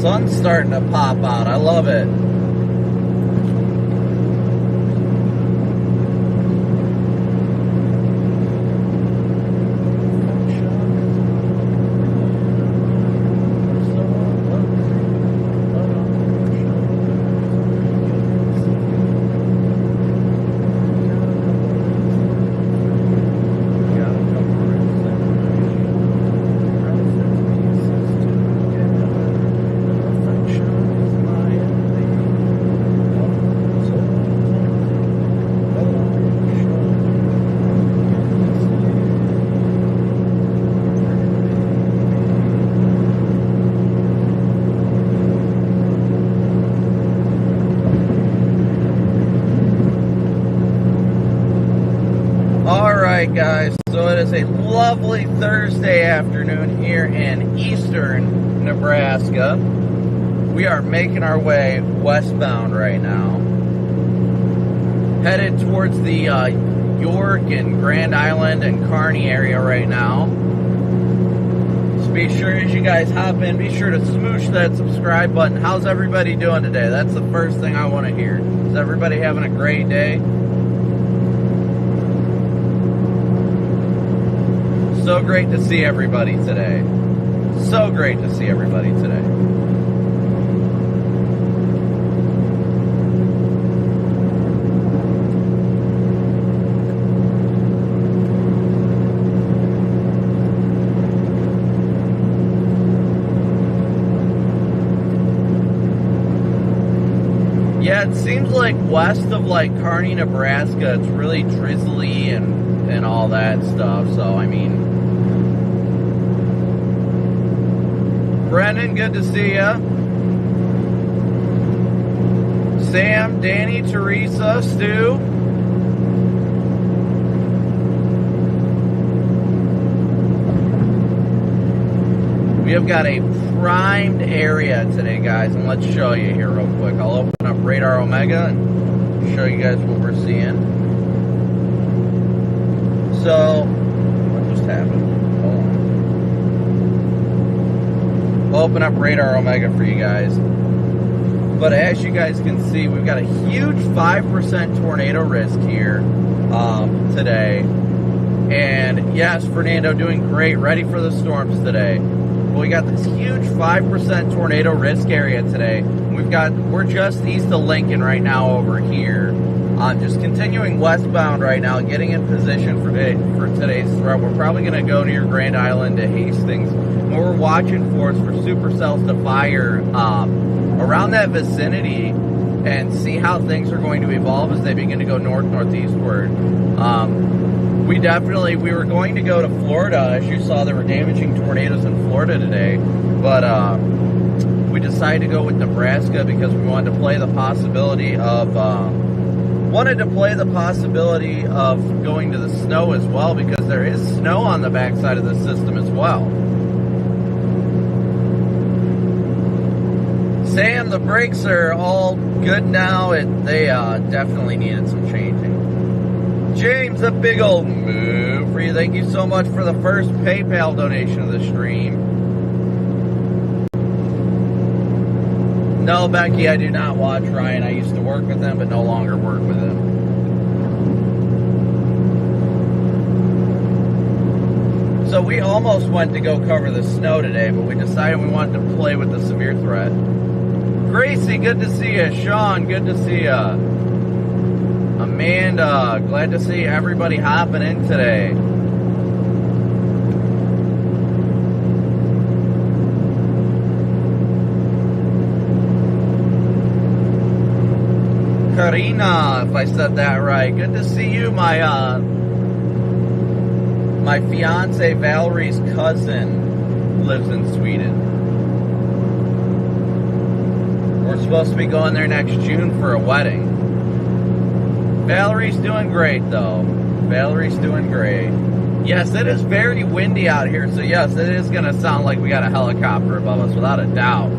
Sun's starting to pop out. I love it. Alright guys, so it is a lovely Thursday afternoon here in eastern Nebraska. We are making our way westbound right now. Headed towards the York and Grand Island and Kearney area right now. So be sure as you guys hop in, be sure to smoosh that subscribe button. How's everybody doing today? That's the first thing I want to hear. Is everybody having a great day? So great to see everybody today. So great to see everybody today. Yeah, it seems like west of like Kearney, Nebraska, it's really drizzly and all that stuff. So, I mean, Brendan, good to see ya. Sam, Danny, Teresa, Stu. We have got a primed area today, guys, and let's show you here real quick. I'll open up Radar Omega and show you guys what we're seeing. So, what just happened? Open up Radar Omega for you guys. But as you guys can see, we've got a huge 5% tornado risk here today. And yes, Fernando, doing great, ready for the storms today. But we got this huge 5% tornado risk area today. We're just east of Lincoln right now over here. Just continuing westbound right now, getting in position for today's threat. We're probably going to go near Grand Island to Hastings. What we're watching for is for supercells to fire around that vicinity and see how things are going to evolve as they begin to go north-northeastward. We were going to go to Florida. As you saw, there were damaging tornadoes in Florida today. But we decided to go with Nebraska because we wanted to play the possibility of... going to the snow as well, because there is snow on the backside of the system as well. Sam, the brakes are all good now. They definitely needed some changing. James, a big old move for you. Thank you so much for the first PayPal donation of the stream. No, Becky, I do not watch Ryan. I used to work with him, but no longer work with him. So we almost went to go cover the snow today, but we decided we wanted to play with the severe threat. Gracie, good to see you. Sean, good to see you. Amanda, glad to see everybody hopping in today. Karina, if I said that right. Good to see you, my fiance Valerie's cousin lives in Sweden. We're supposed to be going there next June for a wedding. Valerie's doing great, though. Valerie's doing great. Yes, it is very windy out here, so yes, it is going to sound like we got a helicopter above us, without a doubt.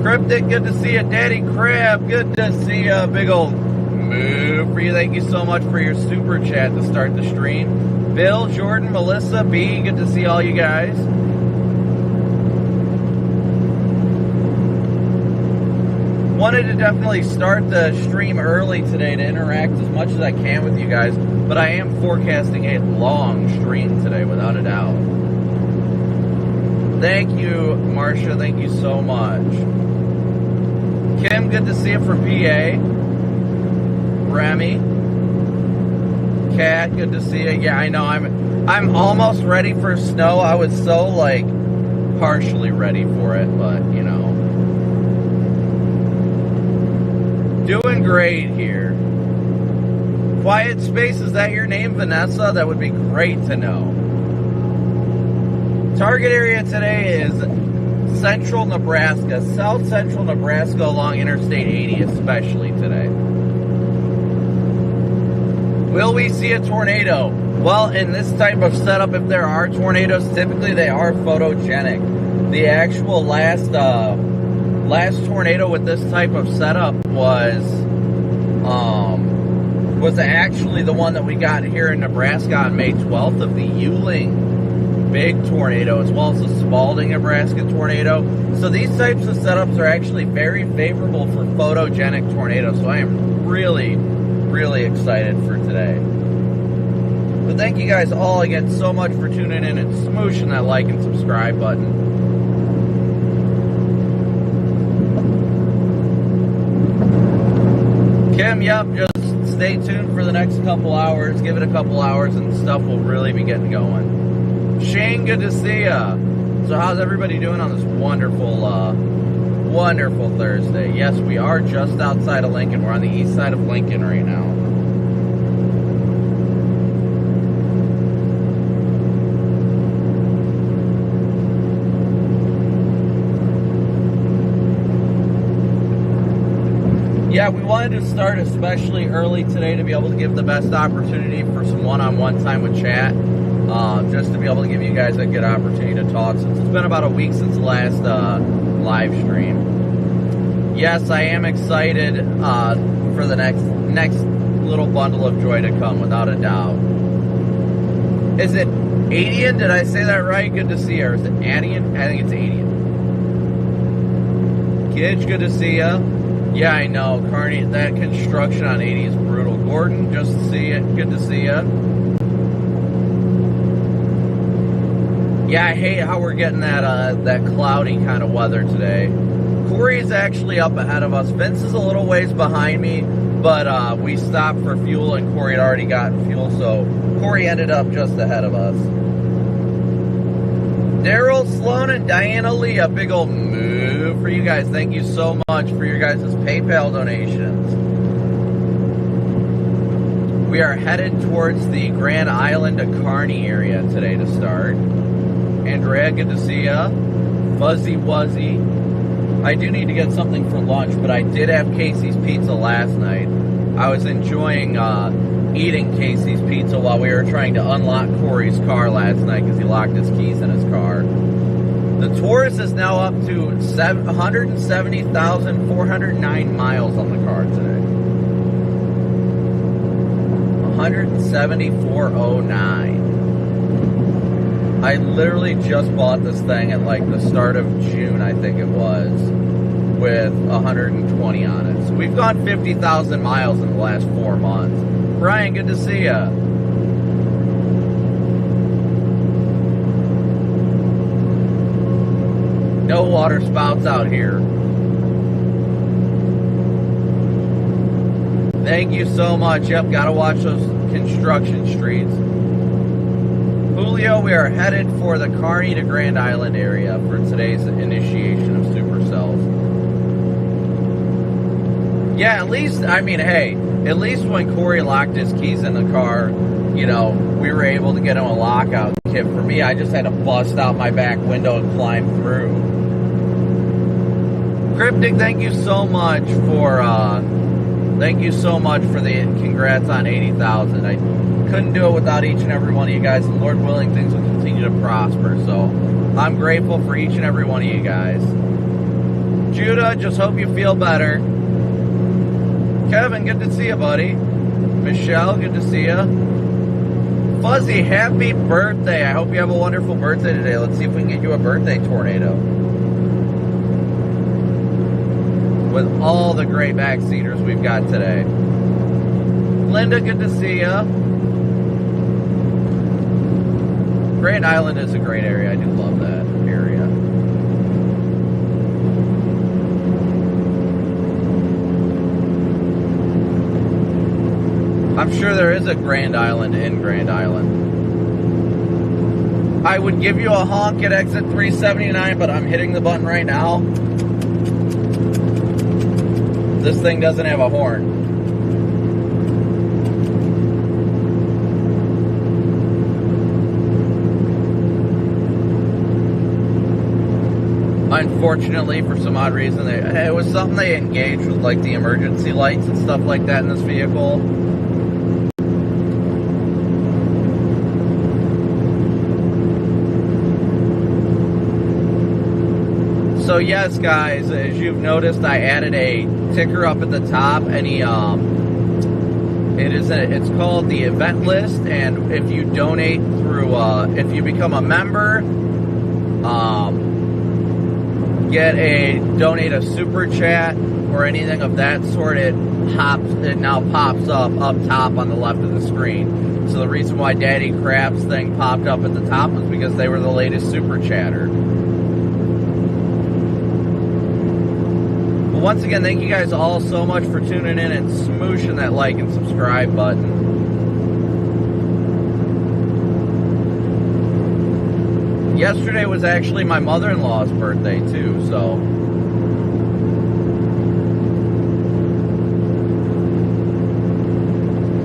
Cryptic, good to see you. Daddy Crab, good to see you. Big old move for you. Thank you so much for your super chat to start the stream. Bill, Jordan, Melissa, B, good to see all you guys. wanted to definitely start the stream early today to interact as much as I can with you guys, but I am forecasting a long stream today, without a doubt. Thank you, Marcia. Thank you so much. Kim, good to see you from PA. Remy. Kat, good to see you. Yeah, I know. I'm almost ready for snow. I was so, like, partially ready for it, but, you know. Doing great here. Quiet Space, is that your name, Vanessa? That would be great to know. Target area today is central Nebraska, south central Nebraska along Interstate 80 especially today. Will we see a tornado? Well, in this type of setup, if there are tornadoes, typically they are photogenic. The actual last tornado with this type of setup was actually the one that we got here in Nebraska on May 12th of the Ewing big tornado, as well as the Spalding, Nebraska tornado. So these types of setups are actually very favorable for photogenic tornadoes. So I am really, really excited for today. But thank you guys all again so much for tuning in and smooshing that like and subscribe button. Kim, yep, just stay tuned for the next couple hours. Give it a couple hours and stuff will really be getting going. Shane, good to see ya. So how's everybody doing on this wonderful, wonderful Thursday? Yes, we are just outside of Lincoln. We're on the east side of Lincoln right now. Yeah, we wanted to start especially early today to be able to give the best opportunity for some one-on-one time with chat. Just to be able to give you guys a good opportunity to talk, since it's been about a week since the last live stream. Yes, I am excited for the next little bundle of joy to come, without a doubt. Is it Adian? Did I say that right? Good to see you. Or is it Adian? I think it's Adian. Gidge, good to see ya. Yeah, I know. Carney, that construction on 80 is brutal. Gordon, just to see you. Good to see ya. Yeah, I hate how we're getting that cloudy kind of weather today. Corey's actually up ahead of us. Vince is a little ways behind me, but we stopped for fuel and Corey had already gotten fuel, so Corey ended up just ahead of us. Daryl, Sloan, and Diana Lee, a big old move for you guys. Thank you so much for your guys' PayPal donations. We are headed towards the Grand Island to Kearney area today to start. Andrea, good to see ya. Fuzzy Wuzzy. I do need to get something for lunch, but I did have Casey's Pizza last night. I was enjoying eating Casey's Pizza while we were trying to unlock Corey's car last night because he locked his keys in his car. The Taurus is now up to 170,409 miles on the car today. 174.09. I literally just bought this thing at like the start of June, I think it was, with 120 on it. So we've gone 50,000 miles in the last 4 months. Brian, good to see ya. No water spouts out here. Thank you so much. Yep, gotta watch those construction streets. Julio, we are headed for the Kearney to Grand Island area for today's initiation of supercells. Yeah, at least, I mean, hey, at least when Corey locked his keys in the car, you know, we were able to get him a lockout kit. For me, I just had to bust out my back window and climb through. Cryptic, thank you so much for the congrats on 80,000. I couldn't do it without each and every one of you guys, and Lord willing, things will continue to prosper. So I'm grateful for each and every one of you guys. Judah, just hope you feel better. Kevin, good to see you, buddy. Michelle, good to see you. Fuzzy, happy birthday. I hope you have a wonderful birthday today. Let's see if we can get you a birthday tornado. with all the great backseaters we've got today. Linda, good to see ya. Grand Island is a great area. I do love that area. I'm sure there is a Grand Island in Grand Island. I would give you a honk at exit 379, but I'm hitting the button right now. This thing doesn't have a horn. Unfortunately, for some odd reason, it was something they engaged with, like the emergency lights and stuff like that in this vehicle. So yes, guys, as you've noticed, I added a ticker up at the top. It's called the event list, and if you donate through, if you become a member, donate a super chat or anything of that sort, it now pops up top on the left of the screen. So the reason why Daddy Crab's thing popped up at the top was because they were the latest super chatter. Once again, thank you guys all so much for tuning in and smooshing that like and subscribe button. Yesterday was actually my mother-in-law's birthday too, so.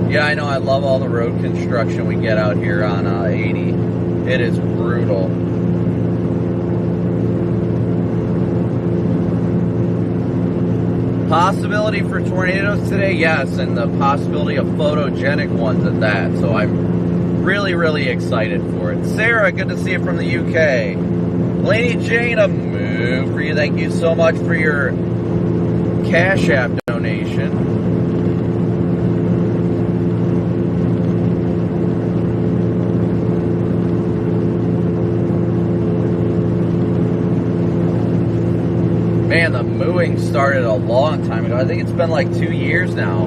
Yeah, I know, I love all the road construction we get out here on 80. It is brutal. Possibility for tornadoes today, yes, and the possibility of photogenic ones at that. So I'm really, really excited for it. Sarah, good to see you from the UK. Laney Jane, a move for you. Thank you so much for your Cash App donation. Man, the mooing started a long time ago. I think it's been like 2 years now.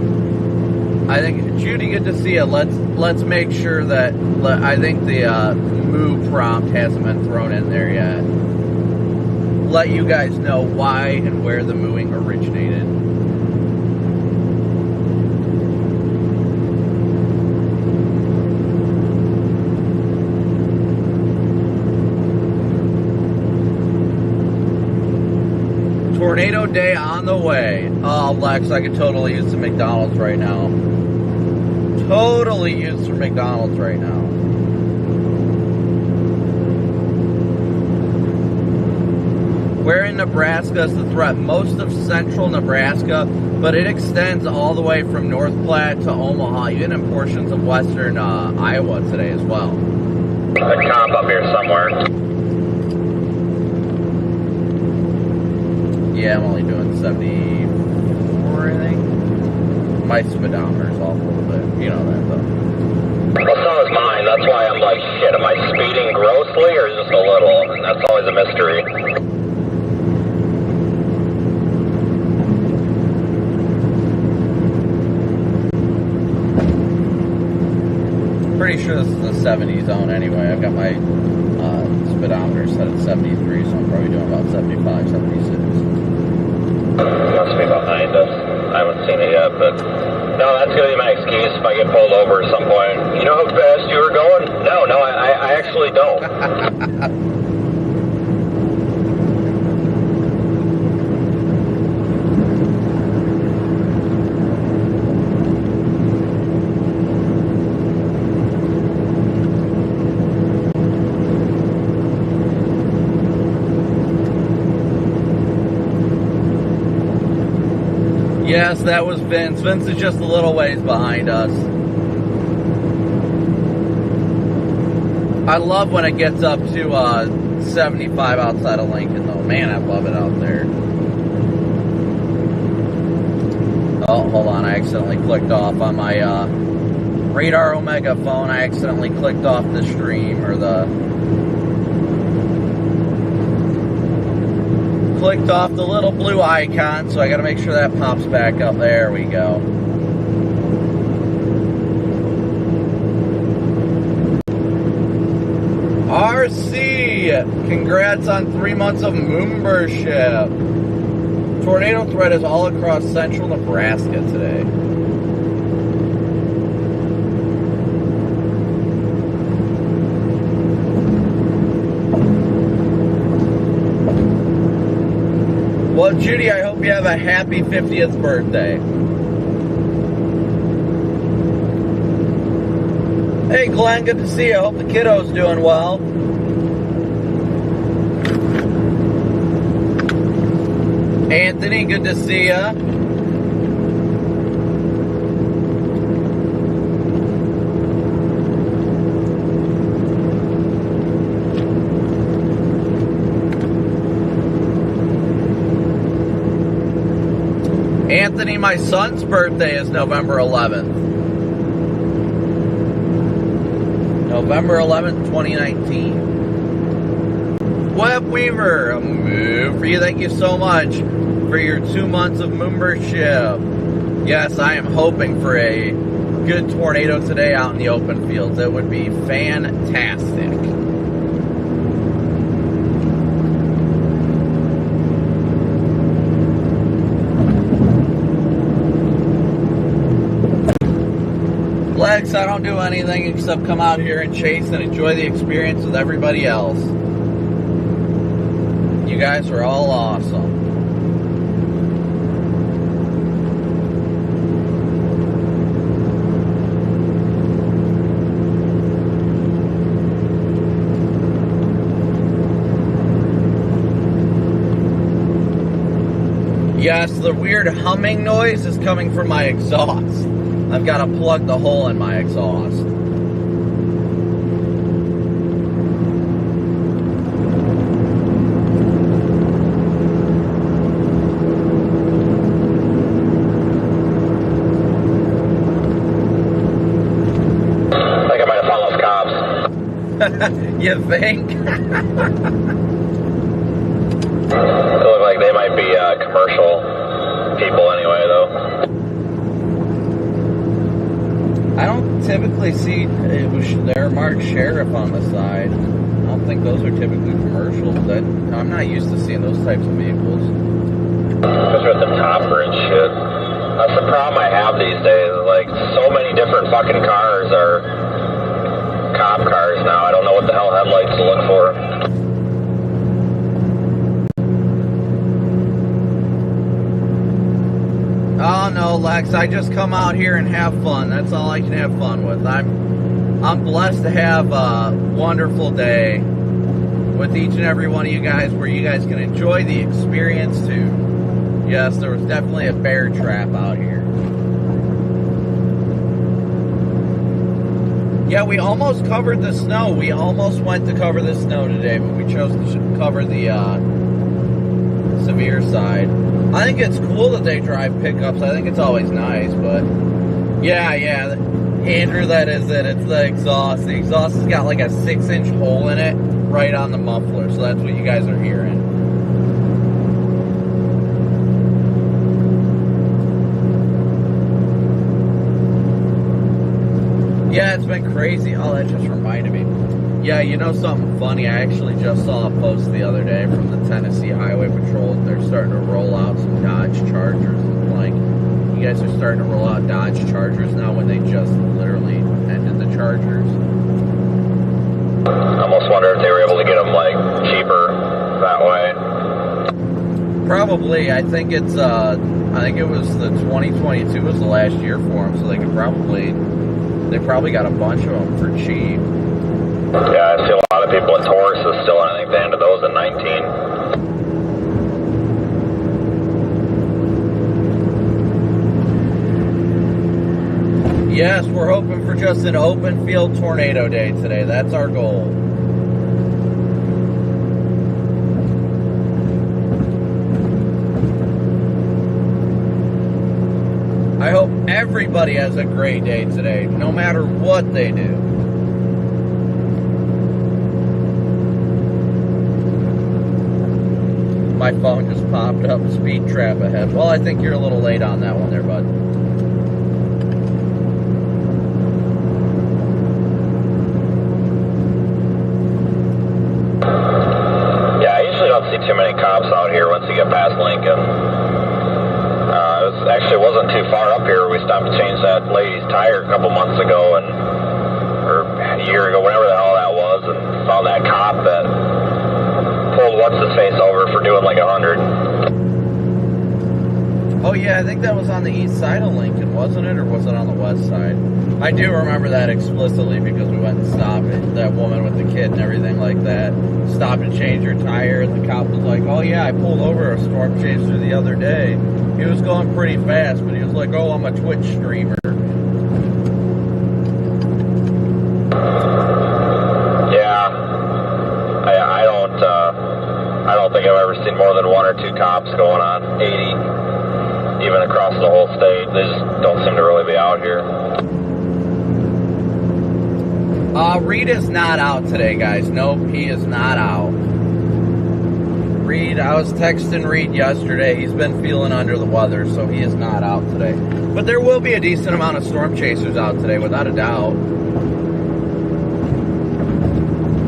I think, Judy, good to see you. Let's make sure that, I think the moo prompt hasn't been thrown in there yet. Let you guys know why and where the mooing originated. Tornado day on the way. Oh, Lex, I could totally use some McDonald's right now. Totally use some McDonald's right now. Where in Nebraska is the threat? Most of central Nebraska, but it extends all the way from North Platte to Omaha, even in portions of western Iowa today as well. A comp up here somewhere. Yeah, I'm only doing 74, I think. My speedometer's off a little bit. You know that, though. Well, so is mine. That's why I'm like, shit, am I speeding grossly or just a little? And that's always a mystery. Pretty sure this is the 70 zone anyway. I've got my speedometer set at 73, so I'm probably doing about 75, 76. Must be behind us. I haven't seen it yet, but no, that's gonna be my excuse if I get pulled over at some point. You know how fast you were going? No, I actually don't. Yes, that was Vince. Vince is just a little ways behind us. I love when it gets up to 75 outside of Lincoln, though. Man, I love it out there. Oh, hold on. I accidentally clicked off on my Radar Omega phone. I accidentally clicked off the stream or the clicked off the little blue icon, so I got to make sure that pops back up. There we go. RC, congrats on 3 months of membership. Tornado threat is all across central Nebraska today. Well, Judy, I hope you have a happy 50th birthday. Hey, Glenn, good to see you. I hope the kiddo's doing well. Anthony, good to see ya. Anthony, my son's birthday is November 11th. November 11th, 2019. Web Weaver, a move for you. Thank you so much for your 2 months of membership. Yes, I am hoping for a good tornado today out in the open fields. It would be fantastic. Lex, I don't do anything except come out here and chase and enjoy the experience with everybody else. You guys are all awesome. Yes, the weird humming noise is coming from my exhaust. I've got to plug the hole in my exhaust. I think I might have found those cops. You think? They look like they might be commercial people anyway, though. I don't typically see their marked sheriff on the side. I don't think those are typically commercials. I'm not used to seeing those types of vehicles. Those are at the topper and shit. That's the problem I have these days. Like, so many different fucking cars are cop cars now. I don't know what the hell headlights to look for. Oh no, Lex, I just come out here and have fun. That's all I can have fun with. I'm blessed to have a wonderful day with each and every one of you guys where you guys can enjoy the experience too. Yes, there was definitely a bear trap out here. Yeah, we almost covered the snow. We almost went to cover the snow today, but we chose to cover the severe side. I think it's cool that they drive pickups. I think it's always nice, but yeah, Andrew, that is it. It's the exhaust. The exhaust has got like a 6-inch hole in it right on the muffler, so that's what you guys are hearing. Yeah, it's been crazy. Oh, that just reminded me. Yeah, you know something funny? I actually just saw a post the other day from the Tennessee Highway Patrol. They're starting to roll out some Dodge Chargers. Like, you guys are starting to roll out Dodge Chargers now when they just literally ended the Chargers. I almost wonder if they were able to get them, like, cheaper that way. Probably. I think it was the 2022 was the last year for them, so they probably got a bunch of them for cheap. Yeah, I see a lot of people at Tauruses still, and I think they ended those in 19. Yes, we're hoping for just an open field tornado day today. That's our goal. I hope everybody has a great day today, no matter what they do. My phone just popped up, speed trap ahead. Well, I think you're a little late on that one there, bud. Yeah, I usually don't see too many cops out here once you get past Lincoln. It actually wasn't too far up here. We stopped to change that lady's tire a couple months ago, or a year ago, whenever the hell that was, and saw that cop that pulled what's-his-face over for doing like 100. Oh yeah, I think that was on the east side of Lincoln, wasn't it? Or was it on the west side? I do remember that explicitly because we went and stopped it. That woman with the kid and everything like that stopped to change her tire, and the cop was like, oh yeah, I pulled over a storm chaser the other day. He was going pretty fast, but he was like, oh, I'm a Twitch streamer. I don't think I've ever seen more than 1 or 2 cops going on 80, even across the whole state. They just don't seem to really be out here. Reed is not out today, guys. Nope, he is not out. Reed, I was texting Reed yesterday. He's been feeling under the weather, so he is not out today. But there will be a decent amount of storm chasers out today, without a doubt.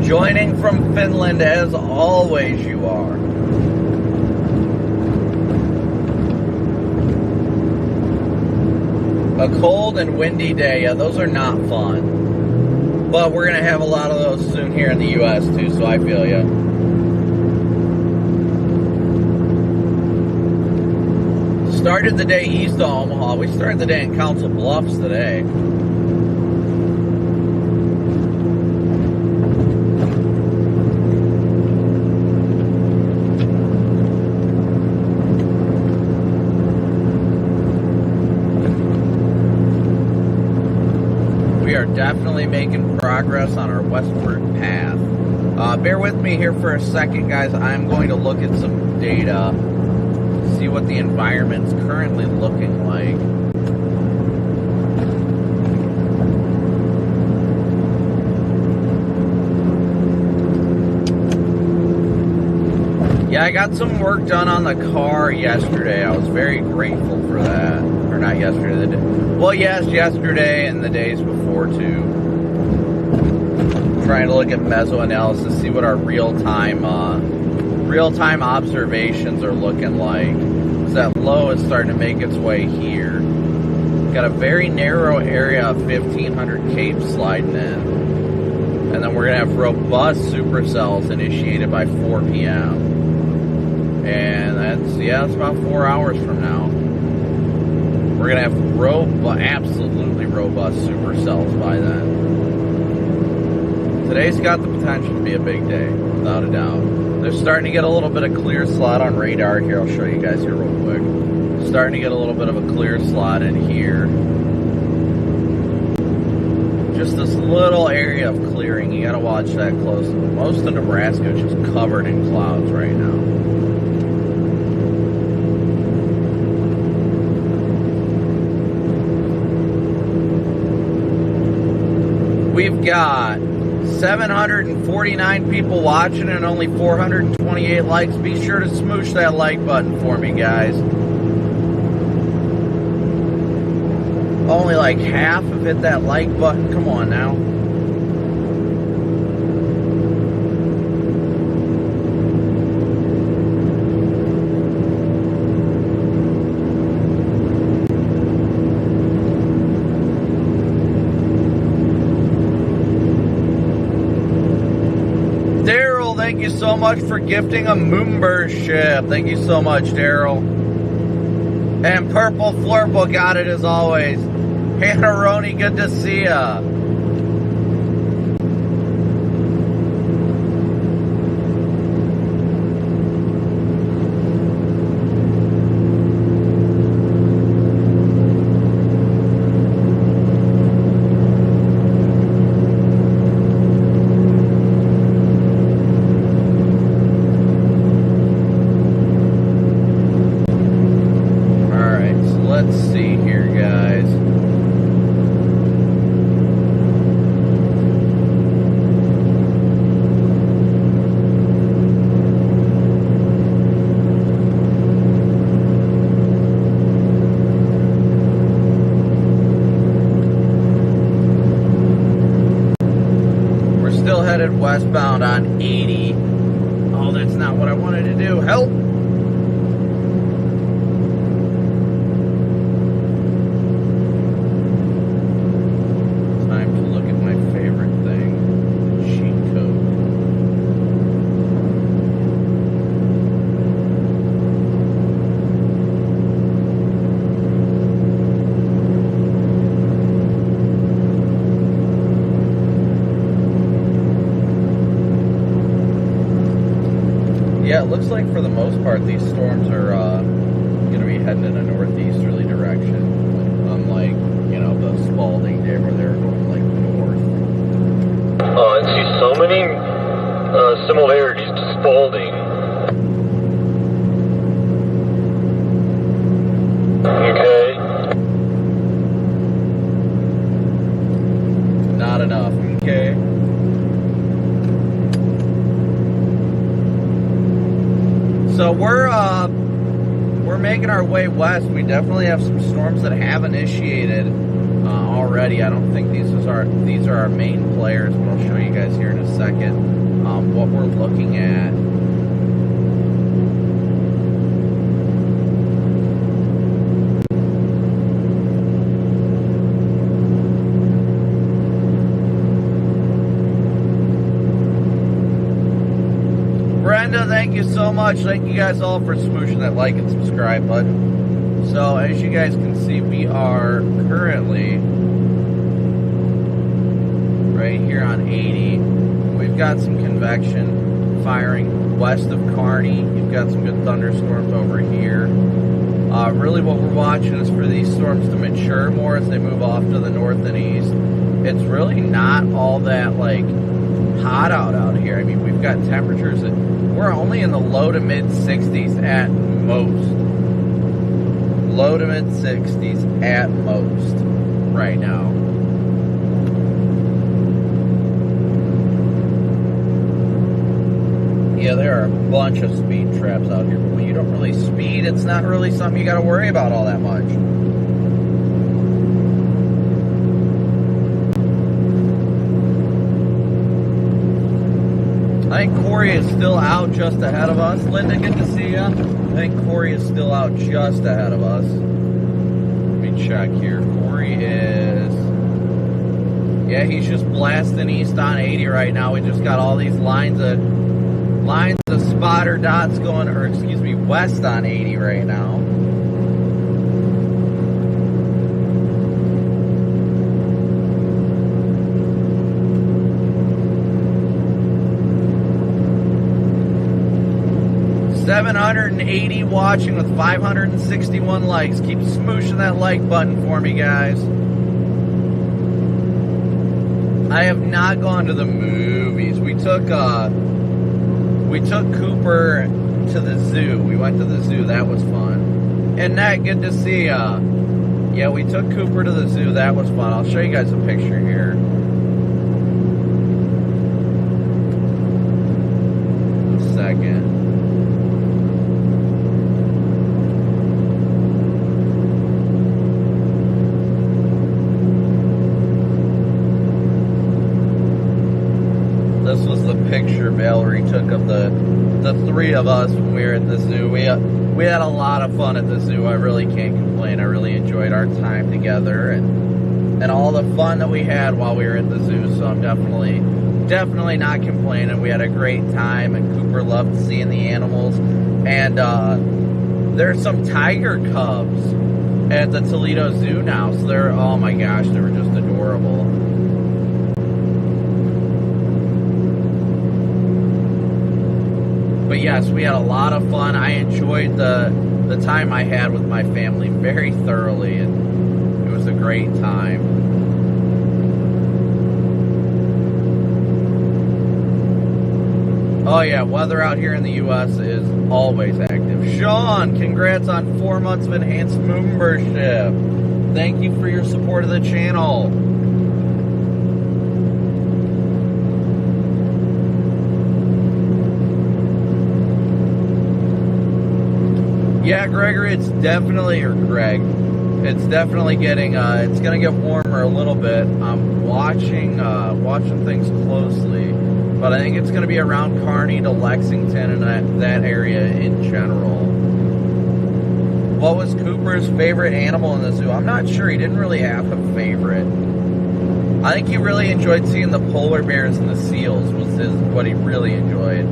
Joining from Finland, as always, you are. A cold and windy day, yeah, those are not fun. But we're going to have a lot of those soon here in the U.S. too, so I feel ya. Started the day east of Omaha. We started the day in Council Bluffs today. Definitely making progress on our westward path. Bear with me here for a second, guys. I'm going to look at some data, see what the environment's currently looking like. Yeah, I got some work done on the car yesterday. I was very grateful for that. Or not yesterday, the day. Well, yes, yesterday and the days before too. Trying to look at mesoanalysis, see what our real-time observations are looking like. So that low is starting to make its way here. Got a very narrow area of 1500 Cape sliding in. And then we're going to have robust supercells initiated by 4 p.m. And that's about 4 hours from now. We're going to have absolutely robust supercells by then. Today's got the potential to be a big day, without a doubt. They're starting to get a little bit of clear slot on radar here. I'll show you guys here real quick. Starting to get a little bit of a clear slot in here. Just this little area of clearing. You got to watch that closely. Most of Nebraska is just covered in clouds right now. We've got 749 people watching and only 428 likes. Be sure to smoosh that like button for me, guys. Only like half have hit that like button. Come on now. Thank you so much for gifting a membership. Thank you so much, Daryl. And Purple Flurple got it as always. Hannah Roney, good to see ya. on 80. Oh, that's not what I wanted to do. Help! Time to look at my favorite thing. Cheat code. Yeah, it looks like for the most part these storms are going to be heading in a northeasterly direction, unlike, you know, the Spalding day where they were going like north. I see so many similarities to Spalding. Okay. Not enough, okay? So we're making our way west. We definitely have some storms that have initiated already. I don't think these are our main players, but I'll show you guys here in a second what we're looking at. Brenda, thank you so much. Thank you guys all for smooshing that like and subscribe button. So as you guys can see, we are currently right here on 80. We've got some convection firing west of Kearney. You've got some good thunderstorms over here. Really what we're watching is for these storms to mature more as they move off to the north and east. It's really not all that like hot out here. I mean, we've got temperatures that we're only in the low to mid 60s at most. Low to mid 60s at most right now. Yeah, there are a bunch of speed traps out here. But when you don't really speed, it's not really something you got to worry about all that much. I think Corey is still out just ahead of us. Linda, good to see you. I think Corey is still out just ahead of us. Let me check here. Corey is... Yeah, he's just blasting east on 80 right now. We just got all these lines of spotter dots going, or excuse me, west on 80 right now. $780 watching with 561 likes. Keep smooshing that like button for me, guys. I have not gone to the movies. We took Cooper to the zoo. We went to the zoo. That was fun. And Nat, good to see ya. Yeah, we took Cooper to the zoo. That was fun. I'll show you guys a picture here. A second. This was the picture Valerie took of the three of us when we were at the zoo. We had a lot of fun at the zoo. I really can't complain. I really enjoyed our time together and all the fun that we had while we were at the zoo. So I'm definitely not complaining. We had a great time, and Cooper loved seeing the animals. And there's some tiger cubs at the Toledo Zoo now. So they're, oh my gosh, they were just adorable. But yes, we had a lot of fun. I enjoyed the time I had with my family very thoroughly, and it was a great time. Oh yeah, weather out here in the U.S. is always active. Sean, congrats on 4 months of enhanced membership. Thank you for your support of the channel. Yeah, Gregory, it's definitely, or Greg, it's definitely getting, it's going to get warmer a little bit. I'm watching things closely, but but I think it's going to be around Kearney to Lexington and that area in general. What was Cooper's favorite animal in the zoo? I'm not sure. He didn't really have a favorite. I think he really enjoyed seeing the polar bears and the seals was what he really enjoyed.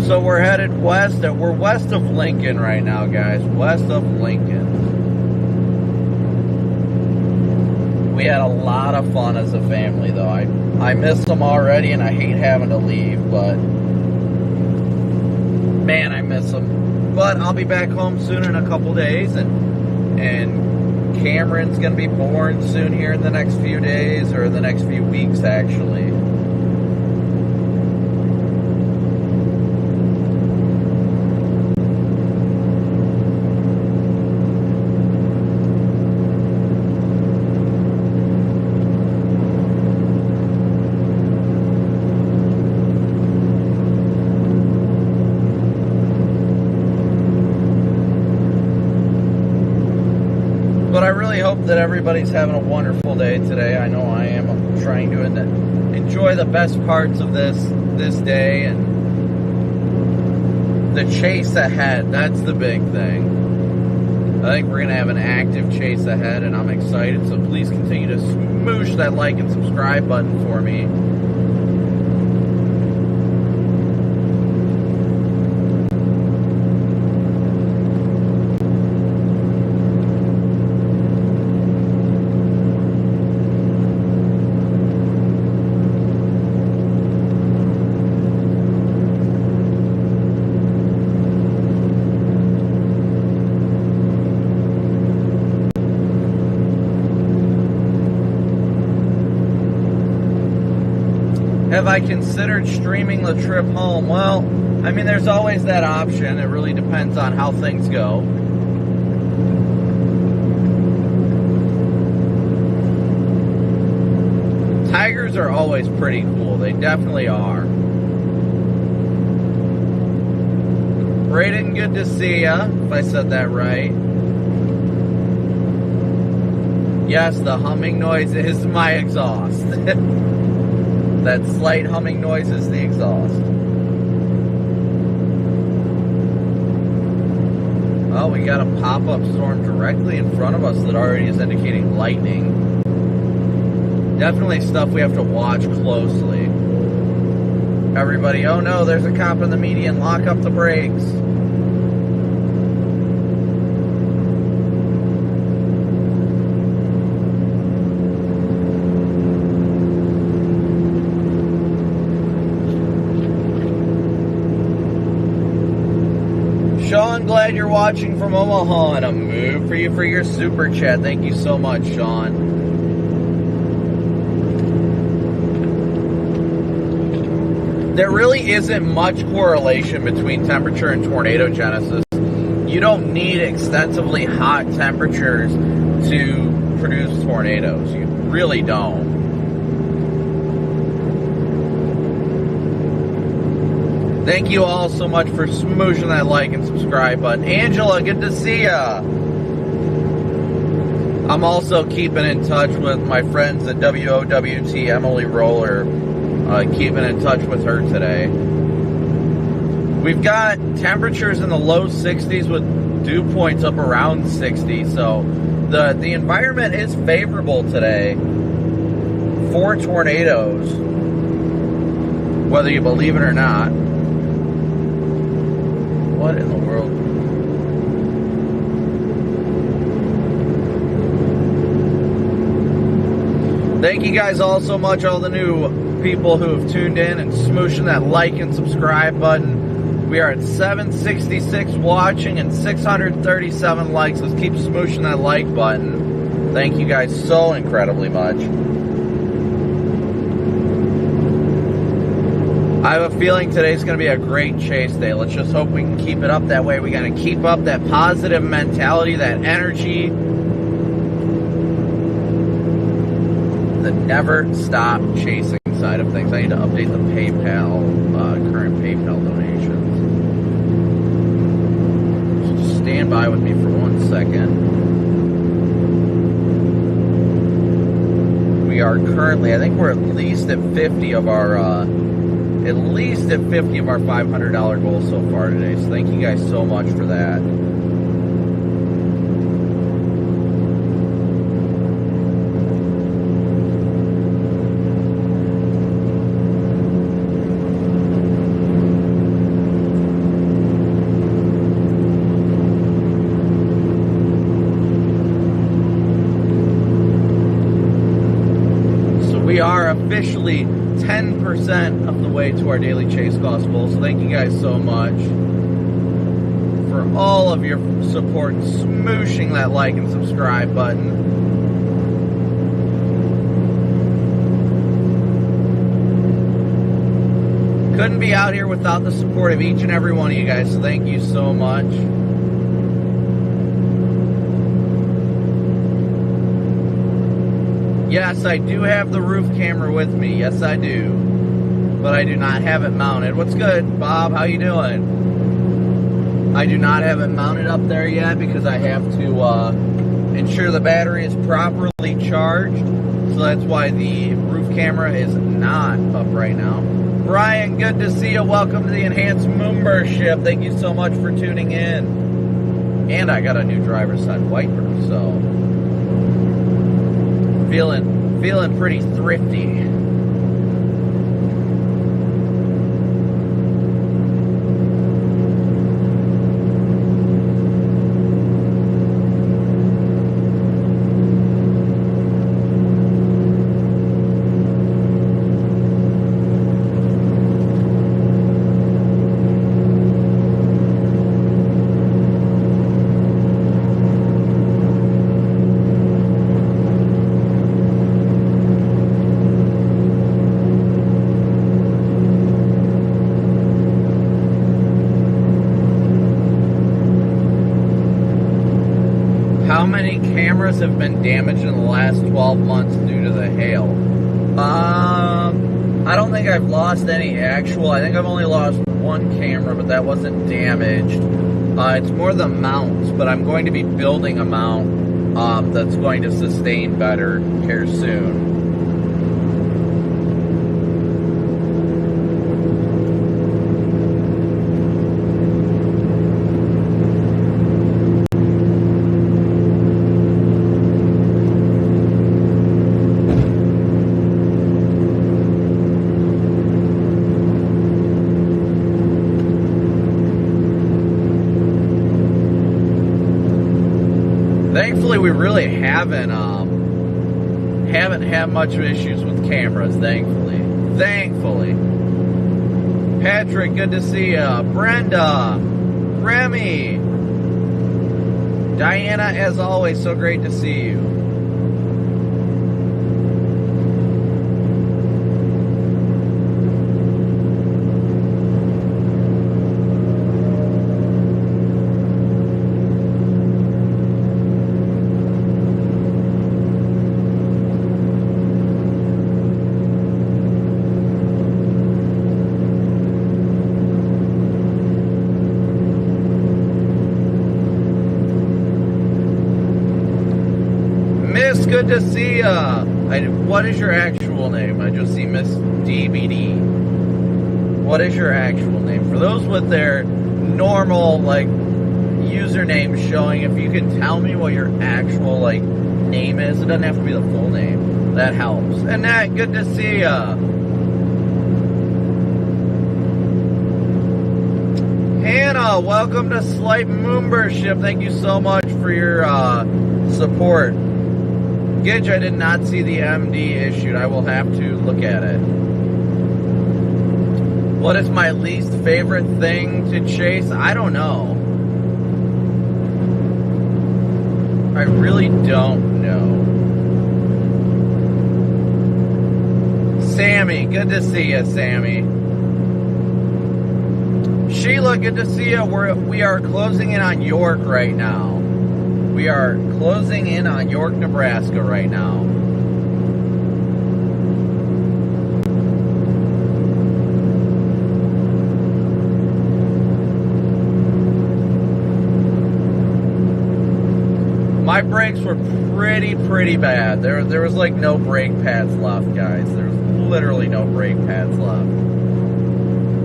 So we're headed west. We're west of Lincoln right now, guys. West of Lincoln. We had a lot of fun as a family, though. I miss them already, and I hate having to leave, but man, I miss them. But I'll be back home soon in a couple days, and Cameron's gonna be born soon here in the next few days, or the next few weeks, actually. But I really hope that everybody's having a wonderful day today. I know I am. I'm trying to enjoy the best parts of this day and the chase ahead. That's the big thing. I think we're going to have an active chase ahead, and I'm excited. So please continue to smoosh that like and subscribe button for me. Have I considered streaming the trip home? Well, I mean, there's always that option. It really depends on how things go. Tigers are always pretty cool. They definitely are. Braden, good to see ya, if I said that right. Yes, the humming noise is my exhaust. That slight humming noise is the exhaust. Oh, we got a pop-up storm directly in front of us that already is indicating lightning. Definitely stuff we have to watch closely. Everybody, oh no, there's a cop in the median. Lock up the brakes. Sean, glad you're watching from Omaha, and a move for you for your super chat. Thank you so much, Sean. There really isn't much correlation between temperature and tornado genesis. You don't need extensively hot temperatures to produce tornadoes. You really don't. Thank you all so much for smooshing that like and subscribe button. Angela, good to see ya. I'm also keeping in touch with my friends at WOWT, Emily Roller. Keeping in touch with her today. We've got temperatures in the low 60s with dew points up around 60. So the environment is favorable today for tornadoes, whether you believe it or not. What in the world? Thank you guys all so much, all the new people who have tuned in and smooshing that like and subscribe button. We are at 766 watching and 637 likes. Let's keep smooshing that like button. Thank you guys so incredibly much. I have a feeling today's going to be a great chase day. Let's just hope we can keep it up that way. We got to keep up that positive mentality, that energy, the never stop chasing side of things. I need to update the PayPal, current PayPal donations. stand by with me for 1 second. We are currently, I think we're at least at 50 of our, $500 goal so far today. So thank you guys so much for that. We are officially 10% of the way to our daily chase cost goal. So thank you guys so much for all of your support and smooshing that like and subscribe button. Couldn't be out here without the support of each and every one of you guys. So thank you so much. Yes, I do have the roof camera with me. Yes, I do. But I do not have it mounted. What's good, Bob? How you doing? I do not have it mounted up there yet because I have to ensure the battery is properly charged. So that's why the roof camera is not up right now. Brian, good to see you. Welcome to the Enhanced membership. Thank you so much for tuning in. And I got a new driver's side wiper, so... Feeling pretty thrifty. How many cameras have been damaged in the last 12 months due to the hail? I don't think I've lost any actual. I think I've only lost one camera, but that wasn't damaged. It's more the mounts, but I'm going to be building a mount that's going to sustain better here soon. Thankfully, we really haven't had much of issues with cameras. Thankfully. Patrick, good to see you. Brenda, Remy, Diana, as always, so great to see you. Good to see ya. What is your actual name? I just see Miss DBD. What is your actual name? For those with their normal, username showing, if you can tell me what your actual, name is. It doesn't have to be the full name. That helps. Annette, good to see ya. Hannah, welcome to Slight membership. Thank you so much for your support. Gidge, I did not see the MD issued. I will have to look at it. What is my least favorite thing to chase? I don't know. I really don't know. Sammy, good to see you, Sammy. Sheila, good to see you. We are closing in on York right now. We are closing in on York, Nebraska right now. My brakes were pretty bad. There was like no brake pads left, guys. There was literally no brake pads left.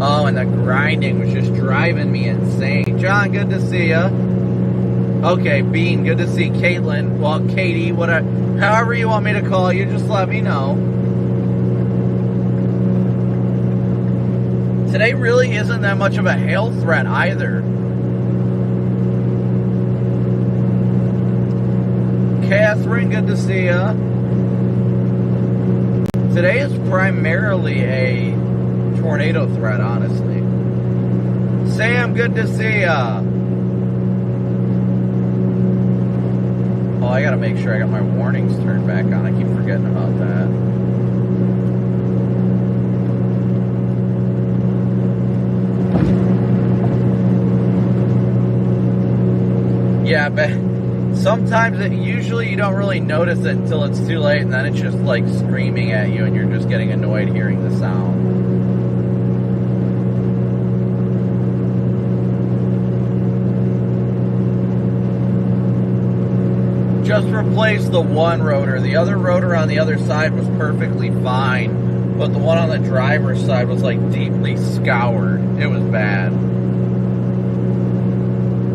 Oh, and the grinding was just driving me insane. John, good to see ya. Okay, Bean, good to see Caitlin. Well, Katie, however you want me to call you, just let me know. Today really isn't that much of a hail threat either. Catherine, good to see ya. Today is primarily a tornado threat, honestly. Sam, good to see ya. Oh, I gotta make sure I got my warnings turned back on. I keep forgetting about that. Yeah, but sometimes usually you don't really notice it until it's too late, and then it's just like screaming at you and you're just getting annoyed hearing the sound. Just replaced the one rotor. The other rotor on the other side was perfectly fine, but the one on the driver's side was like deeply scoured. It was bad.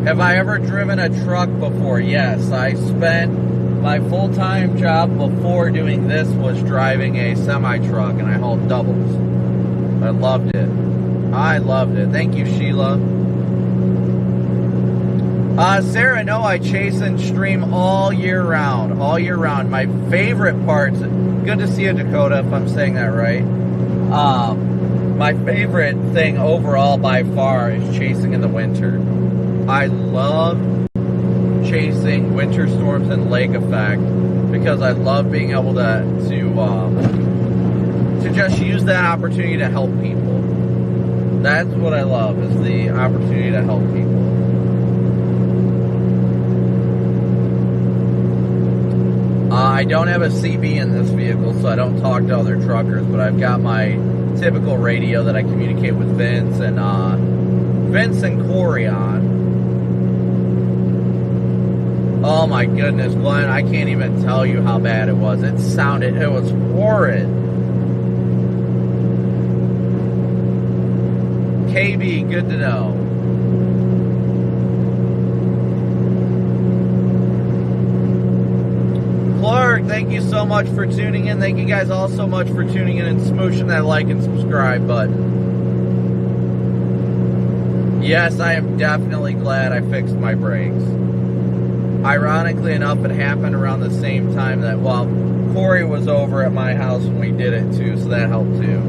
Have I ever driven a truck before? Yes. I spent my full-time job before doing this was driving a semi-truck, and I hauled doubles. I loved it. I loved it. Thank you, Sheila. Sarah, no, I chase and stream all year round. All year round. My favorite parts, good to see you, Dakota, if I'm saying that right. My favorite thing overall by far is chasing in the winter. I love chasing winter storms and lake effect because I love being able to just use that opportunity to help people. That's what I love, is the opportunity to help people. I don't have a CB in this vehicle, so I don't talk to other truckers, but I've got my typical radio that I communicate with Vince and Corey on. Oh my goodness, Glenn, I can't even tell you how bad it was. It was horrid. KB, good to know. Clark, thank you so much for tuning in. Thank you guys all so much for tuning in and smooshing that like and subscribe button. Yes, I am definitely glad I fixed my brakes. Ironically enough, it happened around the same time that, well, Corey was over at my house when we did it too, so that helped too.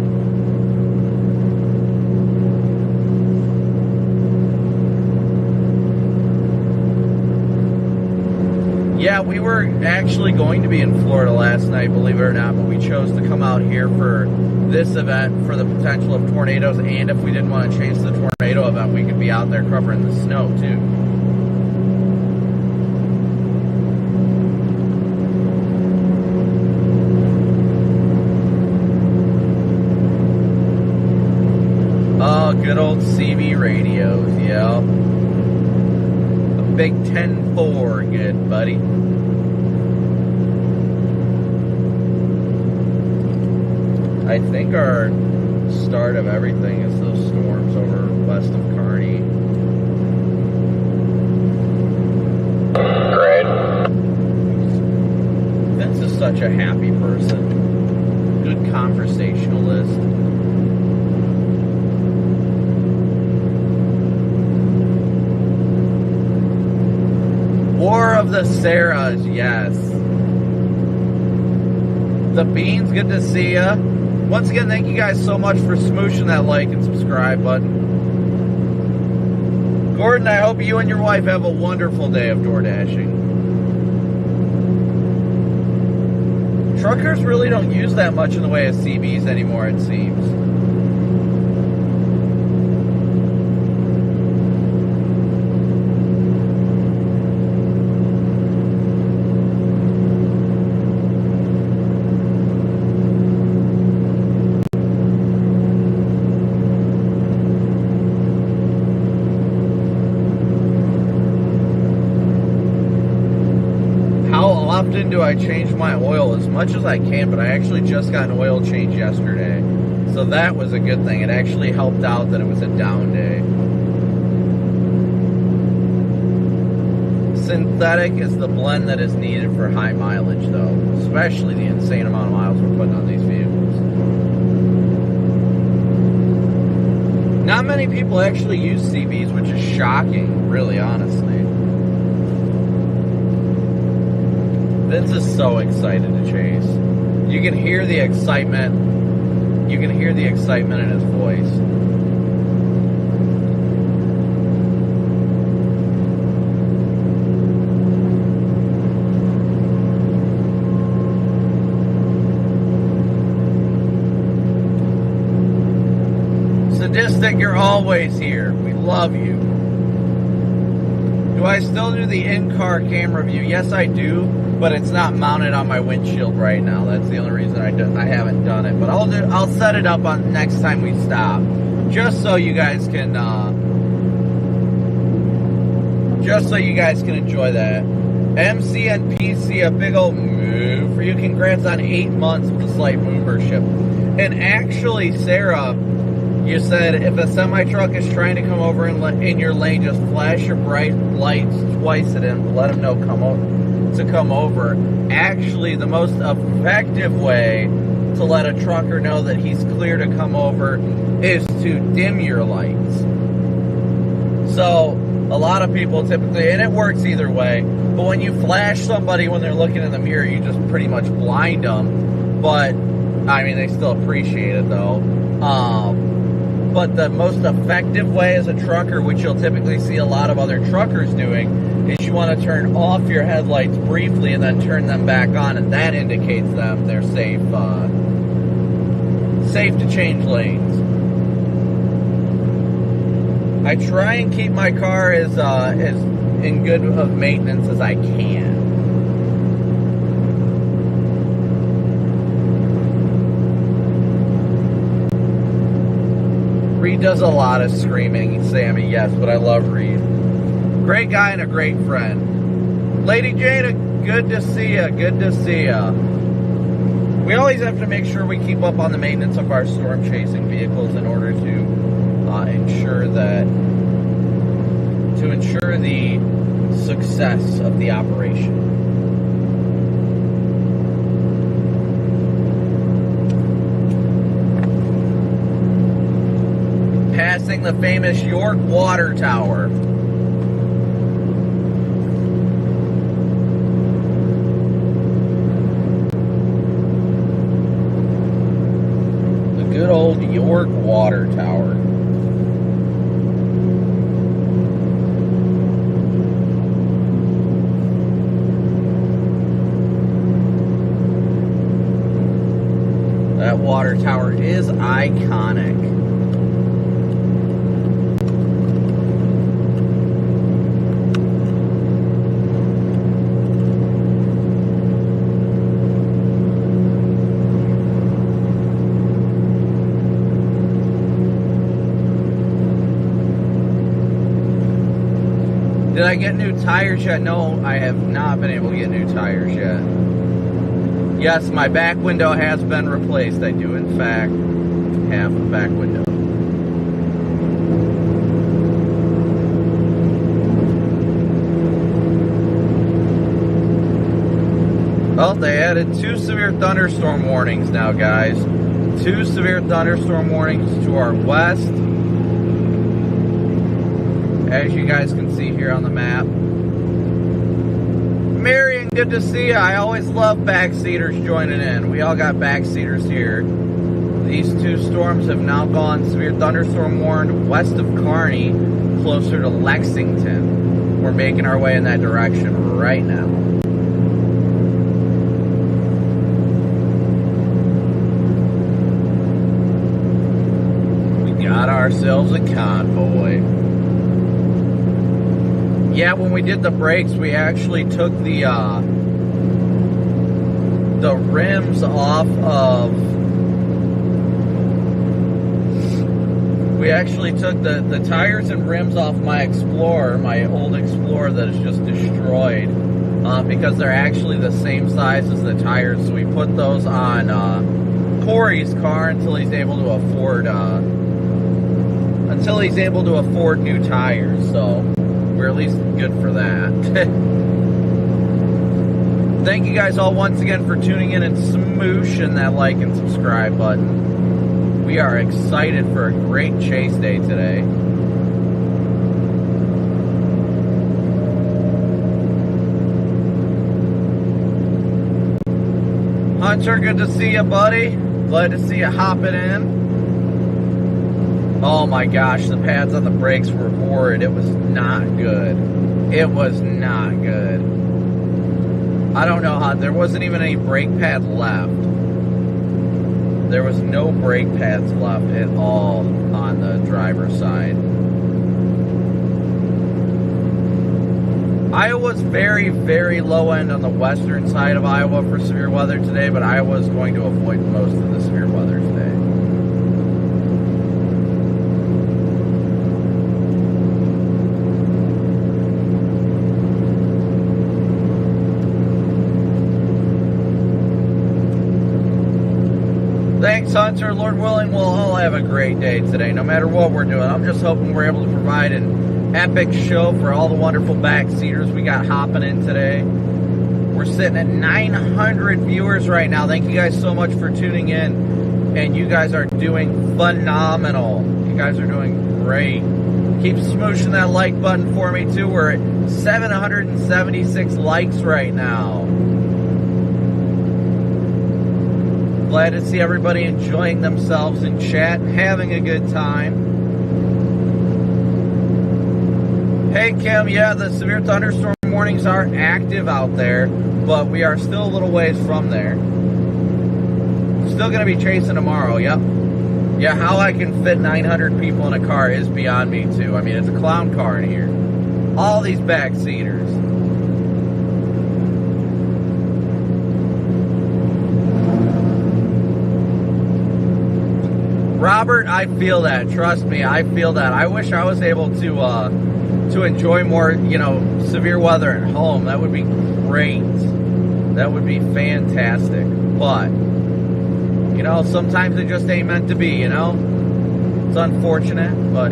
Yeah, we were actually going to be in Florida last night, believe it or not, but we chose to come out here for this event for the potential of tornadoes, and if we didn't want to chase the tornado event, we could be out there covering the snow too. Oh, good old CB radios, yeah. A big 10-4, good buddy. I think our start of everything is those storms over west of Kearney. Great. Vince is such a happy person. Good conversationalist. War of the Sarahs, yes. The Beans, good to see ya. Once again, thank you guys so much for smooshing that like and subscribe button. Gordon, I hope you and your wife have a wonderful day of door dashing. Truckers really don't use that much in the way of CBs anymore, it seems. often do I change my oil? As much as I can, but I actually just got an oil change yesterday. So that was a good thing. It actually helped out that it was a down day. Synthetic is the blend that is needed for high mileage, though, especially the insane amount of miles we're putting on these vehicles. Not many people actually use CVs, which is shocking, really, honestly. Vince is so excited to chase. You can hear the excitement. You can hear the excitement in his voice. Sadistic, you're always here. We love you. Do I still do the in-car camera view? Yes, I do, but it's not mounted on my windshield right now. That's the only reason I haven't done it. But I'll set it up on next time we stop, just so you guys can enjoy that. MC and PC, a big old move for you. Congrats on 8 months with a slight movership. And actually, Sarah, you said if a semi-truck is trying to come over in your lane, just flash your bright lights twice at him to let him know to come over. Actually, the most effective way to let a trucker know that he's clear to come over is to dim your lights. So a lot of people typically, and it works either way, but when you flash somebody when they're looking in the mirror, you just pretty much blind them. But I mean, they still appreciate it though. But the most effective way as a trucker, which you'll typically see a lot of other truckers doing, is you want to turn off your headlights briefly and then turn them back on, and that indicates them they're safe to change lanes. I try and keep my car as in good of maintenance as I can. Reed does a lot of screaming, Sammy, yes, but I love Reed. Great guy and a great friend. Lady Jada, good to see ya, good to see ya. We always have to make sure we keep up on the maintenance of our storm chasing vehicles in order to ensure the success of the operation. Passing the famous York Water Tower. The good old York Water Tower. That water tower is iconic. Did I get new tires yet? No, I have not been able to get new tires yet. Yes, my back window has been replaced. I do, in fact, have a back window. Well, they added 2 severe thunderstorm warnings now, guys. 2 severe thunderstorm warnings to our west. As you guys can see here on the map. Marion, good to see you. I always love backseaters joining in. We all got backseaters here. These 2 storms have now gone severe thunderstorm warned west of Kearney, closer to Lexington. We're making our way in that direction right now. We got ourselves a convoy. Yeah, when we did the brakes, we actually took the rims off of. We actually took the tires and rims off my Explorer, my old Explorer that is just destroyed, because they're actually the same size as the tires. So we put those on Corey's car until he's able to afford new tires. So we're at least good for that. Thank you guys all once again for tuning in and smooshing that like and subscribe button. We are excited for a great chase day today. Hunter, good to see you, buddy. Glad to see you hopping in. Oh my gosh, the pads on the brakes were horrid. It was not good. It was not good. I don't know how, there wasn't even any brake pad left. There was no brake pads left at all on the driver's side. Iowa's very, very low end on the western side of Iowa for severe weather today, but Iowa's going to avoid most of the severe weather today. Thanks, Hunter. Lord willing, we'll all have a great day today, no matter what we're doing. I'm just hoping we're able to provide an epic show for all the wonderful backseaters we got hopping in today. We're sitting at 900 viewers right now. Thank you guys so much for tuning in, and you guys are doing phenomenal. You guys are doing great. Keep smooshing that like button for me too. We're at 776 likes right now. Glad to see everybody enjoying themselves in chat, having a good time. Hey Kim, yeah, the severe thunderstorm warnings are active out there, but we are still a little ways from there. Still going to be chasing tomorrow, yep. Yeah, how I can fit 900 people in a car is beyond me too. I mean, it's a clown car in here. All these backseaters. Robert, I feel that. Trust me, I feel that. I wish I was able to enjoy more, severe weather at home. That would be great. That would be fantastic. But, sometimes it just ain't meant to be, It's unfortunate, but,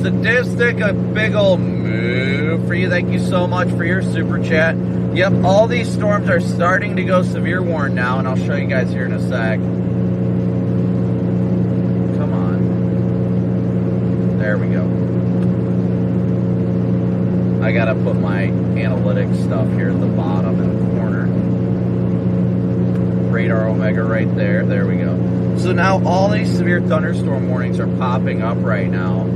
Sadistic, a big old move for you. Thank you so much for your super chat. Yep, all these storms are starting to go severe warn now, and I'll show you guys here in a sec. Come on. There we go. I gotta put my analytics stuff here at the bottom in the corner. Radar Omega right there. There we go. So now all these severe thunderstorm warnings are popping up right now.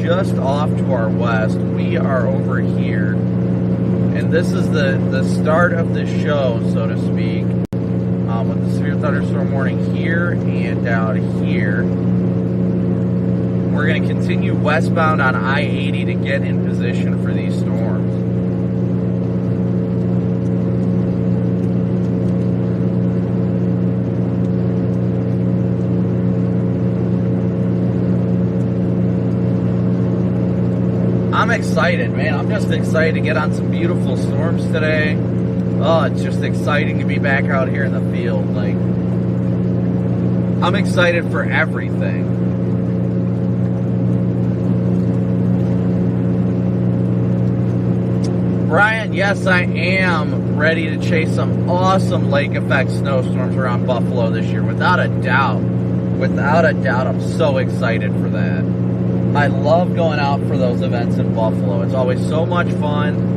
Just off to our west, we are over here. And this is the start of the show, so to speak, with the severe thunderstorm warning here and down here. We're going to continue westbound on I-80 to get in position for these storms. I'm excited, man. I'm just excited to get on some beautiful storms today. Oh, it's just exciting to be back out here in the field. Like, I'm excited for everything. Brian, yes, I am ready to chase some awesome lake effect snowstorms around Buffalo this year, without a doubt. Without a doubt, I'm so excited for that. I love going out for those events in Buffalo. It's always so much fun.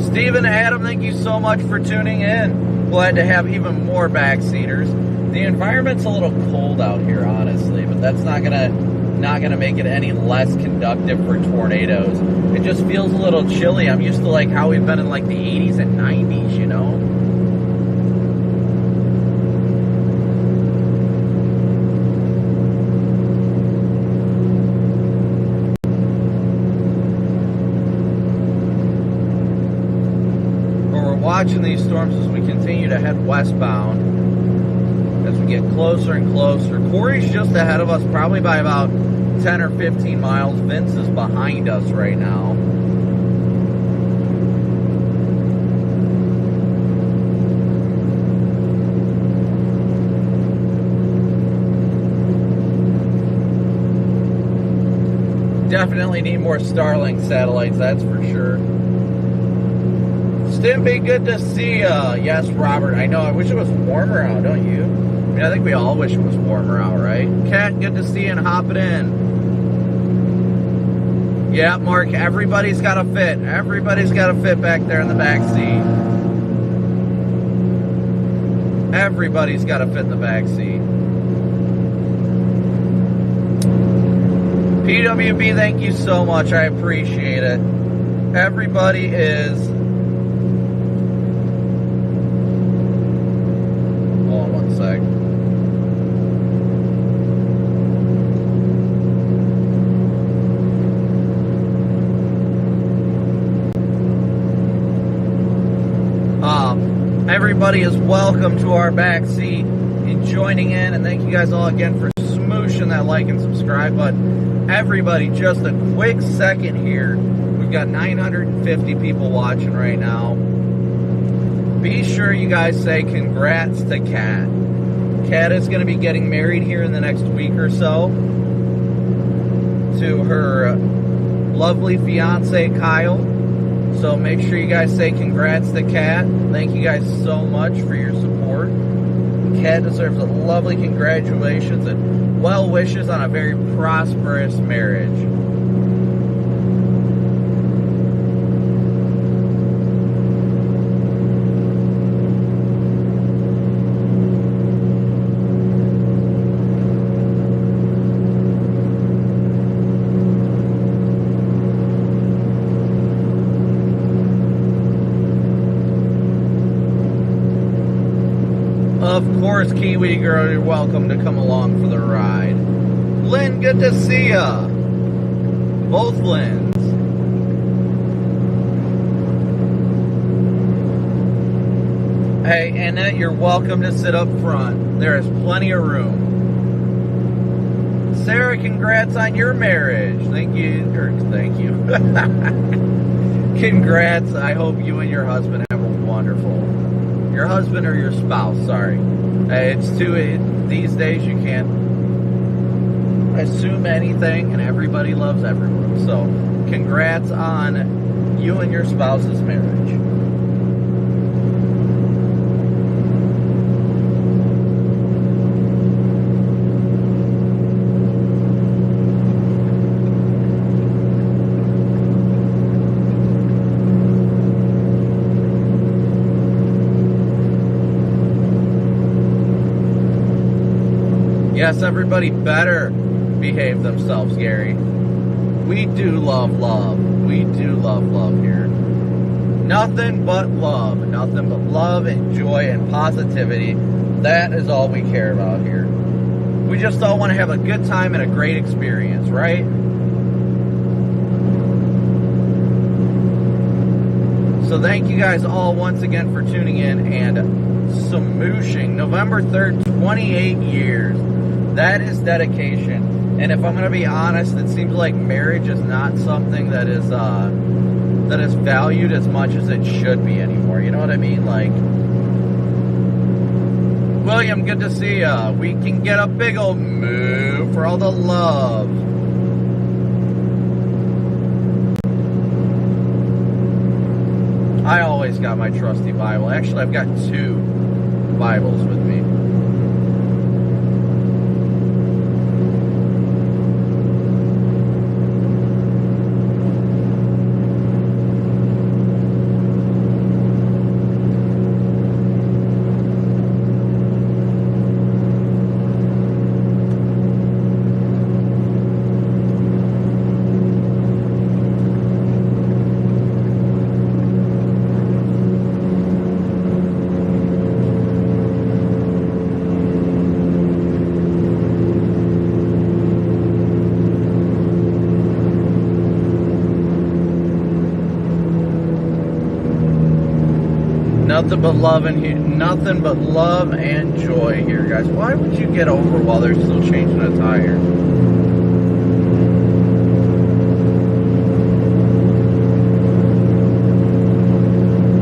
Stephen, Adam, thank you so much for tuning in. Glad to have even more backseaters. The environment's a little cold out here, honestly, but that's not gonna make it any less conductive for tornadoes. It just feels a little chilly. I'm used to like how we've been in like the 80s and 90s, Watching these storms as we continue to head westbound, as as we get closer and closer. Corey's just ahead of us, probably by about 10 or 15 miles. Vince is behind us right now. Definitely need more Starlink satellites, that's for sure. Stimpy, good to see ya. Yes, Robert, I know, I wish it was warmer out, don't you? I mean, I think we all wish it was warmer out, right? Kat, good to see you and hopping in. Yeah, Mark, everybody's got to fit. Everybody's got to fit back there in the back seat. Everybody's got to fit in the back seat. PWB, thank you so much. I appreciate it. Everybody is... Hold on one sec. Everybody is welcome to our back seat and joining in. And thank you guys all again for smooshing that like and subscribe button. Everybody, just a quick second here. We've got 950 people watching right now. Be sure you guys say congrats to Kat. Kat is going to be getting married here in the next week or so to her lovely fiance, Kyle. So make sure you guys say congrats to Kat. Thank you guys so much for your support. Kat deserves a lovely congratulations and well wishes on a very prosperous marriage. Of course, Kiwi Girl, you're welcome to come along for the ride. Lynn, good to see ya. Both Lyns. Hey, Annette, you're welcome to sit up front. There is plenty of room. Sarah, congrats on your marriage. Thank you. Thank you. Congrats. I hope you and your husband have a wonderful... Your husband or your spouse, sorry. It's these days you can't assume anything, and everybody loves everyone. So, congrats on you and your spouse's marriage. Yes, everybody better behave themselves, Gary. We do love love. We do love love here. Nothing but love. Nothing but love and joy and positivity. That is all we care about here. We just all want to have a good time and a great experience, right? So thank you guys all once again for tuning in and smooshing. November 3rd, 28 years. That is dedication. And if I'm going to be honest, it seems like marriage is not something that is valued as much as it should be anymore. You know what I mean? Like, William, good to see ya. We can get a big old move for all the love. I always got my trusty Bible. Actually, I've got 2 Bibles with me. Nothing but love in here. Nothing but love and joy here, guys. Why would you get over while they're still changing a tire?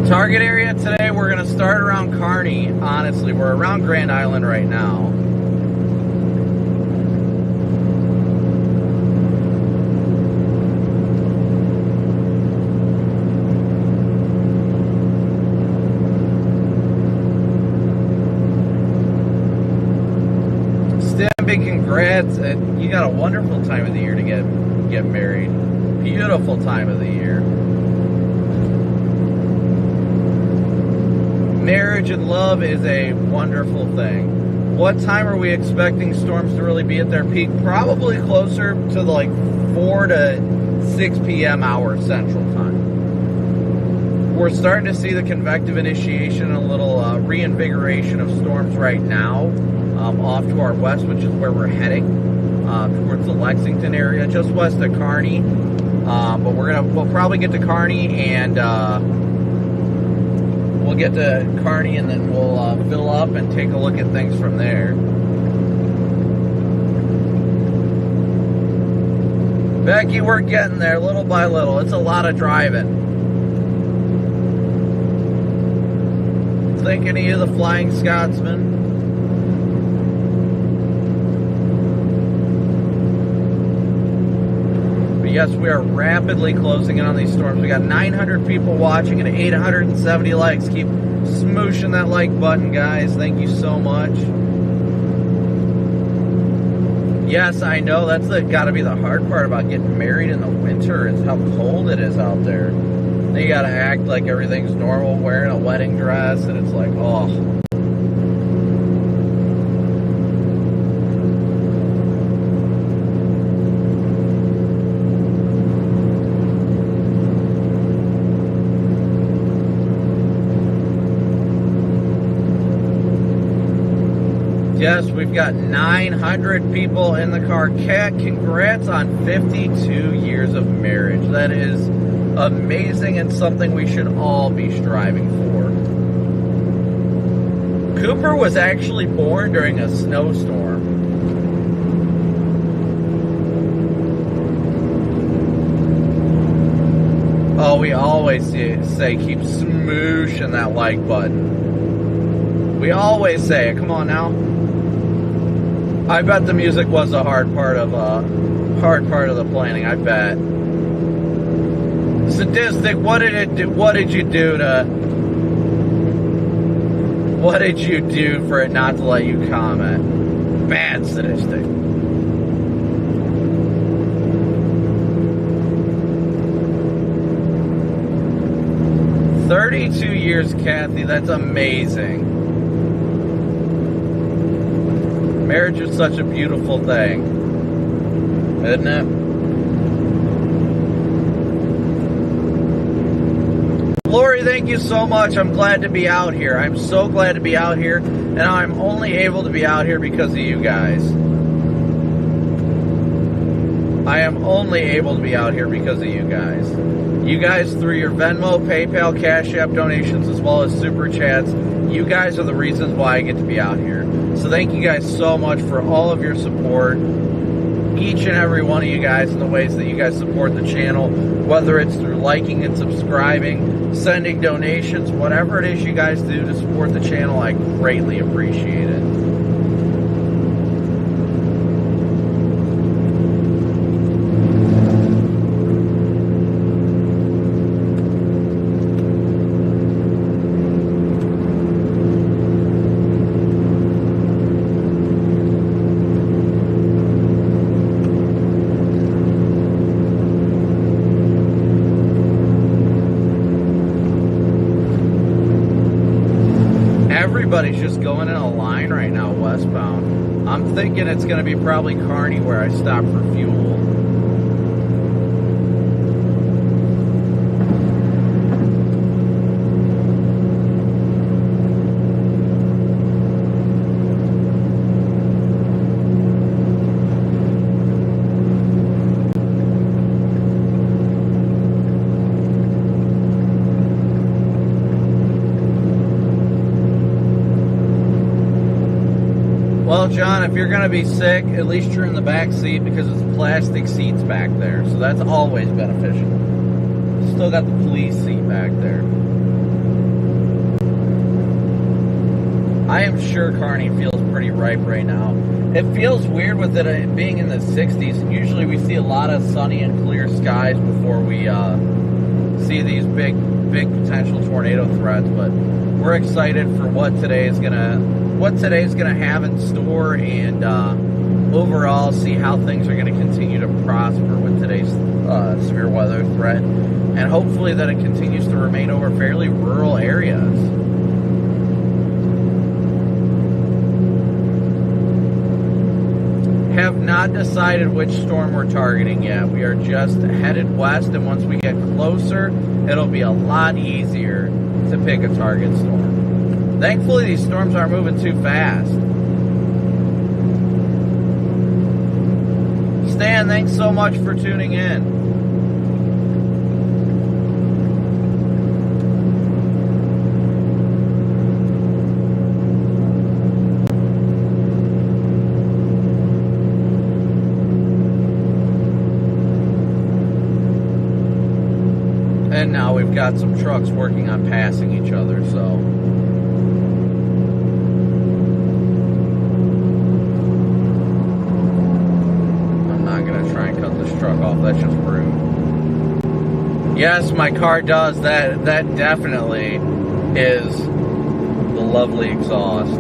Target area today, we're going to start around Kearney. Honestly, we're around Grand Island right now. Big congrats, and you got a wonderful time of the year to get married. Beautiful time of the year. Marriage and love is a wonderful thing. What time are we expecting storms to really be at their peak? Probably closer to the like 4 to 6 p.m. hour Central Time. We're starting to see the convective initiation and a little reinvigoration of storms right now. Off to our west, which is where we're heading, towards the Lexington area, just west of Kearney. But we'll probably get to Kearney, and we'll get to Kearney, and then we'll fill up and take a look at things from there. Becky, we're getting there little by little. It's a lot of driving. Thinking of you, the Flying Scotsman. Yes, we are rapidly closing in on these storms. We got 900 people watching and 870 likes. Keep smooshing that like button, guys. Thank you so much. Yes, I know that's got to be the hard part about getting married in the winter is how cold it is out there. Then you got to act like everything's normal, wearing a wedding dress, and it's like, oh. Yes, we've got 900 people in the car. Kat, congrats on 52 years of marriage. That is amazing and something we should all be striving for. Cooper was actually born during a snowstorm. Oh, we always say keep smooshing that like button. We always say it. Come on now. I bet the music was a hard part of the planning. I bet. Sadistic, what did it do? What did you do for it not to let you comment? Bad Sadistic. "32 years, Kathy. That's amazing. Marriage is such a beautiful thing, isn't it?" Lori, thank you so much. I'm glad to be out here. I'm so glad to be out here, and I'm only able to be out here because of you guys. I am only able to be out here because of you guys. You guys, through your Venmo, PayPal, Cash App donations, as well as Super Chats, you guys are the reasons why I get to be out here. So thank you guys so much for all of your support. Each and every one of you guys in the ways that you guys support the channel, whether it's through liking and subscribing, sending donations, whatever it is you guys do to support the channel, I greatly appreciate it. Everybody's just going in a line right now westbound. I'm thinking it's going to be probably Kearney where I stop for fuel. Well, John, if you're going to be sick, at least you're in the back seat because it's plastic seats back there. So that's always beneficial. Still got the police seat back there. I am sure Kearney feels pretty ripe right now. It feels weird with it being in the 60s. And usually we see a lot of sunny and clear skies before we see these big potential tornado threats. But we're excited for what today's gonna have in store, and overall see how things are going to continue to prosper with today's severe weather threat, and hopefully that it continues to remain over fairly rural areas. Have not decided which storm we're targeting yet. We are just headed west, and once we get closer, it'll be a lot easier to pick a target storm. Thankfully, these storms aren't moving too fast. Stan, thanks so much for tuning in. And now we've got some trucks working on passing each other, so... truck off. That's just rude. Yes, my car does. That definitely is the lovely exhaust.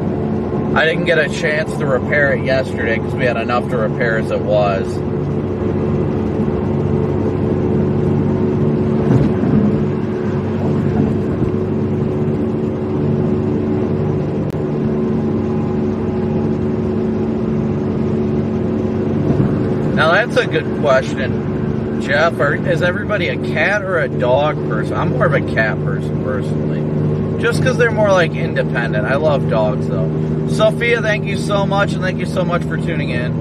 I didn't get a chance to repair it yesterday because we had enough to repair as it was. Now that's a good question, Jeff. Is everybody a cat or a dog person? I'm more of a cat person, personally. Just because they're more like independent. I love dogs, though. Sophia, thank you so much, and thank you so much for tuning in.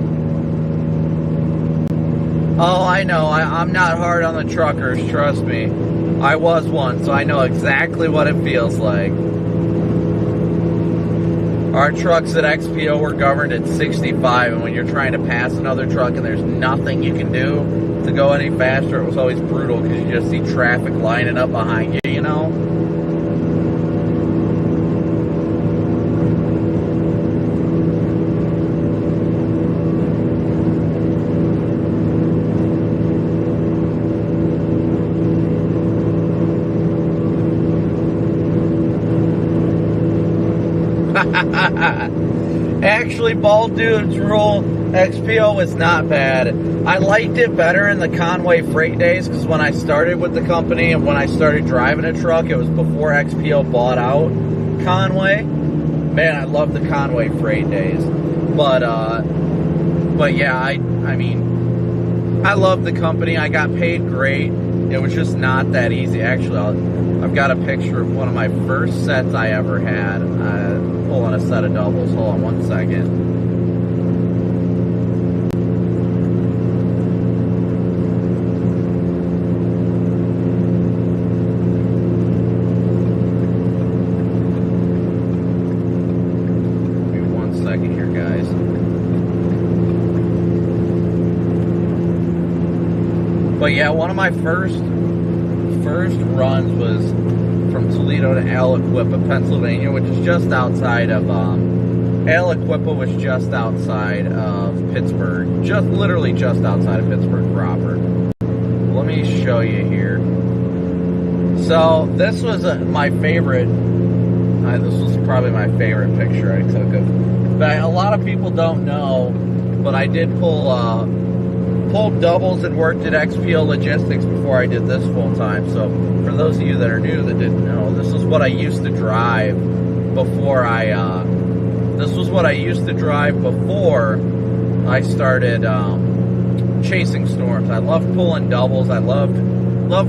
Oh, I know. I'm not hard on the truckers, trust me. I was one, so I know exactly what it feels like. Our trucks at XPO were governed at 65, and when you're trying to pass another truck and there's nothing you can do to go any faster, it was always brutal because you just see traffic lining up behind you, you know? Actually, Bald Dudes Rule XPO was not bad. I liked it better in the Conway Freight days because when I started with the company and when I started driving a truck, it was before XPO bought out Conway. Man, I love the Conway Freight days. But yeah, I mean, I love the company. I got paid great. It was just not that easy. Actually, I've got a picture of one of my first sets I ever had. Pulling a set of doubles. Hold on one second. Give me 1 second here, guys. But yeah, one of my first runs was from Toledo to Aliquippa, Pennsylvania, which is just outside of, Aliquippa was just outside of Pittsburgh. Literally just outside of Pittsburgh proper. Let me show you here. So, this was my favorite, this was probably my favorite picture I took of, but a lot of people don't know, but I did pulled doubles and worked at XPO Logistics before I did this full time. So for those of you that are new that didn't know, this is what I used to drive before I started chasing storms. I loved pulling doubles. I loved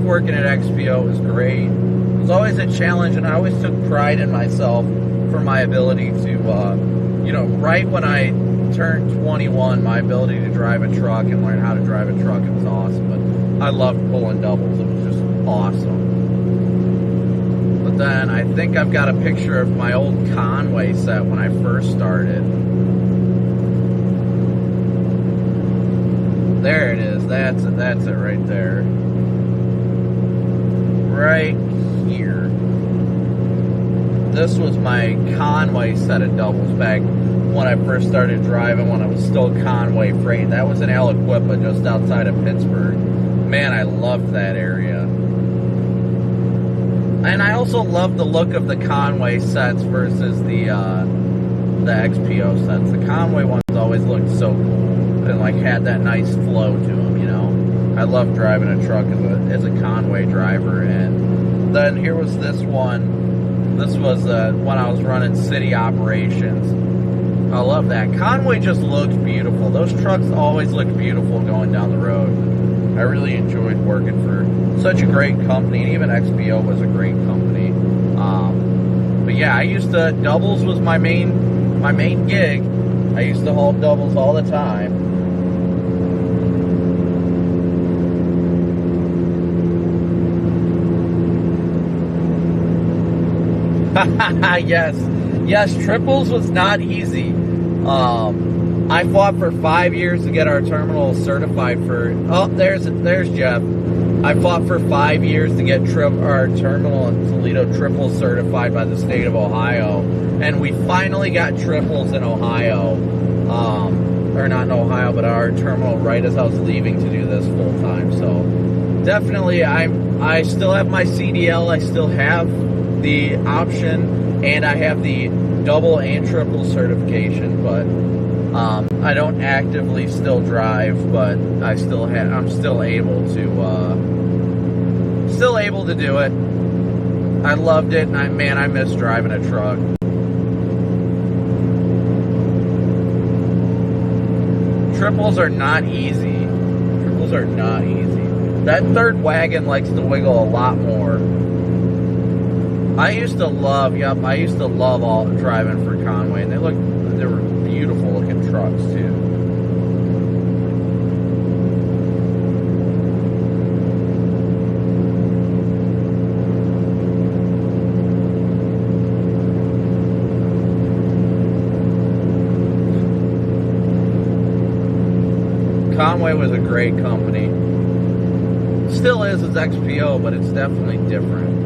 working at XPO. It was great. It was always a challenge, and I always took pride in myself for my ability to, right when I turned 21, my ability to drive a truck and learn how to drive a truck, it was awesome. But I loved pulling doubles. It was just awesome. But then I think I've got a picture of my old Conway set when I first started. that's it right there. Right here. This was my Conway set of doubles back when I first started driving, when I was still Conway freight. That was in Aliquippa, just outside of Pittsburgh. Man, I loved that area. And I also loved the look of the Conway sets versus the XPO sets. The Conway ones always looked so cool and like had that nice flow to them, you know. I love driving a truck as a Conway driver. And then here was this one. This was when I was running city operations. I love that. Conway just looked beautiful. Those trucks always looked beautiful going down the road. I really enjoyed working for such a great company, and even XPO was a great company. But yeah, I used to, doubles was my main gig. I used to haul doubles all the time. Yes, triples was not easy. I fought for 5 years to get our terminal certified for, oh, there's Jeff. I fought for 5 years to get our terminal in Toledo triple certified by the state of Ohio. And we finally got triples in Ohio. Or not in Ohio, but our terminal right as I was leaving to do this full time. So definitely I still have my CDL, I still have the option, and I have the double and triple certification, but I don't actively still drive, but I'm still able to do it. I loved it, and I miss driving a truck. Triples are not easy. Triples are not easy. That third wagon likes to wiggle a lot more. I used to love all driving for Conway, and they were beautiful looking trucks too. Conway was a great company. Still is as XPO, but it's definitely different.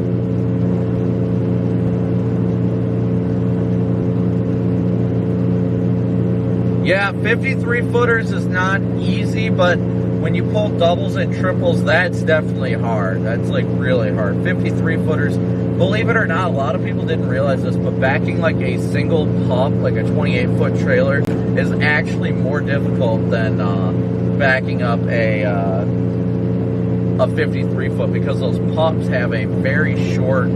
Yeah, 53 footers is not easy, but when you pull doubles and triples, that's definitely hard. That's like really hard. 53 footers, believe it or not, a lot of people didn't realize this, but backing like a single pup, like a 28-foot trailer, is actually more difficult than backing up a 53 foot, because those pups have a very short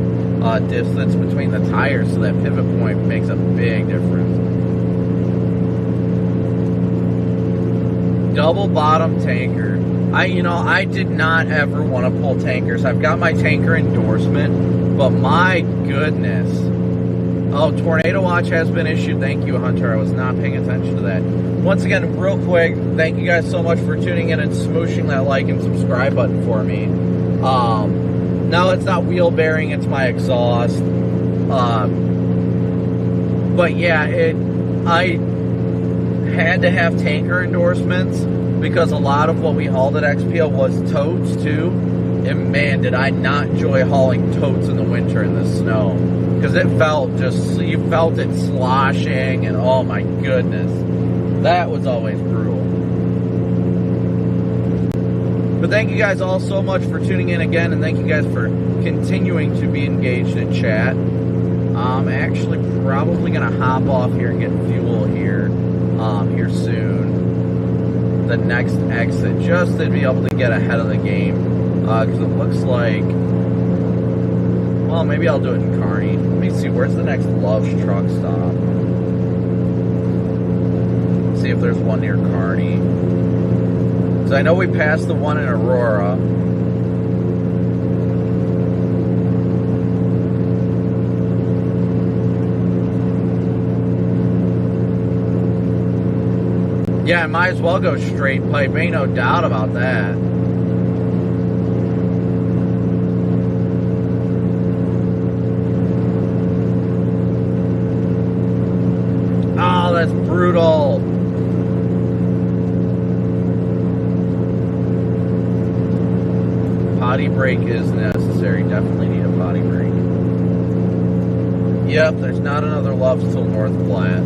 distance between the tires, so that pivot point makes a big difference. Double bottom tanker. I did not ever want to pull tankers. I've got my tanker endorsement, but my goodness. Oh, Tornado Watch has been issued. Thank you, Hunter. I was not paying attention to that. Once again, real quick, thank you guys so much for tuning in and smooshing that like and subscribe button for me. No, it's not wheel bearing, it's my exhaust. But yeah, I had to have tanker endorsements because a lot of what we hauled at XPO was totes too. And man, did I not enjoy hauling totes in the winter in the snow, because it felt you felt it sloshing, and oh my goodness, that was always brutal. But thank you guys all so much for tuning in again, and thank you guys for continuing to be engaged in chat. I'm actually probably gonna hop off here and get fuel here soon. The next exit, just to be able to get ahead of the game. Because it looks like, well, maybe I'll do it in Kearney. Let me see, where's the next Love's truck stop? See if there's one near Kearney. So I know we passed the one in Aurora. Yeah, I might as well go straight pipe, ain't no doubt about that. That's brutal. potty break is necessary. Definitely need a potty break. Yep, there's not another Loves till North Platte.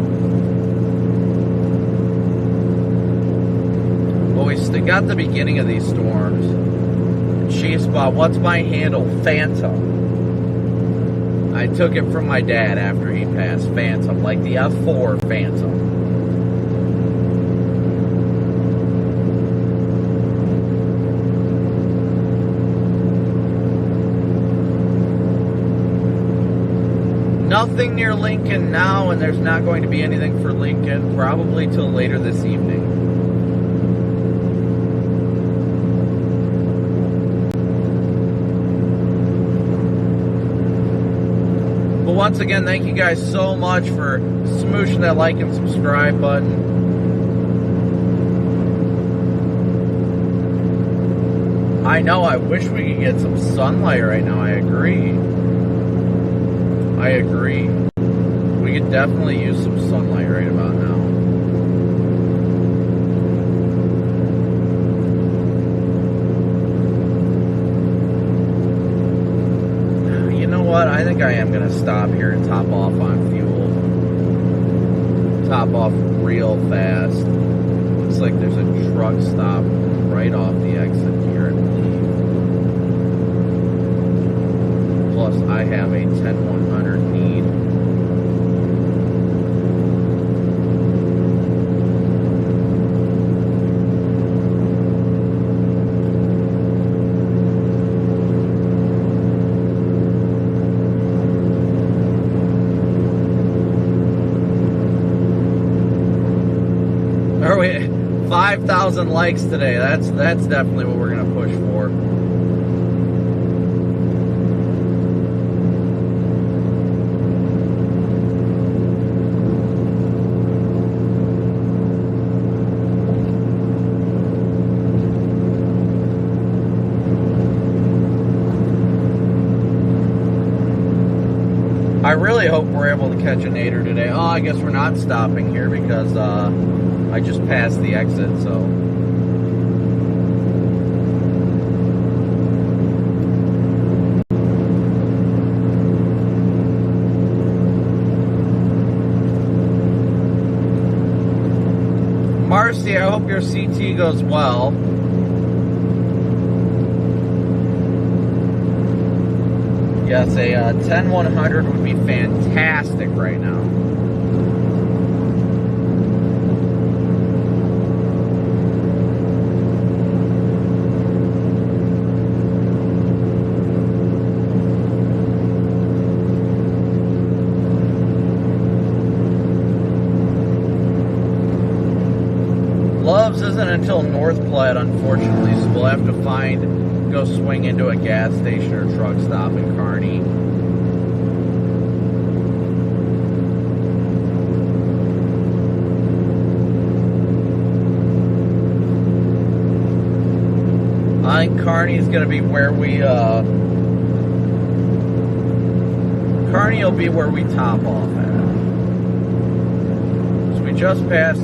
Well, we got the beginning of these storms. And she spot, what's my handle? Phantom. I took it from my dad after he passed. Phantom, like the F4 Phantom. Nothing near Lincoln now, and there's not going to be anything for Lincoln probably till later this evening. But once again, thank you guys so much for smooshing that like and subscribe button. I know, I wish we could get some sunlight right now, I agree. I agree. We could definitely use some sunlight right about now. You know what? I think I am going to stop here and top off on fuel. Top off real fast. Looks like there's a truck stop right off the exit here, I believe. Plus, I have a 10-100 need. Are we 5,000 likes today? That's definitely what we're gonna push for. I really hope we're able to catch a nader today. Oh, I guess we're not stopping here because I just passed the exit, so. Marcy, I hope your CT goes well. Yes, a 10-100 would be fantastic right now. Loves isn't until North Platte, unfortunately, so we'll have to go swing into a gas station or truck stop in Kearney. I think Kearney is going to be where we, Kearney will be where we top off at. So we just passed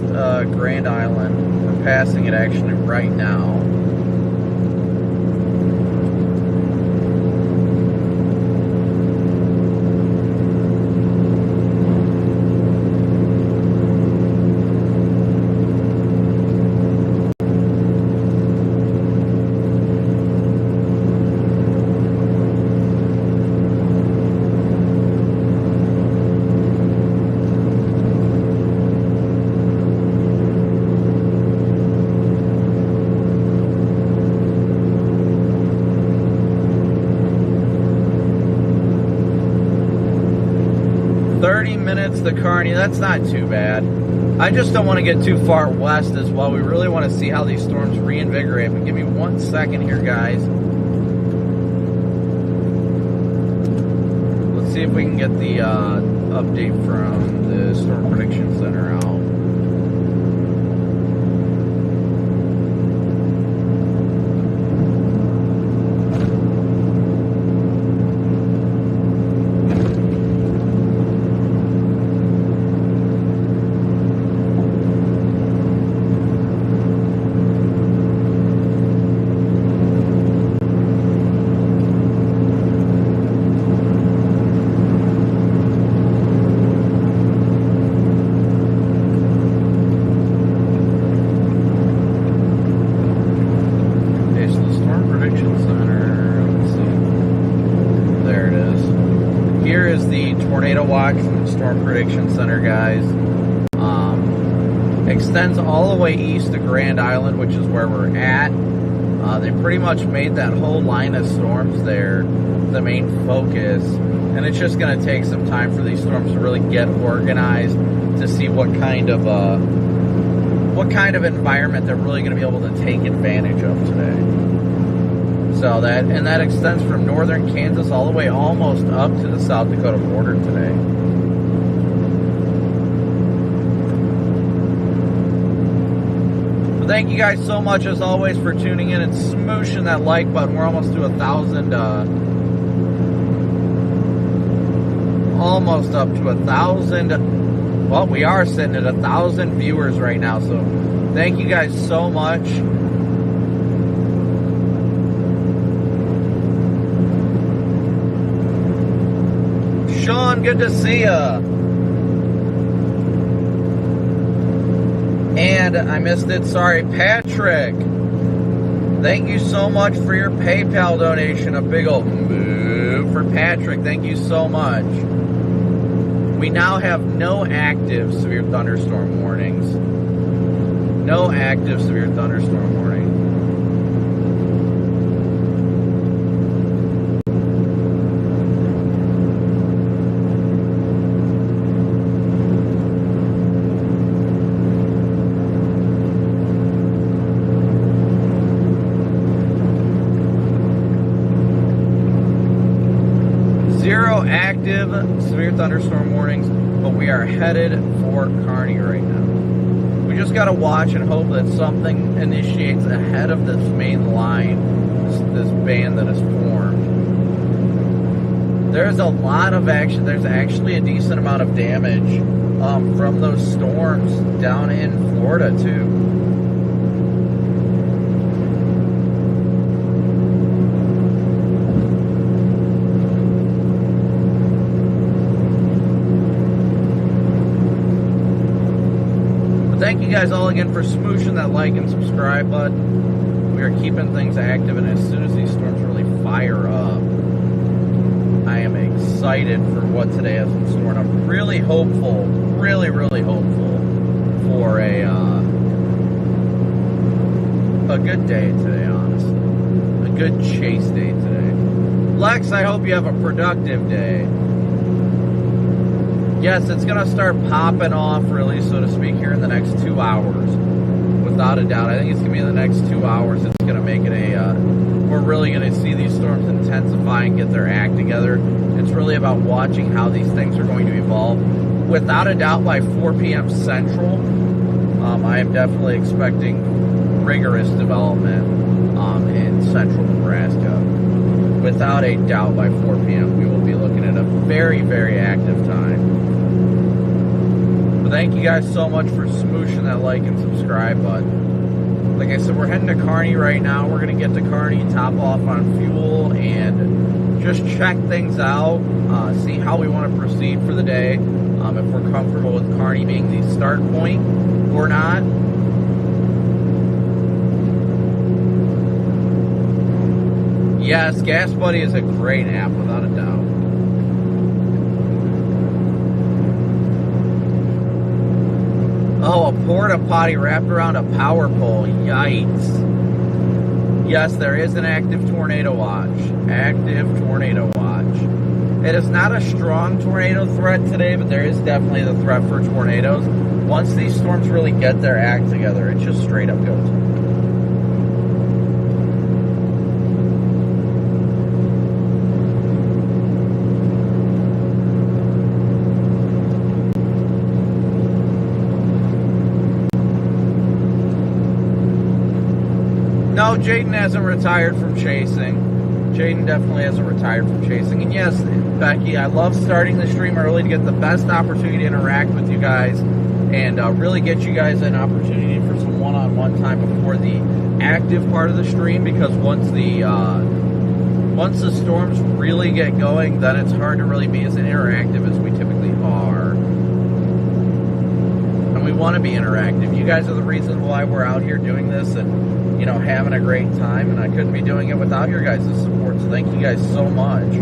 Grand Island. We're passing it actually right now. The Kearney, that's not too bad. I just don't want to get too far west as well. We really want to see how these storms reinvigorate. But give me 1 second here, guys. Let's see if we can get the update from the Storm Prediction Center out. watch from the Storm Prediction Center guys. Extends all the way east to Grand Island, which is where we're at. They pretty much made that whole line of storms there the main focus, and it's just going to take some time for these storms to really get organized to see what kind of environment they're really going to be able to take advantage of today. So that extends from northern Kansas all the way almost up to the South Dakota border today. But thank you guys so much as always for tuning in and smooshing that like button. We're almost to 1,000. Almost up to 1,000. Well, we are sitting at 1,000 viewers right now. So thank you guys so much. Sean, good to see ya. And I missed it. Sorry, Patrick. Thank you so much for your PayPal donation. A big old move for Patrick. Thank you so much. We now have no active severe thunderstorm warnings. No active severe thunderstorm warning. Active severe thunderstorm warnings, but we are headed for Kearney right now. We just got to watch and hope that something initiates ahead of this main line, this band that is formed. There's a lot of action. There's actually a decent amount of damage from those storms down in Florida too. Thank you guys all again for smooshing that like and subscribe button. We are keeping things active, and as soon as these storms really fire up, I am excited for what today has in store. And I'm really hopeful, really hopeful for a good day today, honestly. A good chase day today. Lex, I hope you have a productive day. Yes, it's going to start popping off, really, so to speak, here in the next 2 hours. Without a doubt. I think it's going to be in the next 2 hours. It's going to make it we're really going to see these storms intensify and get their act together. It's really about watching how these things are going to evolve. Without a doubt, by 4 p.m. Central, I am definitely expecting rigorous development in central Nebraska. Without a doubt, by 4 p.m., we will be looking at a very, very active time. Thank you guys so much for smooshing that like and subscribe button. Like I said, we're heading to Kearney right now. We're going to get to Kearney, top off on fuel, and just check things out, see how we want to proceed for the day, if we're comfortable with Kearney being the start point or not. Yes, Gas Buddy is a great app, without a doubt. Oh, a porta potty wrapped around a power pole. Yikes. Yes, there is an active tornado watch. Active tornado watch. It is not a strong tornado threat today, but there is definitely the threat for tornadoes. Once these storms really get their act together, it just straight up goes. No, Jaden hasn't retired from chasing. Jaden definitely hasn't retired from chasing. And yes, Becky, I love starting the stream early to get the best opportunity to interact with you guys and really get you guys an opportunity for some one-on-one time before the active part of the stream, because once the storms really get going, then it's hard to really be as interactive as we typically are. And we want to be interactive. You guys are the reason why we're out here doing this and, you know, having a great time, and I couldn't be doing it without your guys' support, so thank you guys so much.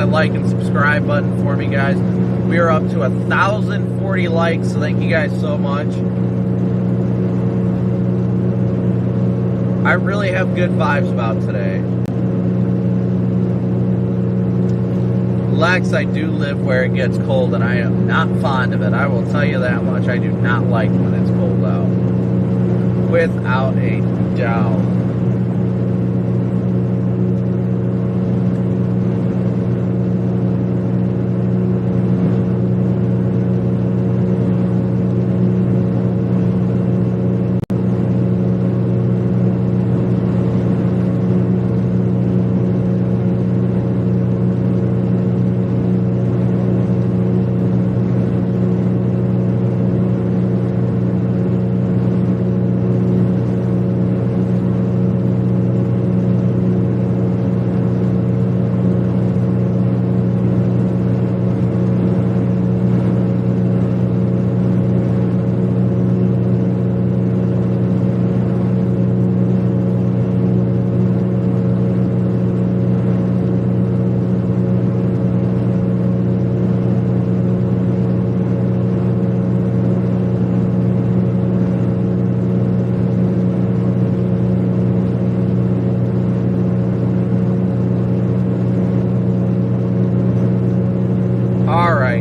that like and subscribe button for me, guys. We are up to 1,040 likes, so thank you guys so much. I really have good vibes about today. Lex, I do live where it gets cold, and I am not fond of it. I will tell you that much. I do not like when it's cold out. Without a doubt.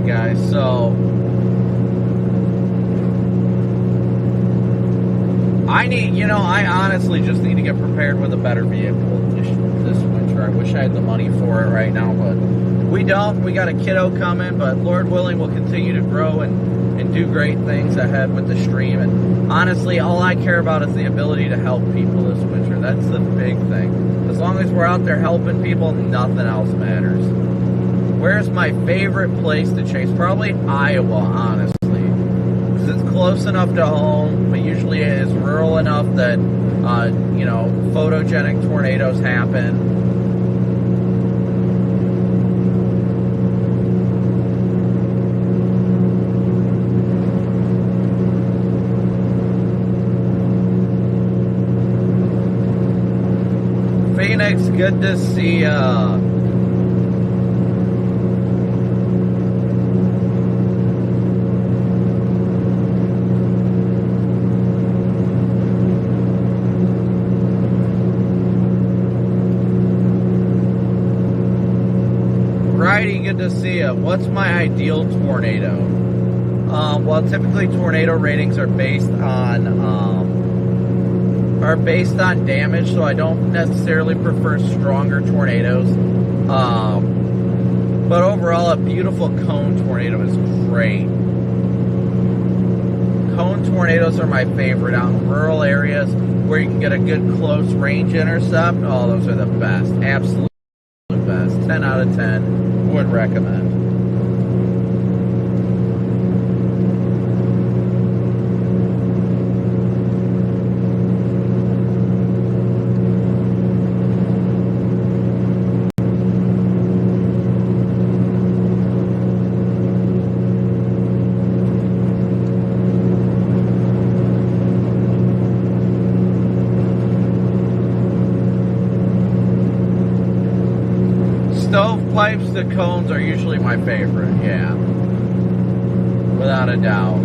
Guys, so I honestly just need to get prepared with a better vehicle this winter. I wish I had the money for it right now, but we don't. We got a kiddo coming, but Lord willing, we'll continue to grow and do great things ahead with the stream. And honestly, all I care about is the ability to help people this winter. That's the big thing. As long as we're out there helping people, nothing else matters. Where's my favorite place to chase? Probably Iowa, honestly. Because it's close enough to home, but usually it is rural enough that, photogenic tornadoes happen. Phoenix, good to see ya. Good to see you. What's my ideal tornado? Well, typically tornado ratings are based on damage, so I don't necessarily prefer stronger tornadoes. But overall, a beautiful cone tornado is great. Cone tornadoes are my favorite out in rural areas where you can get a good close range intercept. Oh, those are the best. Absolutely best. 10 out of 10. Would recommend. Stovepipes to cones are usually my favorite, yeah. Without a doubt.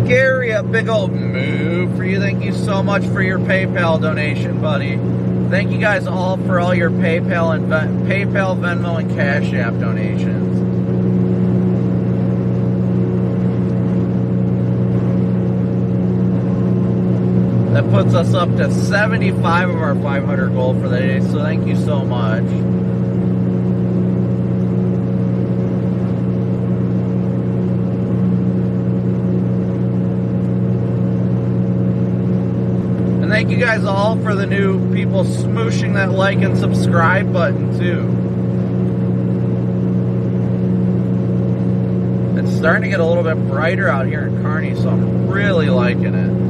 Gary, a big old move for you. Thank you so much for your PayPal donation, buddy. Thank you guys all for all your PayPal, Venmo, and Cash App donations. That puts us up to 75 of our 500 goal for the day, so thank you so much. And thank you guys all for the new people smooshing that like and subscribe button too. It's starting to get a little bit brighter out here in Kearney, so I'm really liking it.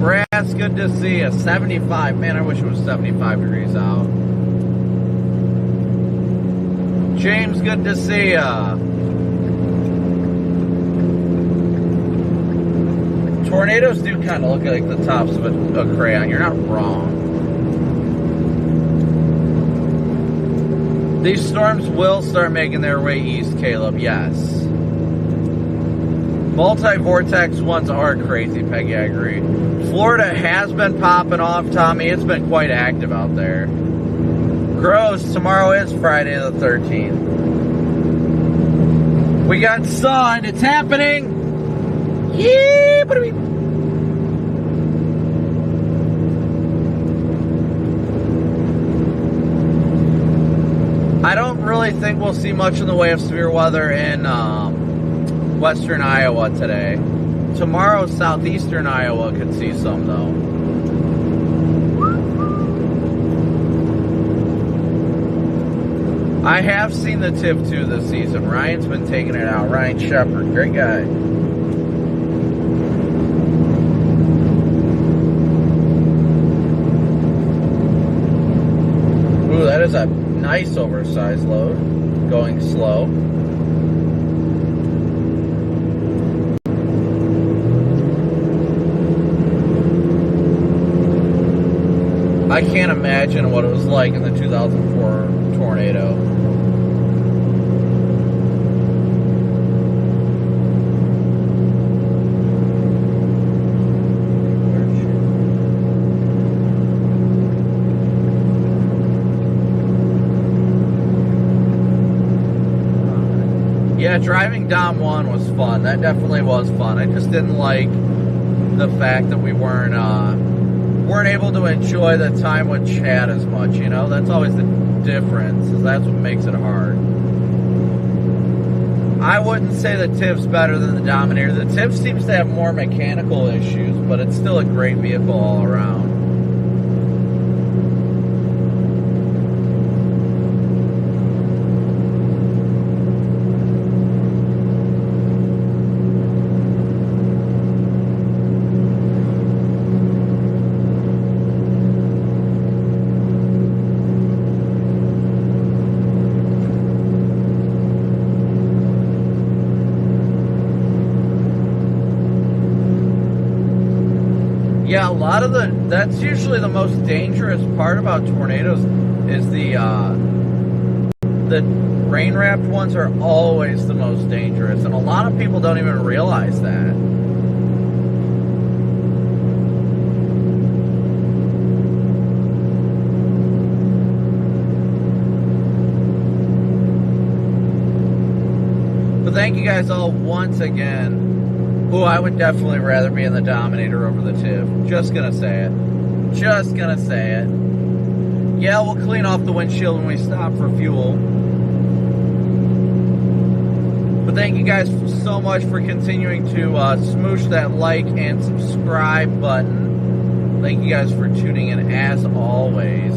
Brad's good to see you. 75. Man, I wish it was 75 degrees out. James, good to see ya. Tornadoes do kind of look like the tops of a crayon. You're not wrong. These storms will start making their way east, Caleb. Yes. Multi-vortex ones are crazy, Peggy. I agree. Florida has been popping off, Tommy. It's been quite active out there. Gross. Tomorrow is Friday the 13th. We got sun. It's happening. Yeah, what do we... I don't really think we'll see much in the way of severe weather in western Iowa today. Tomorrow, southeastern Iowa could see some, though. I have seen the TIV 2 this season. Ryan's been taking it out. Ryan Shepard, great guy. Ooh, that is a nice oversized load. Going slow. I can't imagine what it was like in the 2004 tornado. Yeah, driving Dom 1 was fun. That definitely was fun. I just didn't like the fact that we weren't able to enjoy the time with Chad as much, you know? That's always the difference, is that's what makes it hard. I wouldn't say the TIV's better than the Dominator. The TIV seems to have more mechanical issues, but it's still a great vehicle all around. Yeah, a lot of that's usually the most dangerous part about tornadoes is the rain-wrapped ones are always the most dangerous, and a lot of people don't even realize that. But thank you guys all once again. Ooh, I would definitely rather be in the Dominator over the TIV. Just gonna say it. Just gonna say it. Yeah, we'll clean off the windshield when we stop for fuel. But thank you guys so much for continuing to smoosh that like and subscribe button. Thank you guys for tuning in as always.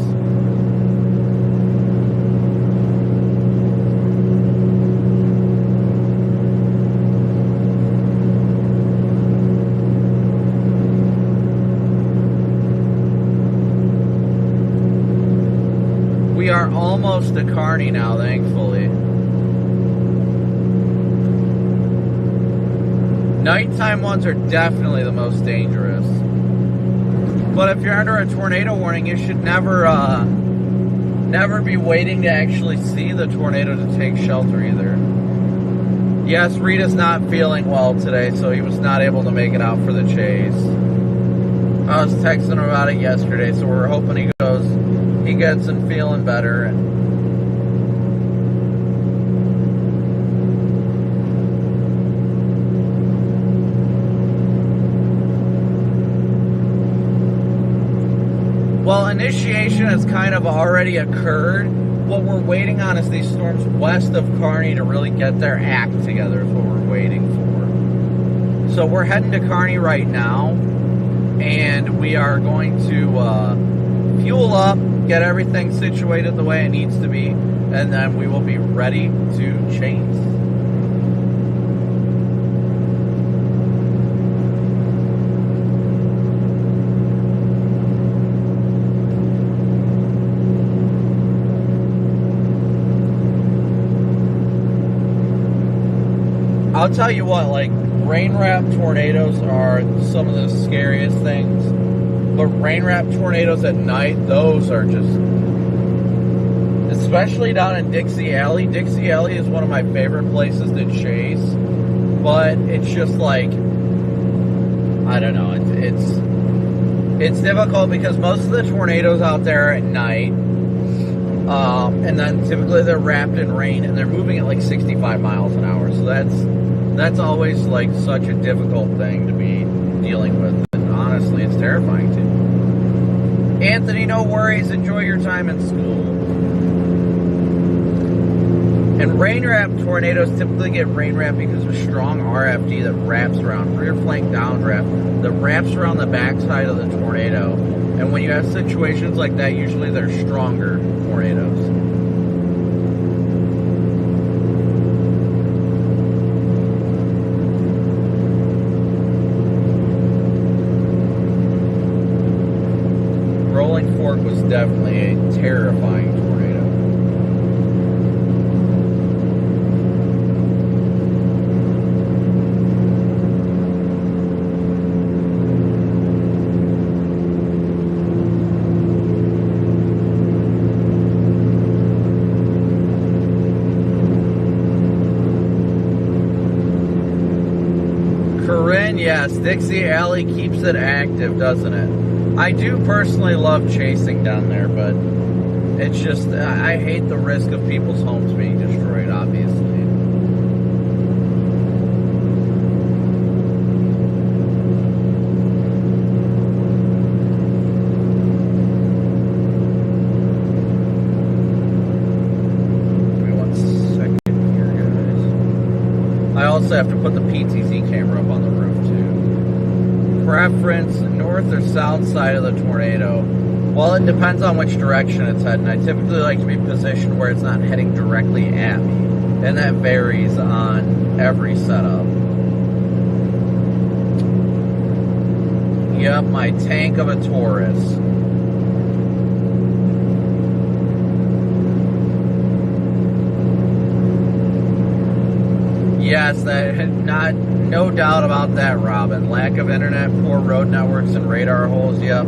We are almost to Kearney now, thankfully. Nighttime ones are definitely the most dangerous. But if you're under a tornado warning, you should never be waiting to actually see the tornado to take shelter either. Yes, Rita's not feeling well today, so he was not able to make it out for the chase. I was texting him about it yesterday, so we're hoping he gets and feeling better. Well, initiation has kind of already occurred. What we're waiting on is these storms west of Kearney to really get their act together is what we're waiting for. So we're heading to Kearney right now, and we are going to fuel up, get everything situated the way it needs to be, and then we will be ready to chase. I'll tell you what, like, rain-wrapped tornadoes are some of the scariest things. But rain-wrapped tornadoes at night, those are just... Especially down in Dixie Alley. Dixie Alley is one of my favorite places to chase. But it's just like... I don't know. It's difficult because most of the tornadoes out there are at night. And then typically they're wrapped in rain and they're moving at like 65 miles an hour. So that's always like such a difficult thing to be dealing with. And honestly, it's terrifying too. Anthony, no worries. Enjoy your time in school. And rain-wrapped tornadoes typically get rain-wrapped because of strong RFD that wraps around, rear flank downdraft, that wraps around the backside of the tornado. And when you have situations like that, usually they're stronger tornadoes. Rolling Fork was definitely a terrifying tornado. Yes, Dixie Alley keeps it active, doesn't it? I do personally love chasing down there, but it's just, I hate the risk of people's homes being destroyed, obviously. Give me 1 second here, guys. I also have to put the PTZ camera up on the roof, too. Preference, north or south side of the tornado? Well, it depends on which direction it's heading. I typically like to be positioned where it's not heading directly at me, and that varies on every setup. Yep, my tank of a Taurus. Yes, no doubt about that, Robin. Lack of internet, poor road networks, and radar holes. Yep.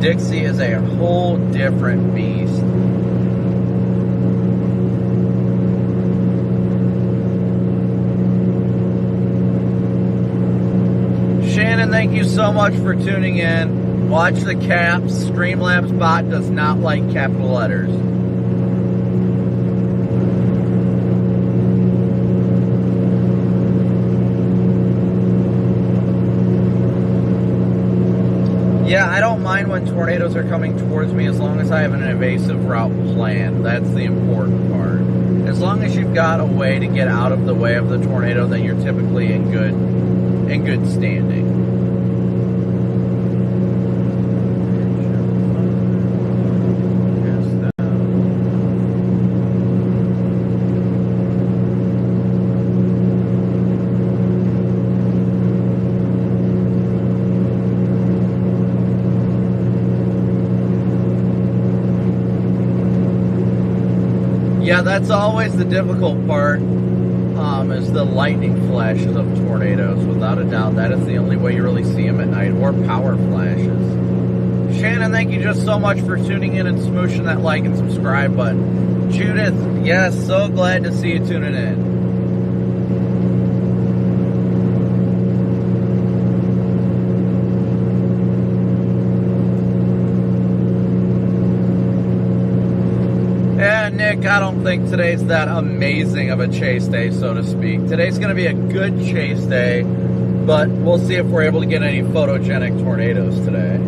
Dixie is a whole different beast. Shannon, thank you so much for tuning in. Watch the caps. Streamlabs bot does not like capital letters. Yeah, I don't mind when tornadoes are coming towards me as long as I have an evasive route planned. That's the important part. As long as you've got a way to get out of the way of the tornado, then you're typically in good standing. Yeah, that's always the difficult part, is the lightning flashes of tornadoes. Without a doubt, that is the only way you really see them at night, or power flashes. Shannon, thank you just so much for tuning in and smooshing that like and subscribe button. Judith, yes, so glad to see you tuning in. Nick, I don't think today's that amazing of a chase day, so to speak. Today's going to be a good chase day, but we'll see if we're able to get any photogenic tornadoes today.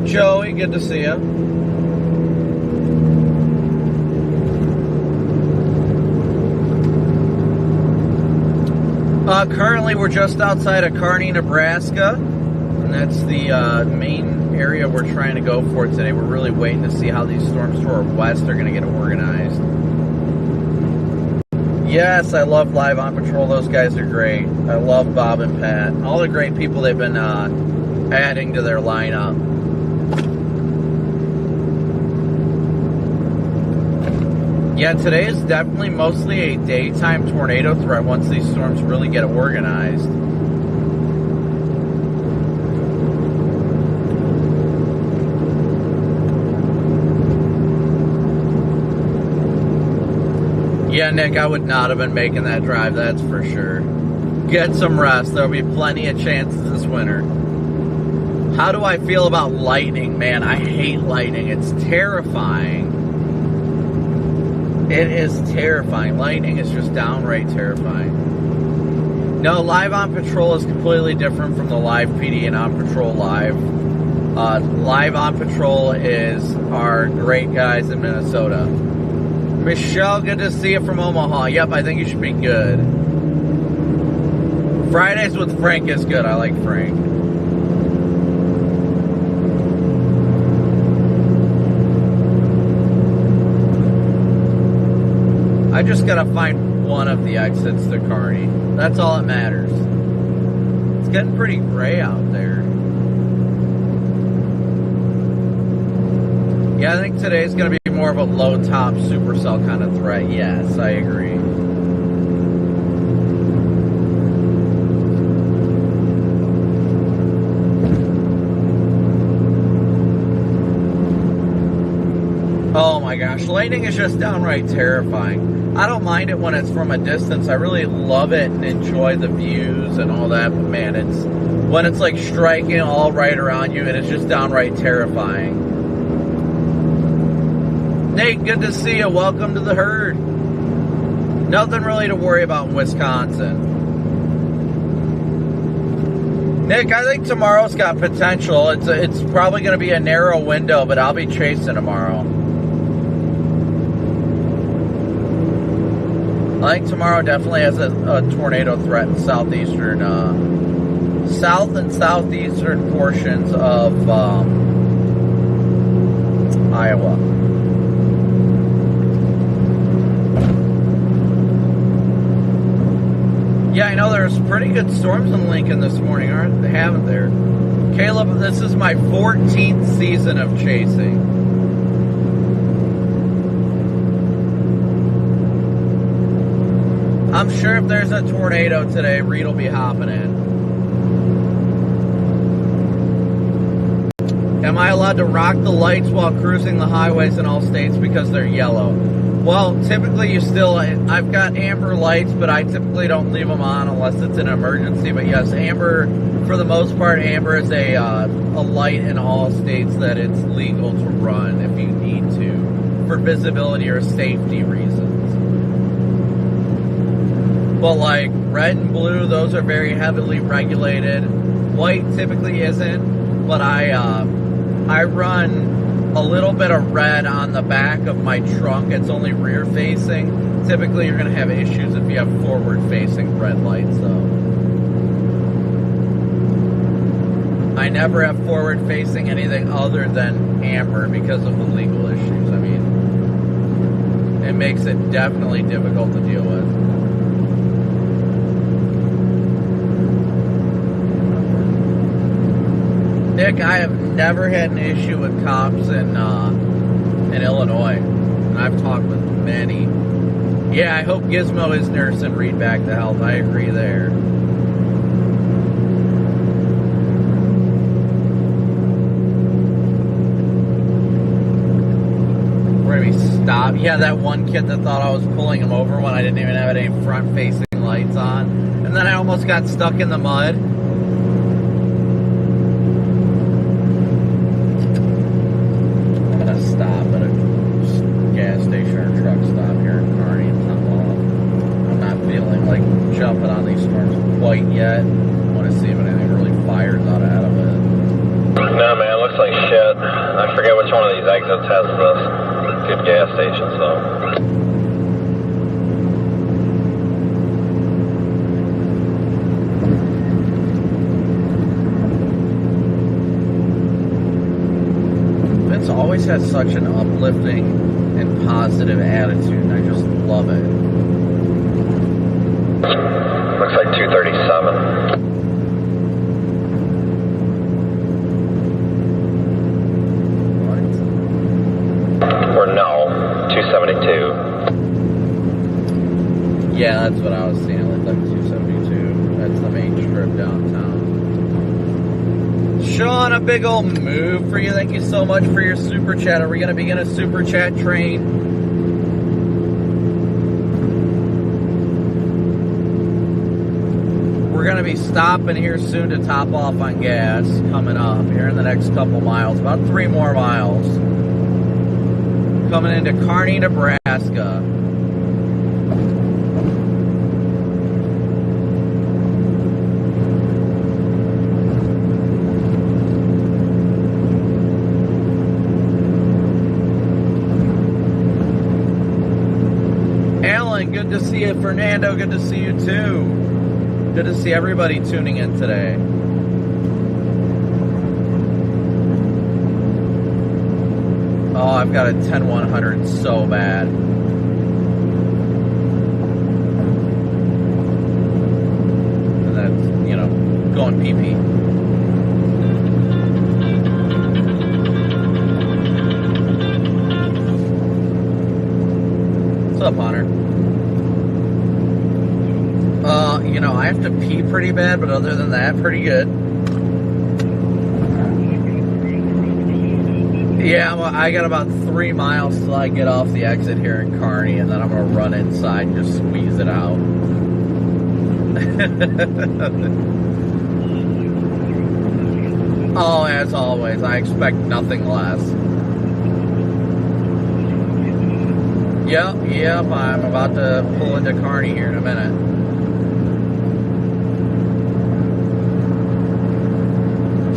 Joey, good to see you. Currently, we're just outside of Kearney, Nebraska. And that's the main area we're trying to go for today. We're really waiting to see how these storms to our west are going to get organized. Yes, I love Live on Patrol. Those guys are great. I love Bob and Pat. All the great people they've been adding to their lineup. Yeah, today is definitely mostly a daytime tornado threat once these storms really get organized. Yeah, Nick, I would not have been making that drive, that's for sure. Get some rest. There'll be plenty of chances this winter. How do I feel about lightning? Man, I hate lightning. It's terrifying. It is terrifying. Lightning is just downright terrifying. No, Live on Patrol is completely different from the Live PD and On Patrol Live. Live on Patrol is our great guys in Minnesota. Michelle, good to see you from Omaha. Yep, I think you should be good. Fridays with Frank is good. I like Frank. I just gotta find one of the exits to Kearney. That's all that matters. It's getting pretty gray out there. Yeah, I think today's gonna be more of a low top supercell kind of threat. Yes, I agree. Oh my gosh, lightning is just downright terrifying. I don't mind it when it's from a distance. I really love it and enjoy the views and all that, but man, it's when it's like striking all right around you, and it's just downright terrifying. Nate, good to see you. Welcome to the herd. Nothing really to worry about in Wisconsin. Nick, I think tomorrow's got potential. It's probably going to be a narrow window, but I'll be chasing tomorrow. I think tomorrow definitely has a tornado threat in southeastern, south and southeastern portions of Iowa. Yeah, I know there's pretty good storms in Lincoln this morning, haven't there? Caleb, this is my 14th season of chasing. I'm sure if there's a tornado today, Reed will be hopping in. Am I allowed to rock the lights while cruising the highways in all states because they're yellow? Well, typically I've got amber lights, but I typically don't leave them on unless it's an emergency. But yes, amber, for the most part, amber is a light in all states that it's legal to run if you need to, for visibility or safety reasons. But like red and blue, those are very heavily regulated. White typically isn't, but I run a little bit of red on the back of my trunk. It's only rear facing. Typically you're going to have issues if you have forward facing red lights though. I never have forward facing anything other than amber because of the legal issues. I mean, it makes it definitely difficult to deal with. Nick, I have never had an issue with cops in Illinois, and I've talked with many. Yeah, I hope Gizmo is nursing Reed back to health. I agree there. We're gonna be stopped. Yeah, that one kid that thought I was pulling him over when I didn't even have any front-facing lights on, and then I almost got stuck in the mud. Stop at a gas station or truck stop here in Kearney and I'm not feeling like jumping on these storms quite yet. I want to see if anything really fires out of it. No, man, it looks like shit. I forget which one of these exits has this good gas station, so. Always has such an uplifting and positive attitude, and I just love it. Looks like 237. What? Or no, 272. Yeah, that's what I was seeing. It looked like 272. That's the main strip downtown. Sean, a big old move for you. Thank you so much for your super chat. Are we going to begin a super chat train? We're going to be stopping here soon to top off on gas coming up here in the next couple miles. About 3 more miles. Coming into Kearney, Nebraska. Alan, good to see you. Fernando, good to see you too. Good to see everybody tuning in today. Oh, I've got a 10-100 so bad. And that's, you know, going PP. What's up, Hunter? You know, I have to pee pretty bad, but other than that, pretty good. Yeah, well, I got about 3 miles till I get off the exit here in Kearney, and then I'm going to run inside and just squeeze it out. Oh, as always, I expect nothing less. Yep, I'm about to pull into Kearney here in a minute.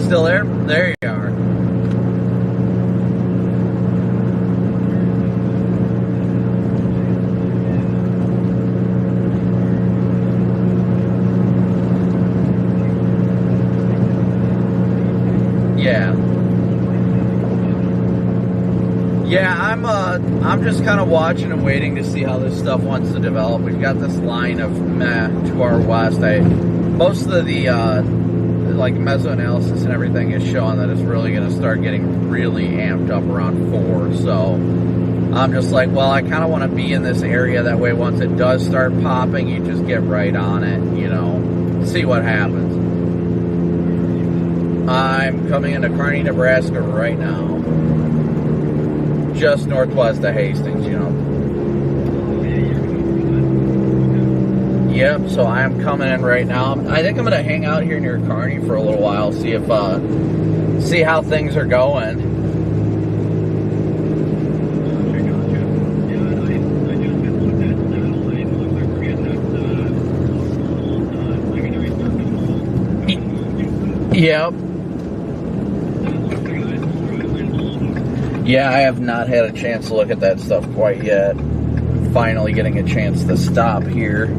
Still there? There you are. Yeah, I'm just kind of watching and waiting to see how this stuff wants to develop. We've got this line of meh to our west. Most of the like mesoanalysis and everything is showing that it's really going to start getting really amped up around 4. So I'm just like, well, I kind of want to be in this area. That way, once it does start popping, you just get right on it, you know, see what happens. I'm coming into Kearney, Nebraska right now. Just northwest of Hastings, you know. Yep, so I am coming in right now. I think I'm going to hang out here near Kearney for a little while, see how things are going. Yep. Yeah, I have not had a chance to look at that stuff quite yet. Finally getting a chance to stop here.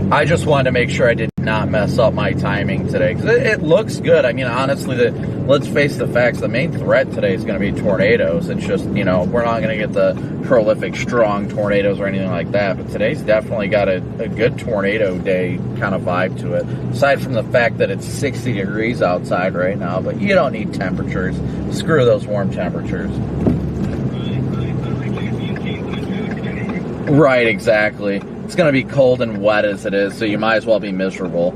I just wanted to make sure I did not mess up my timing today, because it looks good. I mean, honestly, let's face the facts. The main threat today is going to be tornadoes. It's just, you know, we're not going to get the prolific, strong tornadoes or anything like that, but today's definitely got a good tornado day kind of vibe to it, aside from the fact that it's 60 degrees outside right now, but you don't need temperatures. Screw those warm temperatures. Right, exactly. It's going to be cold and wet as it is, so you might as well be miserable.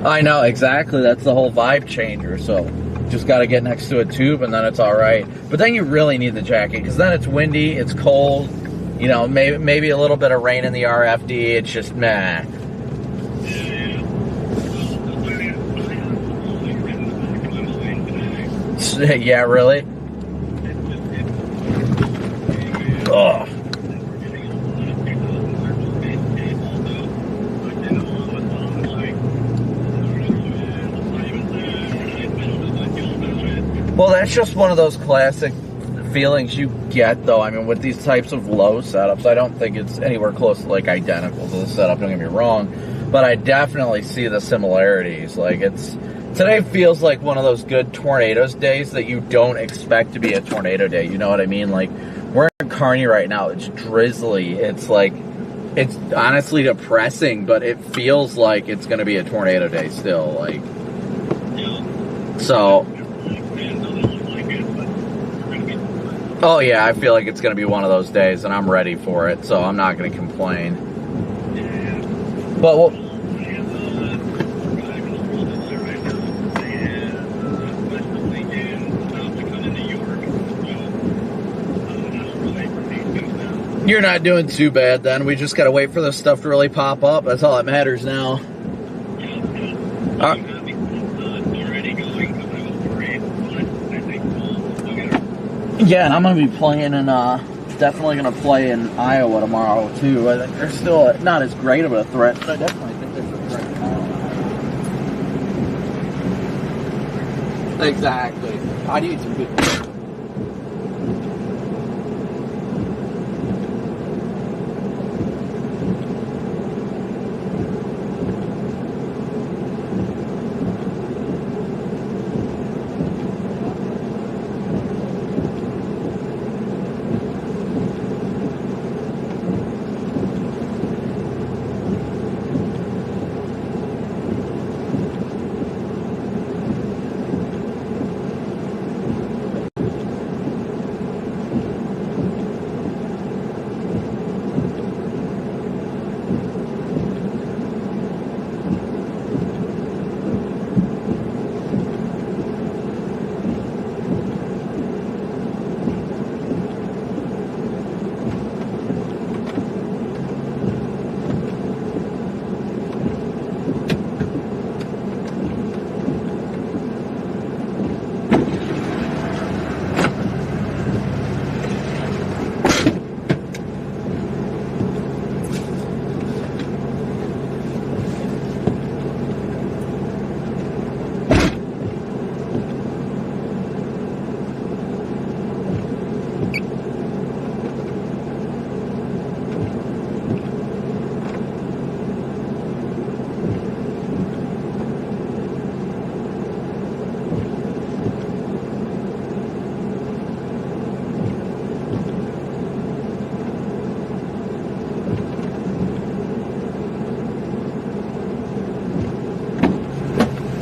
I know, exactly. That's the whole vibe changer, so just got to get next to a tube and then it's all right. But then you really need the jacket, because then it's windy, it's cold, you know, maybe a little bit of rain in the RFD. It's just meh. Yeah, really? Ugh. Well, that's just one of those classic feelings you get, though. I mean, with these types of low setups, I don't think it's anywhere close to, like, identical to the setup, don't get me wrong, but I definitely see the similarities. Like, today feels like one of those good tornadoes days that you don't expect to be a tornado day, you know what I mean? Like, we're in Kearney right now, it's drizzly, it's like, it's honestly depressing, but it feels like it's going to be a tornado day still, like, so... Oh yeah, I feel like it's going to be one of those days, and I'm ready for it, so I'm not going to complain. But we'll, you're not doing too bad then. We just got to wait for this stuff to really pop up. That's all that matters now. Yeah, and I'm going to be playing in, definitely going to play in Iowa tomorrow, too. I think they're still not as great of a threat, but I definitely think there's a threat now. Exactly. I need some good...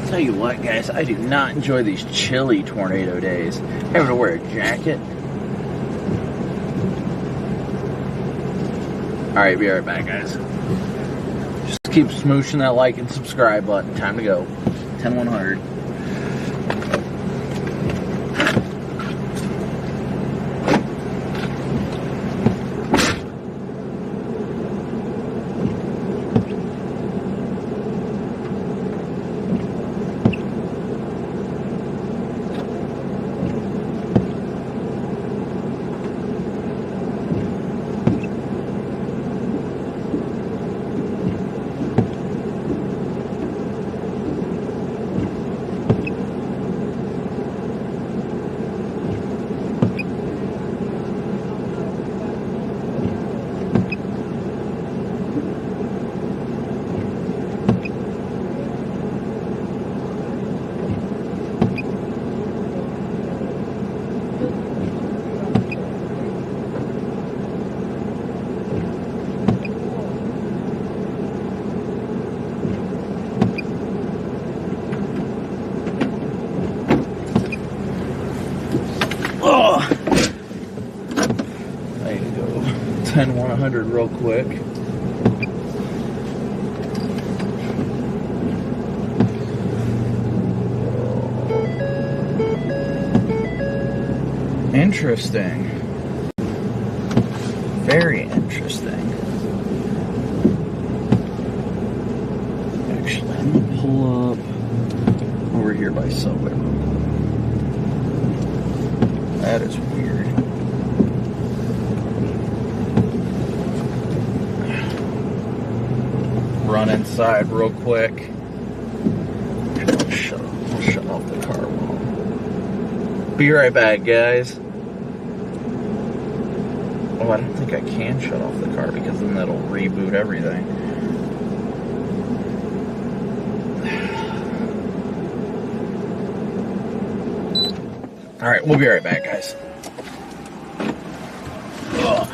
Tell you what, guys, I do not enjoy these chilly tornado days. Having to wear a jacket. Alright, be right back, guys. Just keep smooshing that like and subscribe button. Time to go. 10-100. Oh, I need to go 10-100 real quick. Interesting. Very interesting. Actually, I'm gonna pull up over here by Subway. That is weird. Run inside real quick. I'll shut off the car. Be right back, guys. Oh, I don't think I can shut off the car because then that'll reboot everything. Alright, we'll be right back, guys. Ugh.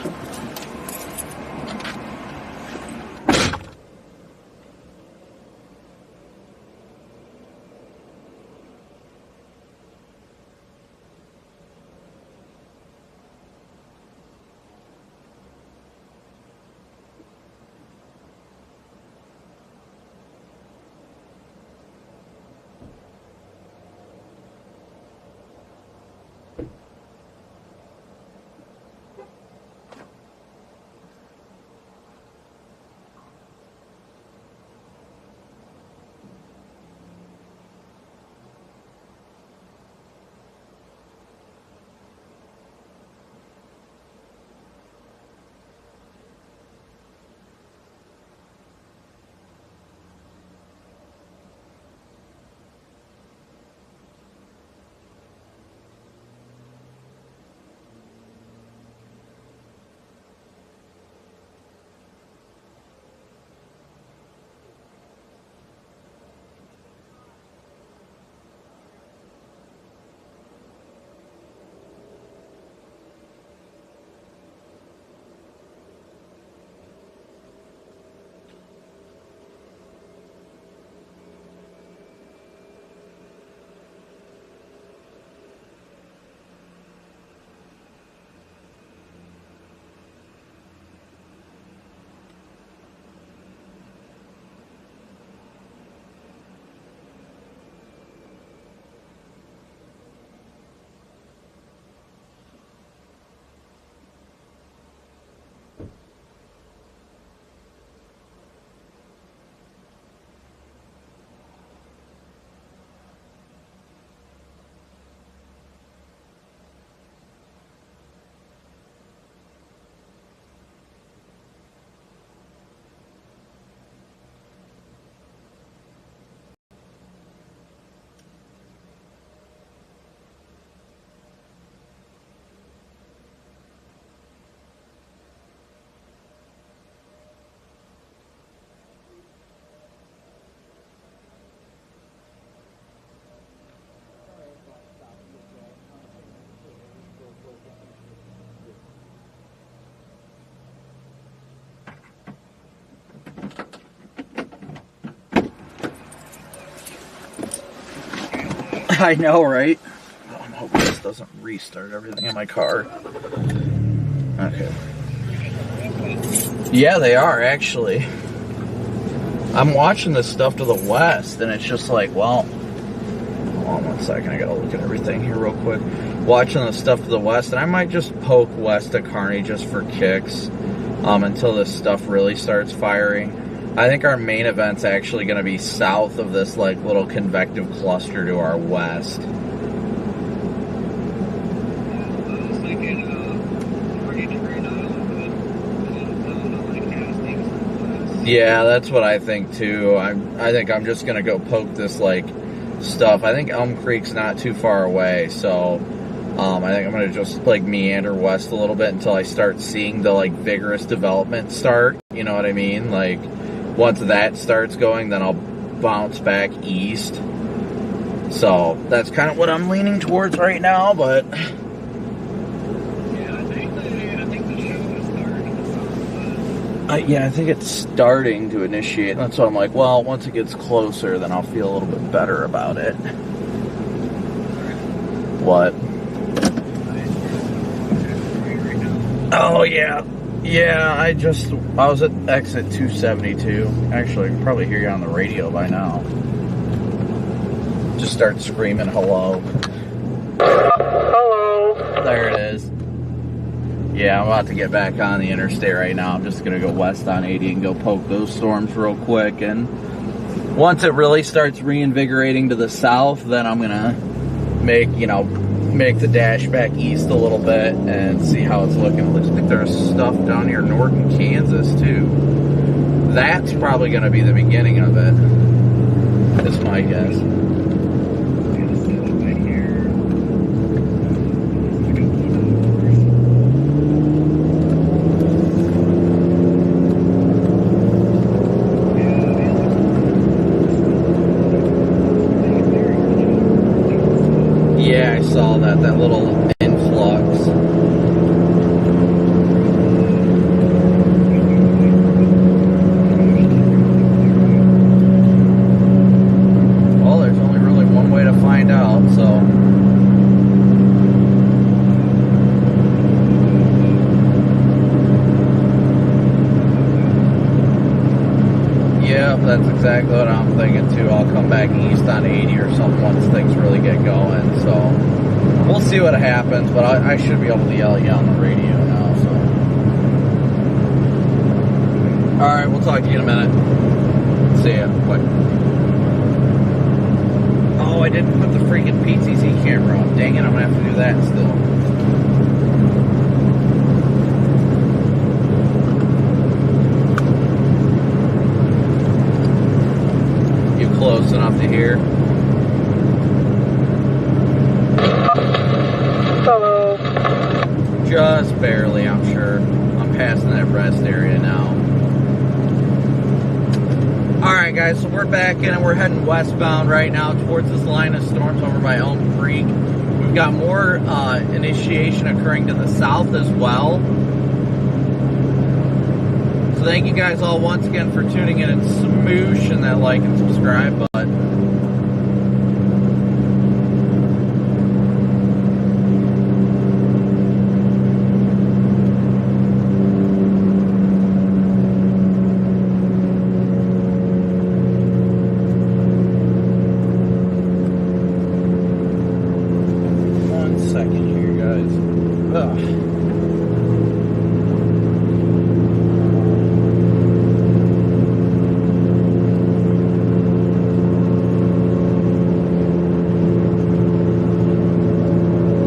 I know, right? Oh, I'm hoping this doesn't restart everything in my car. Okay. Yeah, they are, actually. I'm watching this stuff to the west, and it's just like, well, hold on 1 second. I gotta look at everything here real quick. Watching the stuff to the west, and I might just poke west of Kearney just for kicks until this stuff really starts firing. I think our main event's actually going to be south of this like little convective cluster to our west. Yeah, that's what I think too. I think I'm just gonna go poke this like stuff. I think Elm Creek's not too far away, so I think I'm gonna just like meander west a little bit until I start seeing the like vigorous development start. You know what I mean? Like once that starts going, then I'll bounce back east. So that's kind of what I'm leaning towards right now, but. Yeah, I think it's starting to initiate. That's why I'm like, well, once it gets closer, then I'll feel a little bit better about it. What? Oh, yeah. Yeah, I was at exit 272. Actually, I can probably hear you on the radio by now. Just start screaming hello. Hello. There it is. Yeah, I'm about to get back on the interstate right now. I'm just going to go west on 80 and go poke those storms real quick. And once it really starts reinvigorating to the south, then I'm going to make the dash back east a little bit and see how it's looking. It looks like there's stuff down here in Norton, Kansas, too. That's probably going to be the beginning of it. That's my guess. Saw that little influx. Well, there's only really one way to find out, so. Yeah, that's exactly what I'm thinking too. I'll come back east on 80 or something once things really get going, so. We'll see what happens, but I should be able to yell at you on the radio now, so. Alright, we'll talk to you in a minute. See ya. Bye. Oh, I didn't put the freaking PTZ camera on. Dang it, I'm gonna have to do that still. You close enough to hear? Hello. Just barely, I'm sure. I'm passing that rest area now. Alright guys, so we're back in and we're heading westbound right now towards this line of storms over by Elm Creek. We've got more initiation occurring to the south as well. So thank you guys all once again for tuning in and smooshing that like and subscribe button.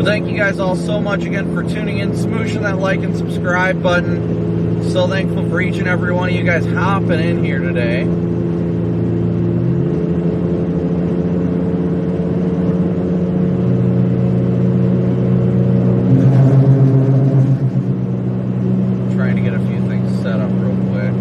Thank you guys all so much again for tuning in, smooshing that like and subscribe button. So thankful for each and every one of you guys hopping in here today. Trying to get a few things set up real quick.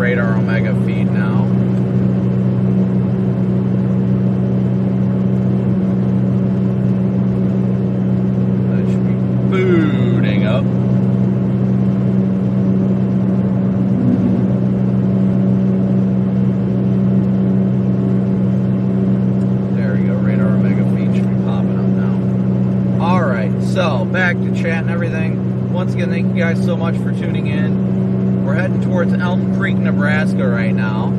Radar Omega feed now. That should be booting up. There we go, Radar Omega feed should be popping up now. Alright, so back to chat and everything. Once again, thank you guys so much for tuning in. We're heading towards Elm Creek, Nebraska right now.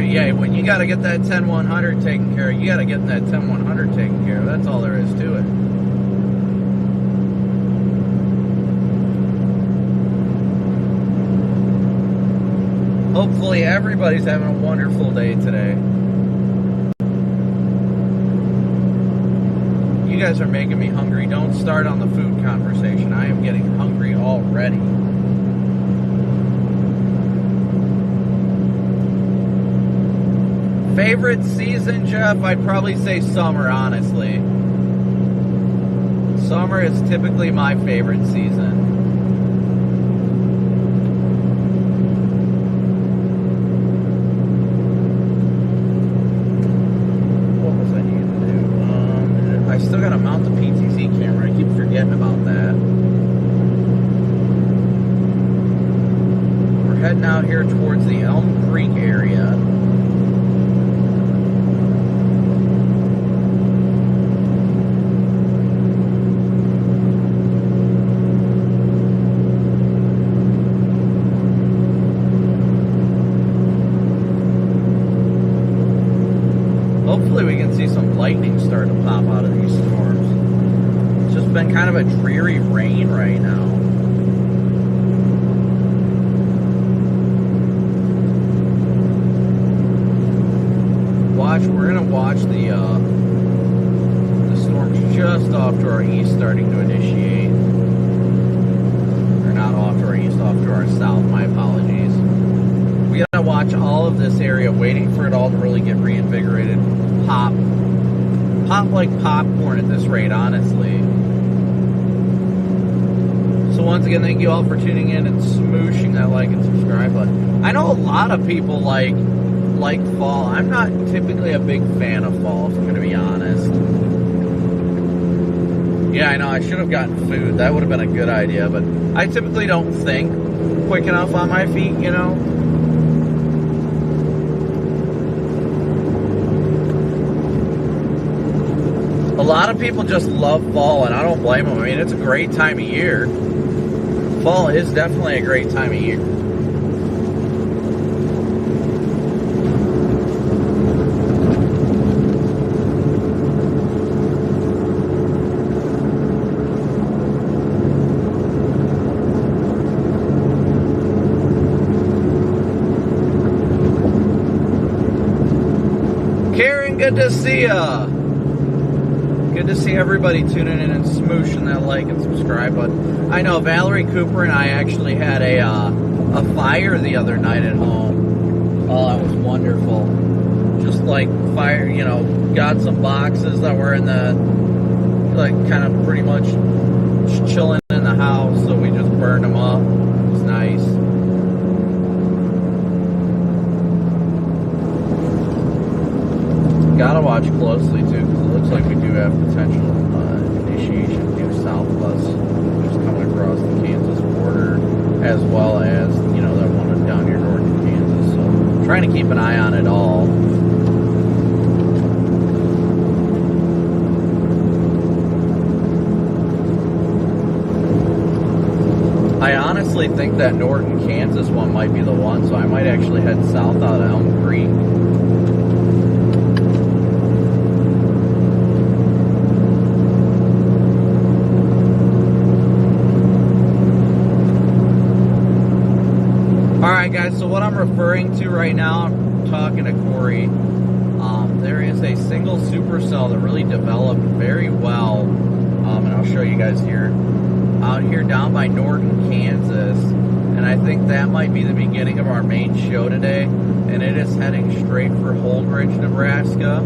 Yeah, when you got to get that 10-100 taken care of, you got to get that 10-100 taken care of. That's all there is to it. Hopefully everybody's having a wonderful day today. You guys are making me hungry. Don't start on the food conversation. I am getting hungry already. Favorite season, Jeff? I'd probably say summer, honestly. Summer is typically my favorite season. What was I needing to do? I still gotta mount the PTZ camera. I keep forgetting about that. We're heading out here towards the Elm Creek area. Hopefully we can see some lightning start to pop out of these storms. It's just been kind of a dreary rain right now. We're gonna watch the storms just off to our east starting to initiate. Or not off to our east, off to our south, my apologies. We gotta watch all of this area, waiting for it all to really get reinvigorated. Pop like popcorn at this rate, honestly. So once again, thank you all for tuning in and smooshing that like and subscribe button. I know a lot of people like fall. I'm not typically a big fan of fall, if I'm going to be honest. Yeah, I know, I should have gotten food. That would have been a good idea, but I typically don't think quick enough on my feet, you know? A lot of people just love fall, and I don't blame them. I mean, it's a great time of year. Fall is definitely a great time of year. Karen, good to see ya. Good to see everybody tuning in and smooshing that like and subscribe button. I know Valerie Cooper and I actually had a fire the other night at home. Oh, it was wonderful. Just like fire, you know, got some boxes that were in the, like, kind of pretty much chilling in the house, so we just burned them up. It was nice. Gotta watch closely too, because it looks like we do have potential initiation due south of us, just coming across the Kansas border, as well as, you know, that one down here north of Kansas. So trying to keep an eye on it all. I honestly think that Norton, Kansas one might be the one, so I might actually head south out of Elm Creek. what I'm referring to right now, I'm talking to Corey. There is a single supercell that really developed very well, and I'll show you guys here, out here down by Norton, Kansas, and I think that might be the beginning of our main show today, and it is heading straight for Holdridge, Nebraska.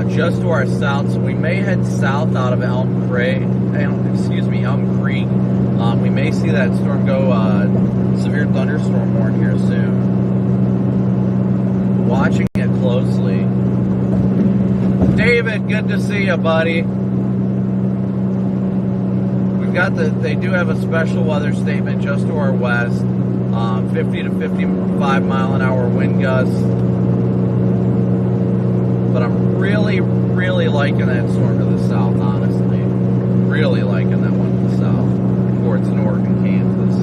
Just to our south, so we may head south out of Elm Creek. We may see that storm go severe thunderstorm warning here soon. Watching it closely. David, good to see you, buddy. We've got they do have a special weather statement just to our west. 50 to 55 mile an hour wind gusts. But I'm really liking that storm to the south, honestly. Really liking that one to the south, towards Norton, Kansas.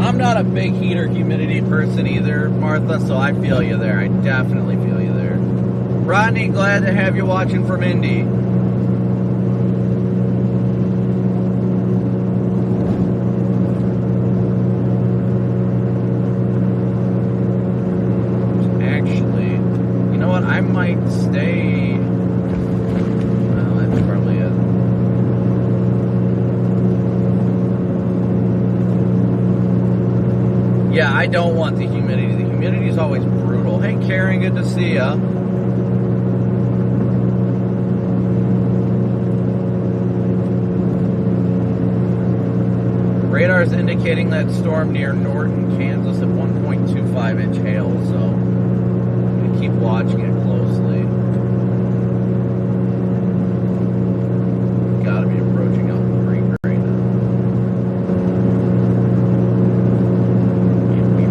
I'm not a big heater humidity person either, Martha, so I feel you there. I definitely feel you there. Rodney, glad to have you watching from Indy. I might stay. Well, that's probably it. Yeah, I don't want the humidity. The humidity is always brutal. Hey, Karen, good to see ya. Radar is indicating that storm near Norton, Kansas at 1.25 inch hail, so keep watching it closely. Gotta be approaching Elm Creek right now. And we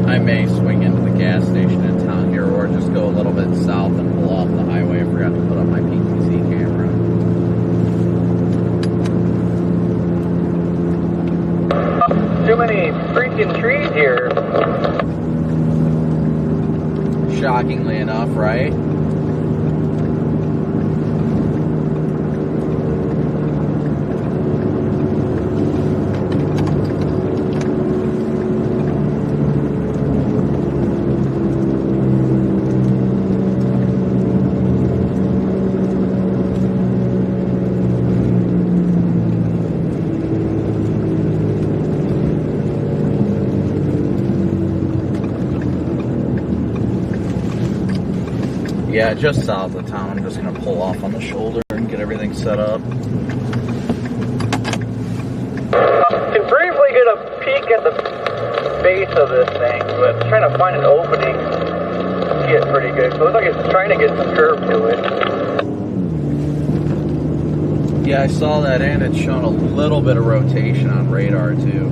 I may swing into the gas station in town here, or just go a little bit south and pull off the highway. I forgot to put up my PTZ camera. Too many freaking trees here. Shockingly enough, right? Yeah, just south of town. I'm just going to pull off on the shoulder and get everything set up. To briefly get a peek at the base of this thing, but trying to find an opening to get pretty good. So it looks like it's trying to get some curve to it. Yeah, I saw that, and it's showing a little bit of rotation on radar, too.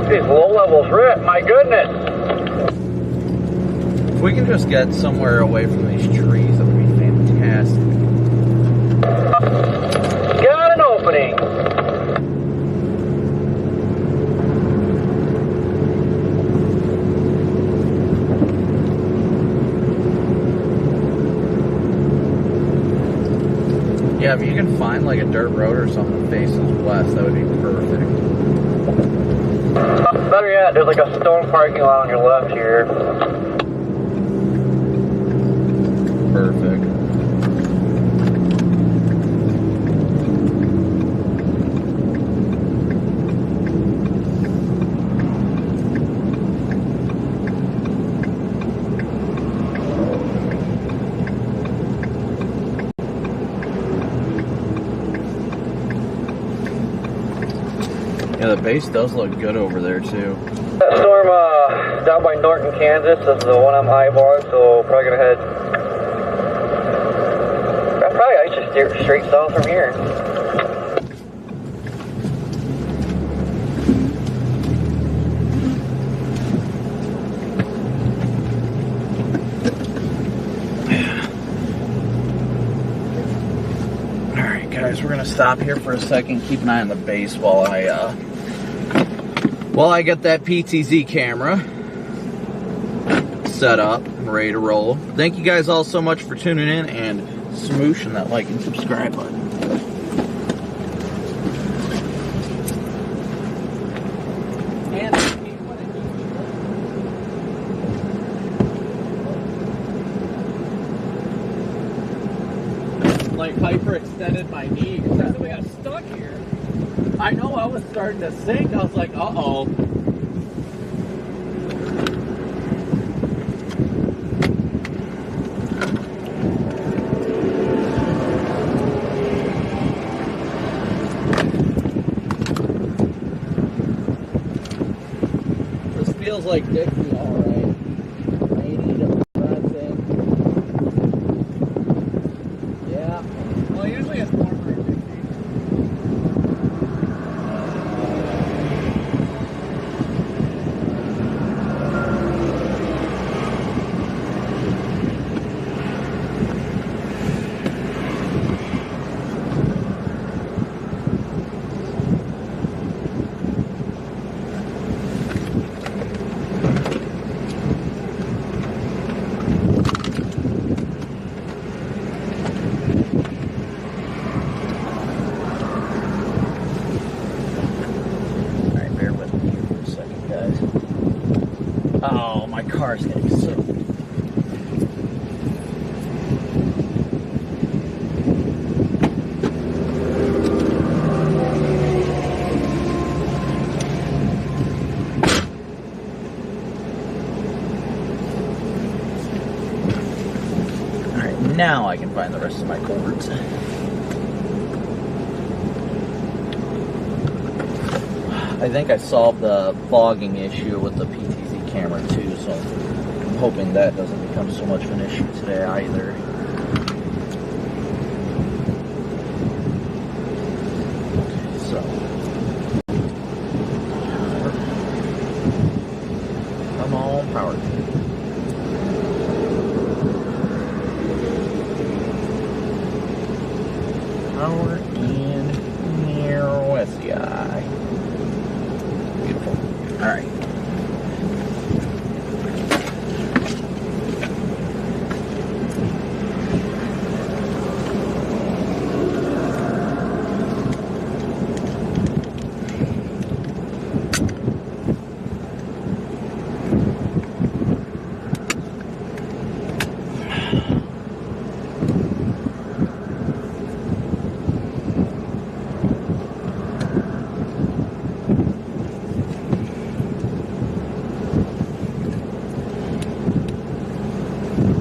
These low levels rip, my goodness. If we can just get somewhere away from these trees, that would be fantastic. Got an opening. Yeah, if you can find like a dirt road or something that faces west, that would be perfect. Better yet, there's like a stone parking lot on your left here. Perfect. Yeah, the base does look good over there too. That storm down by Norton, Kansas is the one I'm eyeballing, so probably gonna head. I should steer straight south from here. Alright guys, we're gonna stop here for a second, keep an eye on the base while I get that PTZ camera set up and ready to roll. Thank you guys all so much for tuning in and smooshing that like and subscribe button. Like hyperextended my knee because we got stuck here. I know I was starting to sink. I was like, uh-oh. This feels like Dixie, all right. I need a pressing. Yeah. Well, usually it's warmer in Dixie. Oh, my car's getting soaked. Alright, now I can find the rest of my cords. I think I solved the fogging issue with the PTZ camera too, so I'm hoping that doesn't become so much of an issue today either. Okay, so come on, power. Power and near Westy Eye. All right.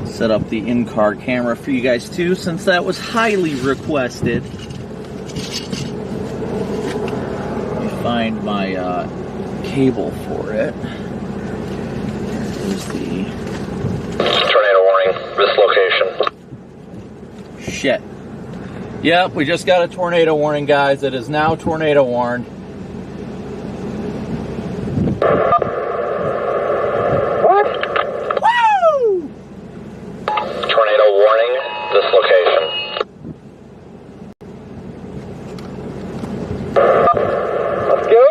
Set up the in-car camera for you guys too, since that was highly requested. Let me find my cable for it. Here's the Tornado warning, this location. shit. Yep, we just got a tornado warning, guys. It is now tornado warned. This location. Let's go!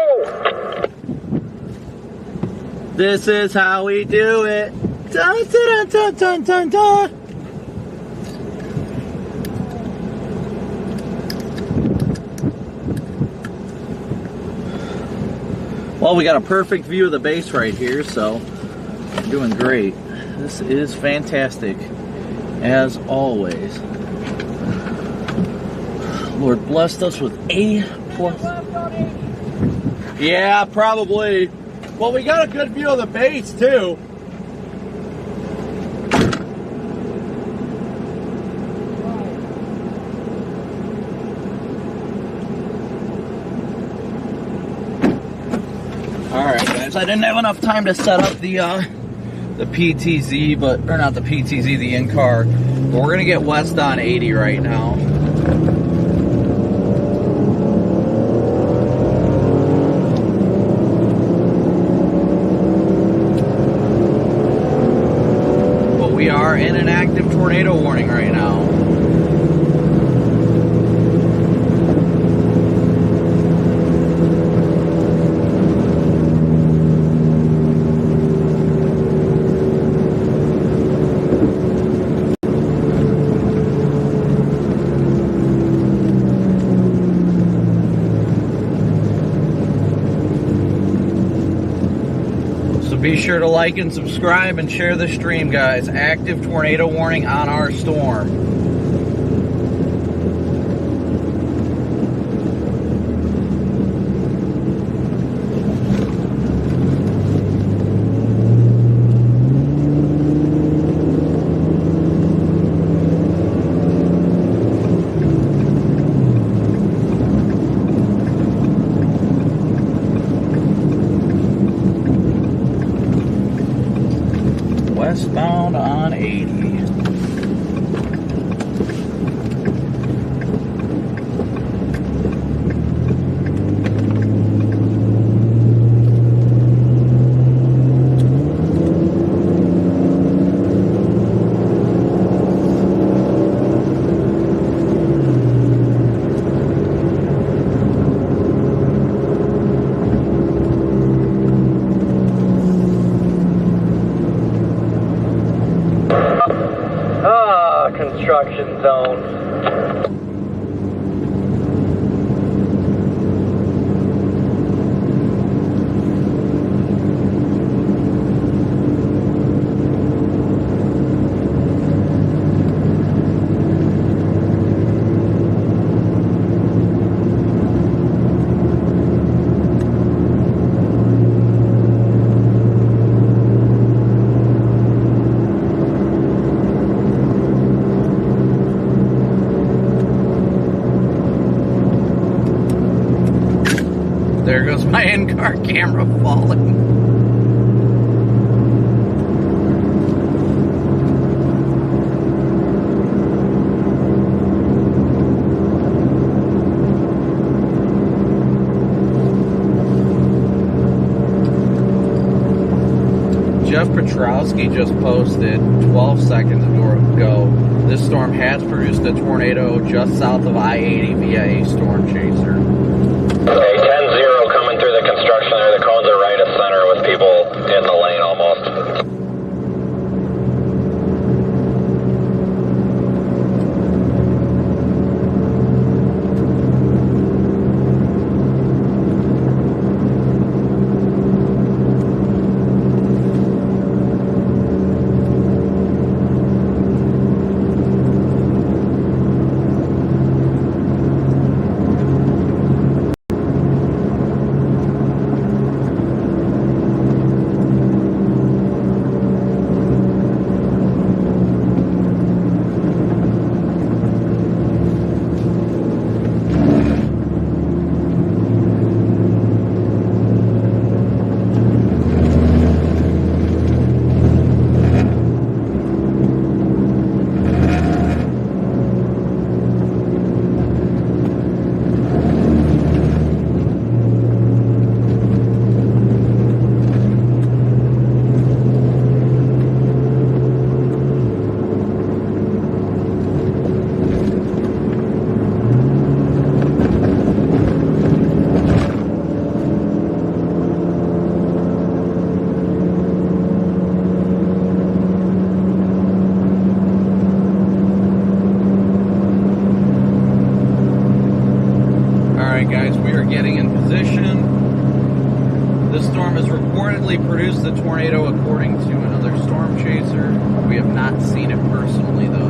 This is how we do it. Dun, dun, dun, dun, dun, dun. Well, we got a perfect view of the base right here, so we're doing great. This is fantastic. As always. Lord blessed us with A+. Yeah, probably. Well, we got a good view of the base, too. Alright, guys. I didn't have enough time to set up the PTZ, or not the PTZ, the in-car. But we're gonna get west on 80 right now. But we are in an active tornado warning right now. Be sure to like and subscribe and share the stream, guys. Active tornado warning on our storm. Westbound on 80. Construction zone. There goes my in-car camera falling. Jeff Petrowski just posted 12 seconds ago, this storm has produced a tornado just south of I-80 via a storm chaser. Okay, 10-0 coming through the construction there. The cones are right of center with people in the lane almost. Guys, we are getting in position. This storm has reportedly produced a tornado according to another storm chaser. We have not seen it personally though.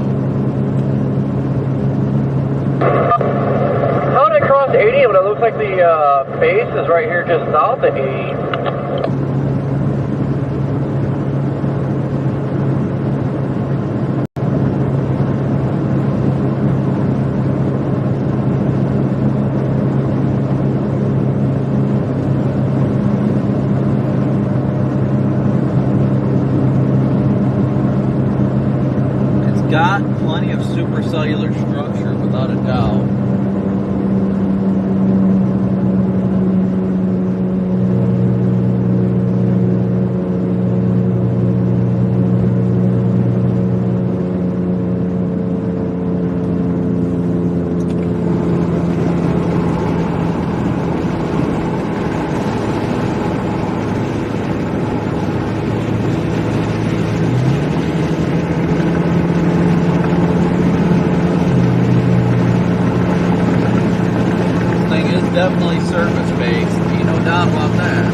How did it cross 80? But it looks like the base is right here just south of 80. got plenty of supercellular structure, without a doubt. Definitely surface based, ain't no doubt about that.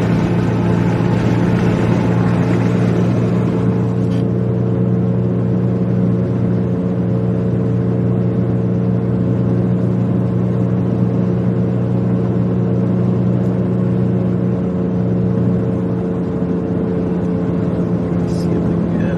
Let's see what we get.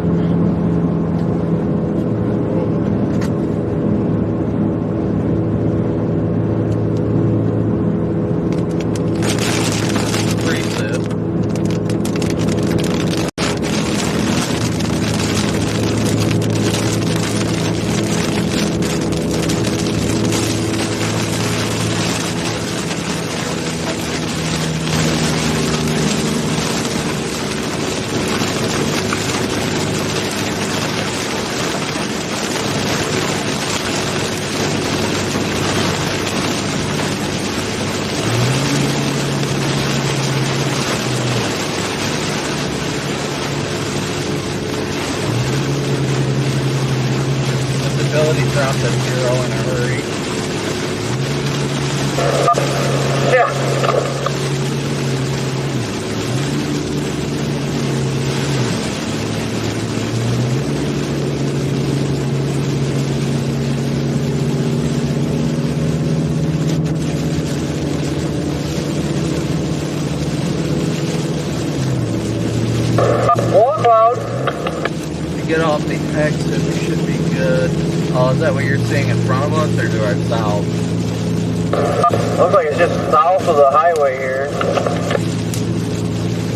Ability dropped to 0 in a hurry. Yeah. More cloud. To get off the exit, we should be good. Oh, is that what you're seeing in front of us, or to our south? Looks like it's just south of the highway here.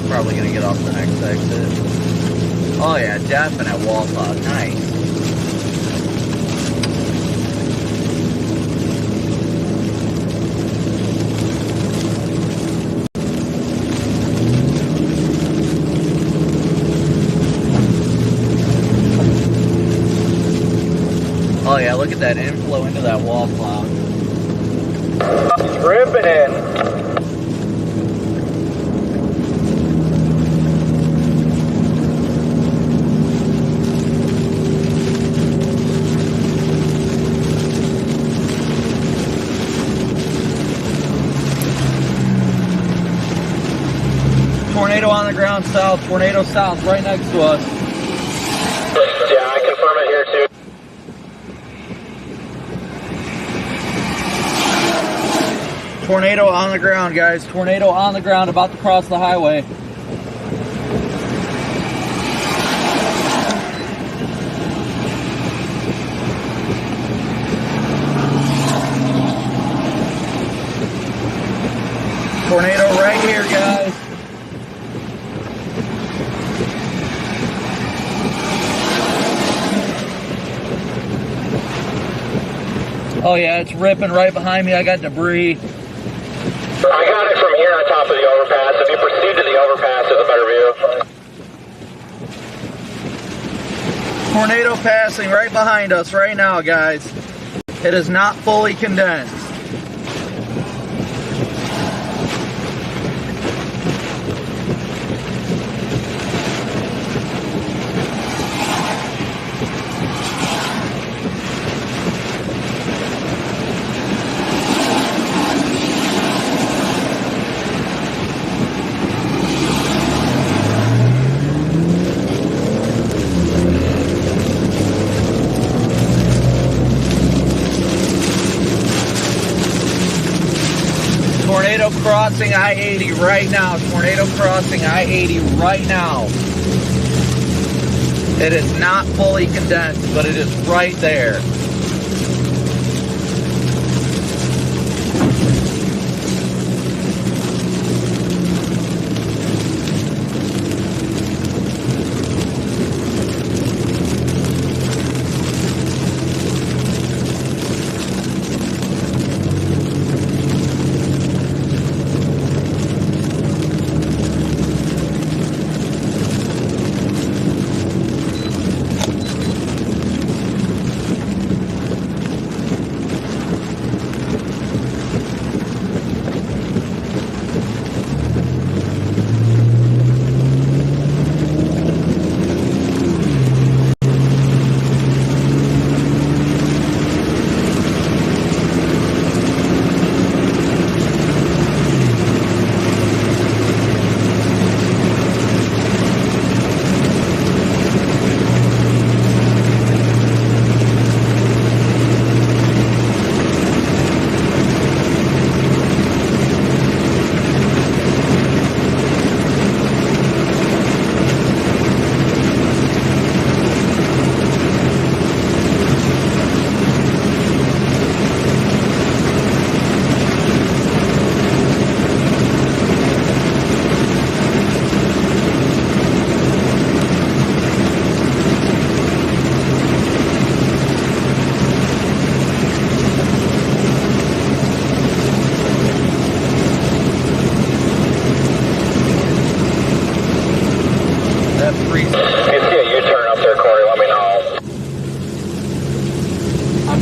Probably gonna get off the next exit. Oh yeah, definite wall cloud. Nice. Oh yeah, look at that inflow into that wall cloud. It's ripping in. Tornado on the ground south, tornado south, right next to us. Yeah, I confirm it here too. Tornado on the ground, guys. Tornado on the ground, about to cross the highway. Tornado right here, guys. Oh yeah, it's ripping right behind me. I got debris. I got it from here on top of the overpass. If you proceed to the overpass, there's a better view. Tornado passing right behind us right now, guys. It is not fully condensed. Tornado crossing I-80 right now. Tornado crossing I-80 right now. It is not fully condensed, but it is right there.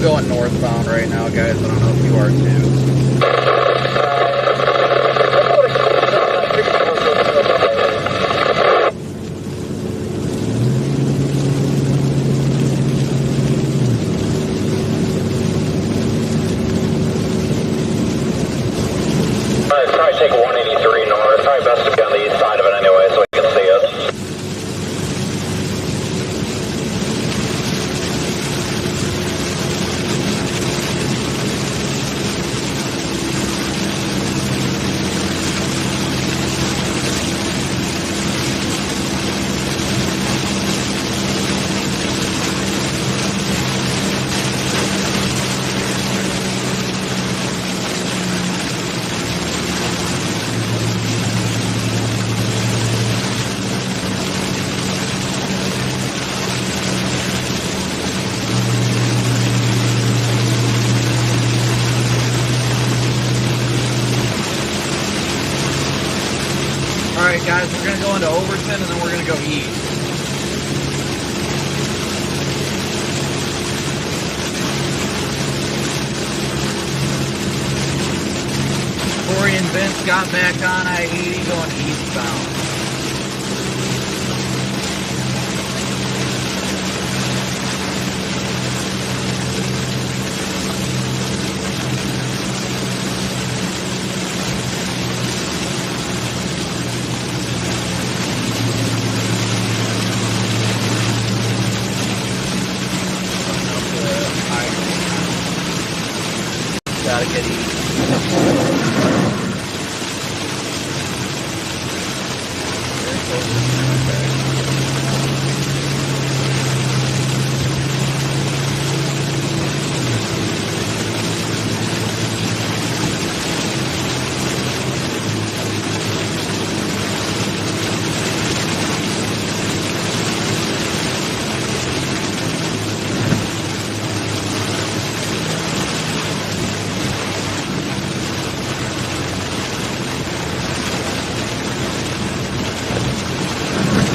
going northbound right now, guys. I don't know if you are too. Alright, probably take 183 north. Probably best to be on the east side of it anyway, so we can see it. Alright guys, we're going to go into Overton and then we're going to go east. Corey and Vince got back on I-80 going eastbound. Gotta get east. Very close.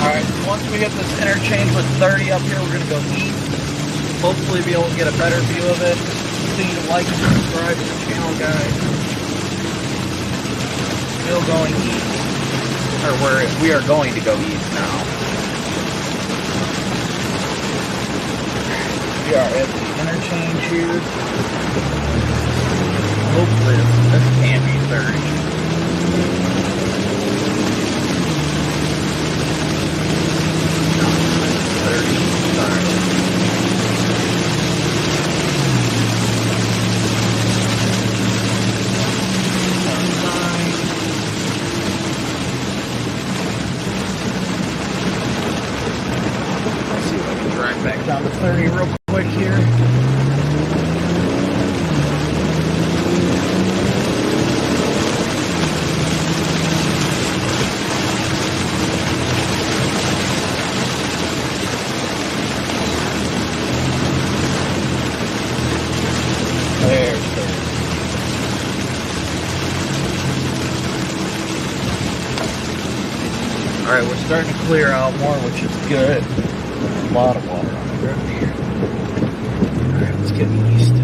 Alright, once we hit this interchange with 30 up here, we're going to go east. Hopefully be able to get a better view of it. Continue to like and subscribe to the channel, guys. Still going east. Or we are going to go east now. We are at the interchange here. Hopefully this can be 30. Back down to 30 real quick here. There's 30. Alright, we're starting to clear out more, which is good. A lot of water on the road here. Alright, let's get east.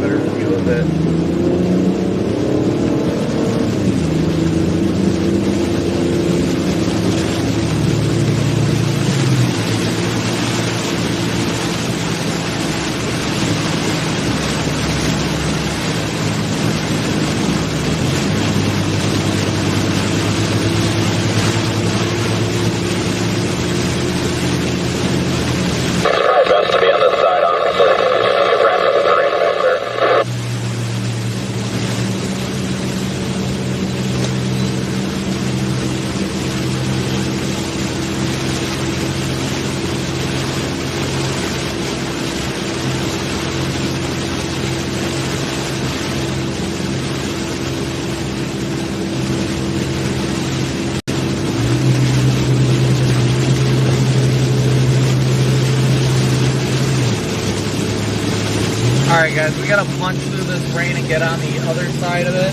Better view of it. Alright guys, we gotta punch through this rain and get on the other side of it.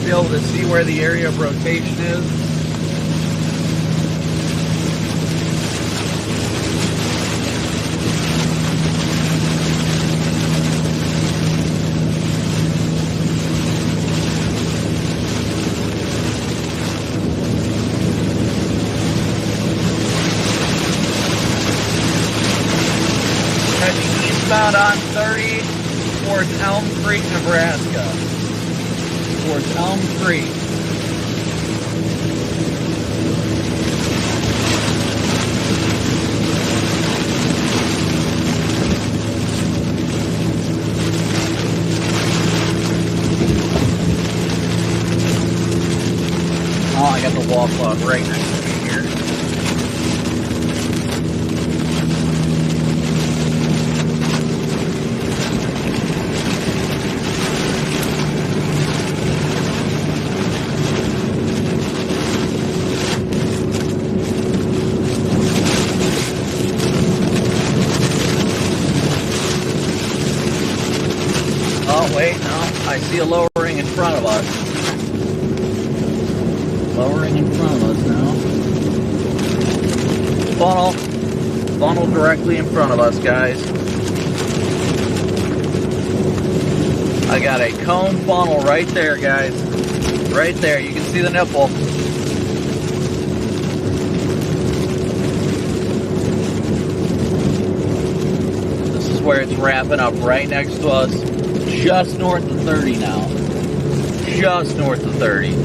Be able to see where the area of rotation is. eastbound on 30 towards Elm Creek, Nebraska. Towards Elm Creek. Oh, I got the wall clock right next to me here. Oh, wait, no. I see a lowering in front of us. Lowering in front of us now. Funnel directly in front of us, guys. I got a cone funnel right there, guys. Right there, you can see the nipple. This is where it's wrapping up right next to us. Just north of 30 now. Just north of 30.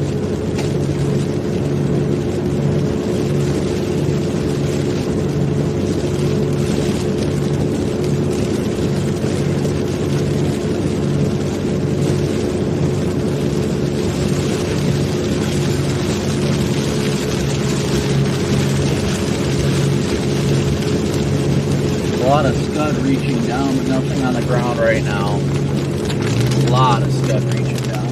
A lot of scud reaching down, but nothing on the ground right now. A lot of scud reaching down.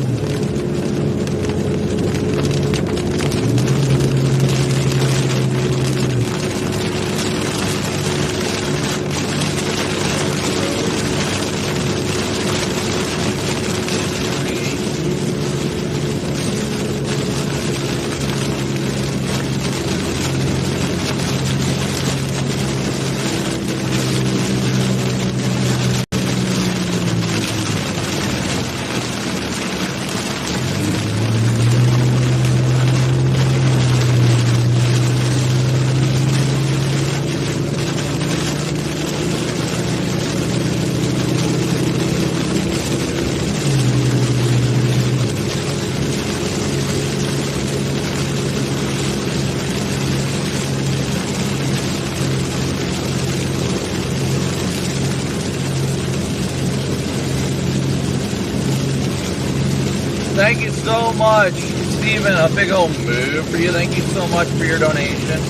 Thank you so much, Steven. A big old move for you. Thank you so much for your donation.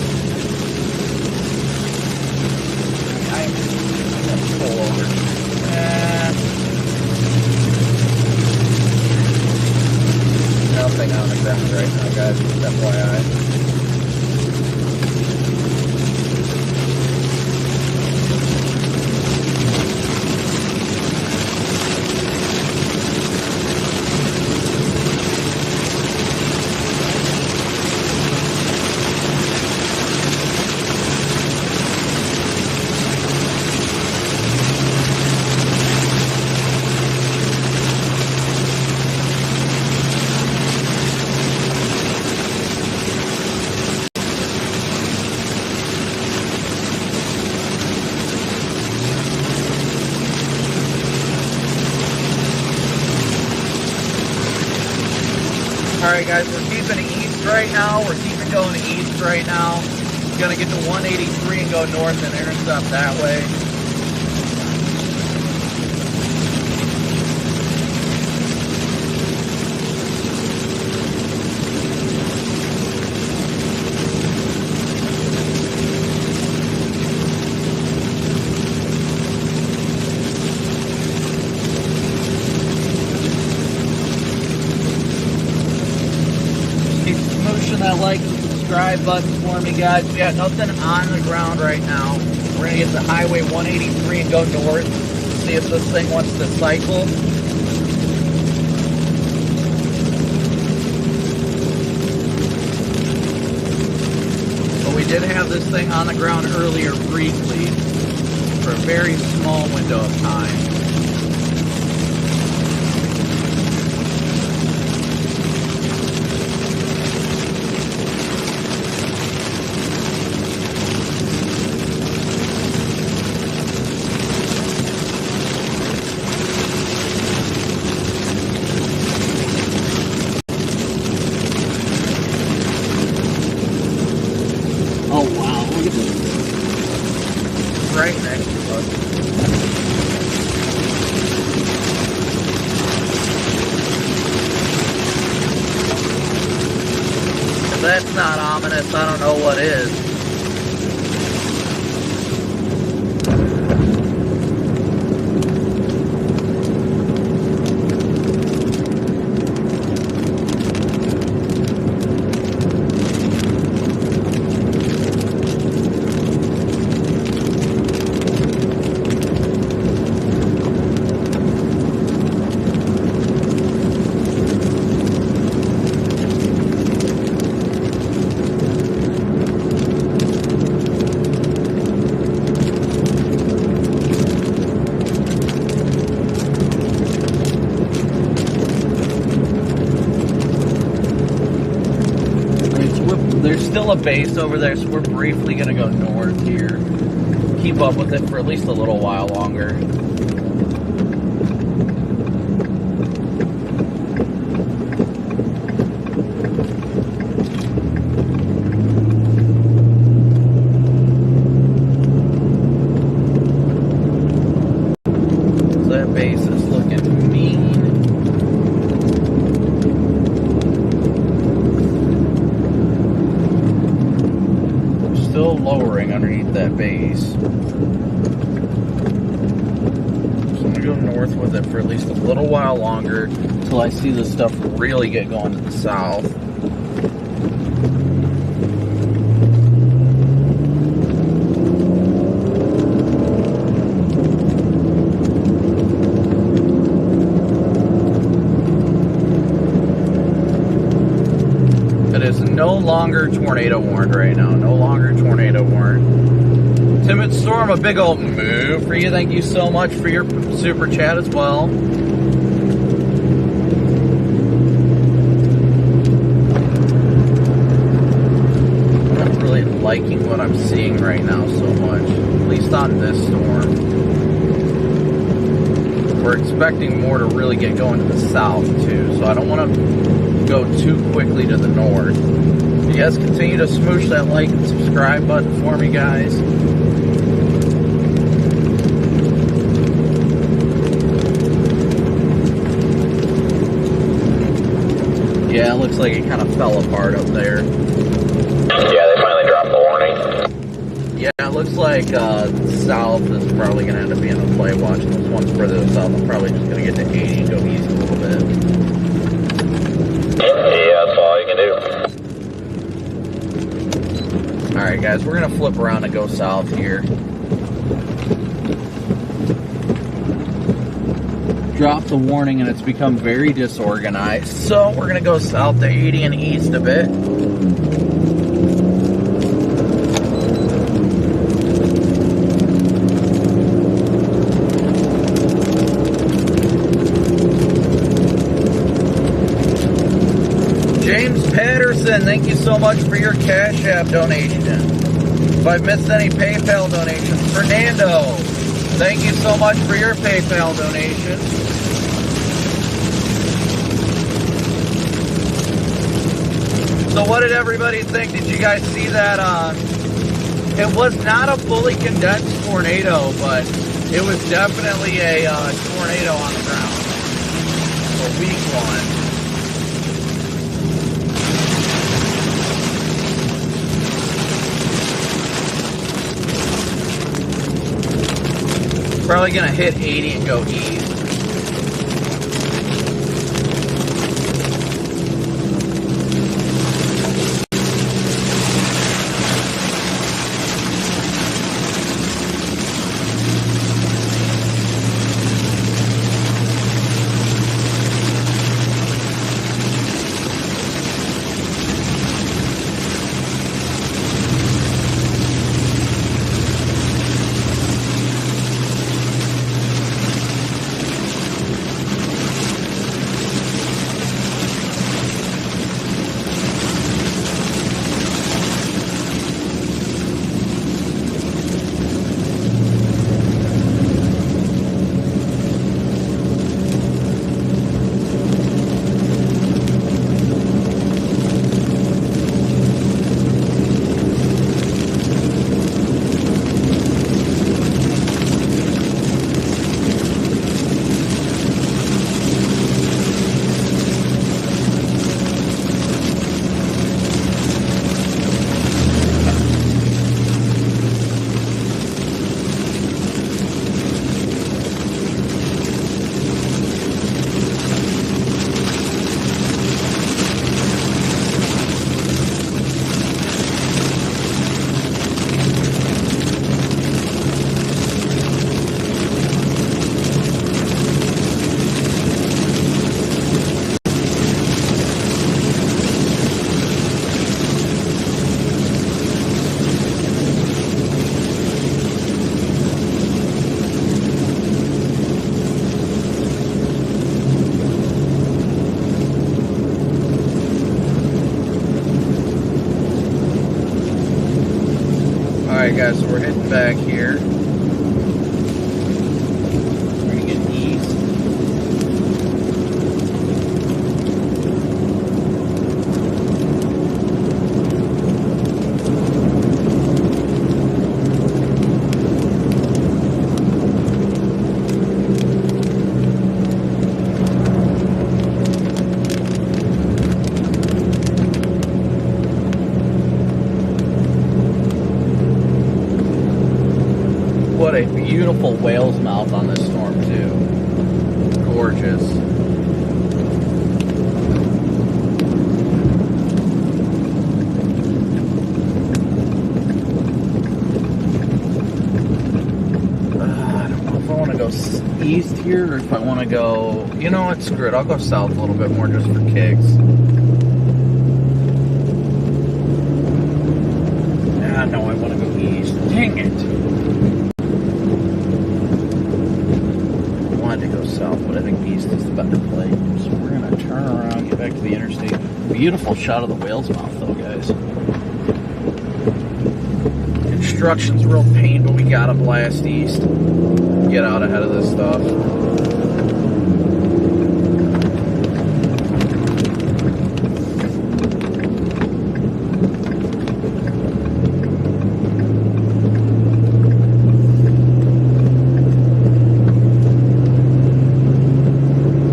I have to pull over. Nothing on the ground right now, guys. Just FYI. Alright guys, we're keeping east right now. We're keeping going east right now. Gonna get to 183 and go north and intercept that way. That like and subscribe button for me, guys. We got nothing on the ground right now. We're gonna get to Highway 183 and go north. See if this thing wants to cycle. But we did have this thing on the ground earlier briefly for a very small window of time. Right next to us. If that's not ominous, I don't know what is. There's still a base over there, so we're briefly going to go north here. Keep up with it for at least a little while longer. So that base is looking mean. Still lowering underneath that base. So I'm going to go north with it for at least a little while longer until I see this stuff really get going to the south. It is no longer tornado warned right now. No longer tornado warned. Timid Storm, a big old move for you. Thank you so much for your super chat as well. I'm not really liking what I'm seeing right now so much. At least on this storm. We're expecting more to really get going to the south too. So I don't want to go too quickly to the north. You guys continue to smoosh that like and subscribe button for me, guys. Yeah, it looks like it kind of fell apart up there. Yeah, they finally dropped the warning. Yeah, it looks like south is probably going to end up being the play. Watching those ones further south, I'm probably just going to get to 80 and go easy a little bit. Yeah, that's all you can do. Alright guys, we're going to flip around and go south here. Dropped the warning and it's become very disorganized. So we're going to go south to 80 and east a bit. Thank you so much for your Cash App donation. If I've missed any PayPal donations, Fernando, thank you so much for your PayPal donation. So what did everybody think? Did you guys see that? It was not a fully condensed tornado, but it was definitely a tornado on the ground. A weak one. Probably gonna hit 80 and go east. Alright guys, so we're heading back here. We're gonna get east. What a beautiful whale's mouth on this storm too. Gorgeous. I don't know if I want to go east here or if I want to go, you know what, screw it. I'll go south a little bit more just for kicks. Ah, no, I want to go east. Dang it. To go south, but I think east is the better play. So we're gonna turn around, get back to the interstate. Beautiful shot of the whale's mouth though, guys. Construction's real pain, but we gotta blast east. Get out ahead of this stuff.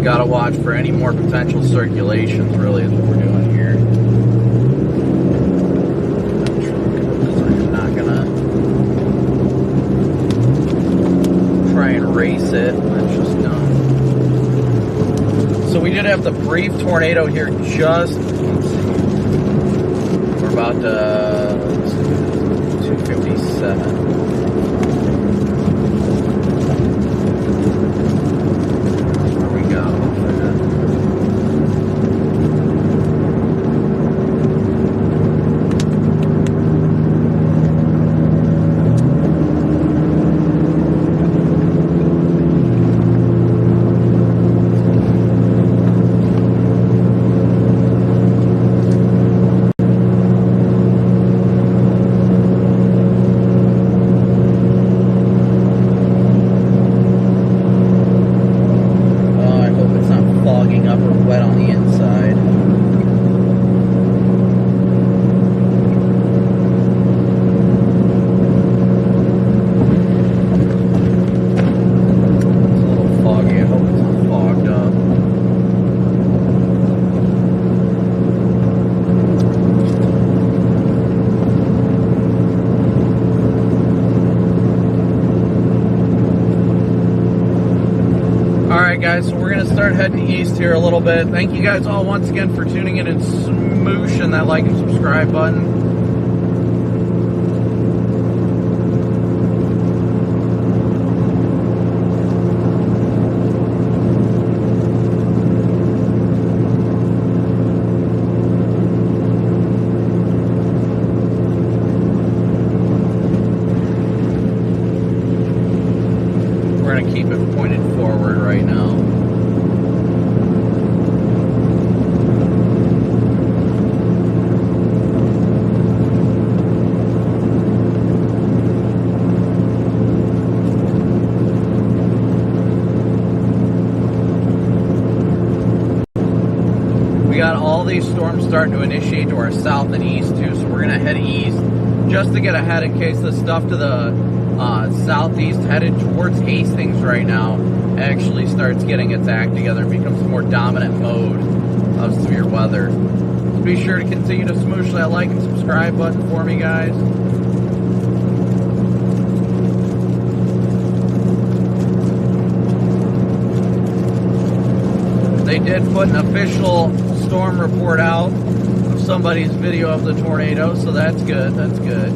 Gotta watch for any more potential circulations, really, is what we're doing here. I'm not gonna try and race it. That's just dumb. So we did have the brief tornado here just, we're about to 257. Guys, so we're going to start heading east here a little bit. Thank you guys all once again for tuning in and smooshing that like and subscribe button. We're going to keep it pointed forward right now. We got all these storms starting to initiate to our south and east too, so we're going to head east just to get ahead in case the stuff to the southeast headed towards Hastings right now actually starts getting its act together and becomes a more dominant mode of severe weather. So be sure to continue to smoosh that like and subscribe button for me, guys. They did put an official storm report out of somebody's video of the tornado, so that's good, that's good.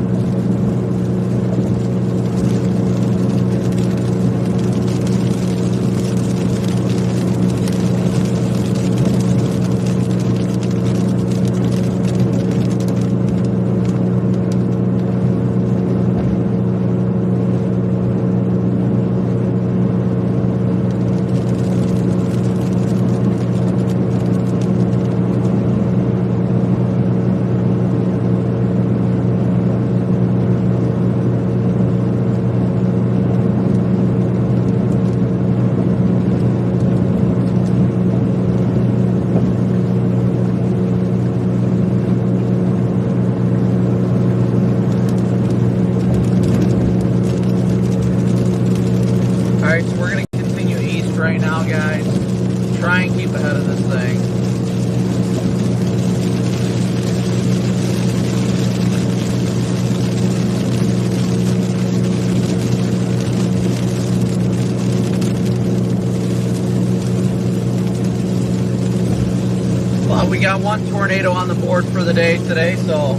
we got one tornado on the board for the day today, so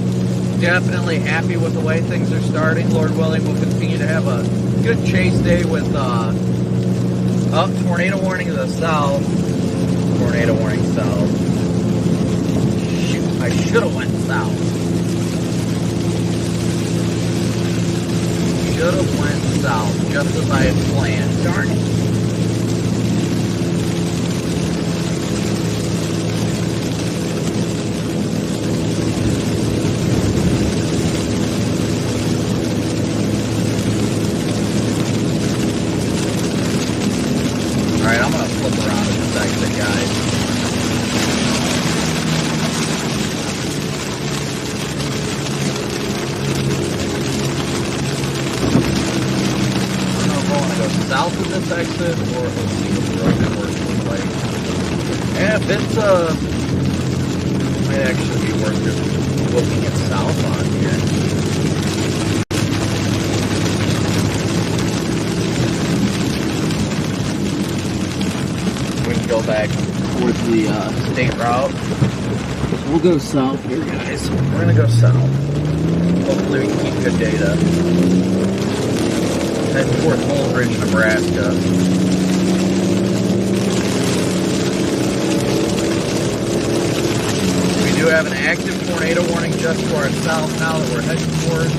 definitely happy with the way things are starting. Lord willing, we'll continue to have a good chase day with tornado warning to the south. Tornado warning south. Shoot, I should have went south. Should have went south, just as I had planned. Darn it. Alright, I'm going to flip around in this exit, guys. I don't know if I want to go south of this exit, or let's see what the road network looks like. Yeah, if it's, might actually be worth just looking at south on here. Go back towards the state route. We'll go south here, guys. We're gonna go south. Hopefully we can keep good data. Head towards Holdridge, Nebraska. We do have an active tornado warning just to our south now that we're heading towards.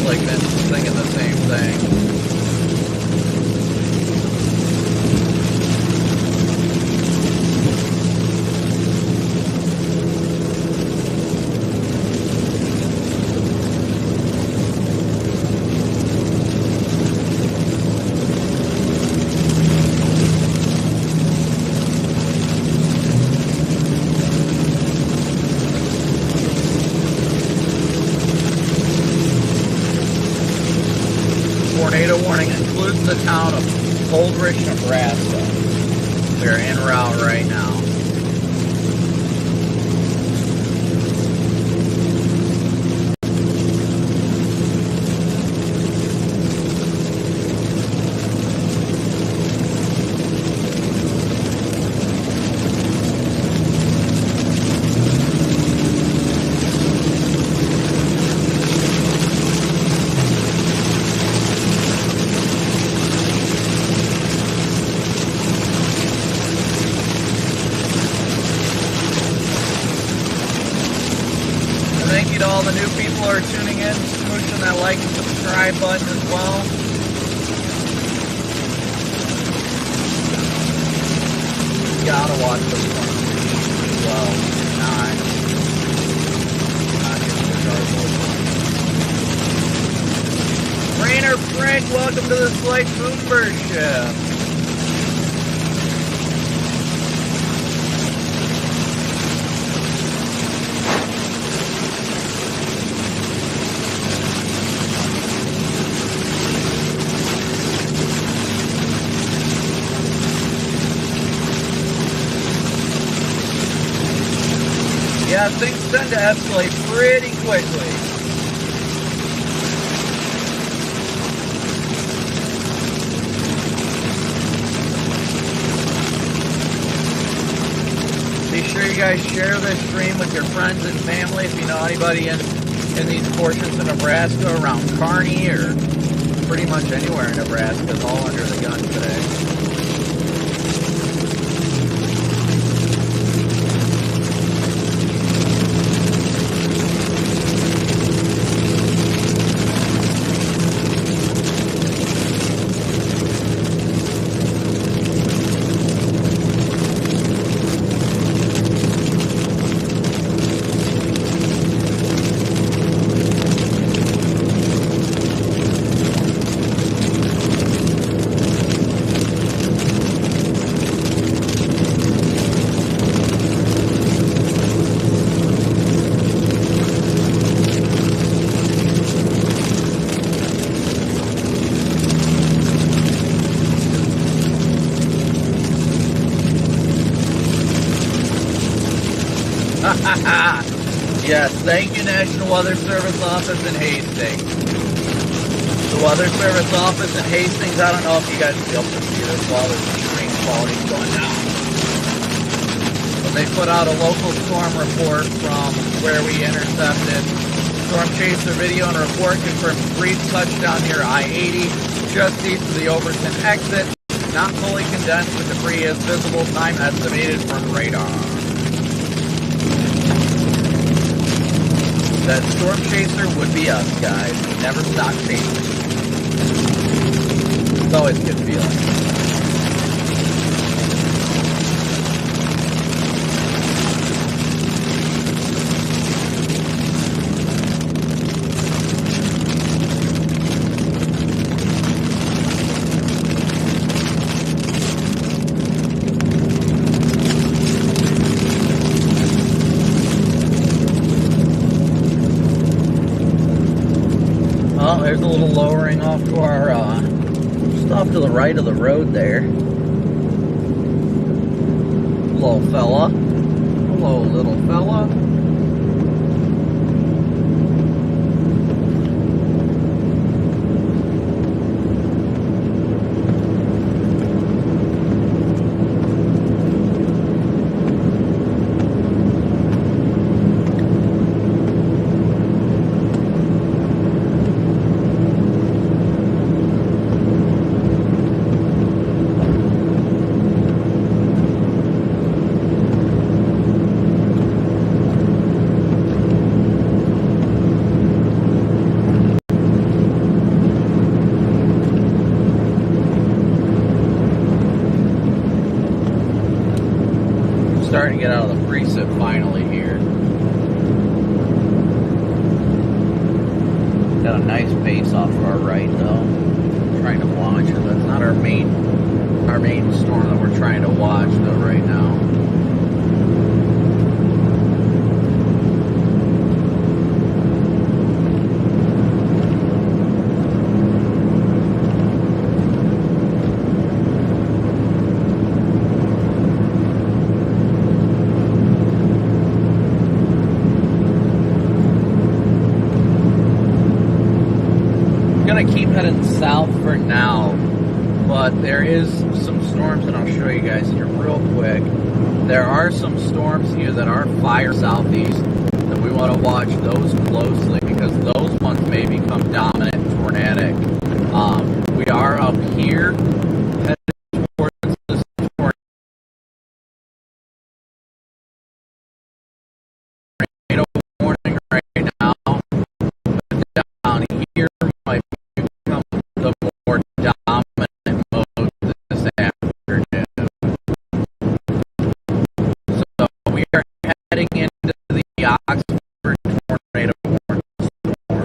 Like Vince is thinking the same thing. Tornado warning includes the town of Holdridge, Nebraska. We're en route right now. Thank you to all the new people who are tuning in, smooshing that like and subscribe button as well. Gotta watch this one as well. Not getting the Rainer Frank, welcome to the Slate Moonbird Ship. Yeah, things tend to escalate pretty quickly. Be sure you guys share this stream with your friends and family if you know anybody in these portions of Nebraska, around Kearney, or pretty much anywhere in Nebraska. It's all under the gun today. Yes, thank you, National Weather Service Office in Hastings. The Weather Service Office in Hastings, I don't know if you guys will be able to see this while the screen quality is going down. But they put out a local storm report from where we intercepted. Storm chaser video and report confirms brief touchdown near I-80, just east of the Overton exit. Not fully condensed, but debris is visible. Time estimated from radar. That storm chaser would be us, guys. We never stop chasing. It's always a good feeling. Well, there's a little lowering off to our, just off to the right of the road there. Hello, fella. Hello, little fella. Starting to get out of the precip finally here. Got a nice base off to our right though. Trying to watch it. That's not our main storm that we're trying to watch though right now. Gonna keep heading south for now, but there is some storms, and I'll show you guys here real quick. There are some storms here that are fire southeast that we want to watch those closely because those ones may become dominant tornadic. We are up here heading towards this tornado warning right now, but down here might become the more dominant mode this afternoon. So we are heading into the Oxford tornado warning storm.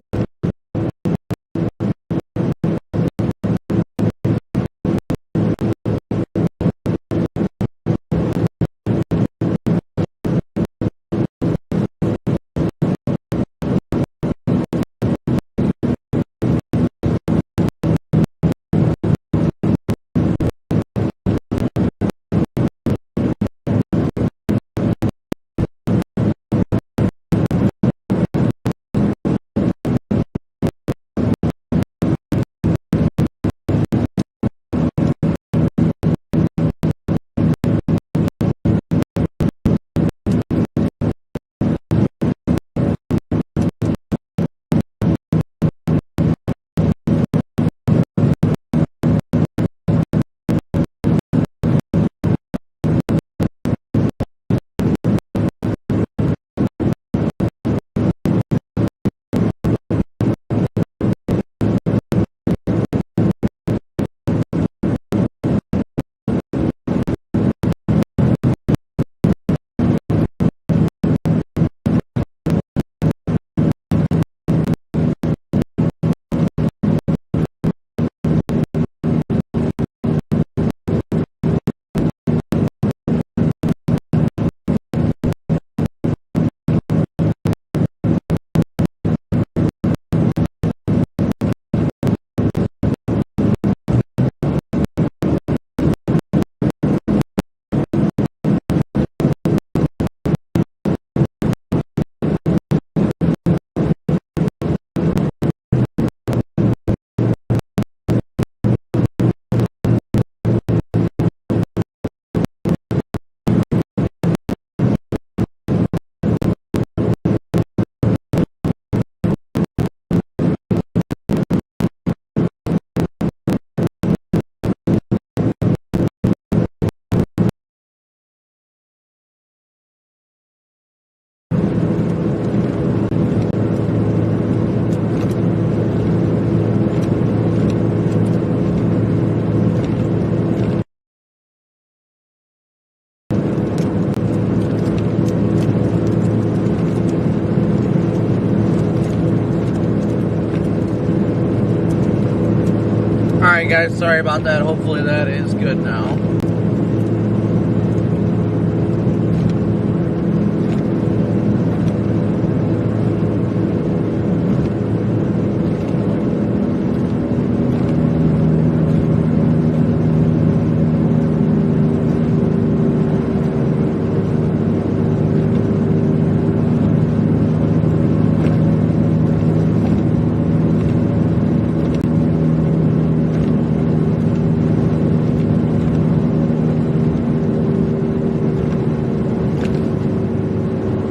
guys. Sorry about that. Hopefully that is good now.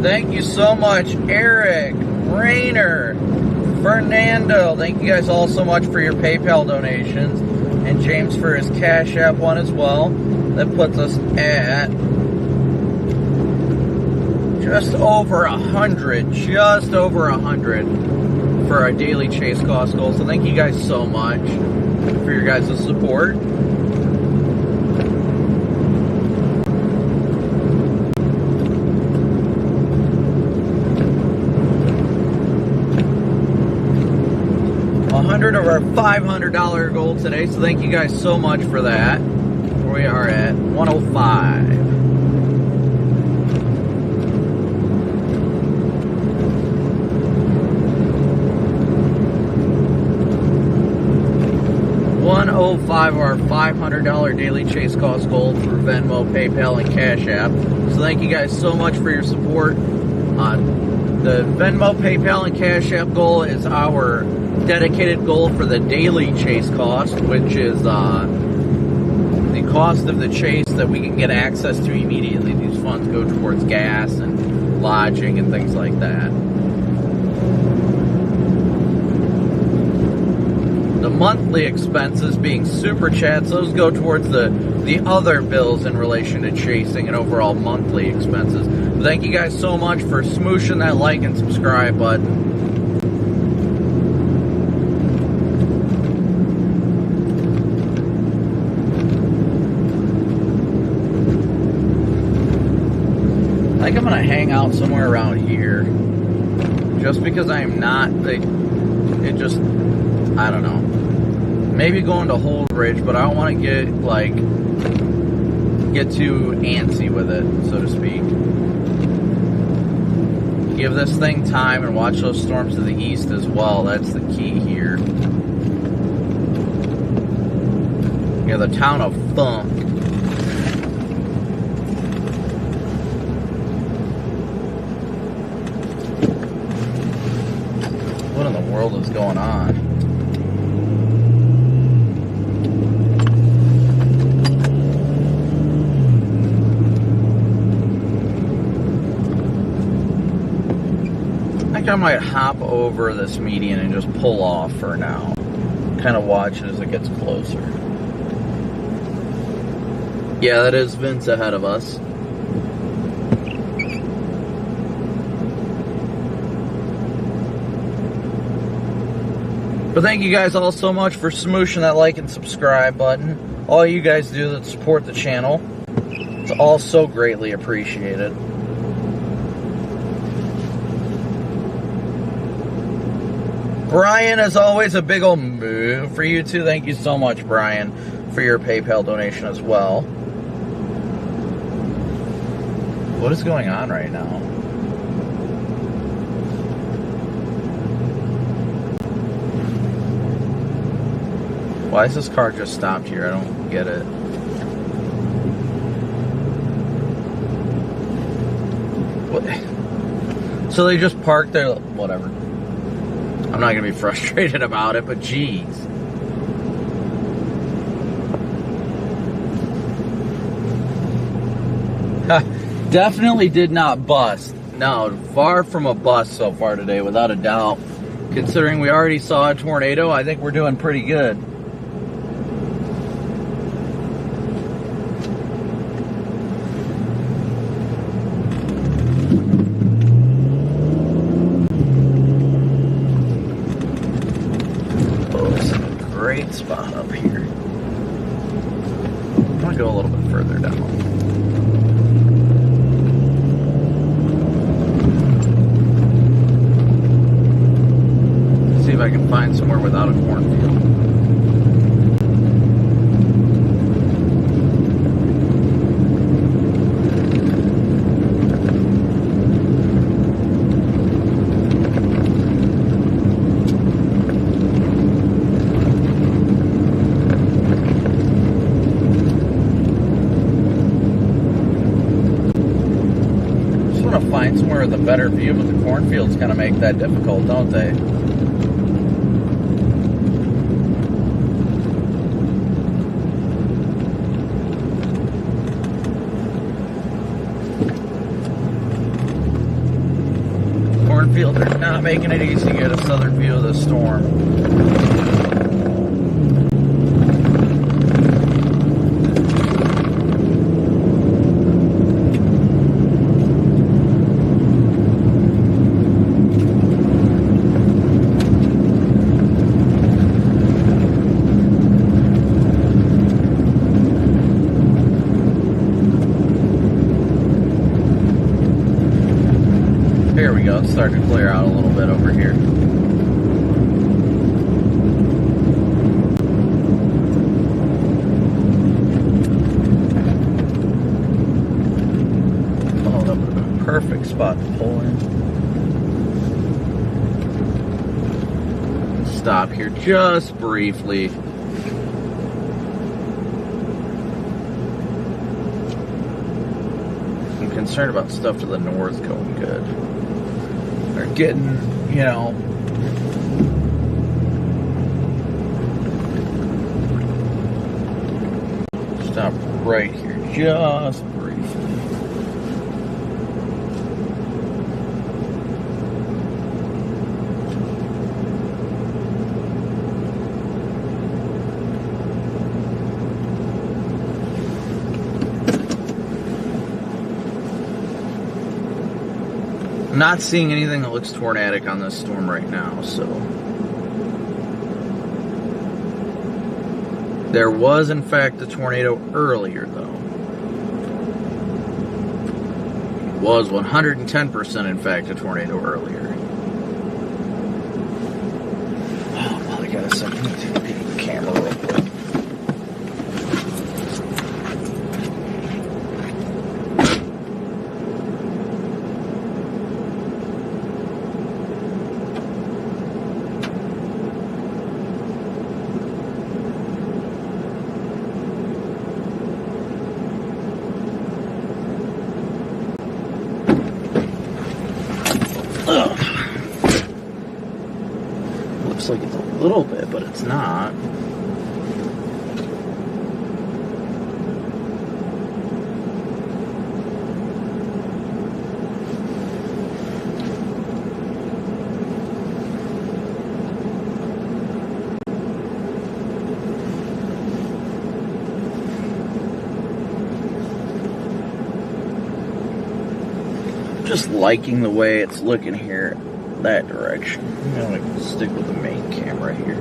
Thank you so much, Eric, Rainer, Fernando. Thank you guys all so much for your PayPal donations. And James for his Cash App one as well. That puts us at just over 100. Just over 100 for our daily chase cost goal. So thank you guys so much for your guys' support. Of our $500 goal today, so thank you guys so much for that. We are at 105. $105 of our $500 daily chase cost goal through Venmo, PayPal, and Cash App. So thank you guys so much for your support. The Venmo, PayPal, and Cash App goal is our dedicated goal for the daily chase cost, which is the cost of the chase that we can get access to immediately. These funds go towards gas and lodging and things like that. The monthly expenses being super chats, those go towards the other bills in relation to chasing and overall monthly expenses. Thank you guys so much for smooshing that like and subscribe button. I think I'm going to hang out somewhere around here. Just because I am not, I don't know. Maybe going to Holdridge, but I don't want to get too antsy with it, so to speak. Give this thing time and watch those storms to the east as well. That's the key here. Yeah, the town of Funk. What in the world is going on? I think I might hop over this median and just pull off for now. Kind of watch it as it gets closer. Yeah, that is Vince ahead of us. But thank you guys all so much for smooshing that like and subscribe button. All you guys do that support the channel. It's all so greatly appreciated. Brian, as always, a big old move for you too. Thank you so much, Brian, for your PayPal donation as well. What is going on right now? Why is this car just stopped here? I don't get it. What? So they just parked there, whatever. I'm not going to be frustrated about it, but geez. Definitely did not bust. No, far from a bust so far today, without a doubt. Considering we already saw a tornado, I think we're doing pretty good. Great spot up here. I'm going to go a little bit further down. See if I can find somewhere without a cornfield. find somewhere with a better view, but the cornfields kind of make that difficult, don't they? Cornfields are not making it easy to get a southern view of the storm. Here we go, it's starting to clear out a little bit over here. Oh, that would have been a perfect spot to pull in. Stop here just briefly. I'm concerned about stuff to the north going good. They're getting, you know, stop right here just briefly. I'm not seeing anything that looks tornadic on this storm right now, so. There was, in fact, a tornado earlier, though. It was 110%, in fact, a tornado earlier. Oh, well, I got a second to take a peek at the camera real quick. Looks like it's a little bit, but it's not. Just liking the way it's looking here, that direction. I'm gonna stick with the main camera here.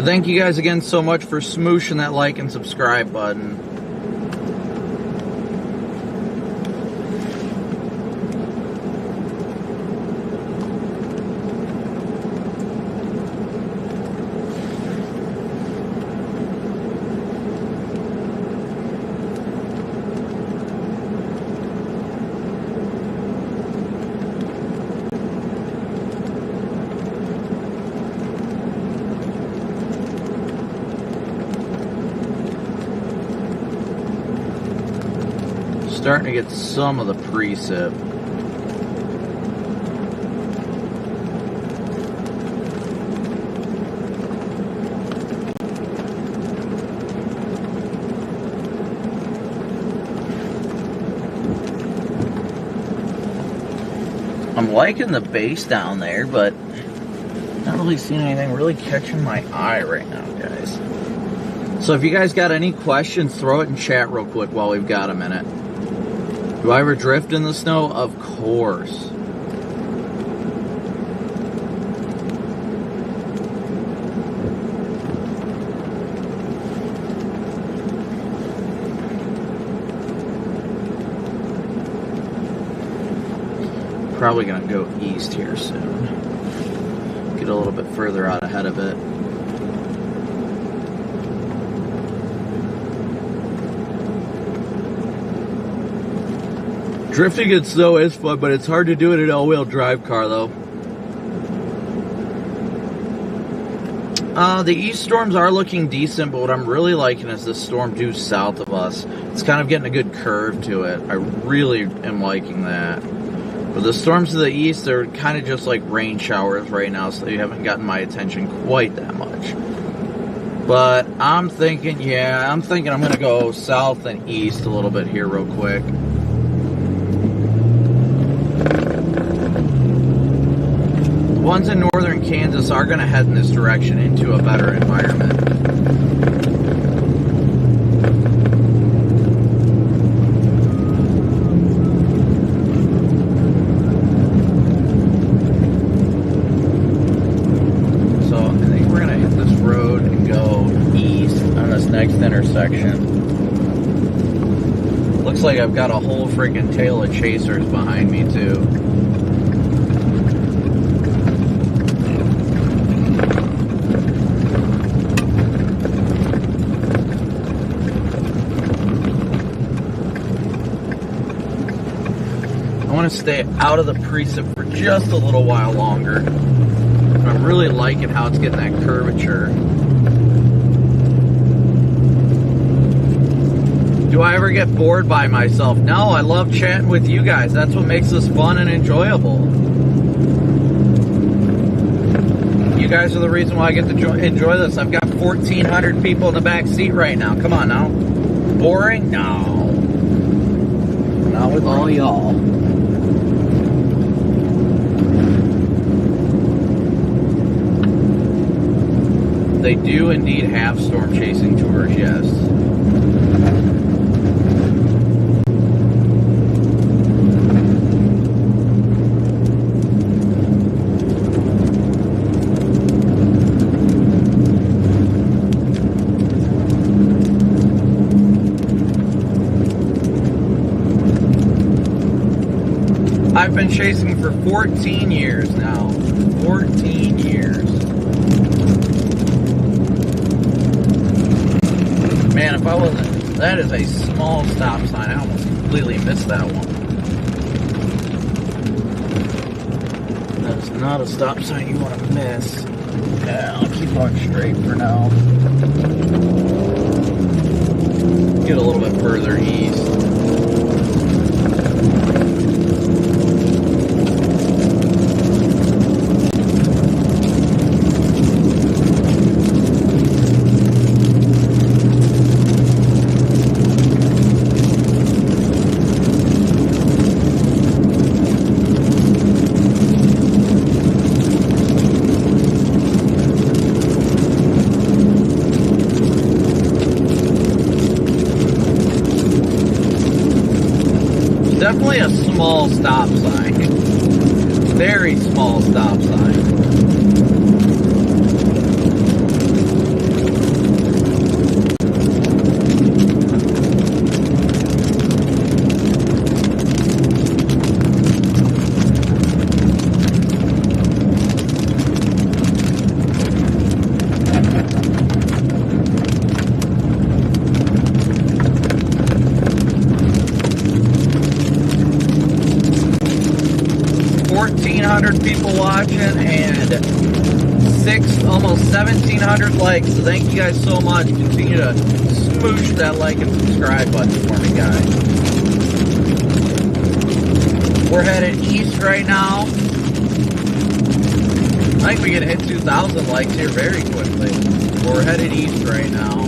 Thank you guys again so much for smooshing that like and subscribe button. Starting to get some of the precip. I'm liking the base down there, but not really seeing anything really catching my eye right now, guys. So if you guys got any questions, throw it in chat real quick while we've got a minute. Do I ever drift in the snow? Of course. Probably gonna go east here soon. Get a little bit further out ahead of it. Drifting in snow is fun, but it's hard to do it in an all-wheel drive car, though. The east storms are looking decent, but what I'm really liking is this storm due south of us. It's kind of getting a good curve to it. I really am liking that. But the storms to the east, they're kind of just like rain showers right now, so they haven't gotten my attention quite that much. But I'm thinking I'm going to go south and east a little bit here real quick. The ones in northern Kansas are going to head in this direction into a better environment. So I think we're going to hit this road and go east on this next intersection. Looks like I've got a whole freaking tail of chasers behind me too. I want to stay out of the precip for just a little while longer. I'm really liking how it's getting that curvature. Do I ever get bored by myself? No, I love chatting with you guys. That's what makes this fun and enjoyable. You guys are the reason why I get to enjoy this. I've got 1,400 people in the back seat right now. Come on now. Boring? No. Not with all y'all. They do indeed have storm chasing tours, yes. I've been chasing for 14 years now. 14 years. Man, if I wasn't... That is a small stop sign. I almost completely missed that one. That's not a stop sign you want to miss. Yeah, I'll keep on straight for now. Get a little bit further east. Definitely a small stop sign. Very small stop sign. People watching and almost 1,700 likes. So thank you guys so much. Continue to smoosh that like and subscribe button for me, guys. We're headed east right now. I think we can hit 2,000 likes here very quickly. We're headed east right now.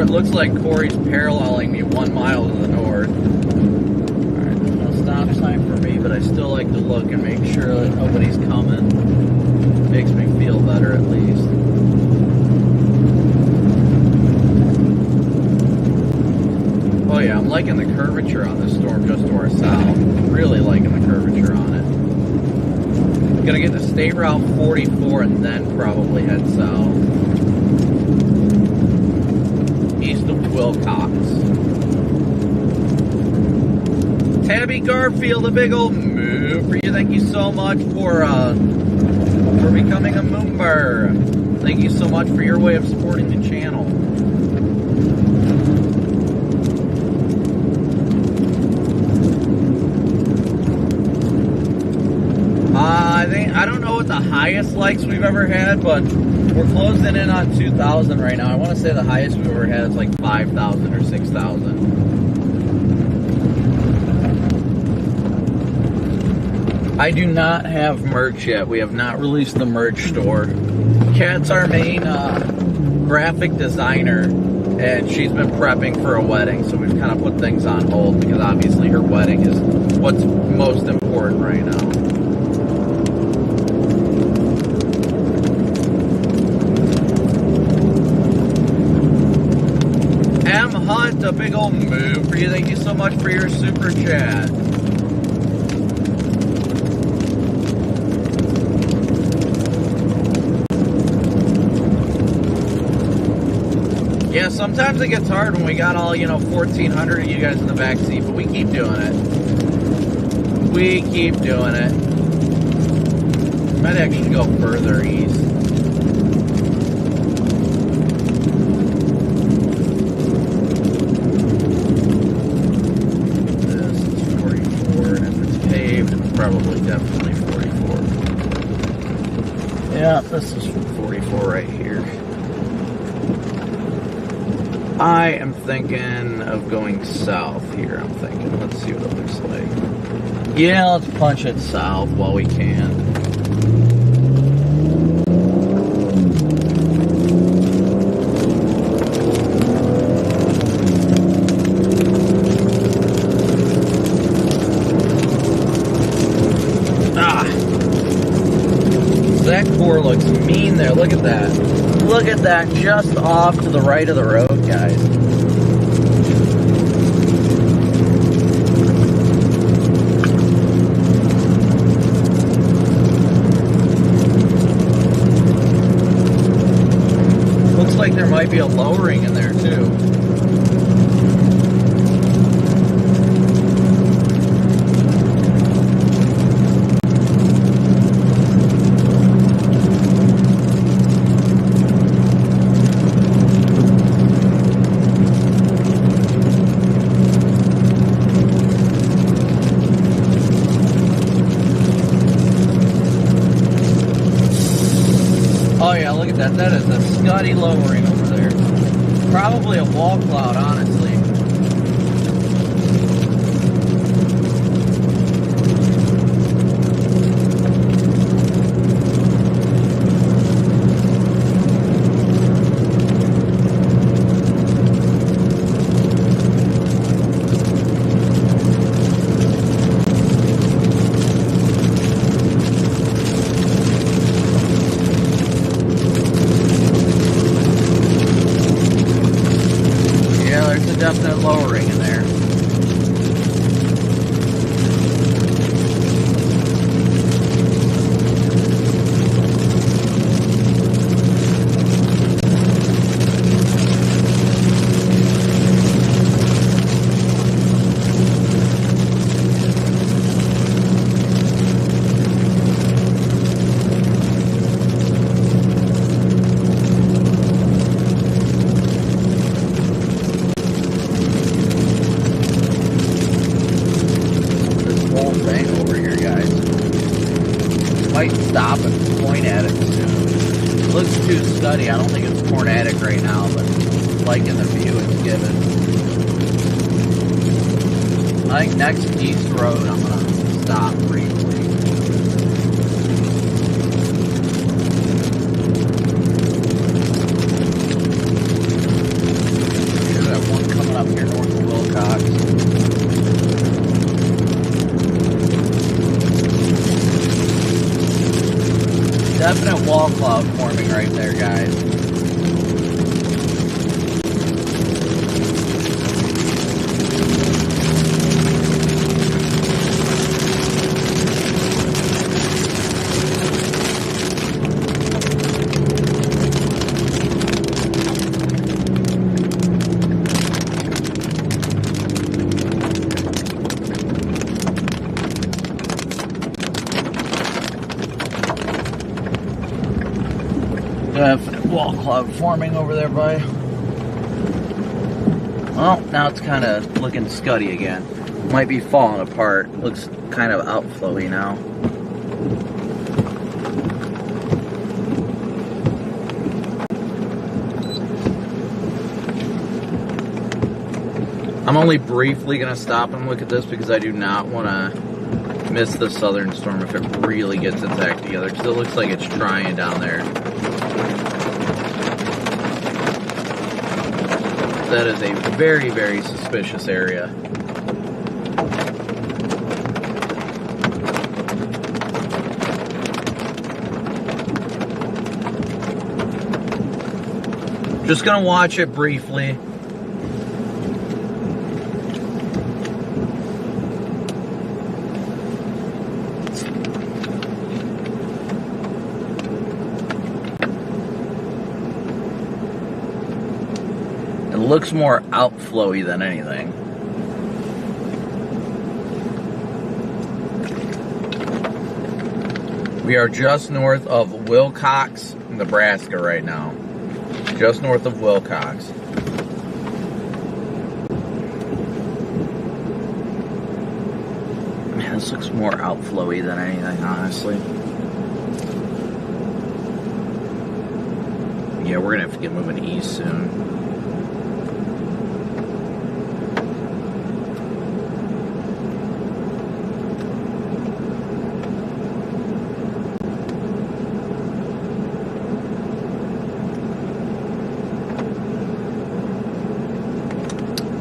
Looks like Corey's paralleling me 1 mile to the north. Alright, there's no stop sign for me, but I still like to look and make sure that nobody's coming. Makes me feel better at least. Oh yeah, I'm liking the curvature on this storm just to our south. Really liking the curvature on it. Gonna get to State Route 44 and then probably head south. East of Wilcox. Tabby Garfield, a big old move for you. Thank you so much for becoming a member. Thank you so much for your way of supporting the channel. I don't know what the highest likes we've ever had, but we're closing in on 2,000 right now. I want to say the highest we've ever had is like 5,000 or 6,000. I do not have merch yet. We have not released the merch store. Kat's our main graphic designer, and she's been prepping for a wedding, so we've kind of put things on hold because obviously her wedding is what's most important right now. Hunt, a big old move for you. Thank you so much for your super chat. Yeah, sometimes it gets hard when we got all, 1,400 of you guys in the back seat, but we keep doing it. We keep doing it. Might actually go further east. Probably definitely 44. Yeah, this is 44 right here. I am thinking of going south here. I'm thinking, let's see what it looks like. Yeah, let's punch it south while we can. That core looks mean there. Look at that. Look at that, just off to the right of the road, guys. Looks like there might be a lowering in there, too. That is a scuddy lowering over there. Probably a wall cloud, honestly. Definite lowering in there. Stop and point at it soon. It looks too scuddy. I don't think it's tornadic right now, but liking the view it's given. I think next East Road I'm going to stop briefly. Here's that one coming up here north of Wilcox. Definite wall cloud forming right there, guys. cloud forming over there, buddy. Well, now it's kind of looking scuddy again. Might be falling apart. Looks kind of outflowy now. I'm only briefly going to stop and look at this because I do not want to miss the southern storm if it really gets its act together, because it looks like it's trying down there. That is a very, very suspicious area. Just going to watch it briefly. Looks more outflowy than anything. We are just north of Wilcox, Nebraska right now. Just north of Wilcox. Man, this looks more outflowy than anything, honestly. Yeah, we're gonna have to get moving east soon.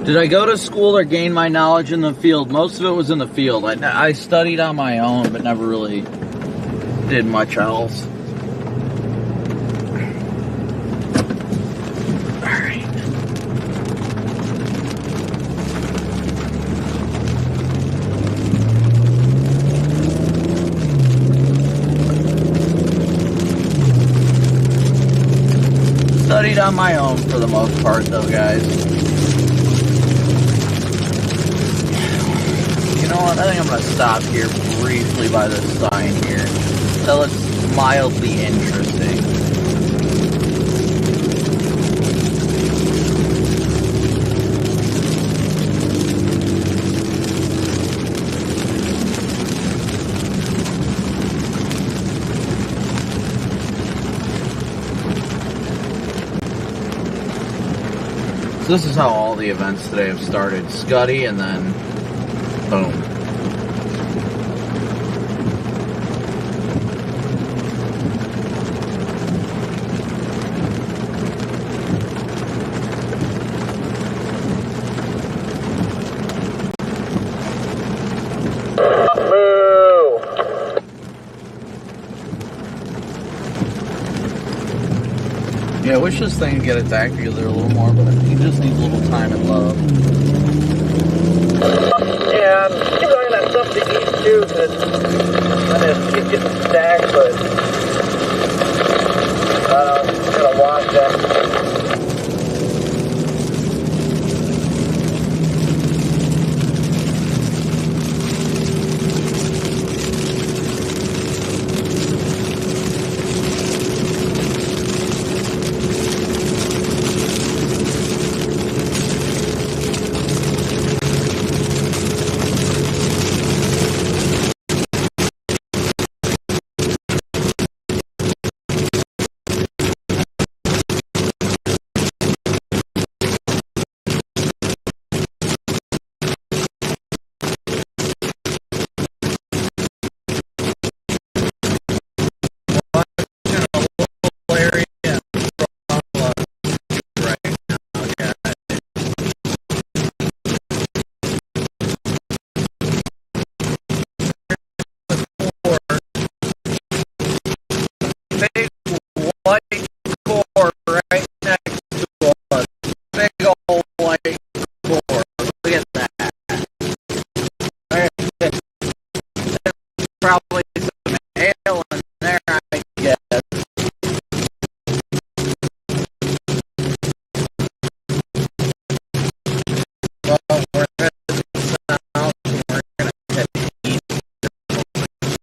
Did I go to school or gain my knowledge in the field? Most of it was in the field. I studied on my own, but never really did much else. Alright. Studied on my own for the most part, though, guys. You know what, I think I'm going to stop here briefly by this sign here. That looks mildly interesting. So this is how all the events today have started. Scuddy and then boom. Yeah, I wish this thing would get its act together a little more, but he just needs a little time and love. Yeah, I'm keep looking at stuff to eat too, because I just keep getting stacked, but I don't know, I'm gonna watch that. Probably some hail in there, I guess. Well, we're heading south, and we're going to head east there.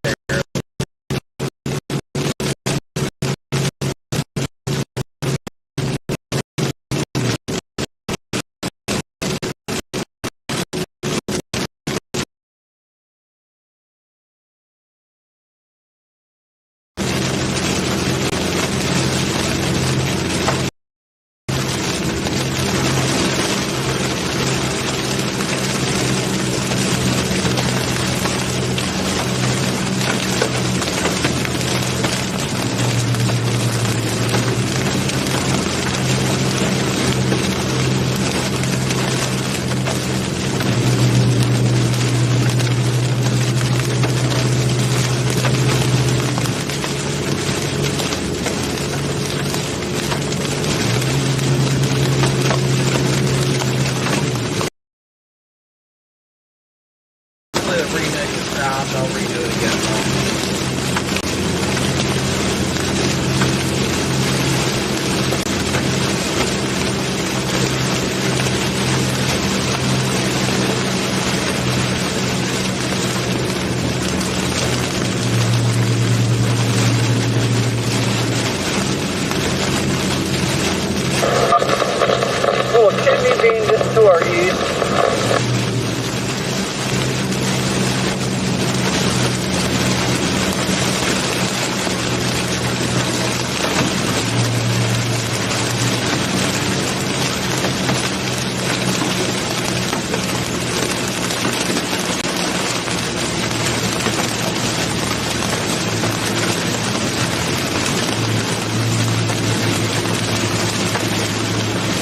being just to our east.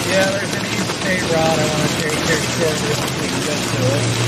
Yeah, there's an east state route I want to take here shortly once we can get to it.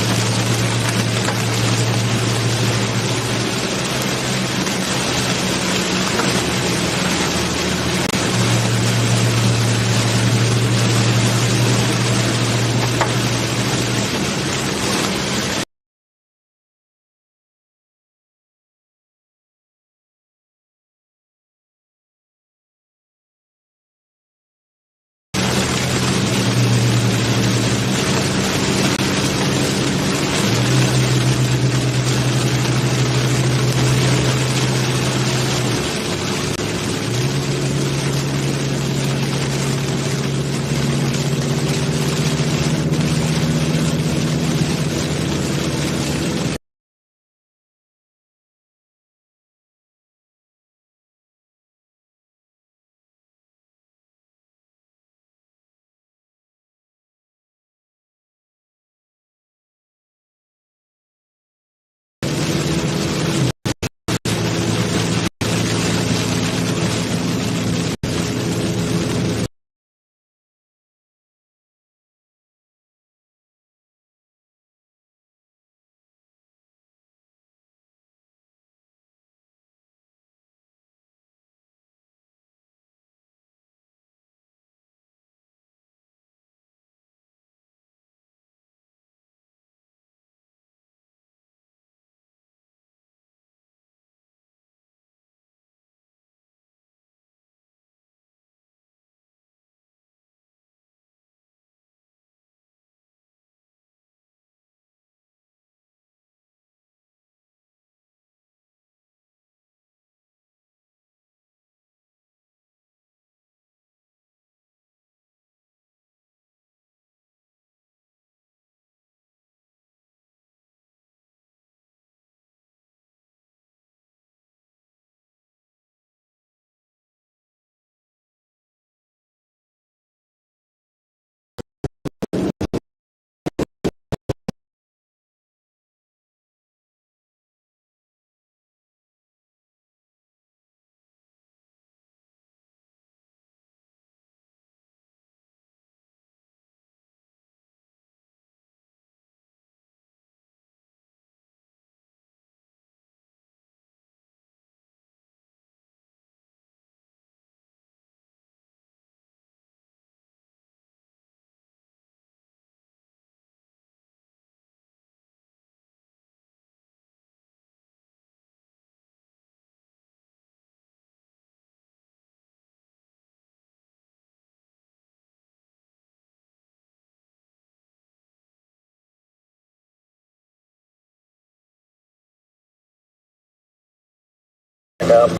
Yep.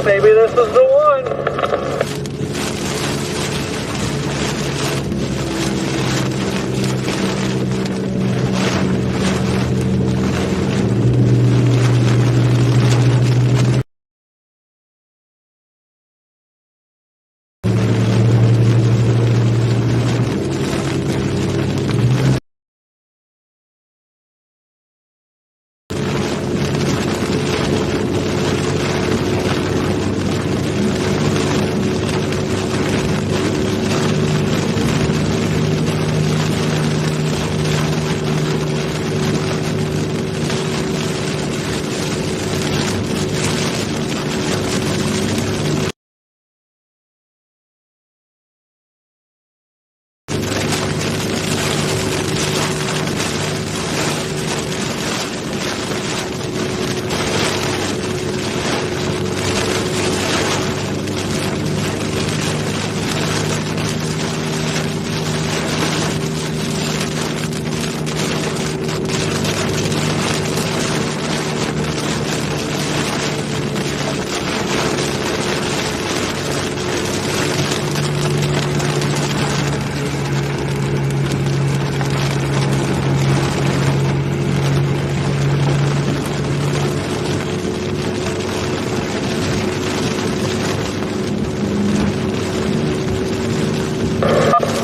Maybe this is the one.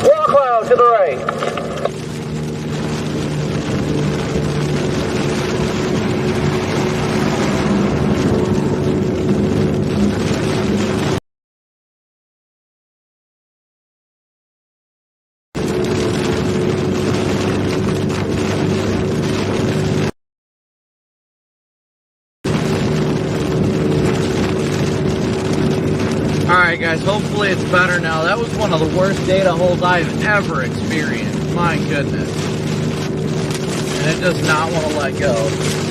Wall cloud to the right. Alright guys, hopefully it's better now. That was one of the worst data holes I've ever experienced. My goodness. And it does not want to let go.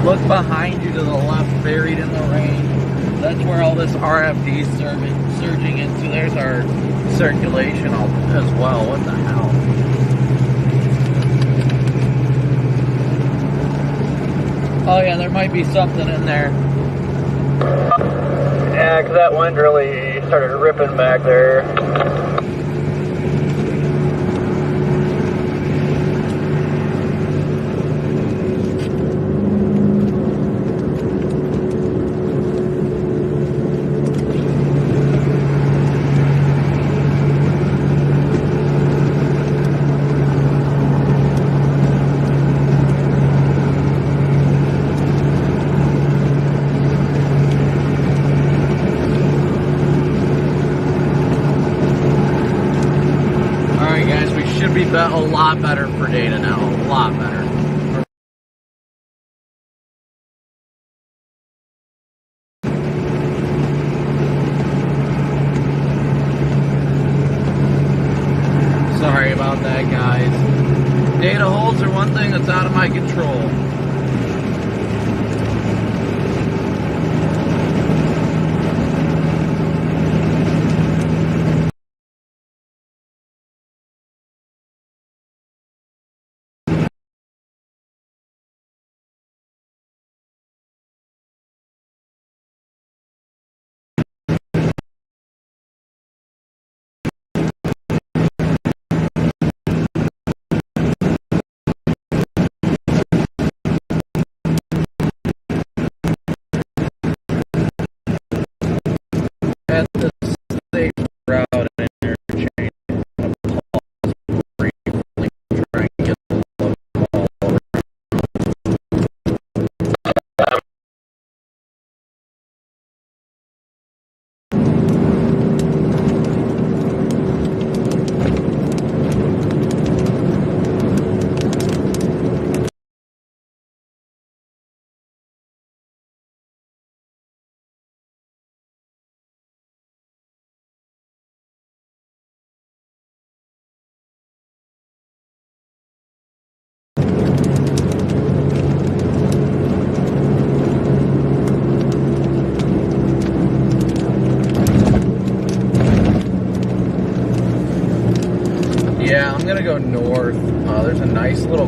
Look behind you to the left, buried in the rain. That's where all this RFD is surging into. There's our circulation as well. What the hell? Oh yeah, there might be something in there. Yeah, because that wind really started ripping back there. Be a lot better for data now, a lot better. Sorry about that, guys. Data holes are one thing that's out of my control. go north. There's a nice little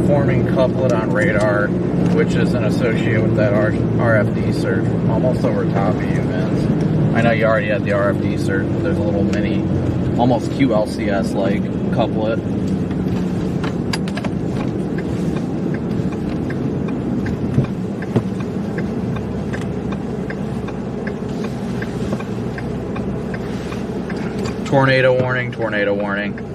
forming couplet on radar, which is an associated with that RFD surge, almost over top of you, man. I know you already had the RFD surge, but there's a little mini, almost QLCS-like couplet. Tornado warning, tornado warning.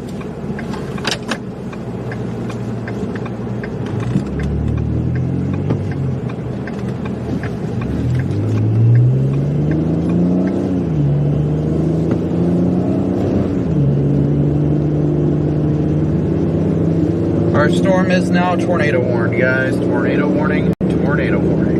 Our storm is now tornado warned, guys. Tornado warning, tornado warning.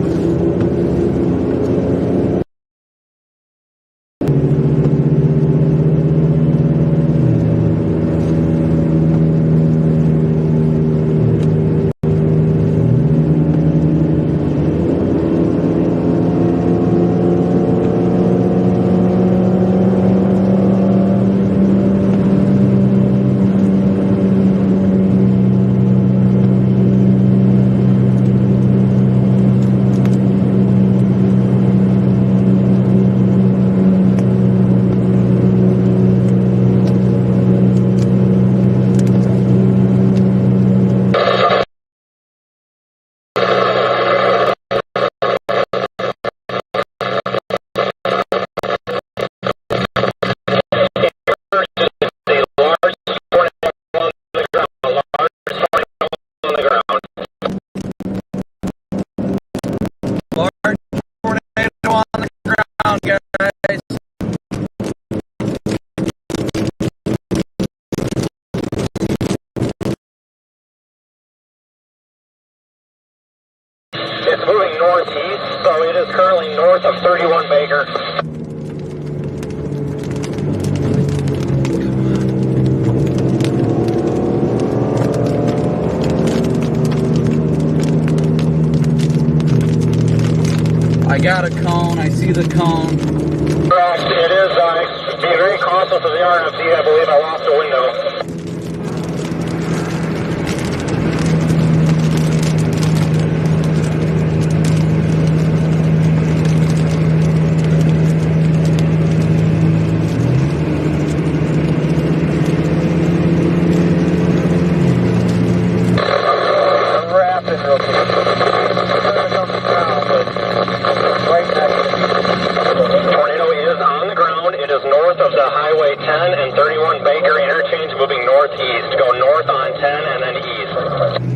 It's moving northeast, so it is currently north of 31 Baker. I got a cone. I see the cone. Correct. It is. Be very cautious of the RFD. I believe I lost a window. Tornado is on the ground. It is north of the Highway 10 and 31 Baker interchange, moving northeast. Go north on 10 and then east.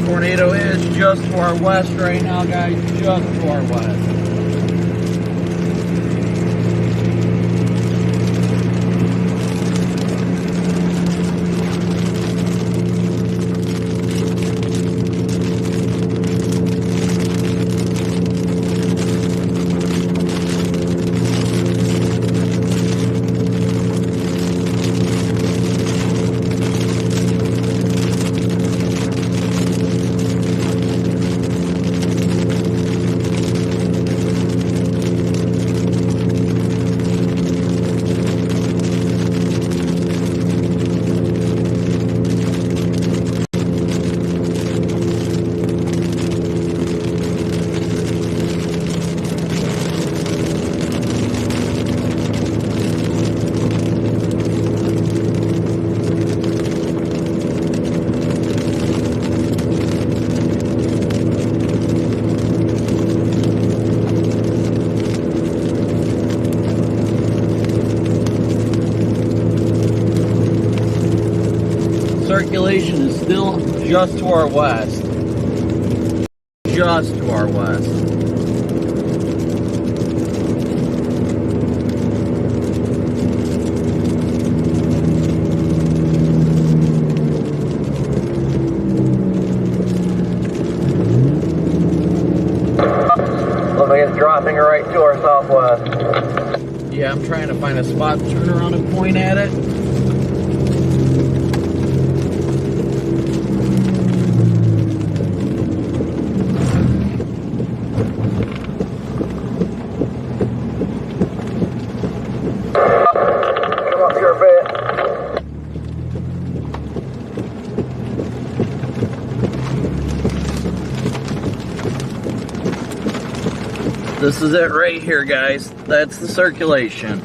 Tornado is just to our west right now, guys. Just to our west. circulation is still just to our west. Just to our west. Looks like it's dropping right to our southwest. Yeah, I'm trying to find a spot to turn around and point at it. Come up here a bit. This is it right here, guys. That's the circulation.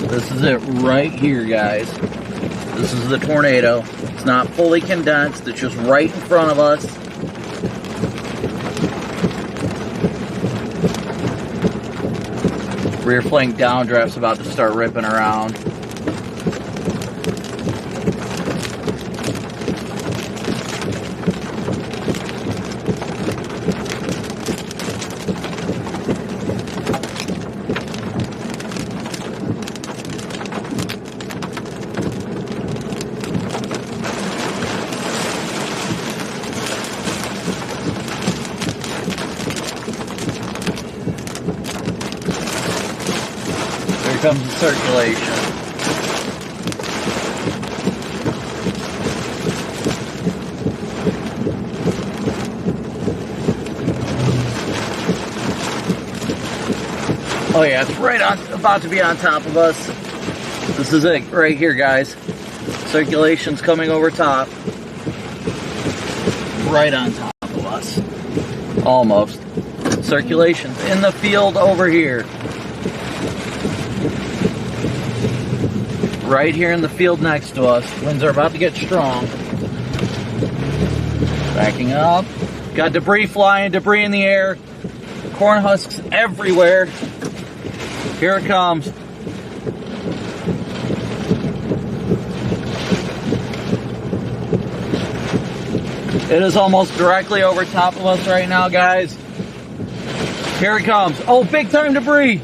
This is it right here, guys. This is the tornado. It's not fully condensed. It's just right in front of us. Rear flank downdraft's about to start ripping around. Here comes the circulation. Oh yeah, it's right on, about to be on top of us. This is it right here, guys. Circulation's coming over top. Right on top of us. Almost. Circulation's in the field over here. Right here in the field next to us. Winds are about to get strong. Backing up. Got debris flying, debris in the air. Corn husks everywhere. Here it comes. It is almost directly over top of us right now, guys. Here it comes. Oh, big time debris.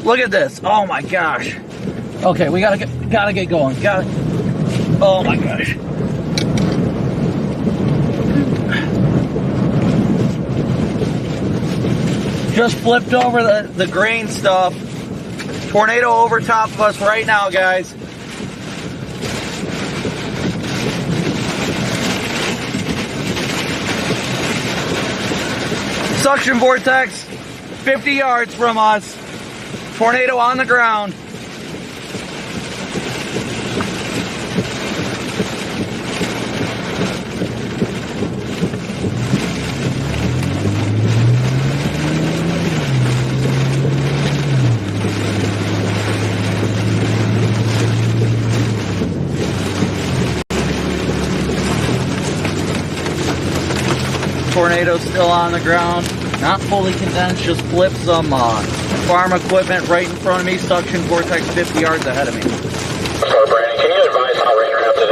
Look at this. Oh my gosh. Okay, we gotta get going. Oh my gosh. Just flipped over the grain stuff. Tornado over top of us right now, guys. Suction vortex, 50 yards from us. Tornado on the ground. Tornado still on the ground, not fully condensed, just flipped some farm equipment right in front of me, suction vortex 50 yards ahead of me. So Brandon, can you advise how rain wrapped it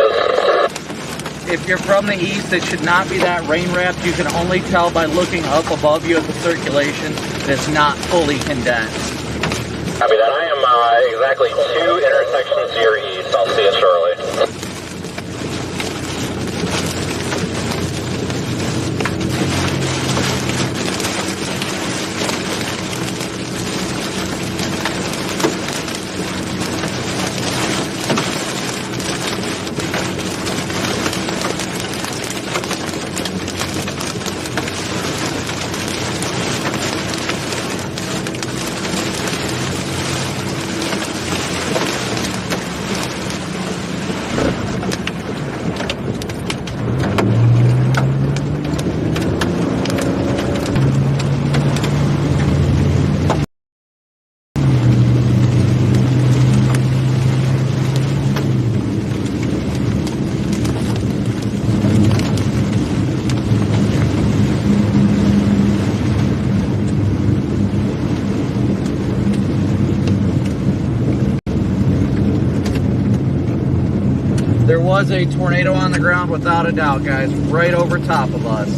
is? If you're from the east, it should not be that rain wrapped. You can only tell by looking up above you at the circulation that it's not fully condensed. Copy that. I am exactly 2 intersections to your east. I'll see you shortly. was a tornado on the ground without a doubt, guys, right over top of us.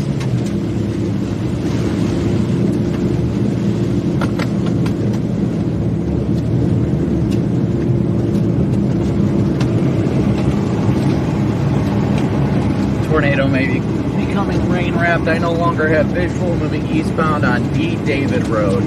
Tornado may be becoming rain wrapped. I no longer have visual, moving eastbound on D. David Road.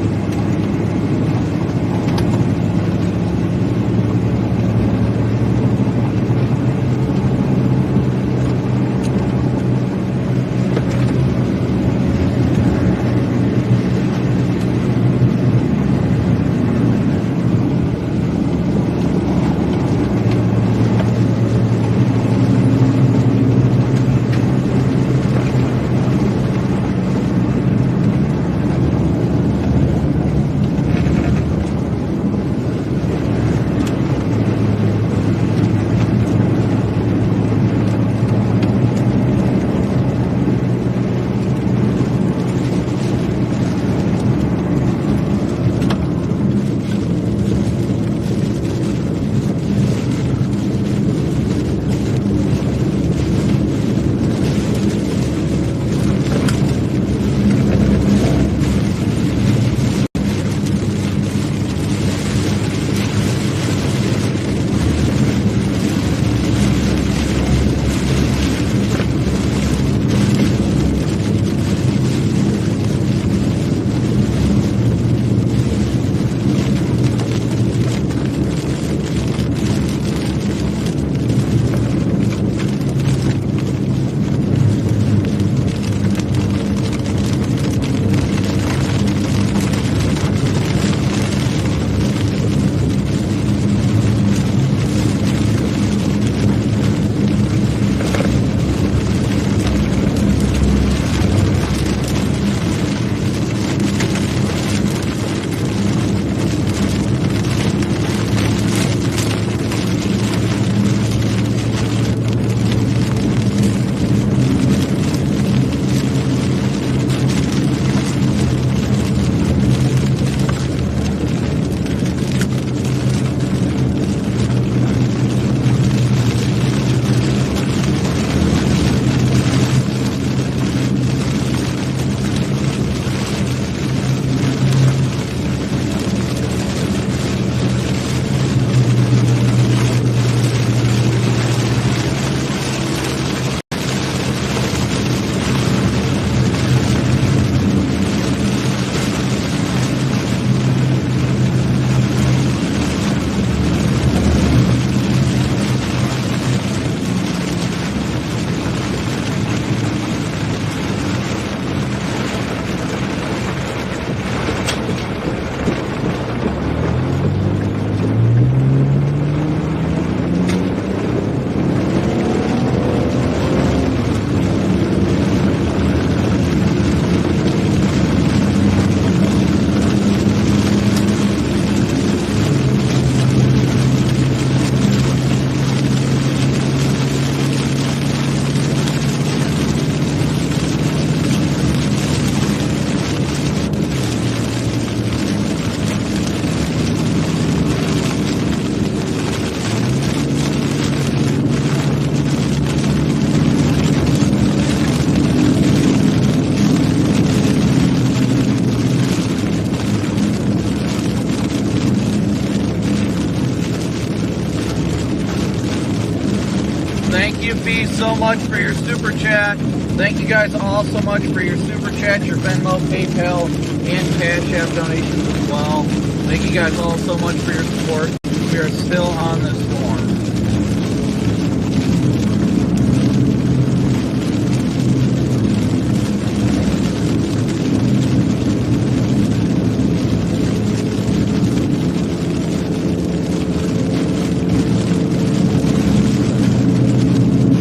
Thank you, B, so much for your super chat. Thank you guys all so much for your super chat, your Venmo, PayPal, and Cash App donations as well. Thank you guys all so much for your support. We are still on this storm.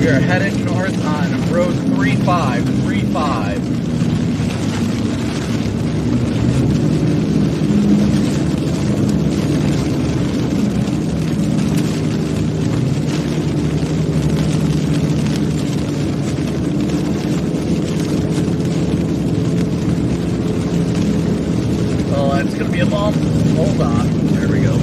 We are headed north on Road 3535. Oh, it's going to be a bump. Hold on. There we go.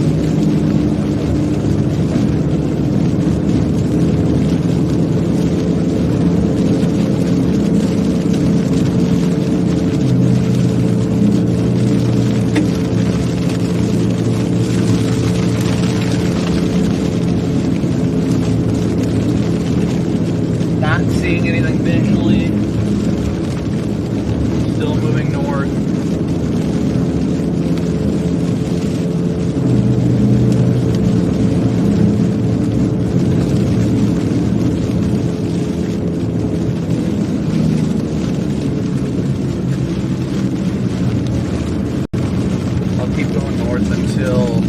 north until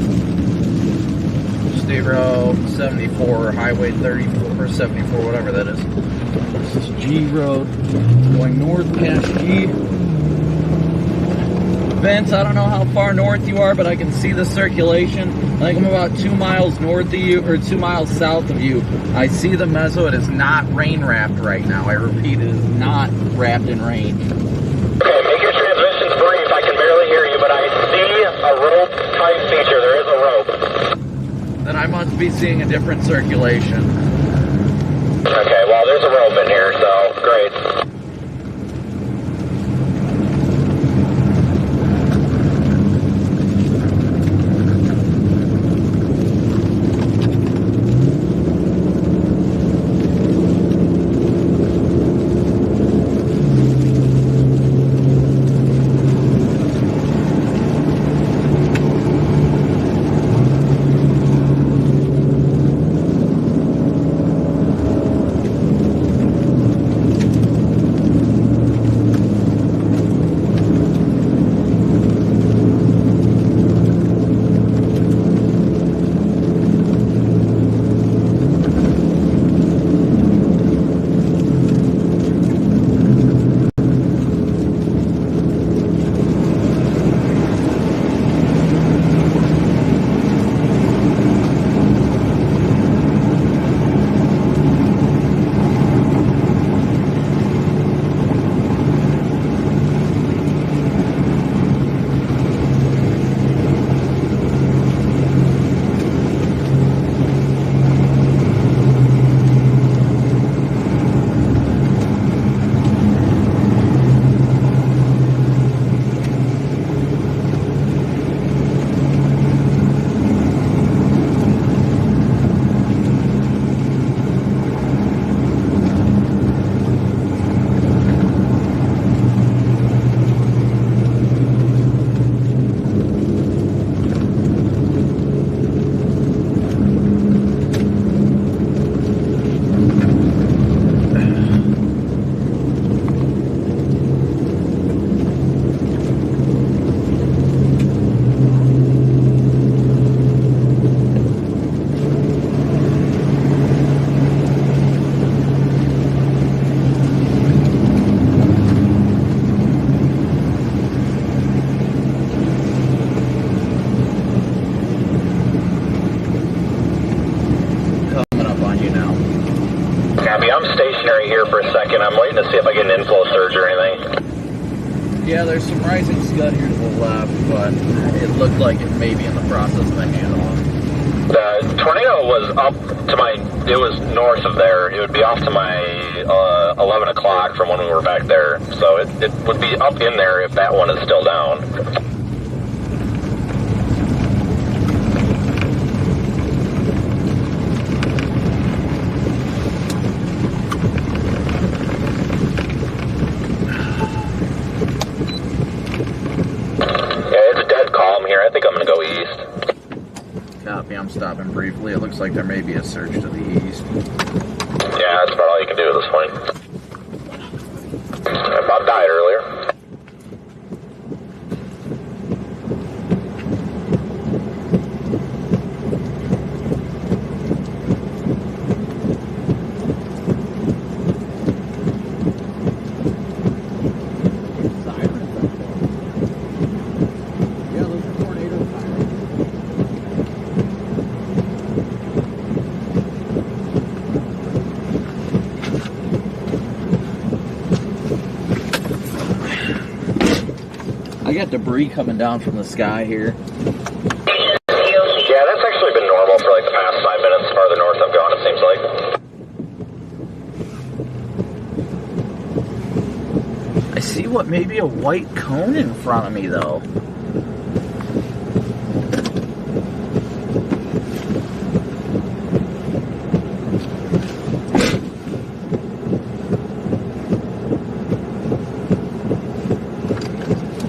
State Road 74 or Highway 34 or 74, whatever that is. This is G Road, going north past G. Vince, I don't know how far north you are, but I can see the circulation. I think I'm about 2 miles north of you, or 2 miles south of you. I see the mezzo. It is not rain wrapped right now. I repeat, it is not wrapped in rain. Okay, make your transmissions brief. I can barely hear you, but I see a rope type feature. There is a rope. Then I must be seeing a different circulation. Okay, well, there's a rope in here, so great. I'm stationary here for a second. I'm waiting to see if I get an inflow surge or anything. Yeah, there's some rising scud here to the left, but it looked like it may be in the process of a handoff. The tornado was up to my, it was north of there. It would be off to my 11 o'clock from when we were back there. So it would be up in there if that one is still down. I think I'm going to go east. Copy, I'm stopping briefly. It looks like there may be a surge to the east. Yeah, that's about all you can do at this point. I about died earlier. I got debris coming down from the sky here. Yeah, that's actually been normal for like the past 5 minutes farther north I've gone, it seems like. I see what may be a white cone in front of me though.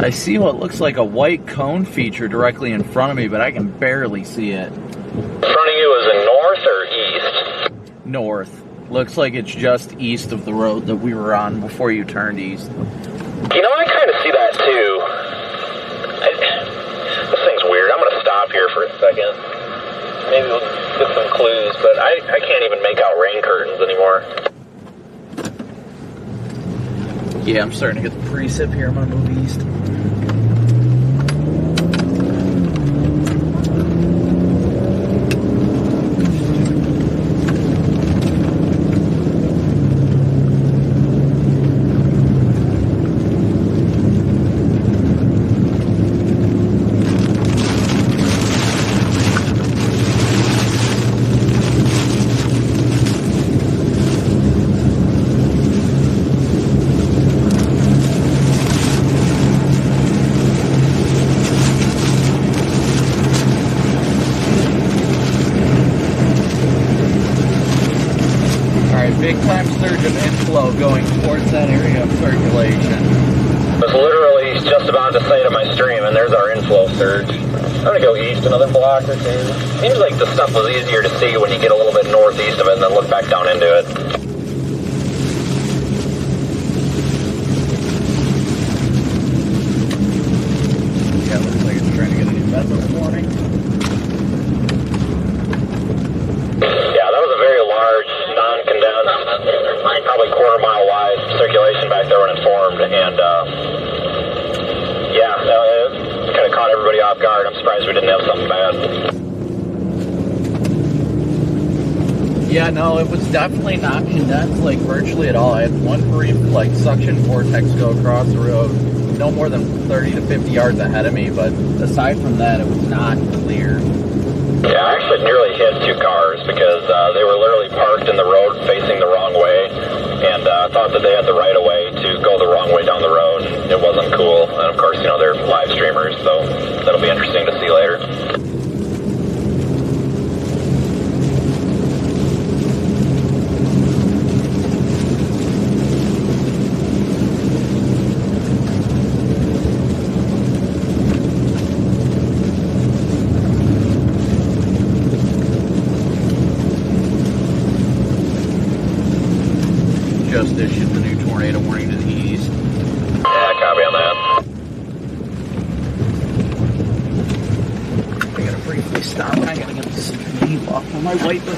I see what looks like a white cone feature directly in front of me, but I can barely see it. In front of you is it north or east? North. Looks like it's just east of the road that we were on before you turned east. You know, I kind of see that too. This thing's weird. I'm going to for a second. Maybe we'll get some clues, but I can't even make out rain curtains anymore. Yeah, I'm starting to get the precip here. I'm gonna move east. Big time surge of inflow going towards that area of circulation. I was literally just about to say to my stream, and there's our inflow surge. I'm gonna go east another block or two. Seems like the stuff was easier to see when you get a little bit northeast of it and then look back down into it. Yeah, looks like it's trying to get a new bed this morning. Yeah, that was a very large, non-condensed, probably quarter-mile wide circulation back there when it formed, and yeah, it kind of caught everybody off guard. I'm surprised we didn't have something bad. Yeah, no, it was definitely not condensed, like, virtually at all. I had one brief, like, suction vortex go across the road, no more than 30 to 50 yards ahead of me, but aside from that, it was not clear. Yeah, I actually nearly hit two cars because they were literally parked in the road facing the wrong way, and thought that they had the right of way to go the wrong way down the road. It wasn't cool, and of course, you know, they're live streamers, so that'll be interesting to see later. Just issued the new tornado warning to the east. Yeah, copy on that. I gotta briefly stop. I gotta get this leaf off of my wiper.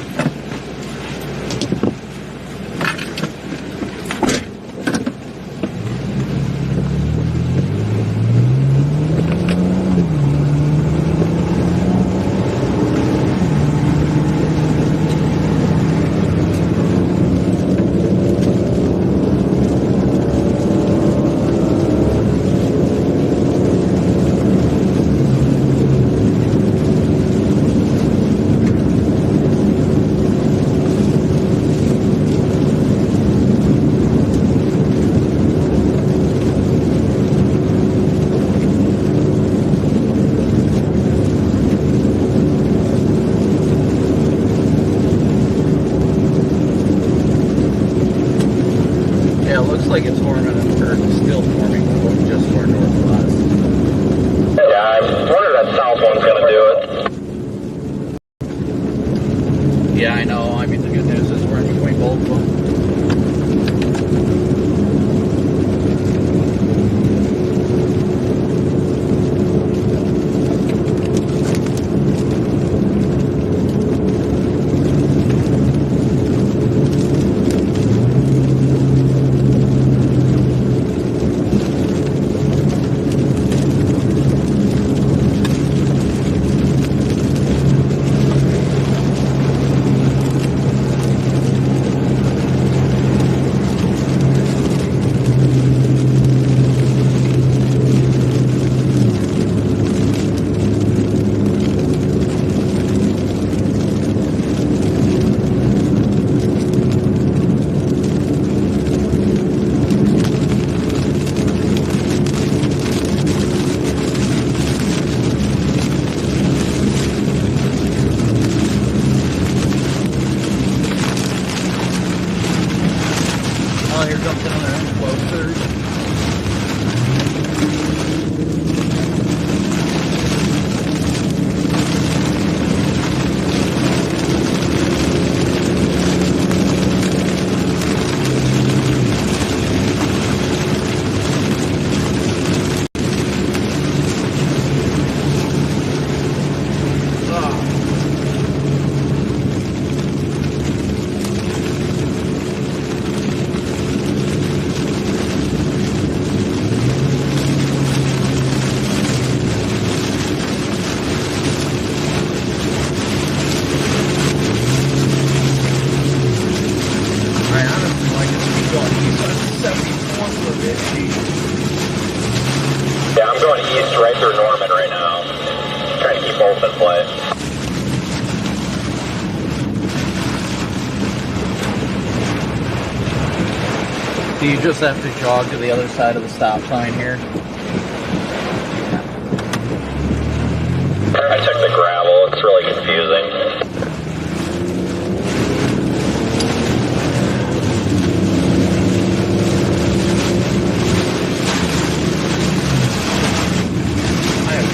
keep both in play. Do you just have to jog to the other side of the stop sign here? I took the gravel. It's really confusing. I have a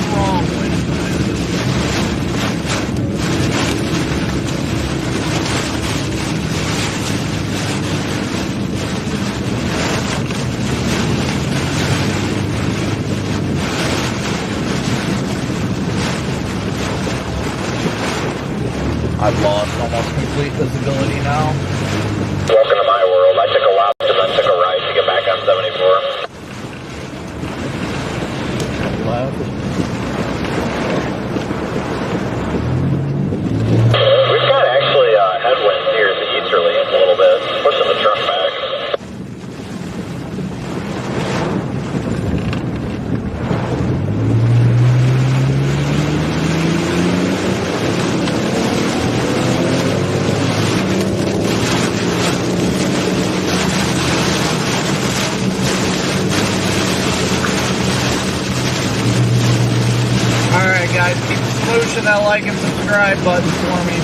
strong wind. I've lost almost complete visibility now. Welcome to my world. I took a left and then took a right to get back on 74. Left. We've got actually headwinds here at the easterly a little bit, pushing the truck back. Alright guys, keep smooshing that like and subscribe button for me.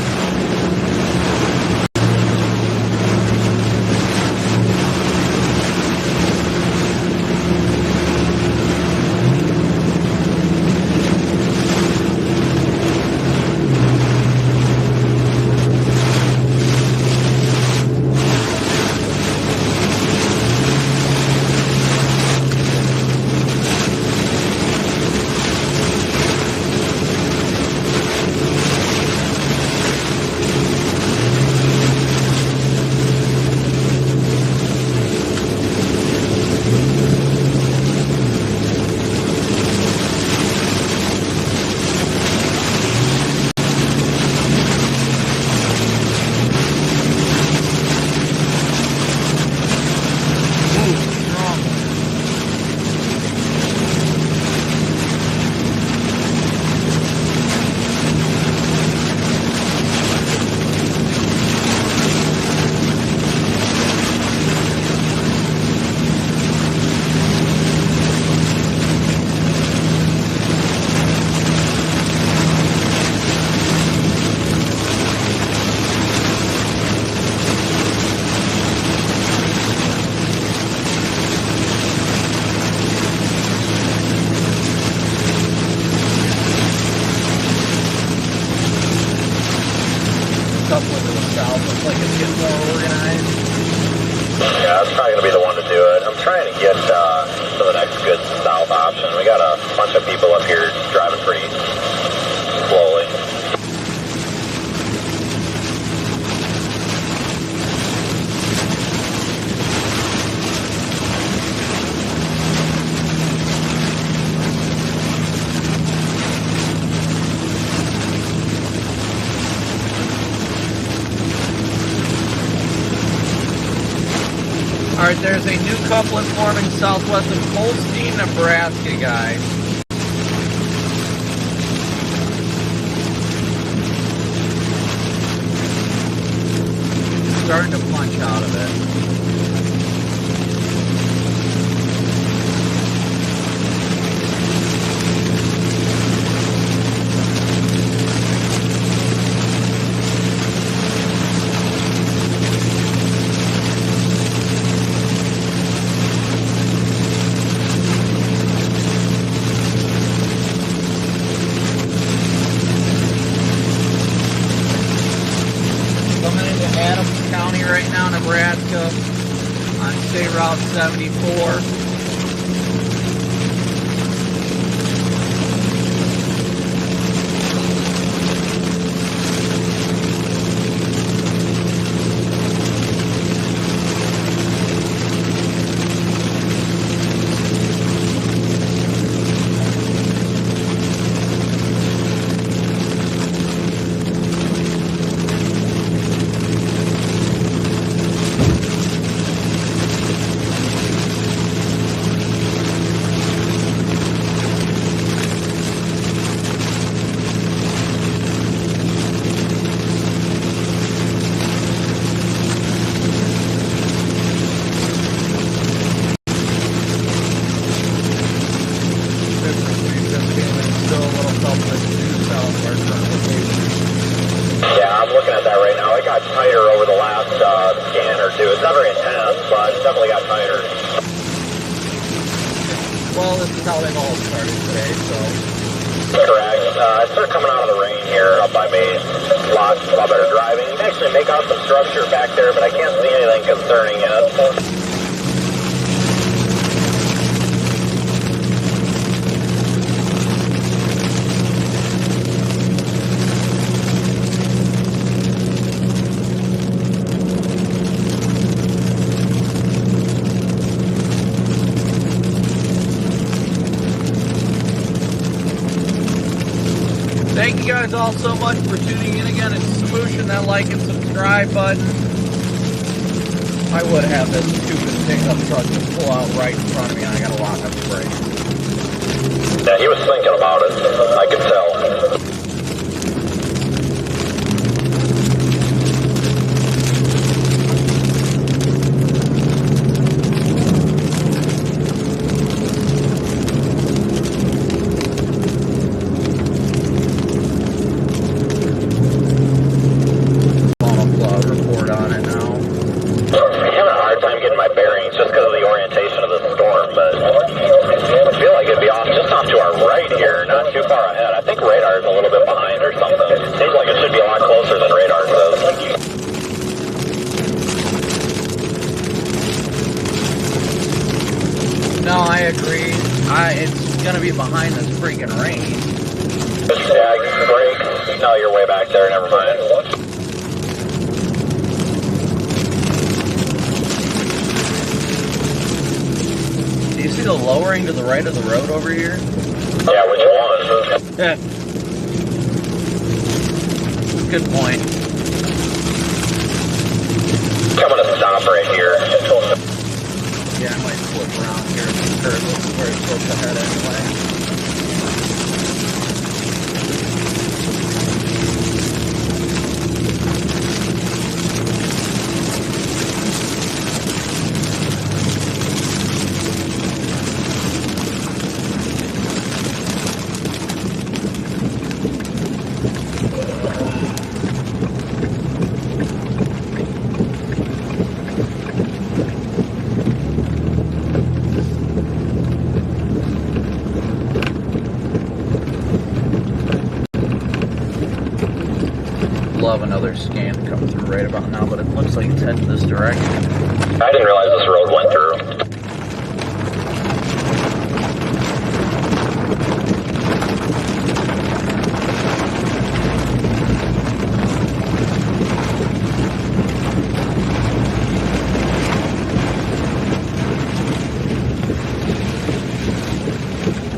Coupling to the south looks like it's getting more organized. Yeah, that's probably going to be the one to do it. I'm trying to get to the next good south option. We got a bunch of people up here driving pretty slowly. Alright, there's a new coupling forming southwest of Holstein, Nebraska, guys. Starting to punch out of it. Adams County right now, Nebraska, on State Route 74. right now. It got tighter over the last scan or two. It's not very intense, but it definitely got tighter. Well, this is how they've all started today, so. Correct. I started coming out of the rain here up by me. A lot better driving. You can actually make out some structure back there, but I can't see anything concerning yet. Thank you guys all so much for tuning in again and smooshing that like and subscribe button. I would have this stupid pickup truck just pull out right in front of me and I gotta lock up the brakes. Yeah, he was thinking about it. I could tell. No, I agree. It's gonna be behind this freaking rain. Yeah, brake. No, you're way back there. Never mind. Do you see the lowering to the right of the road over here? Yeah, which one? Yeah. Good point. I'm gonna stop right here. Yeah, I might flip around here at the curve. This is where it's supposed to head anyway. Love another scan to come through right about now, but it looks like it's heading this direction. I didn't realize this road went through.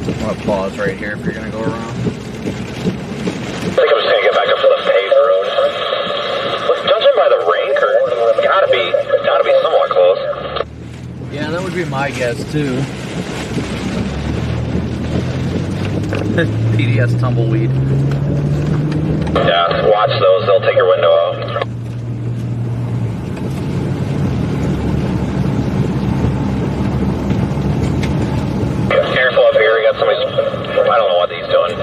I'm gonna pause right here if you're gonna go around. I think I'm just gonna get back up to the paved road. Judging by the rain curtain, gotta be somewhat close. Yeah, that would be my guess too. PDS tumbleweed. Yeah, watch those, they'll take your window out. Careful up here, we got somebody's, I don't know what he's doing.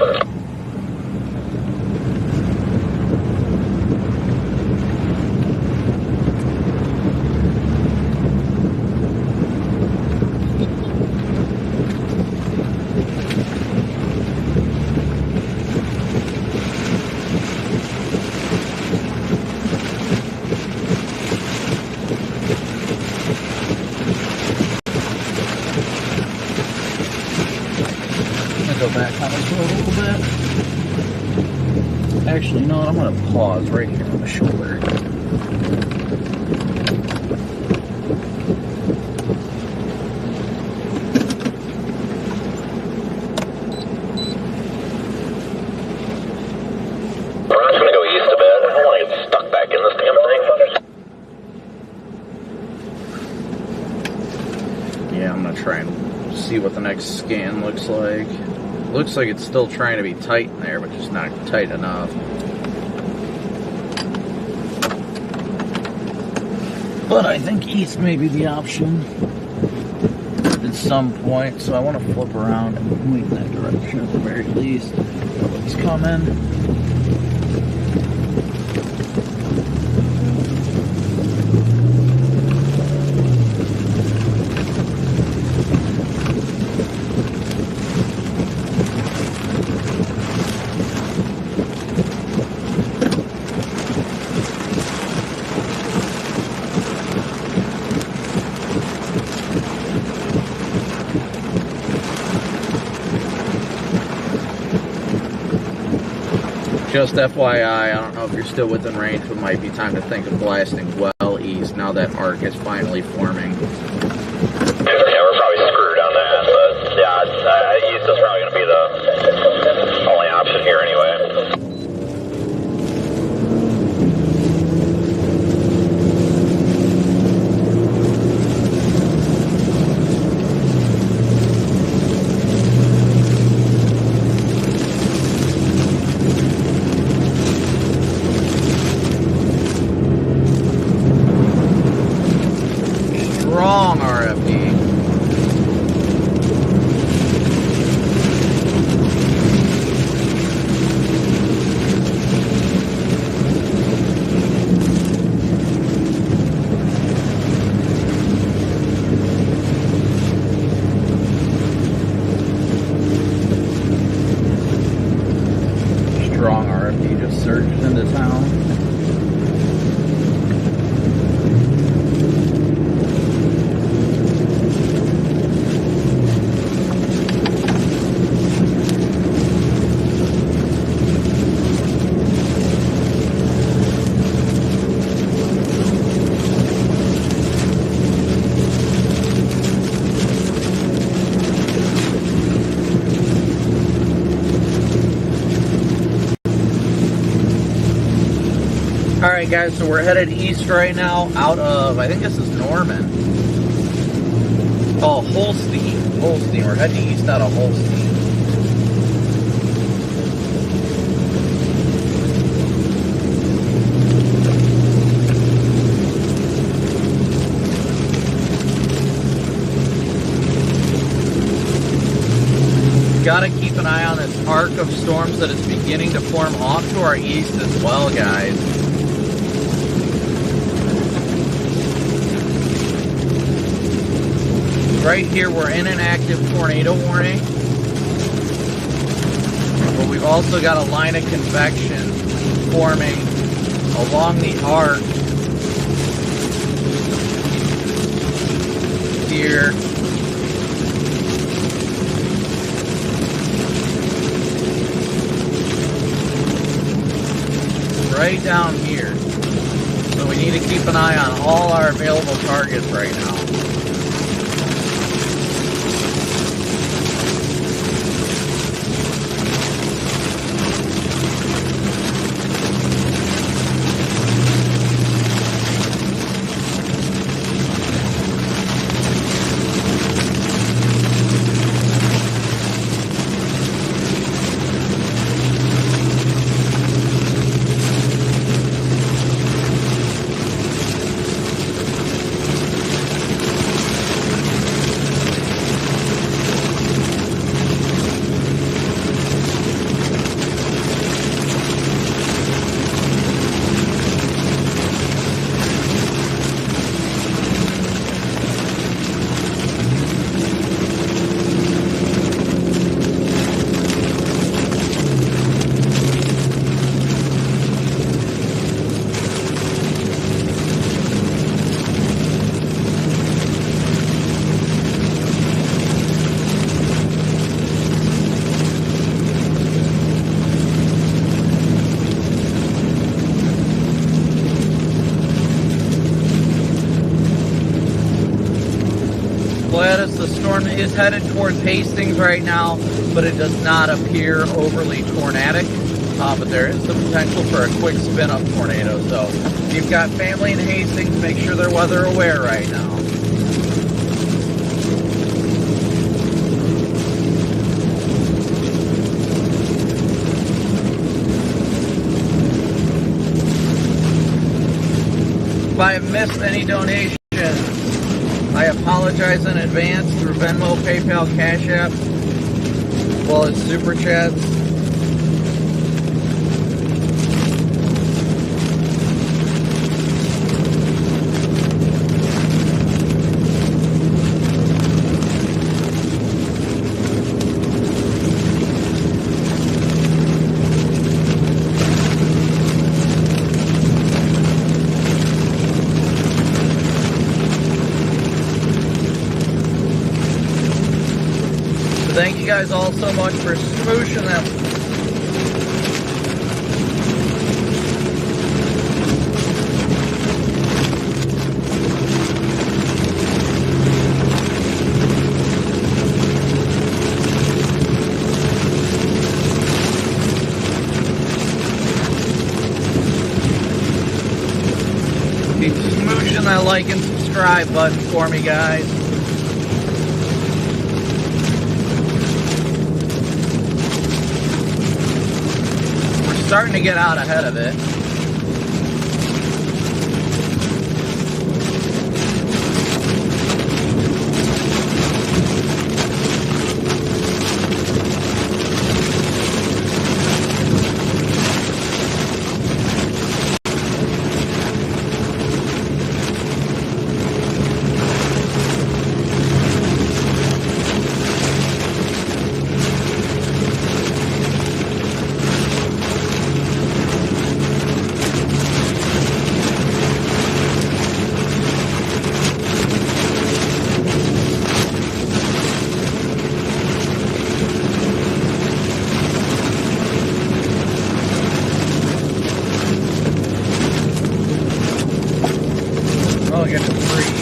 Go back on this road a little bit. Actually, no, I'm going to pause right here on the shoulder. We're just going to go east a bit. I don't want to get stuck back in this damn thing. Yeah, I'm going to try and see what the next scan looks like. Looks like it's still trying to be tight in there, but just not tight enough. But I think east may be the option at some point, so I want to flip around and move in that direction at the very least. Nobody's coming. Just FYI, I don't know if you're still within range, but it might be time to think of blasting well east now that arc is finally forming. Yeah, we're probably screwed on that, but yeah, east is probably going to be the only option here anyway. Strong RFD. Strong RFD just surged into town. Alright guys, so we're headed east right now out of, I think this is Norman. Oh, Holstein. Holstein. We're heading east out of Holstein. Gotta keep an eye on this arc of storms that is beginning to form off to our east as well, guys. Right here, we're in an active tornado warning, but we've also got a line of convection forming along the arc here. Right down here. So we need to keep an eye on all our available targets right now. The storm is headed towards Hastings right now, but it does not appear overly tornadic. But there is the potential for a quick spin-up tornado. So if you've got family in Hastings, make sure they're weather aware right now. If I have missed any donations, I apologize in advance through Venmo, PayPal, Cash App, as well as Super Chats. Thank you guys all so much for smooshing using that like and subscribe button for me, guys. We're starting to get out ahead of it. Oh, I got to breathe.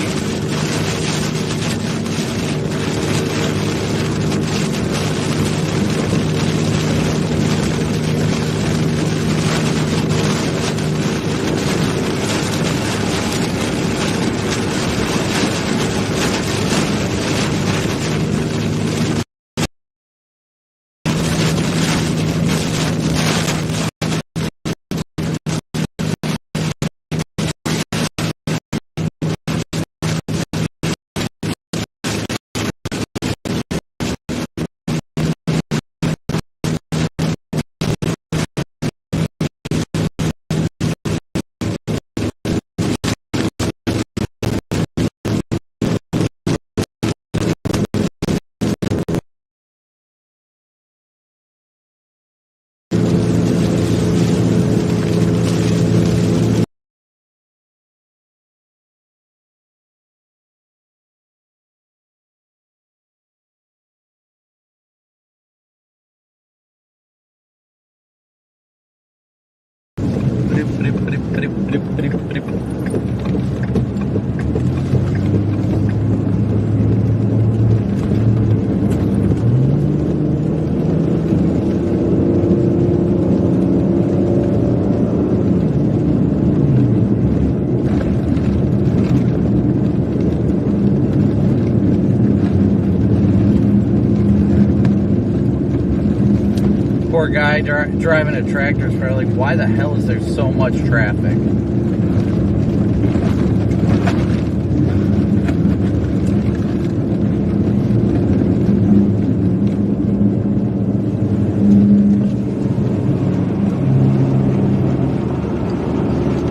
Poor guy driving a tractor is probably like, why the hell is there so much traffic?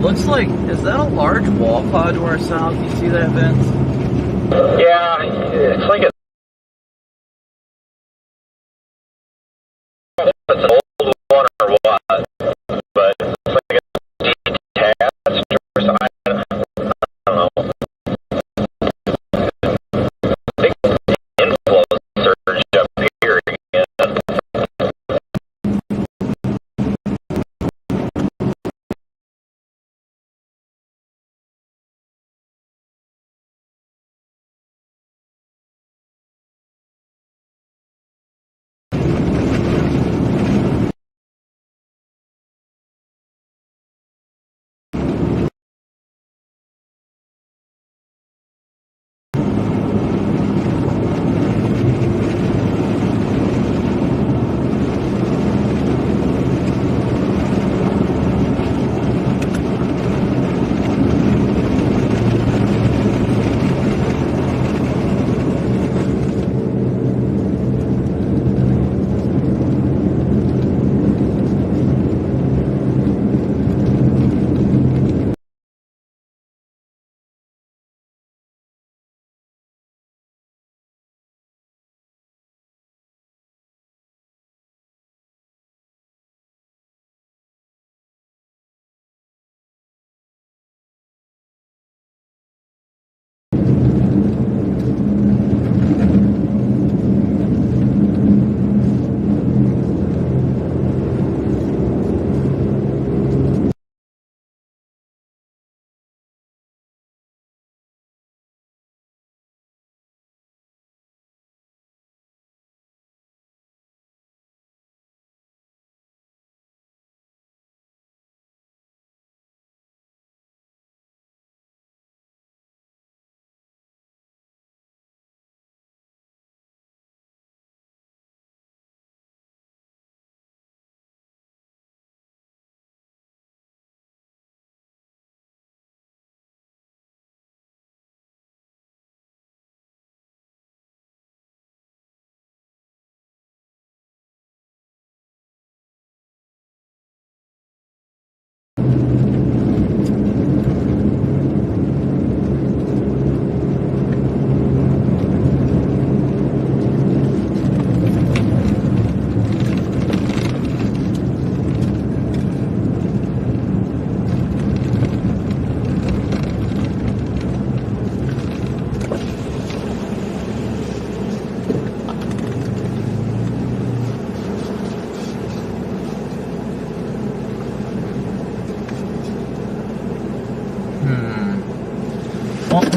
Looks like, is that a large wall cloud to our south? You see that, Vince? Yeah, it's like a it's an old one or what, but it's like a detached or something. I don't know. I think the inflow surge up here again.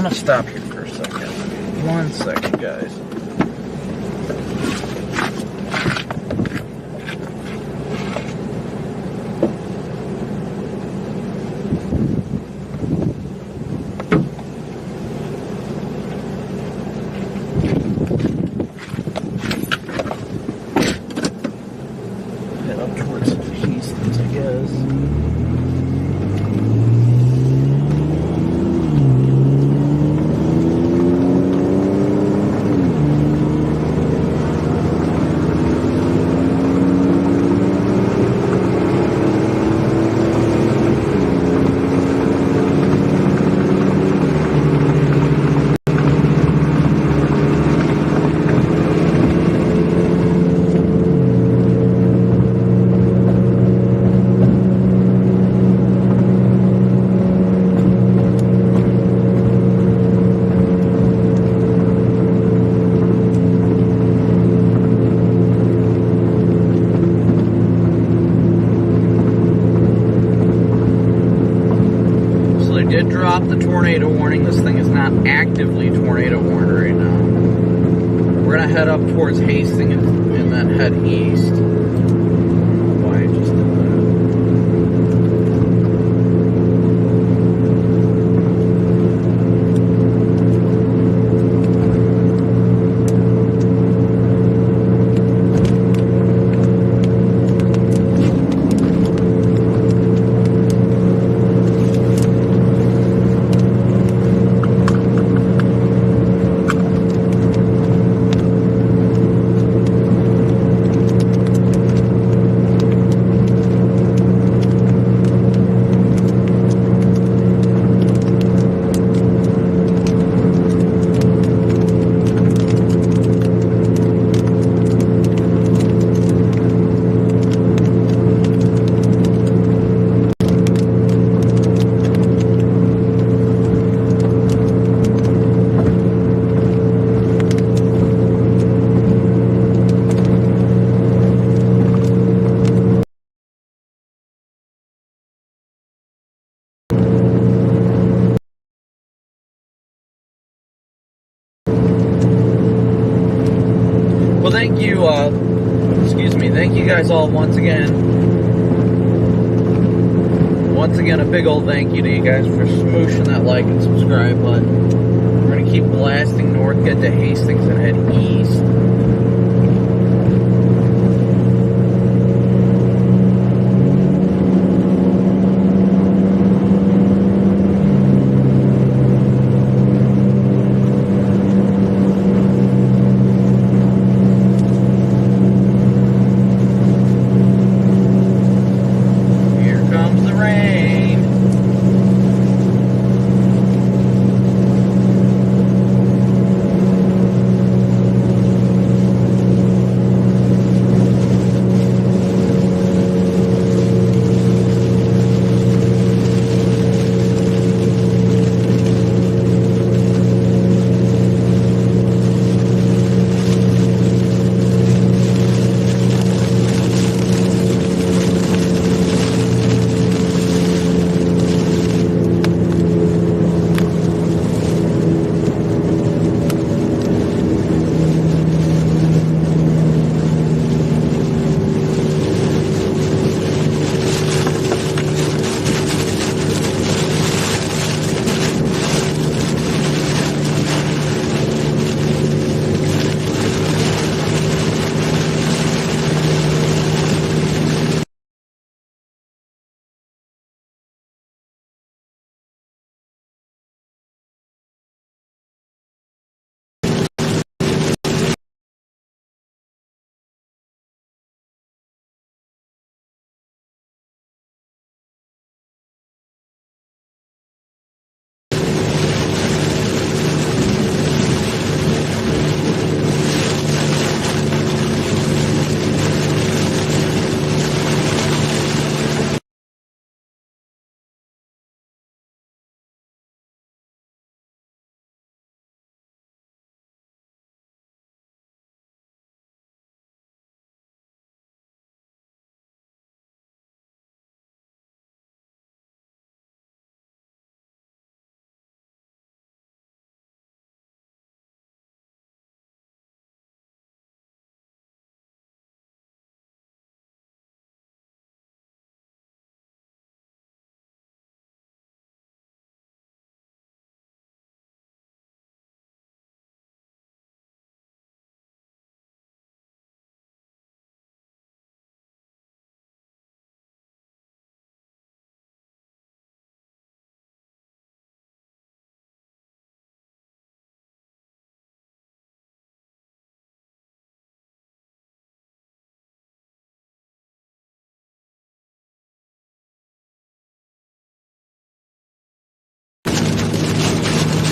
gonna stop here for a second. 1 second, guys. Head up towards Houston's, I guess. Did drop the tornado warning. This thing is not actively tornado warned right now. We're gonna head up towards Hastings and then head east. Why I just did that. Well, thank you, thank you guys all once again. Once again, a big old thank you to you guys for smooshing that like and subscribe button. We're gonna keep blasting north, get to Hastings, and head east.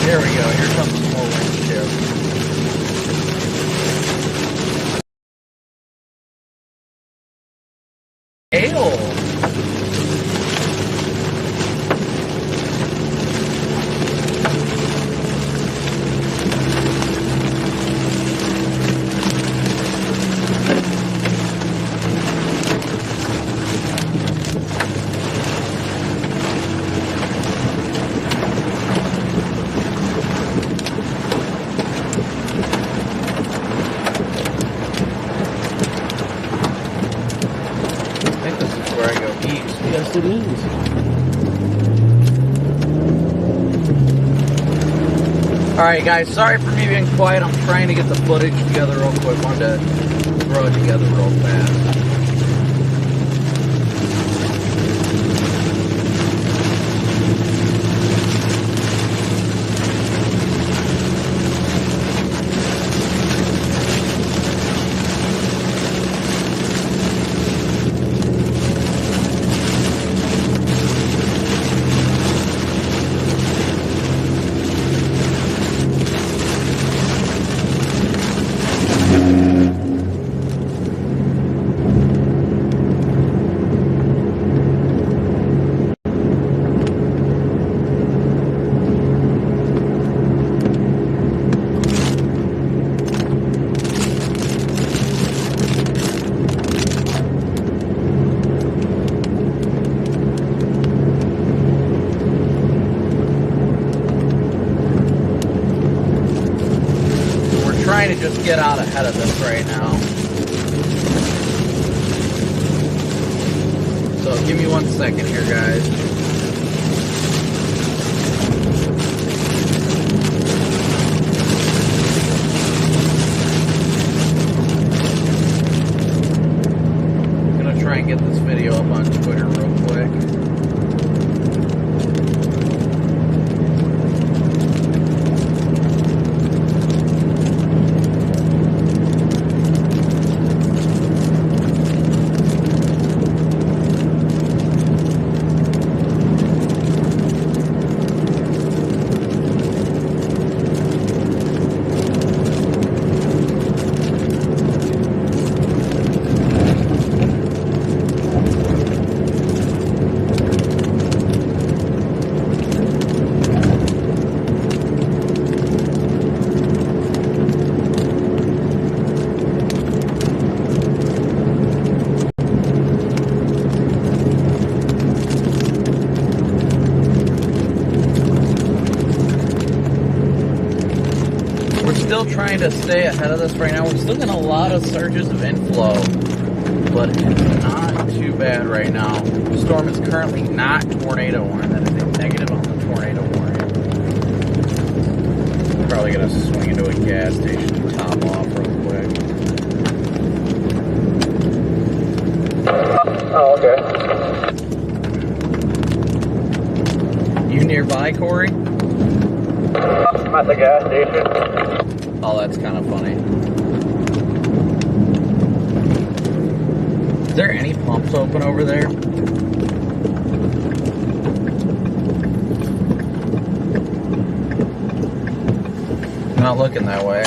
Here we go. Here comes some more wind chill. Ale. Yes, it is. Alright guys, sorry for me being quiet. I'm trying to get the footage together real quick. Wanted to throw it together real fast. Trying to just get out ahead of this right now. So give me 1 second here, guys. I'm gonna try and get this video up on Twitter real quick. Still trying to stay ahead of this right now. We're still getting a lot of surges of inflow, but it's not too bad right now. The storm is currently not tornado warning. That is a negative on the tornado warning. Probably gonna swing into a gas station and top off real quick. Oh, okay. You nearby, Corey? I'm at the gas station. Oh, that's kind of funny. Is there any pumps open over there? Not looking that way.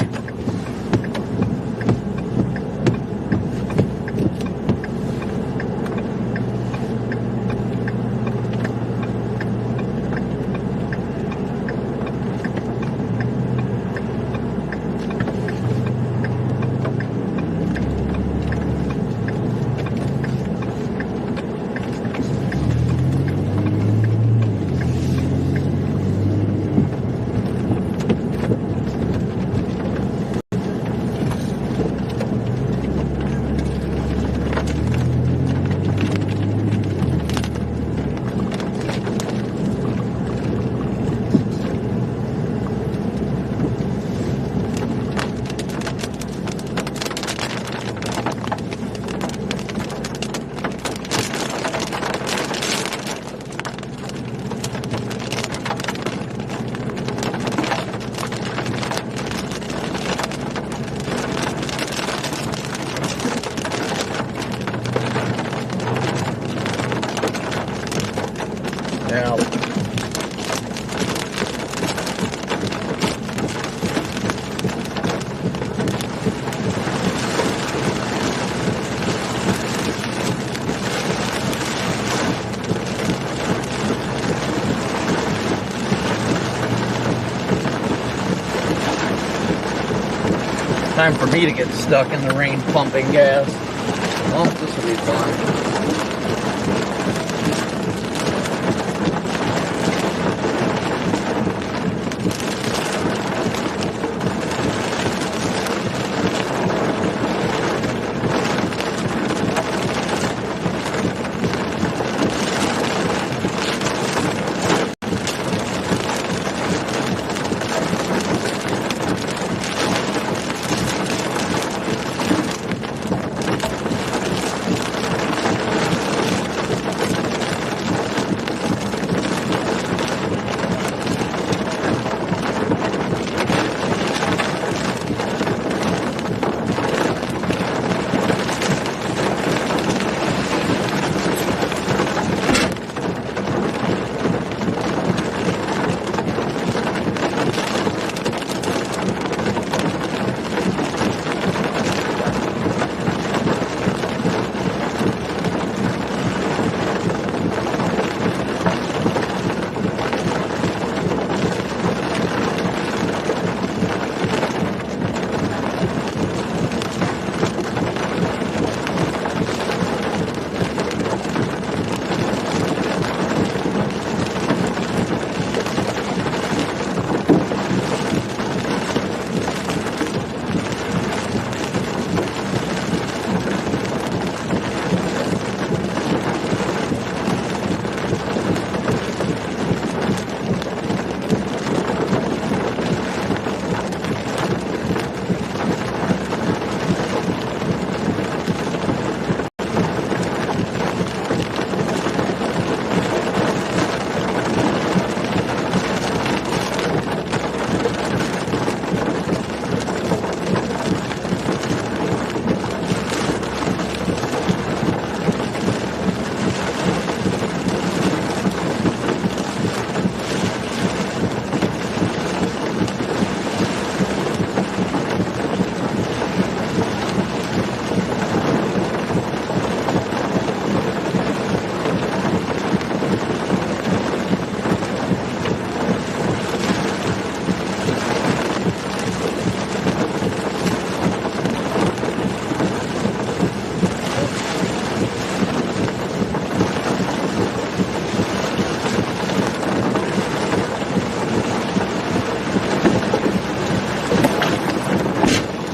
Time for me to get stuck in the rain pumping gas. Oh, this will be fun.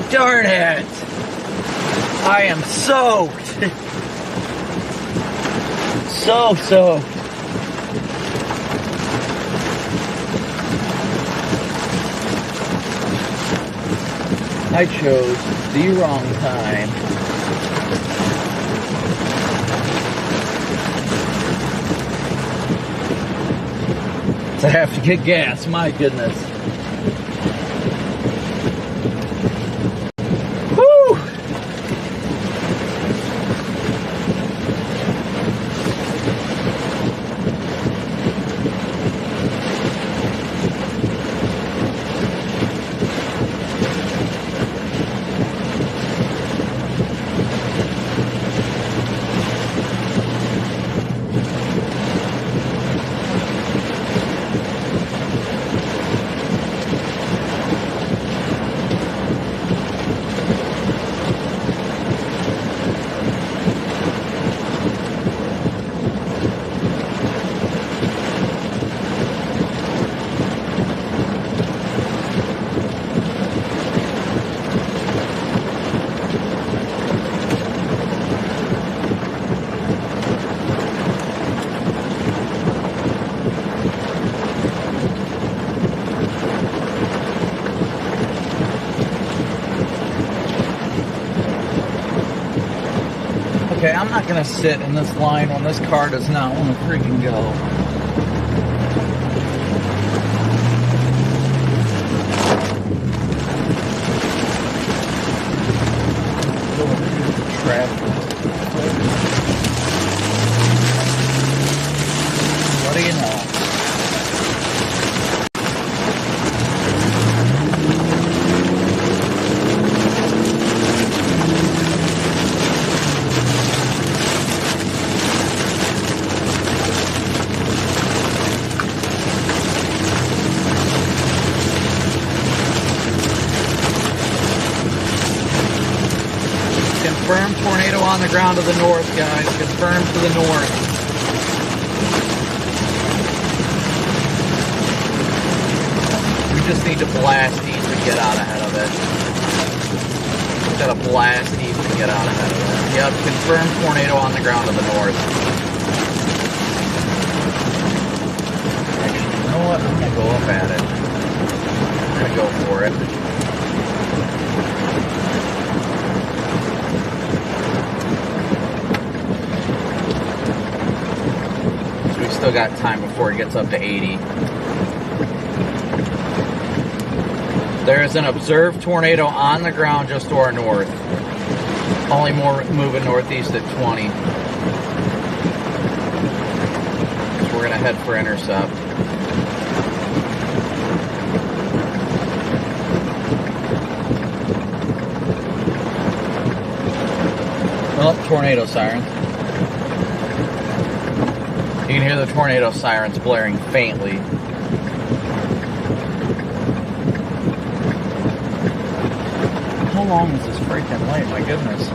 Darn it! I am soaked! So soaked. I chose the wrong time. To have to get gas, my goodness. Okay, I'm not gonna sit in this line when this car does not want to freaking go. What do you know? on the ground to the north, guys. Confirmed to the north. We just need to blast east to get out ahead of it. Got to blast east to get out ahead of it. Yep, confirmed tornado on the ground to the north. Actually, you know what? I'm going to go up at it. I'm going to go for it. So we still got time before it gets up to 80. There is an observed tornado on the ground just to our north. Only more moving northeast at 20. So we're going to head for intercept. Oh, tornado sirens. You can hear the tornado sirens blaring faintly. How long is this freaking light? My goodness.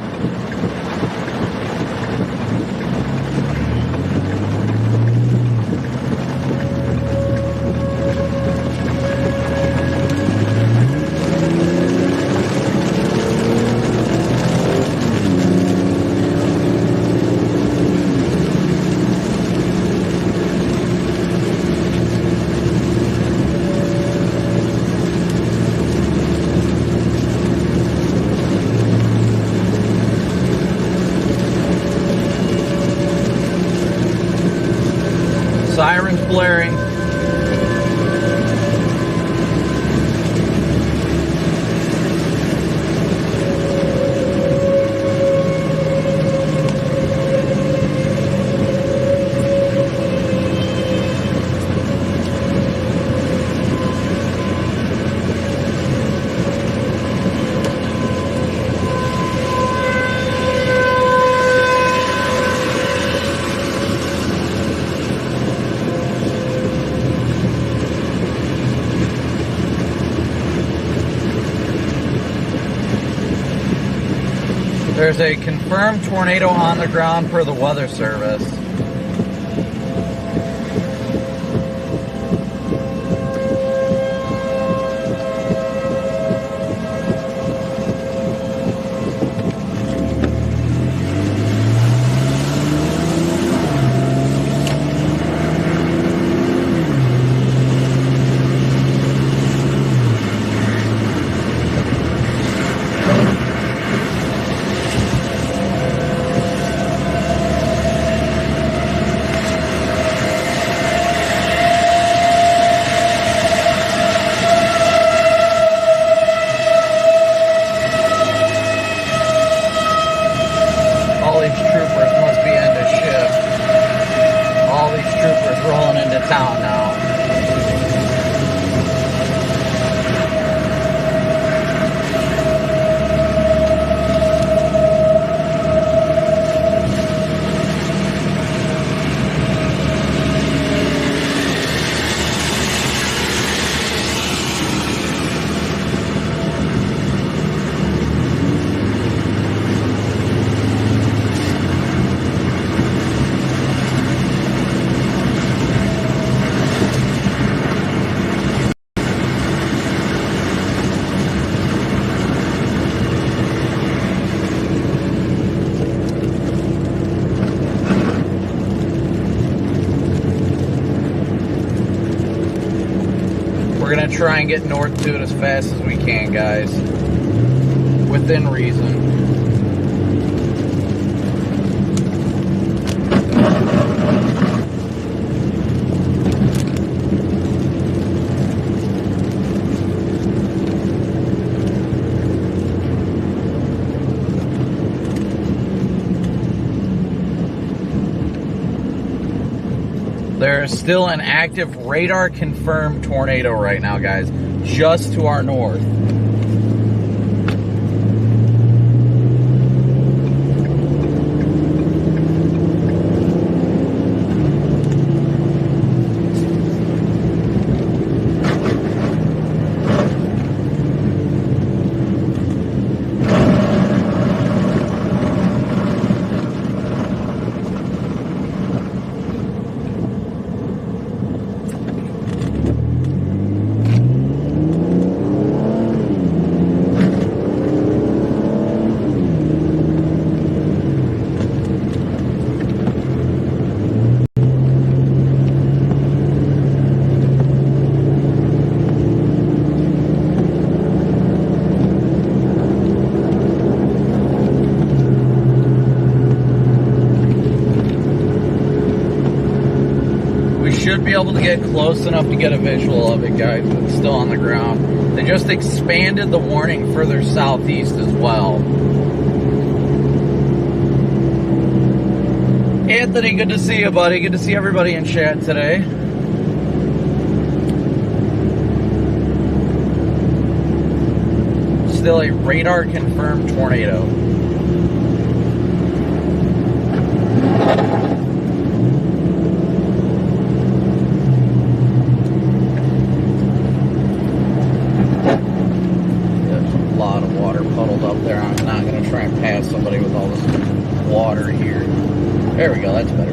Sirens blaring. There's a confirmed tornado on the ground per the Weather Service. Town now. We're going to try and get north to it as fast as we can, guys. Within reason. There's still an active radar confirmed tornado right now, guys, just to our north. should be able to get close enough to get a visual of it, guys, but it's still on the ground. They just expanded the warning further southeast as well. Anthony, good to see you, buddy. Good to see everybody in chat today. Still a radar confirmed tornado. There's a lot of water puddled up there. I'm not going to try and pass somebody with all this water here. There we go, that's better.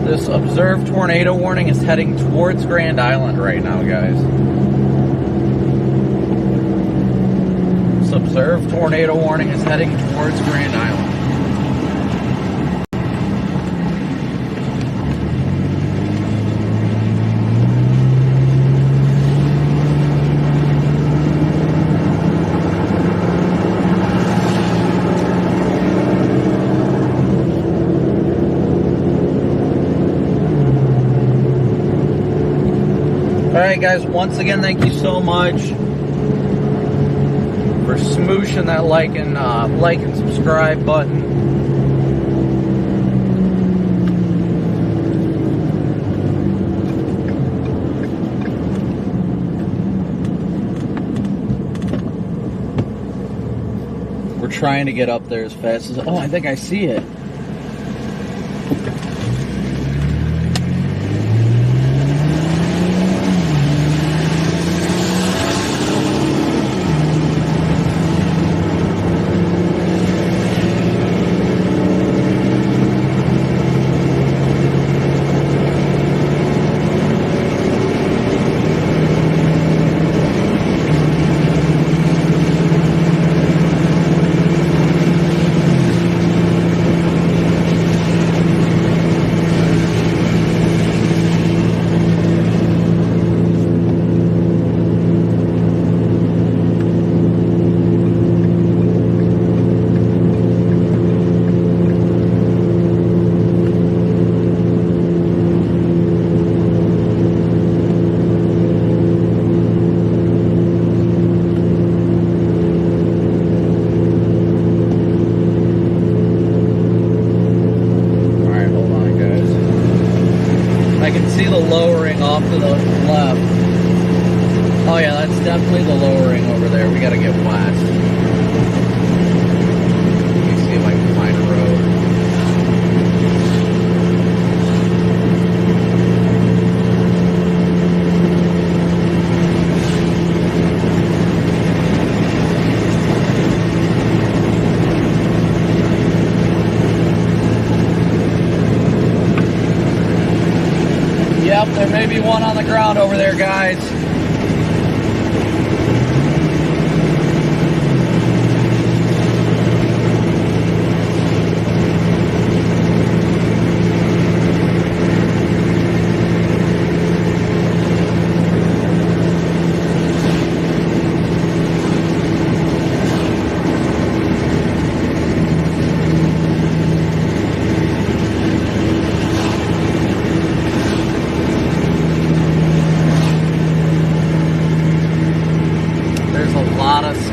This observed tornado warning is heading towards Grand Island right now, guys. This observed tornado warning is heading towards Grand Island. Alright guys, once again, thank you so much for smooshing that like and subscribe button. We're trying to get up there as fast as... Oh, I think I see it. There may be one on the ground over there, guys.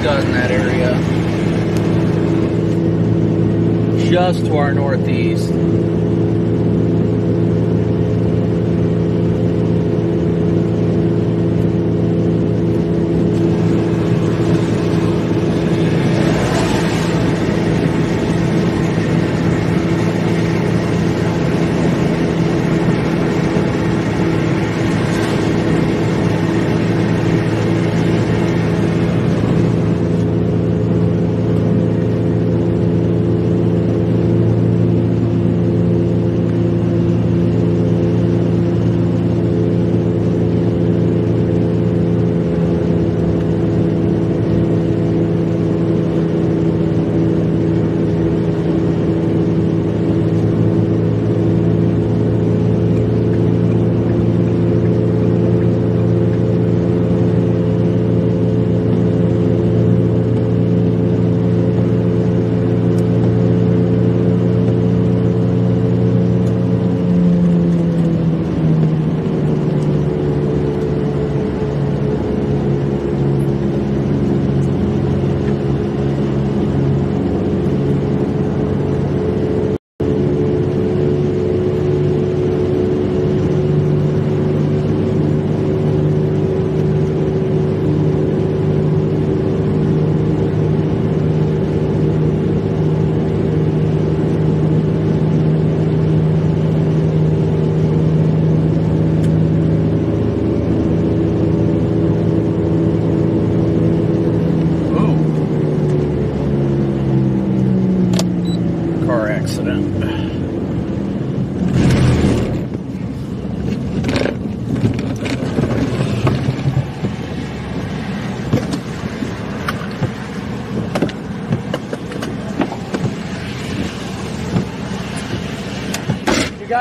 In that area, just to our northeast.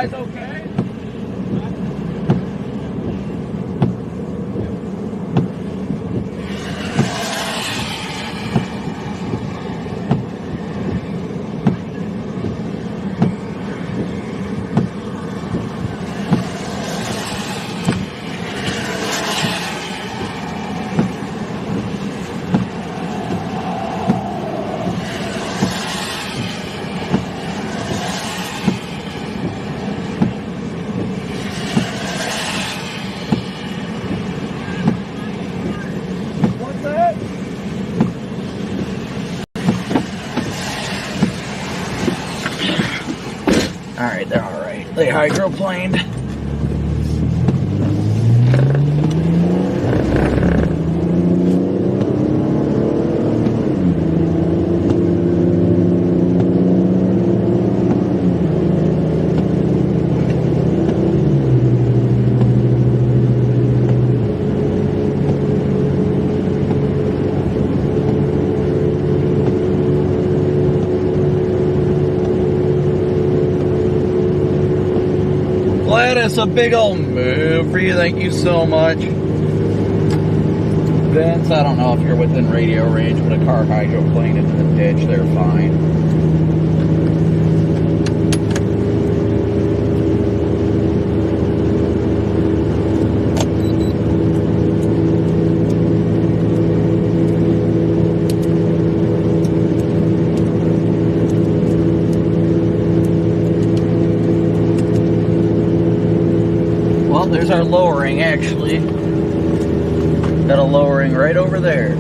guys okay? Alright, they're alright. They hydroplaned. Gladys, a big old move for you. Thank you so much. Vince, I don't know if you're within radio range, but a car hydroplaned into the ditch, they're fine. There's our lowering, actually. Got a lowering right over there.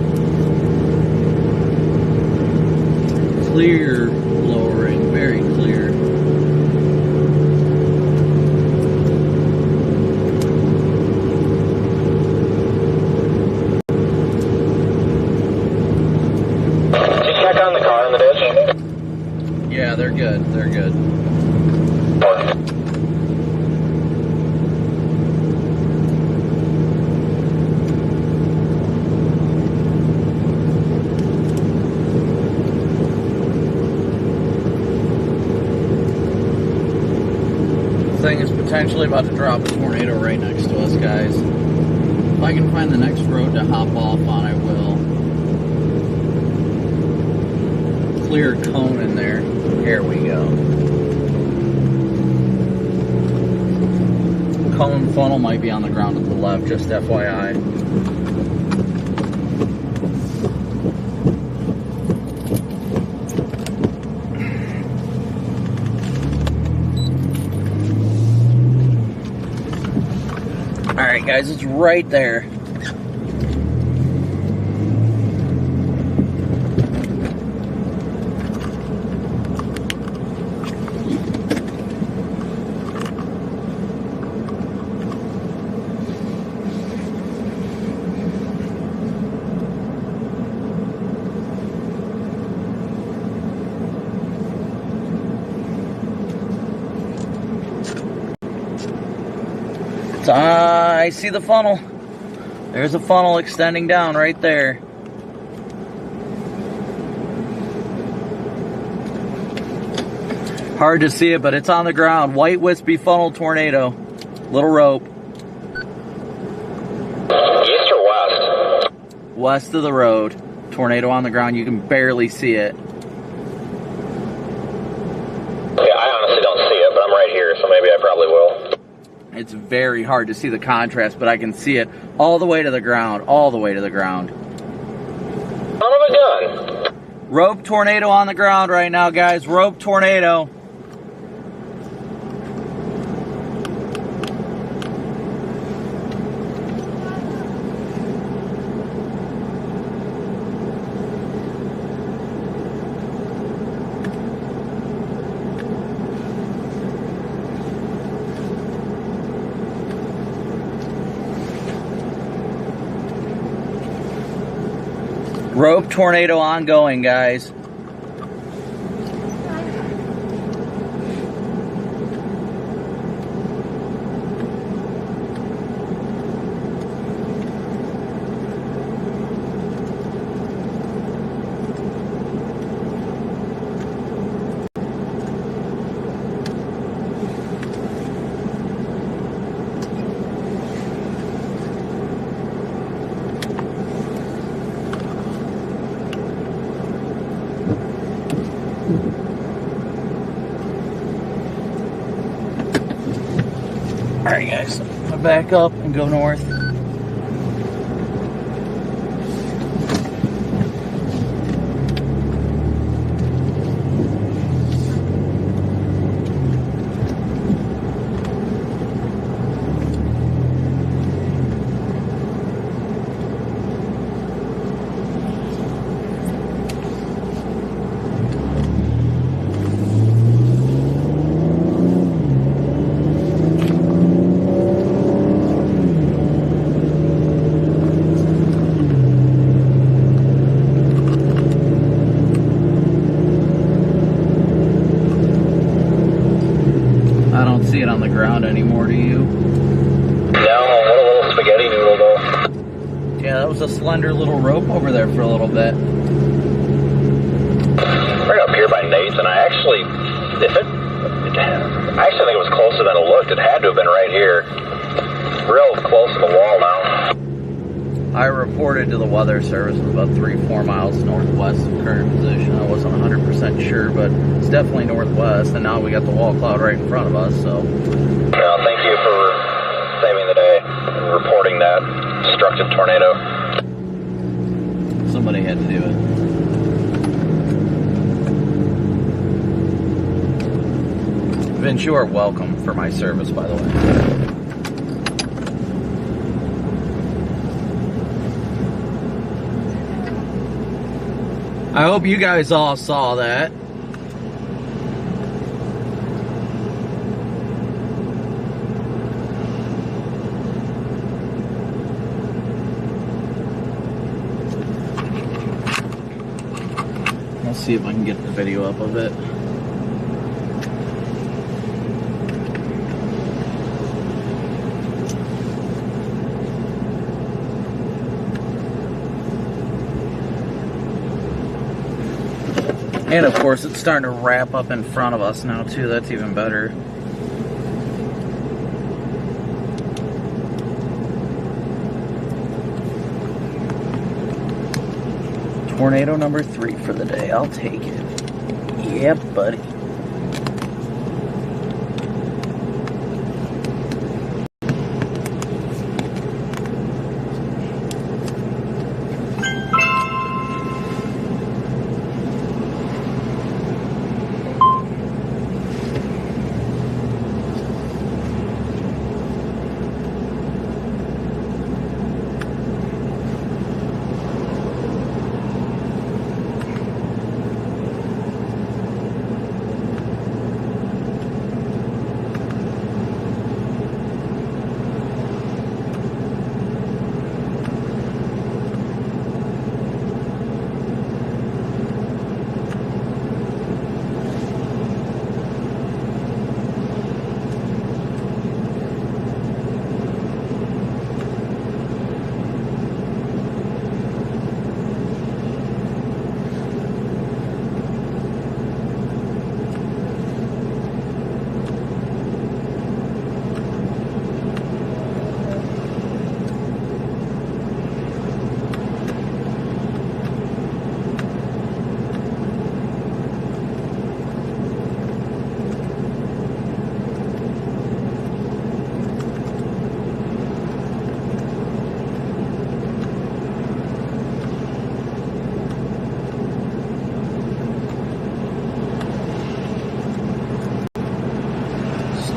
Clear lowering, very clear. Did you check on the car in the ditch? Yeah, they're good. They're good. Thing is potentially about to drop a tornado right next to us, guys. If I can find the next road to hop off on, I will. Clear cone in there. Here we go. Cone funnel might be on the ground to the left, just FYI. Alright guys, it's right there. I see the funnel. There's a funnel extending down right there. Hard to see it, but it's on the ground. White wispy funnel tornado. Little rope. East or west? West of the road. Tornado on the ground. You can barely see it. Yeah, I honestly don't see it, but I'm right here, so maybe I probably will. It's very hard to see the contrast, but I can see it all the way to the ground. All the way to the ground. Son of a gun. Rope tornado on the ground right now, guys. Rope tornado. Rope tornado ongoing, guys. Back up and go north. See it on the ground anymore, do you? No, what a little spaghetti noodle though. Yeah, that was a slender little rope over there for a little bit. Right up here by Nate's, and I actually think it was closer than it looked. It had to have been right here. Real close to the wall now. I reported to the weather service it was about 3-4 miles northwest of current position. I wasn't 100% sure, but it's definitely northwest, and now we got the wall cloud right in front of us, so. Well, thank you for saving the day and reporting that destructive tornado. Somebody had to do it. Vince, you are welcome for my service, by the way. I hope you guys all saw that. Let's see if I can get the video up of it. And of course, it's starting to wrap up in front of us now too. That's even better. Tornado number 3 for the day. I'll take it. Yep, buddy.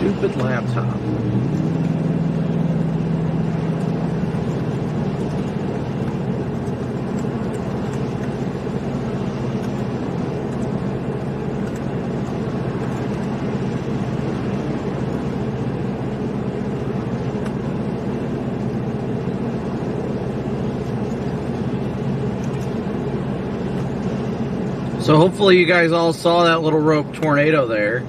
Stupid laptop. So hopefully you guys all saw that little rope tornado there.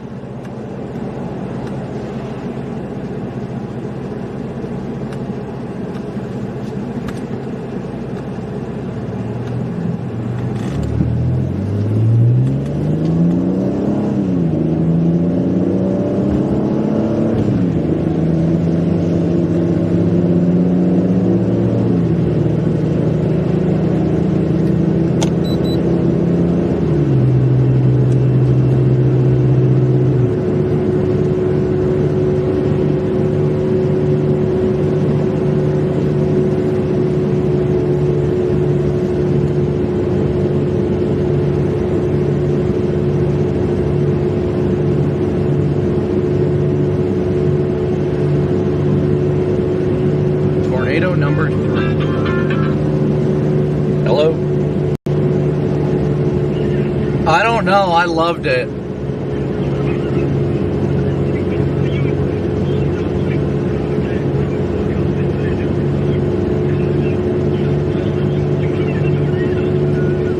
tornado number 3. Hello? I don't know. I loved it.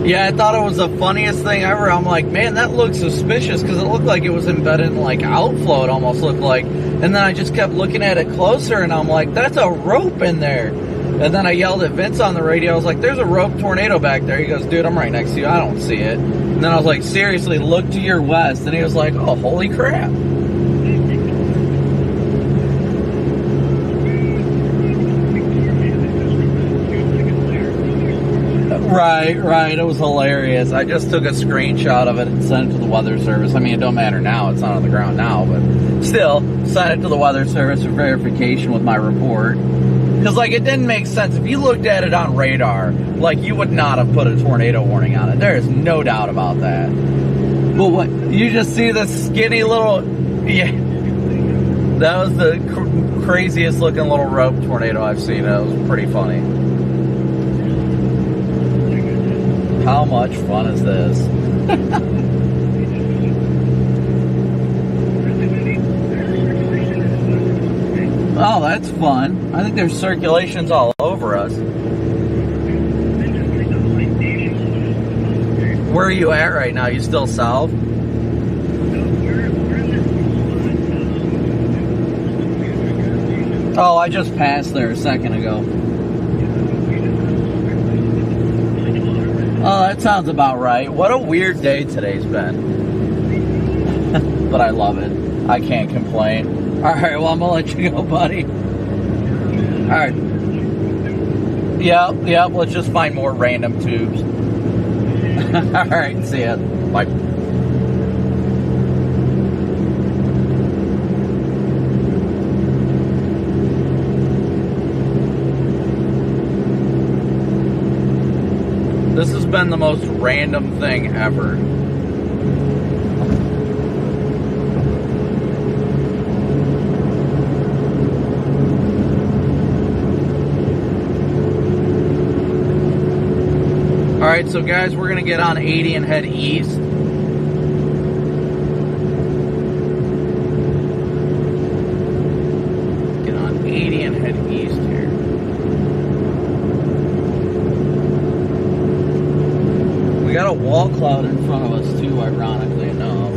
Yeah, I thought it was the funniest thing ever. I'm like, man, that looks suspicious because it looked like it was embedded in like outflow. It almost looked like. And then I just kept looking at it closer and I'm like, that's a rope in there. And then I yelled at Vince on the radio. I was like, there's a rope tornado back there. He goes, dude, I'm right next to you. I don't see it. And then I was like, seriously, look to your west. And he was like, oh, holy crap. Right. It was hilarious. I just took a screenshot of it and sent it to the weather service. I mean, it don't matter now. It's not on the ground now, but still, sent it to the weather service for verification with my report. Because, like, it didn't make sense. If you looked at it on radar, like, you would not have put a tornado warning on it. There is no doubt about that. But what, you just see this skinny little, yeah, that was the craziest looking little rope tornado I've seen. It was pretty funny. How much fun is this? Oh, that's fun. I think there's circulations all over us. Where are you at right now? You still south? Oh, I just passed there a second ago. Oh, that sounds about right. What a weird day today's been. But I love it. I can't complain. Alright, well, I'm going to let you go, buddy. Alright. Yep, let's just find more random tubes. Alright, see ya. Bye. This has been the most random thing ever. Alright, so guys, we're going to get on 80 and head east. Get on 80 and head east here. We got a wall cloud in front of us too, ironically enough.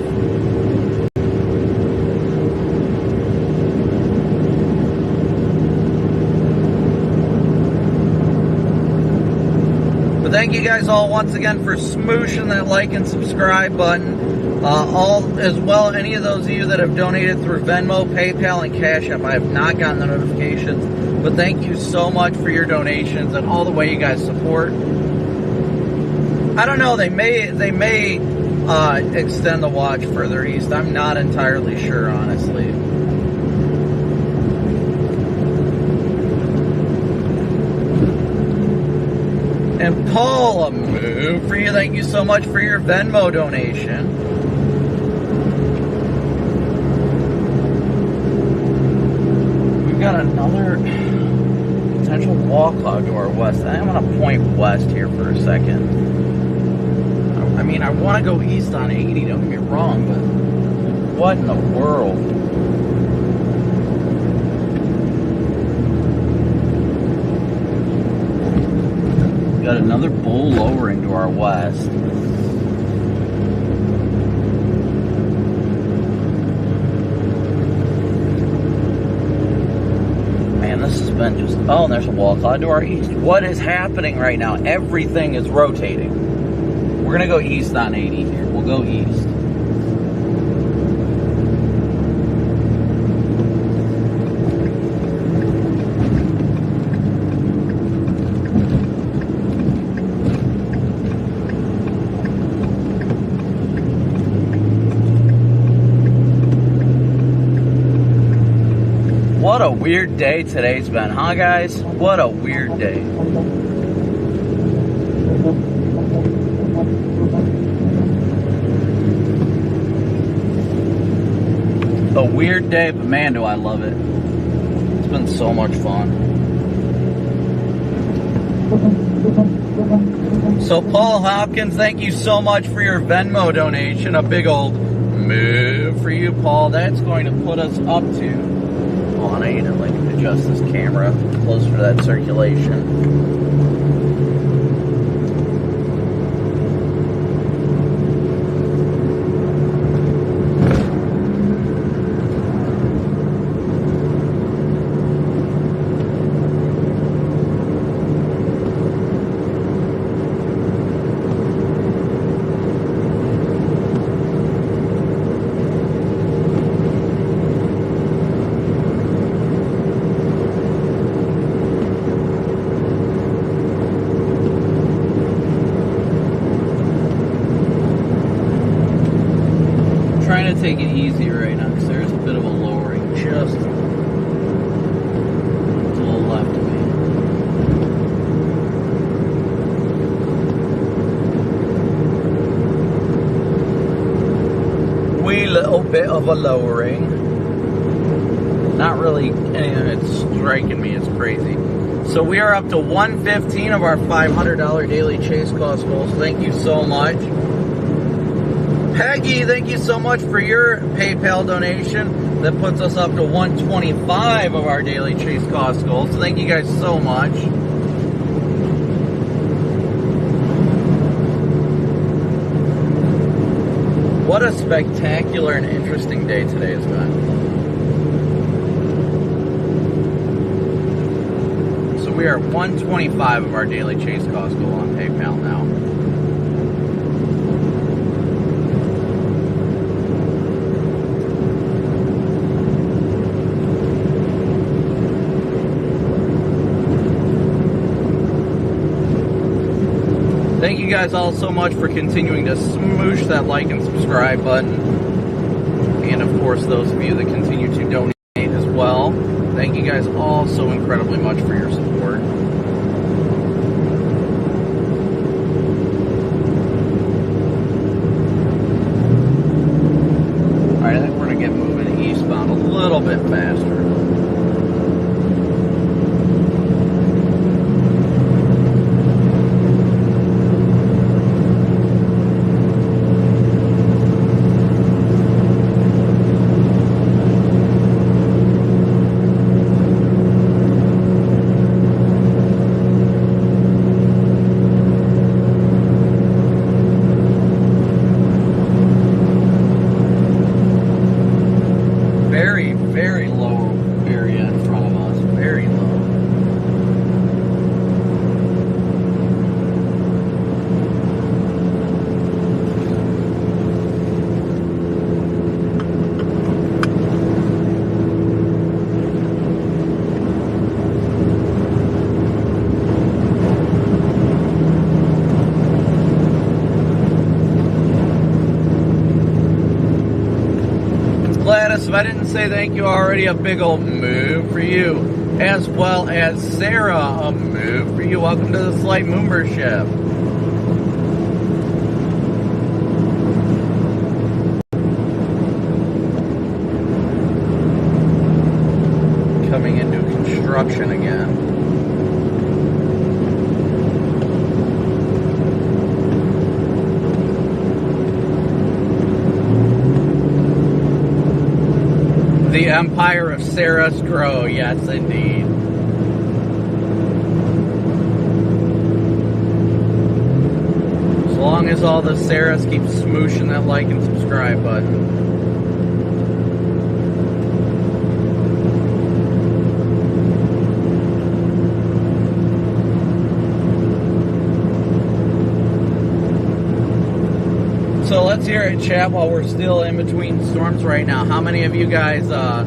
But thank you guys all once again for smooshing that like and subscribe button. As well, any of those of you that have donated through Venmo, PayPal, and Cash App, I have not gotten the notifications. But thank you so much for your donations and all the way you guys support. I don't know, they may extend the watch further east. I'm not entirely sure, honestly. And Paula Moo, for you, thank you so much for your Venmo donation. We've got another potential wall cloud to our west. I'm going to point west here for a second. I mean, I want to go east on 80, don't get me wrong, but what in the world? Got another bull lowering to our west. Man, this has been just... Oh, and there's a wall cloud to our east. What is happening right now? Everything is rotating. We're going to go east on 80 here. We'll go east. What a weird day today's been, huh, guys? What a weird day. A weird day, but man, do I love it. It's been so much fun. So Paul Hopkins, thank you so much for your Venmo donation. A big old move for you, Paul. That's going to put us up to... Oh, and I need to like adjust this camera closer to that circulation. Trying to take it easy right now because there's a bit of a lowering just to the left of me. Wee little bit of a lowering. Not really anything that's striking me as crazy. So we are up to 115 of our $500 daily chase cost goals. Thank you so much. Peggy, thank you so much for your PayPal donation. That puts us up to 125 of our daily chase cost goals. So thank you guys so much. What a spectacular and interesting day today has been. So we are at 125 of our daily chase cost goal on PayPal now. Thank you guys all so much for continuing to smoosh that like and subscribe button. And of course, those of you that continue to donate as well. Thank you guys all so incredibly much for your support. Alright, I think we're going to get moving eastbound a little bit faster. Very low area in front of us. Very low. Gladys, if I didn't say thank you already, a big old move for you. As well as Sarah, a move for you. Welcome to the Slight Membership. Coming into construction again. The Empire of Sarah Stroh, yes indeed. As long as all the Sarahs keep smooshing that like and subscribe button. So let's hear it, chat, while we're still in between storms right now. How many of you guys saw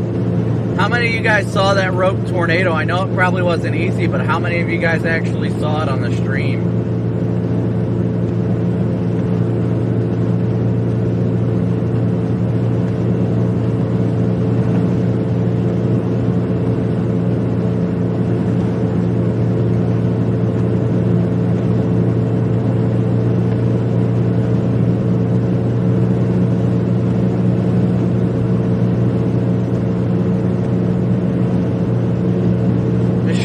that rope tornado? I know it probably wasn't easy, but how many of you guys actually saw it on the stream?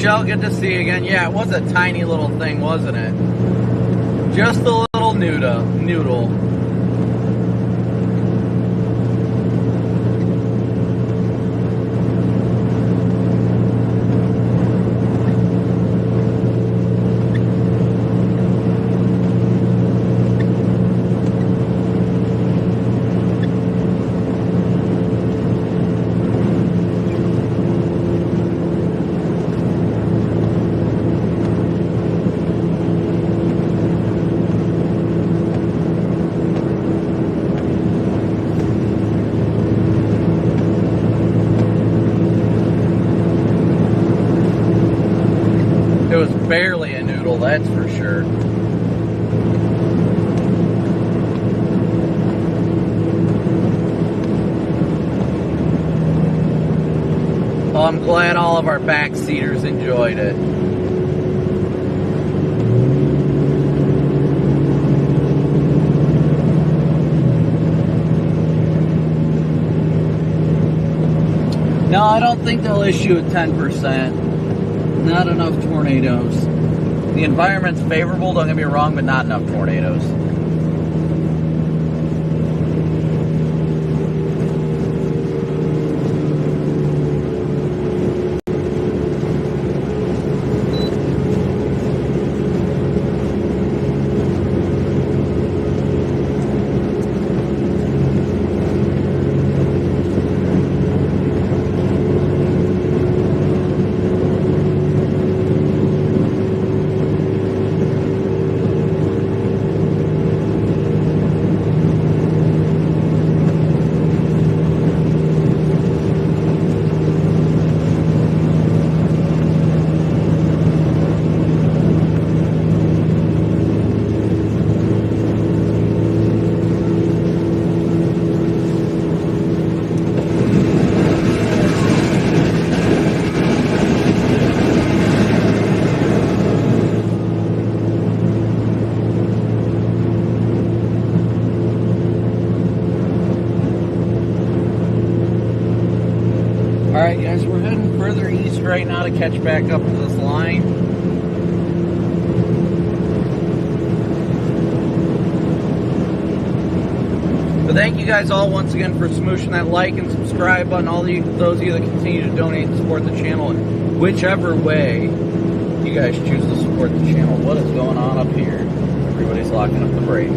Michelle, good to see you again. Yeah, it was a tiny little thing, wasn't it? Just a little noodle. It was barely a noodle, that's for sure. Well, I'm glad all of our backseaters enjoyed it. No, I don't think they'll issue a 10%. Not enough tornadoes. The environment's favorable, don't get me wrong, but not enough tornadoes. Alright guys, we're heading further east right now to catch back up to this line. But thank you guys all once again for smooshing that like and subscribe button. All those of you that continue to donate and support the channel in whichever way you guys choose to support the channel. What is going on up here? Everybody's locking up the brakes.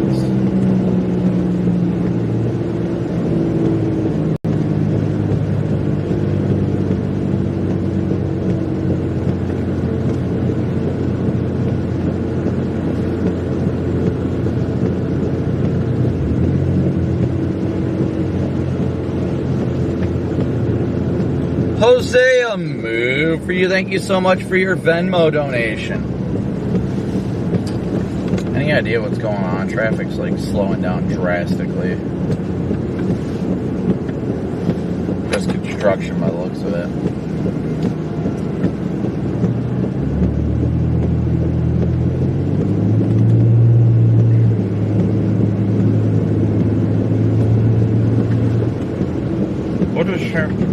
Hosea, move for you. Thank you so much for your Venmo donation. Any idea what's going on? Traffic's like slowing down drastically. Just construction by the looks of it. What is happening?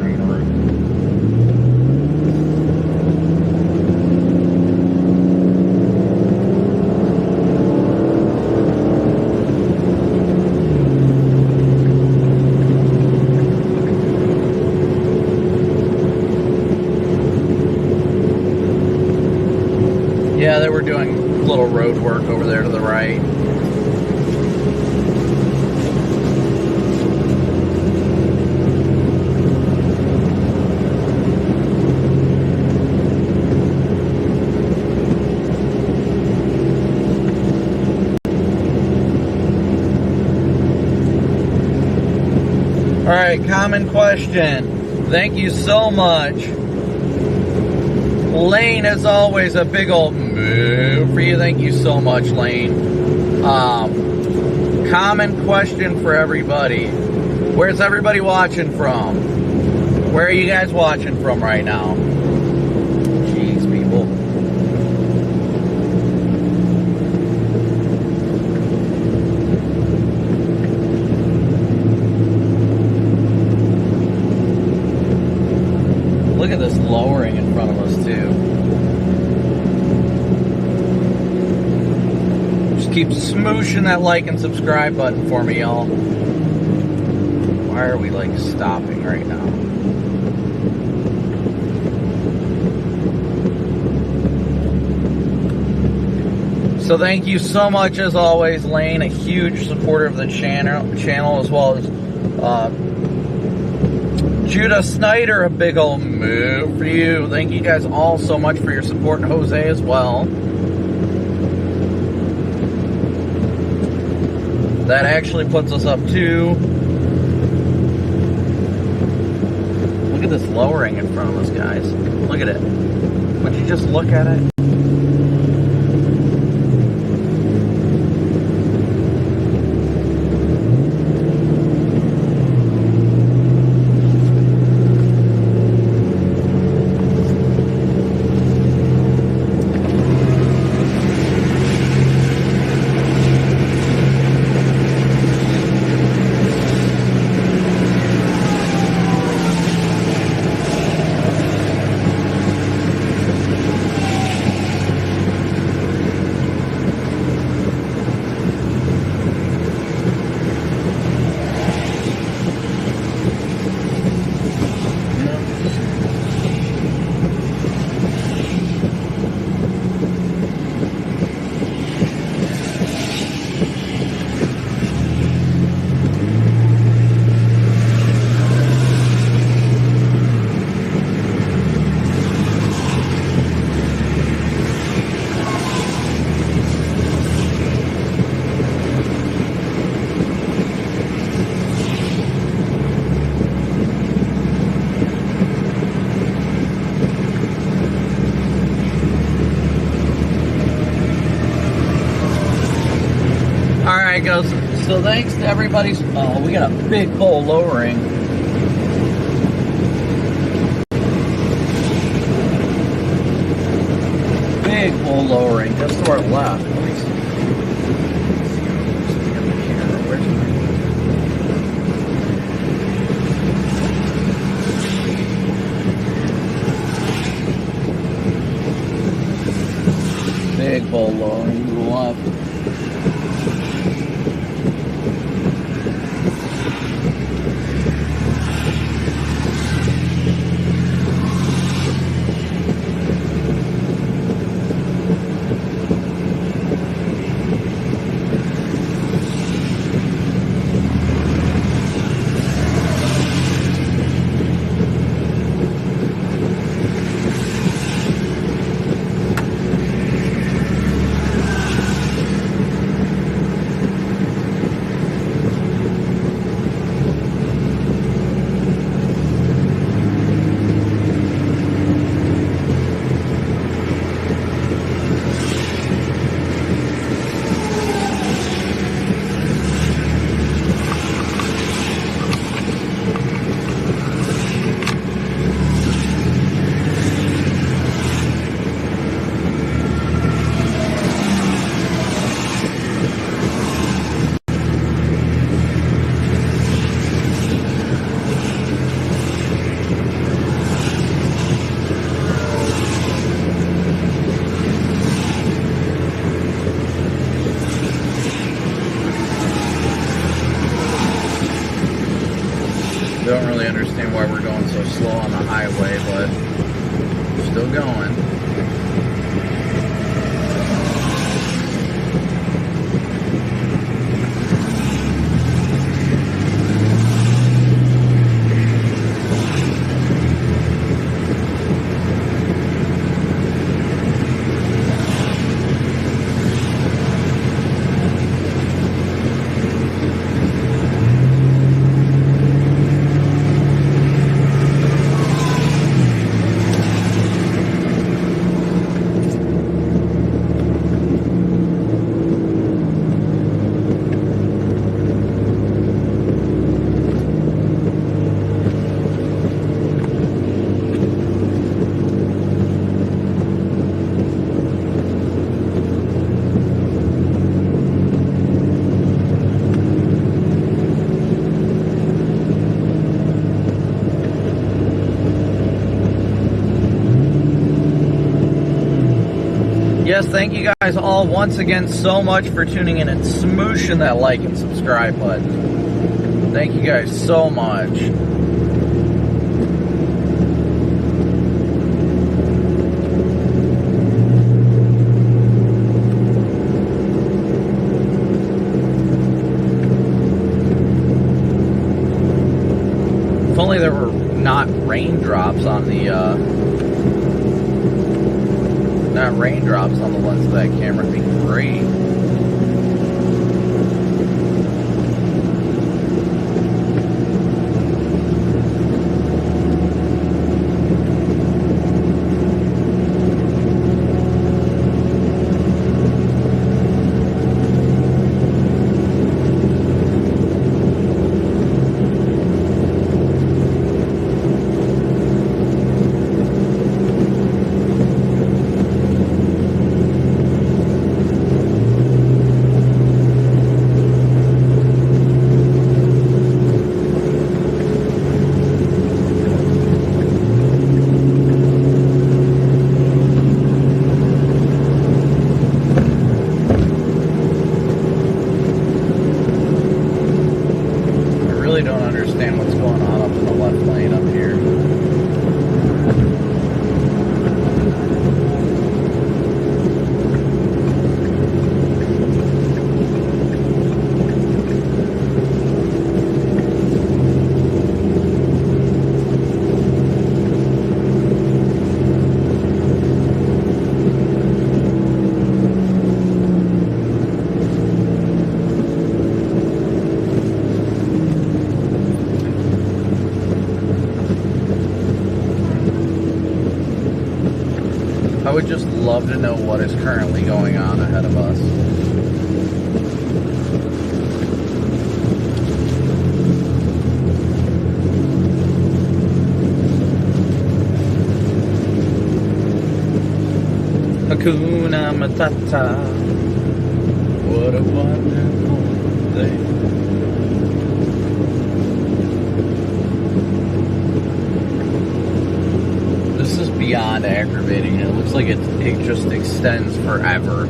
Yeah, they were doing a little road work over there to the right. All right, common question. Thank you so much. Lane, as always, a big old move for you. Thank you so much, Lane. Common question for everybody. Where's everybody watching from? Where are you guys watching from right now? Jeez, people. Look at this lowering in front of us, too. Keep smooshing that like and subscribe button for me, y'all. Why are we like stopping right now? So thank you so much as always, Lane, a huge supporter of the channel as well as Judah Snyder, a big old move for you. Thank you guys all so much for your support, and Jose as well. That actually puts us up to, look at this lowering in front of us, guys. Look at it. Would you just look at it? Goes. So thanks to everybody's. Oh, we got a big pole lowering. Big pole lowering just to our left. Let me see. Big pole lowering to the left. Yes, thank you guys all once again so much for tuning in and smooshing that like and subscribe button. Thank you guys so much. If only there were not raindrops on the lens of that camera, it'd be great. Don't understand what's going on up in the left lane up here. I would just love to know what is currently going on ahead of us. Hakuna Matata, what a wonderful day. This is beyond aggravating. It looks like it just extends forever.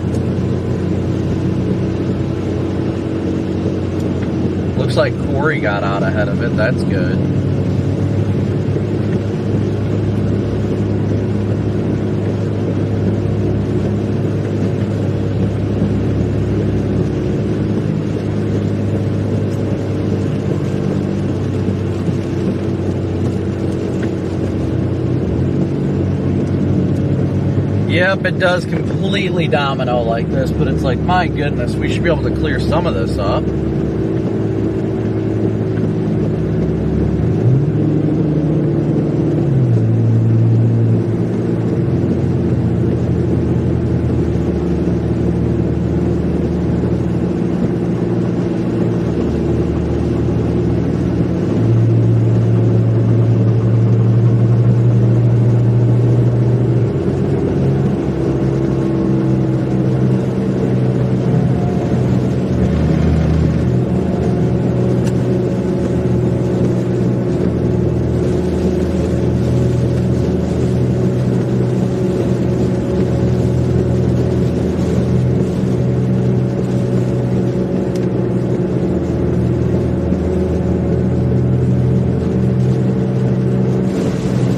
Looks like Corey got out ahead of it. That's good. Yep, it does completely domino like this, but it's like, my goodness, we should be able to clear some of this up.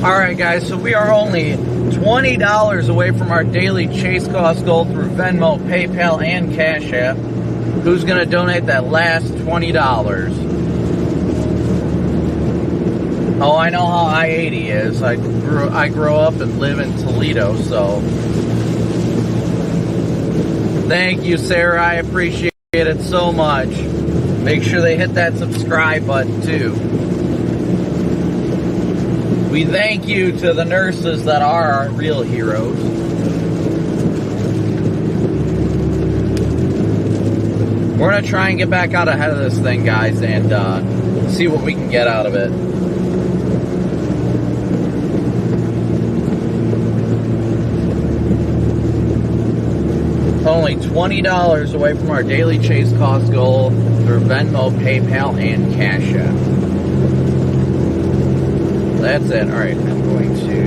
Alright guys, so we are only $20 away from our daily chase cost goal through Venmo, PayPal, and Cash App. Who's going to donate that last $20? Oh, I know how I-80 is. I grew up and live in Toledo, so... Thank you, Sarah. I appreciate it so much. Make sure they hit that subscribe button, too. We thank you to the nurses that are our real heroes. We're going to try and get back out ahead of this thing, guys, and see what we can get out of it. Only $20 away from our daily chase cost goal through Venmo, PayPal, and Cash App. That's it. Alright, I'm going to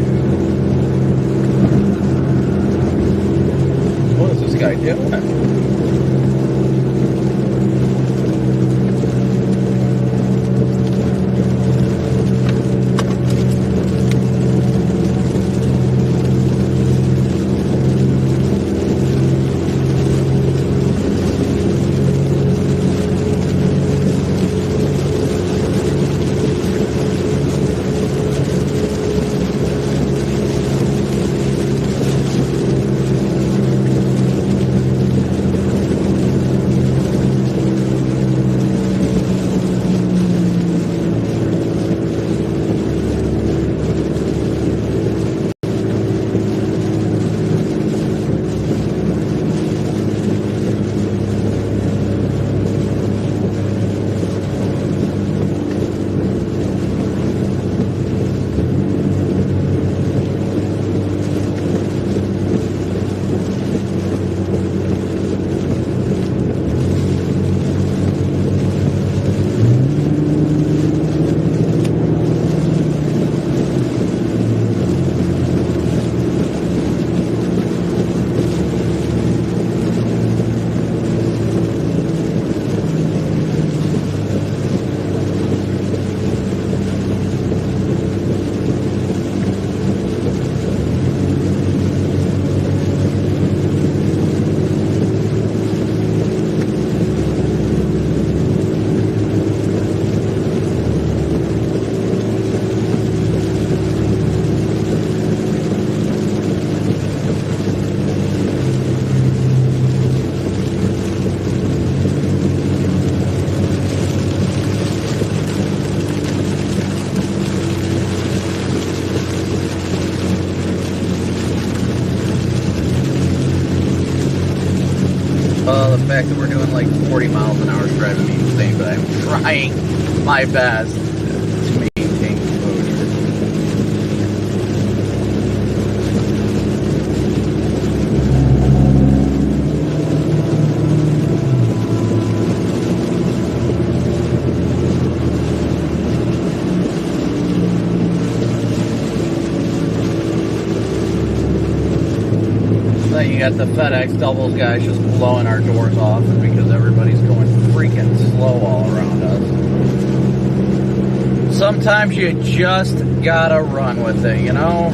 guy doing? The fact that we're doing like 40 miles an hour is driving me insane, but I'm trying my best to maintain composure. Then you got the FedEx doubles guys just blowing our doors off because everybody's going freaking slow all around us. Sometimes you just gotta run with it, you know?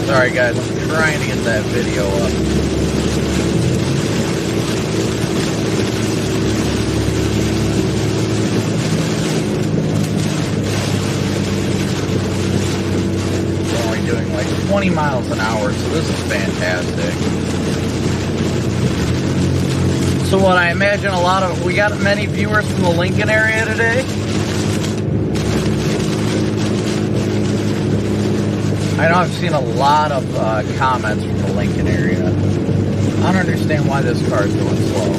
Sorry guys, I'm trying to get that video up. We're only doing like 20 miles an hour, so this is fantastic. So what I imagine we got many viewers from the Lincoln area today? I know I've seen a lot of comments from the Lincoln area. I don't understand why this car is going slow.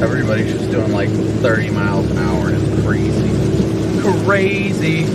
Everybody's just doing like 30 miles an hour and it's crazy. Crazy.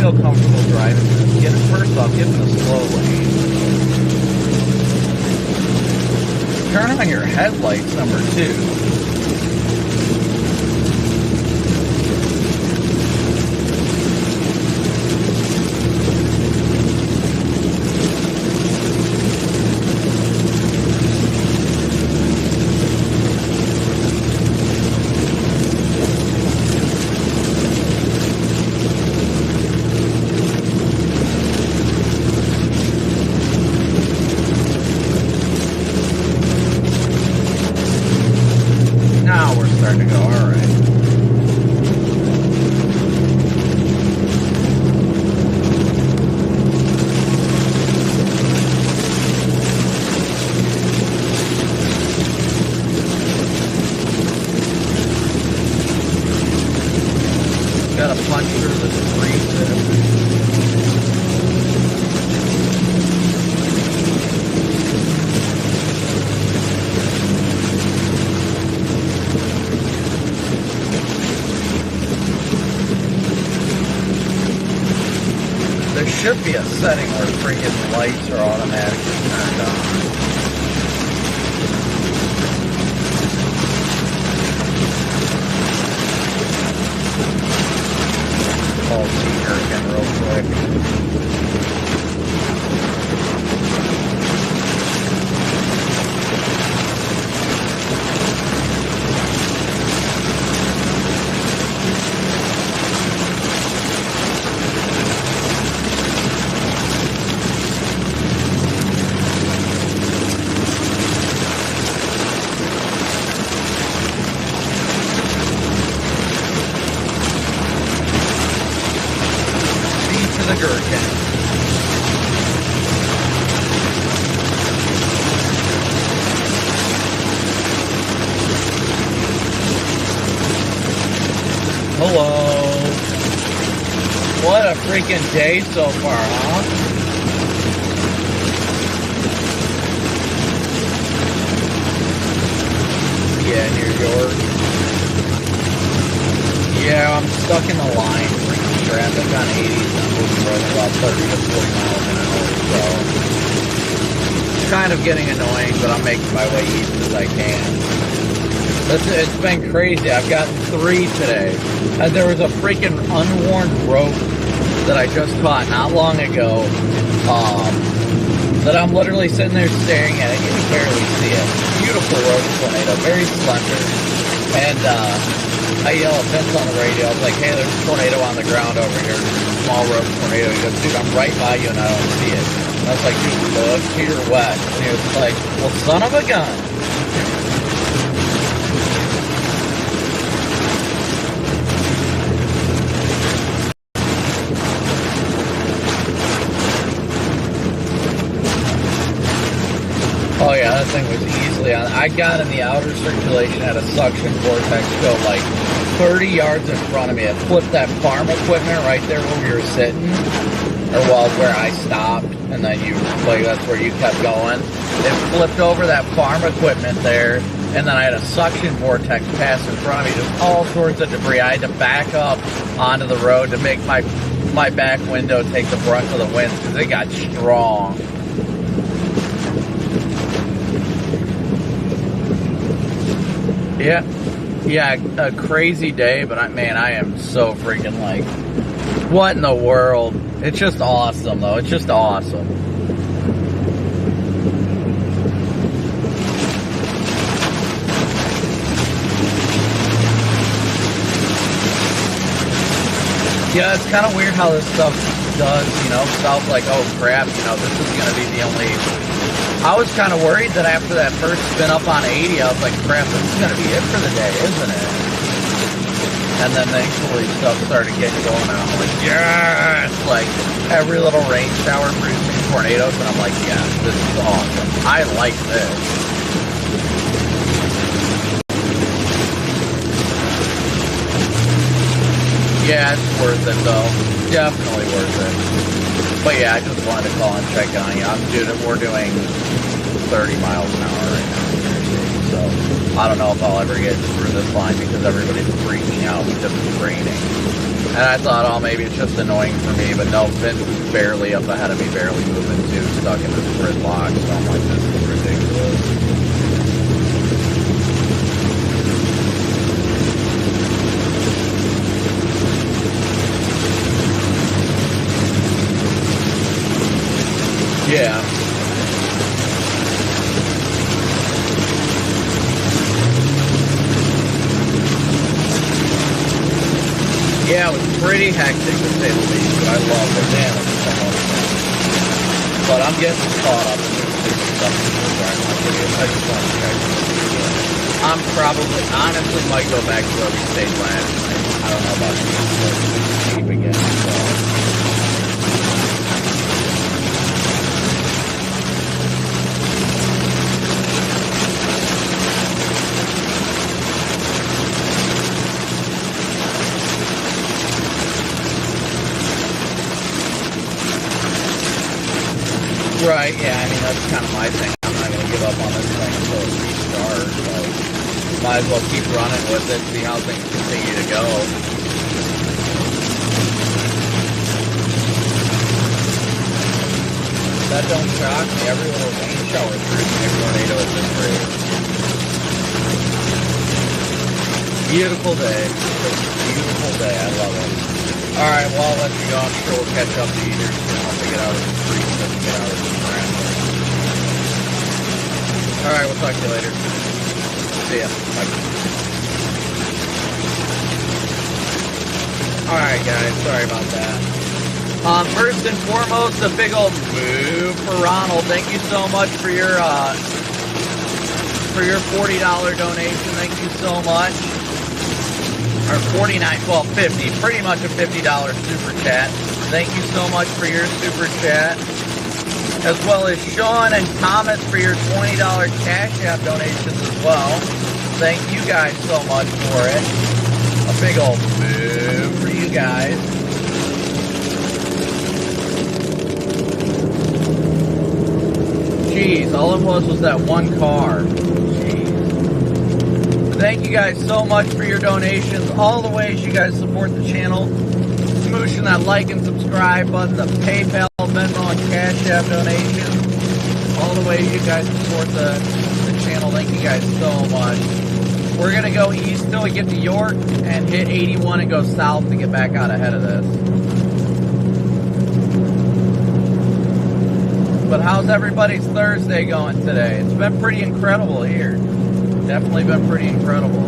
Comfortable driving this. Get it first off, get in the slow lane. Turn on your headlights, number 2. Now we're starting to go, all right. Got to punch through this freeze. There should be a setting where freaking lights are automatically turned on. I'll see her again real quick. The gherkin. Hello. What a freaking day so far, huh? Yeah, New York. Yeah, I'm stuck in the line. Freaking traffic on 80s. I'm moving right about 30 to 40 miles an hour, so it's kind of getting annoying, but I'm making my way east as I can. It's been crazy. I've gotten 3 today. There was a freaking unwarned rope that I just caught not long ago, that I'm literally sitting there staring at it. You can barely see it. Beautiful rope tornado, very slender. And I yell at Vince on the radio. I was like, hey, there's a tornado on the ground over here. Small rope tornado. He goes, dude, I'm right by you and I don't see it. And I was like, dude, look to your west. And he was like, well, son of a gun. Oh yeah, that thing was easily on. I got in the outer circulation at a suction vortex go like 30 yards in front of me. It flipped that farm equipment right there where we were sitting, or well, where I stopped, and then you, like, that's where you kept going. It flipped over that farm equipment there, and then I had a suction vortex pass in front of me, just all sorts of debris. I had to back up onto the road to make my back window take the brunt of the wind because it got strong. Yeah, a crazy day, but I am so freaking like, what in the world? It's just awesome, though. It's just awesome. Yeah, it's kind of weird how this stuff does, you know, stuff like, oh crap, you know, this is going to be the only... I was kind of worried that after that first spin up on 80, I was like, crap, this is going to be it for the day, isn't it? And then thankfully stuff started getting going, and I'm like, yes! Like, every little rain shower producing tornadoes, and I'm like, yes, this is awesome. I like this. Yeah, it's worth it though. Definitely worth it. But yeah, I just wanted to call and check on you. We're doing 30 miles an hour right now in New Jersey, so I don't know if I'll ever get through this line because everybody's freaking out because it's raining. And I thought, oh, maybe it's just annoying for me, but no, Vince is barely up ahead of me, barely moving too, stuck in this gridlock, so I'm like, this is ridiculous. Yeah. Yeah, it was pretty hectic to say the least, but I love it. Damn, it's so much fun. But I'm getting caught up in this stuff. I just want to check. I'm probably, honestly, might go back to where we stayed last night. I don't know about you, but cheap again, so. Right, yeah, I mean, that's kind of my thing. I'm not going to give up on this thing until it restarts. Like, might as well keep running with it, see how things continue to go. That don't shock me. Every little rain shower through a tornado is this great. Beautiful day. Beautiful day. I love it. Alright, well, I'll let you go. I'm sure we'll catch up to you here soon. I'll get out of the street so we get out of this crap. Alright, we'll talk to you later. See ya. Bye. Alright, guys. Sorry about that. First and foremost, a big old move for Ronald. Thank you so much for your $40 donation. Thank you so much. Or 49, well, 50, pretty much a $50 super chat. Thank you so much for your super chat. As well as Sean and Thomas for your $20 Cash App donations as well. Thank you guys so much for it. A big old move for you guys. Jeez, all it was that one car. Thank you guys so much for your donations, all the ways you guys support the channel. Smooshing that like and subscribe button, the PayPal, Venmo, and Cash App donations. All the ways you guys support the channel. Thank you guys so much. We're going to go east till we get to York and hit 81 and go south to get back out ahead of this. But how's everybody's Thursday going today? It's been pretty incredible here. Definitely been pretty incredible.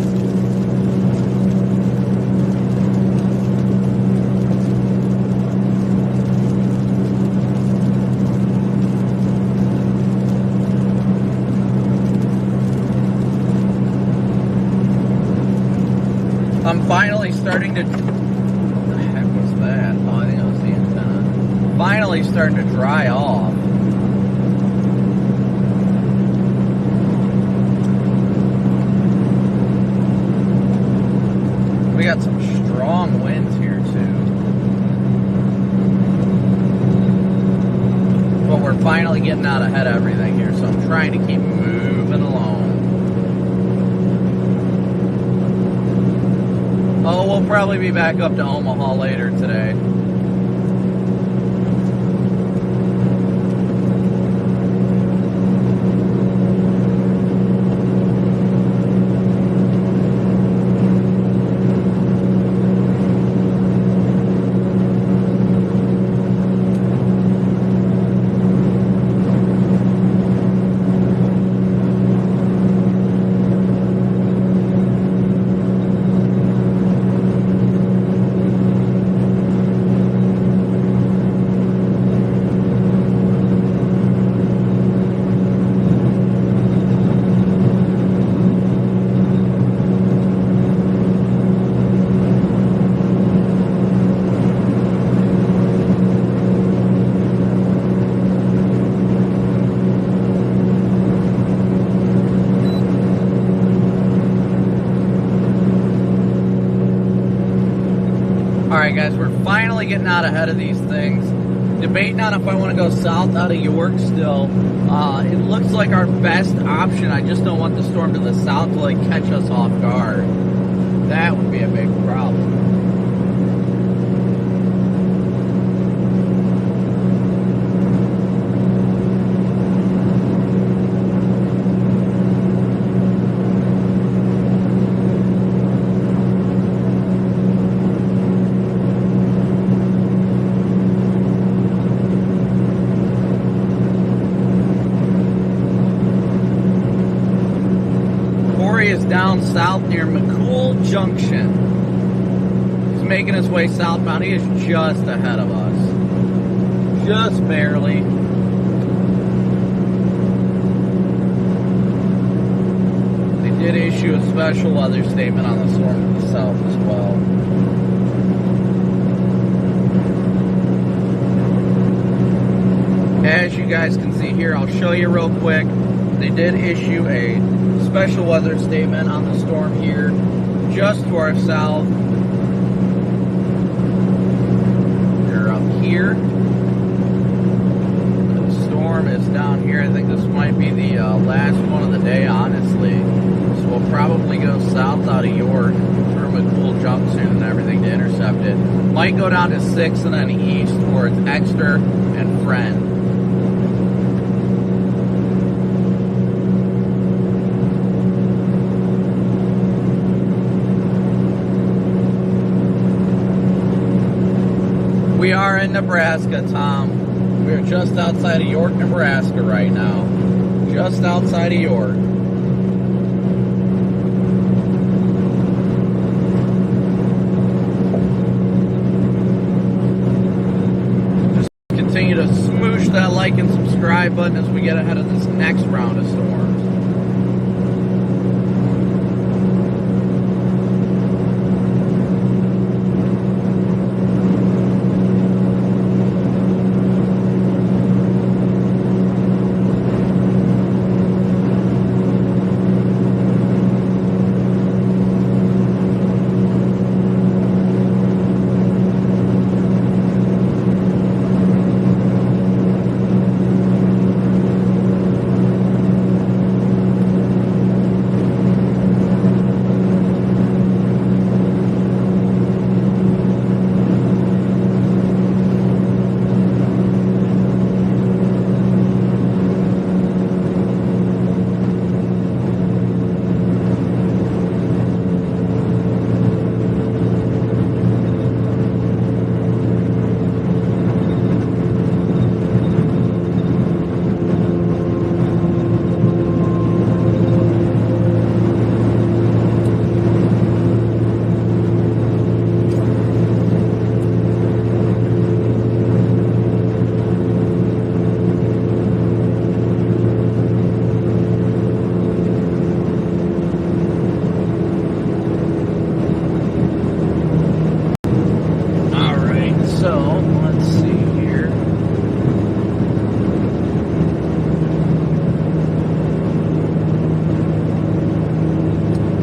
I'm finally starting to... What the heck was that? Oh, I think it was the antenna. Finally starting to dry off. We got some strong winds here too. But we're finally getting out ahead of everything here, so I'm trying to keep moving along. Oh, we'll probably be back up to Omaha later today. Alright guys, we're finally getting out ahead of these things. Debating on if I want to go south out of York still. It looks like our best option. I just don't want the storm to the south to like catch us off guard. That would be a big problem. Is down south near McCool Junction. He's making his way southbound. He is just ahead of us. Just barely. They did issue a special weather statement on the storm to the south as well. As you guys can see here, I'll show you real quick. They did issue a special weather statement on the storm here, just to our south. They're up here. The storm is down here. I think this might be the last one of the day, honestly. So we'll probably go south out of York through McCool Junction and everything to intercept it. Might go down to 6 and then east towards Exeter and Friend. We are in Nebraska, Tom. We are just outside of York, Nebraska right now. Just outside of York. Just continue to smoosh that like and subscribe button as we get ahead of this next round of storms.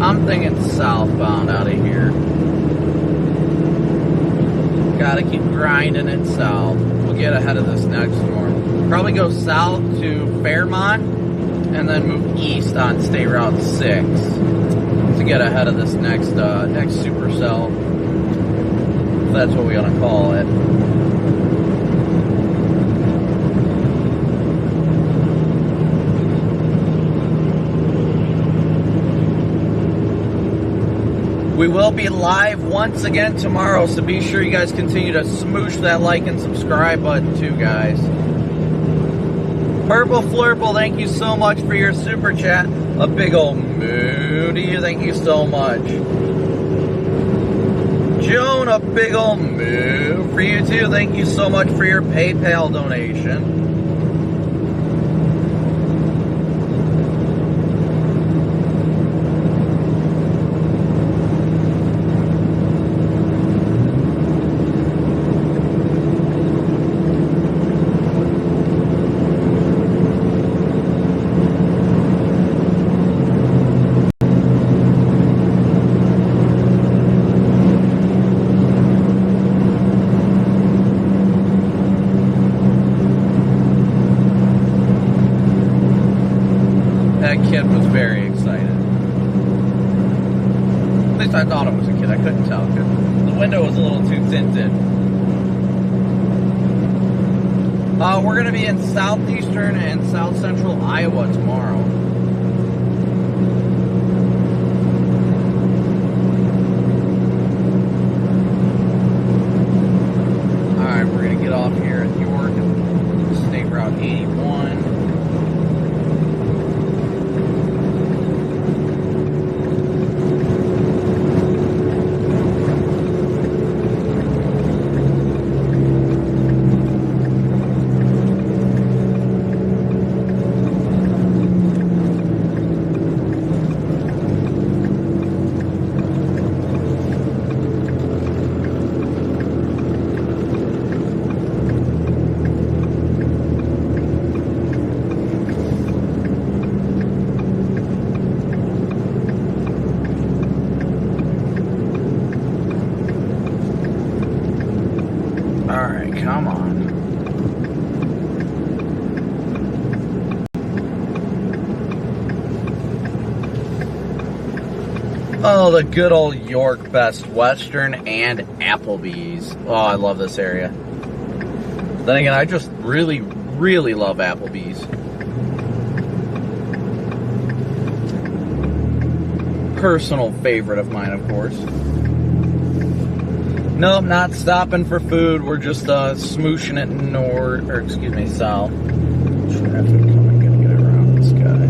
I'm thinking southbound out of here. Gotta keep grinding it south. We'll get ahead of this next storm. Probably go south to Fairmont and then move east on State Route 6 to get ahead of this next supercell. If that's what we want to call it. We will be live once again tomorrow, so be sure you guys continue to smoosh that like and subscribe button too, guys. Purple Flurple, thank you so much for your super chat. A big old moo to you, thank you so much. Joan, a big old moo for you too, thank you so much for your PayPal donation. kid was very excited. At least I thought it was a kid. I couldn't tell because the window was a little too tinted. We're going to be in southeastern and south central Iowa tomorrow. Alright, we're going to get off here at York, State Route 81. Alright, come on. Oh, the good old York Best Western and Applebee's. Oh, I love this area. Then again, I just really love Applebee's. Personal favorite of mine, of course. Nope, not stopping for food. We're just smooshing it north, or excuse me, south. Traffic coming, gonna get around this guy.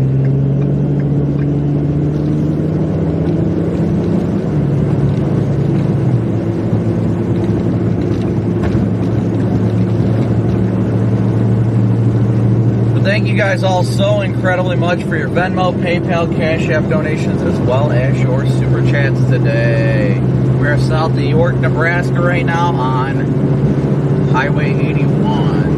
But thank you guys all so incredibly much for your Venmo, PayPal, Cash App donations, as well as your Super Chats today. We're south of York, Nebraska right now on Highway 81.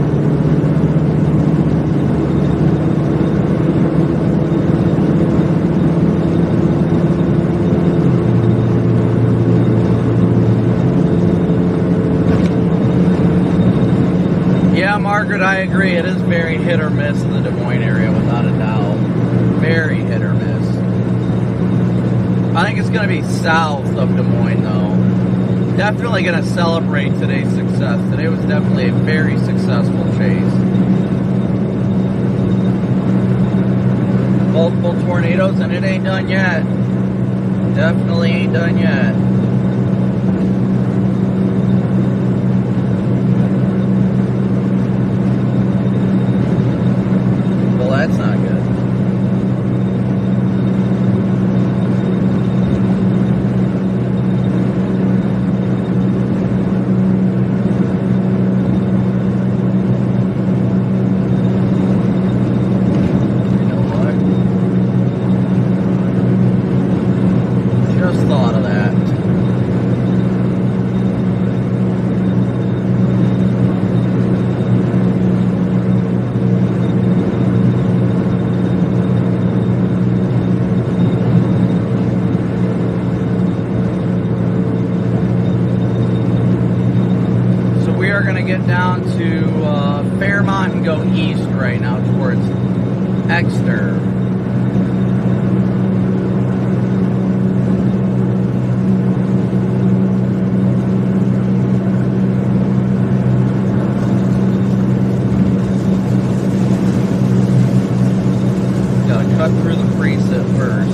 Yeah, Margaret, I agree. It is very hit or miss in the Des Moines area, without a doubt. Very hit or miss. I think it's going to be south of Des Moines, though. Definitely going to celebrate today's success. Today was definitely a very successful chase. Multiple tornadoes, and it ain't done yet. Definitely ain't done yet. Well, that's not good. Get down to Fairmont and go east right now towards Exeter. Gotta cut through the preset first.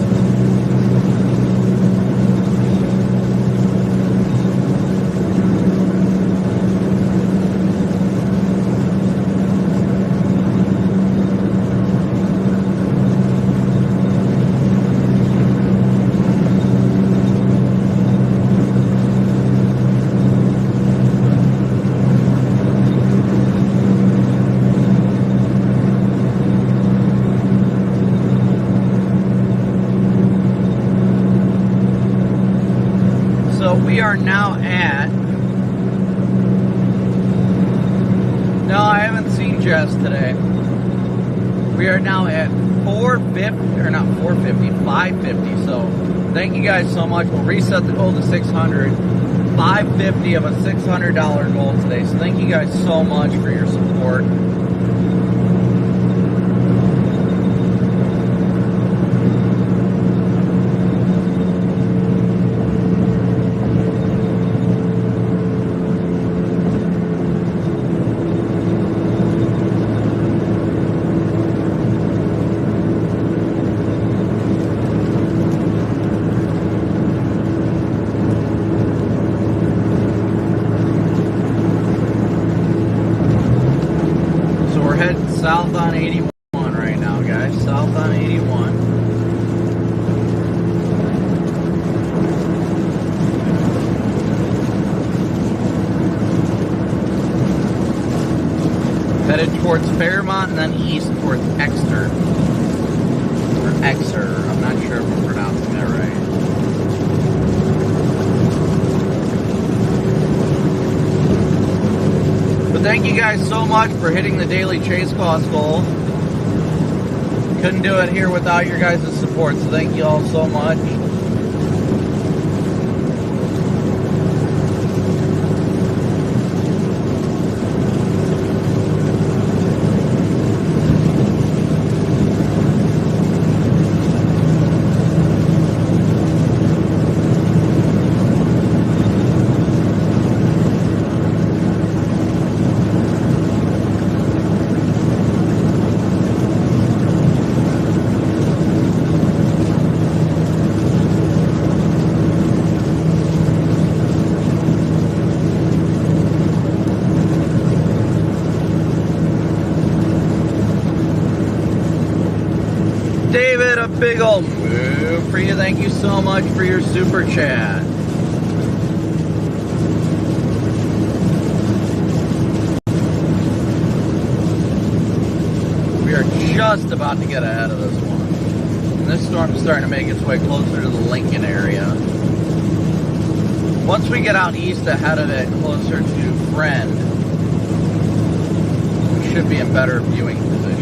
We are now at, no, I haven't seen Jess today. We are now at 450, or not 450, 550. So thank you guys so much. We'll reset the goal to 600. 550 of a $600 goal today. So thank you guys so much for your support. on 81 right now, guys. South on 81. Headed towards Fairmont and then east towards Exeter. Or Exeter. I'm not sure if I'm pronouncing that right. But thank you guys so much for hitting the daily chase cost goal. Couldn't do it here without your guys' support, so thank you all so much. David, a big old move for you. Thank you so much for your super chat. We are just about to get ahead of this one. And this storm is starting to make its way closer to the Lincoln area. Once we get out east ahead of it, closer to Friend, we should be in better viewing position.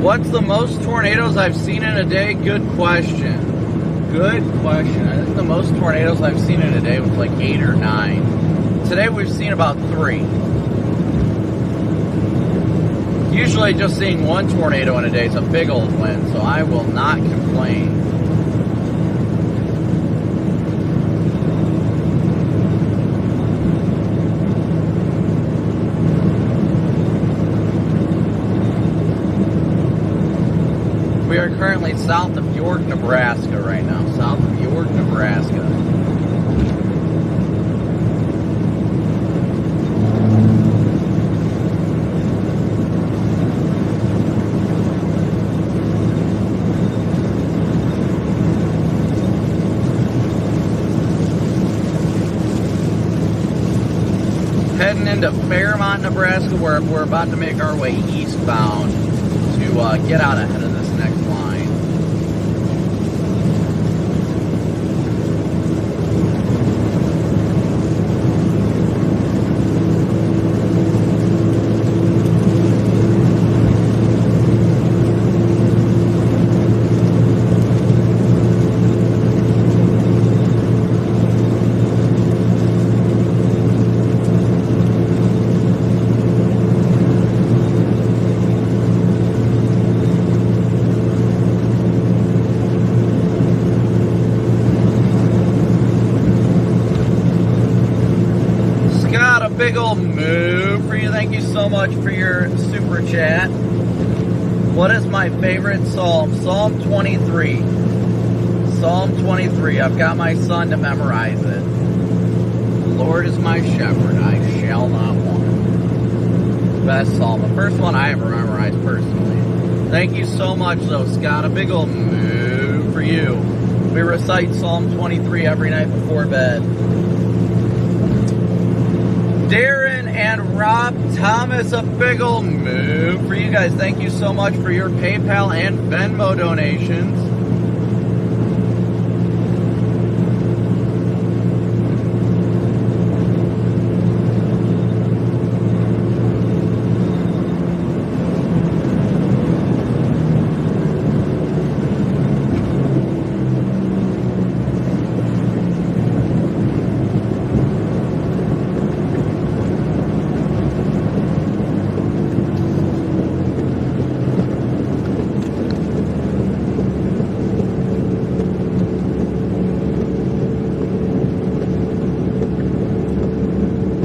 What's the most tornadoes I've seen in a day? Good question. Good question. I think the most tornadoes I've seen in a day was like 8 or 9. Today we've seen about 3. Usually just seeing one tornado in a day is a big old win, so I will not complain. We are currently south of York, Nebraska right now. South of York, Nebraska. Heading into Fairmont, Nebraska, where we're about to make our way eastbound to get out ahead of this next line. big old move for you. Thank you so much for your super chat. What is my favorite psalm? Psalm 23. Psalm 23. I've got my son to memorize it. The Lord is my shepherd, I shall not want. Best psalm. The first one I ever memorized personally. Thank you so much, though, Scott. A big old move for you. We recite Psalm 23 every night before bed. Darren and Rob Thomas, a big ol' move for you guys. Thank you so much for your PayPal and Venmo donations.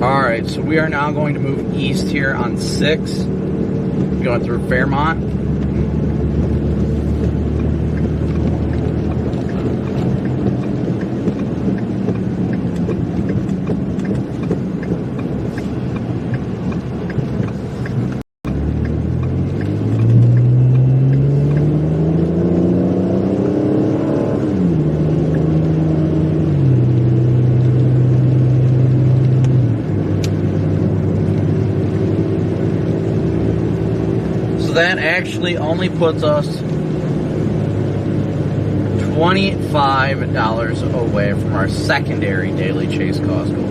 Alright, so we are now going to move east here on 6, going through Fairmont. That actually only puts us $25 away from our secondary daily chase cost goal.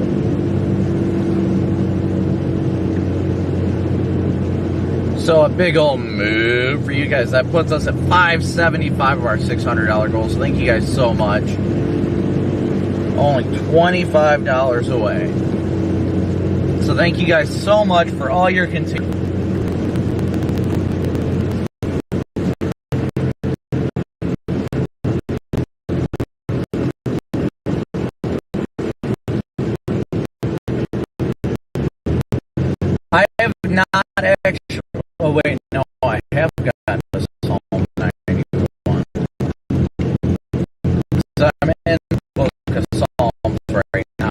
So a big old move for you guys. That puts us at $575 of our $600 goal. So thank you guys so much. Only $25 away. So thank you guys so much for all your continued. I have not actually. Oh wait, no, I have gotten this Psalm 91. So I'm in the book of Psalms right now.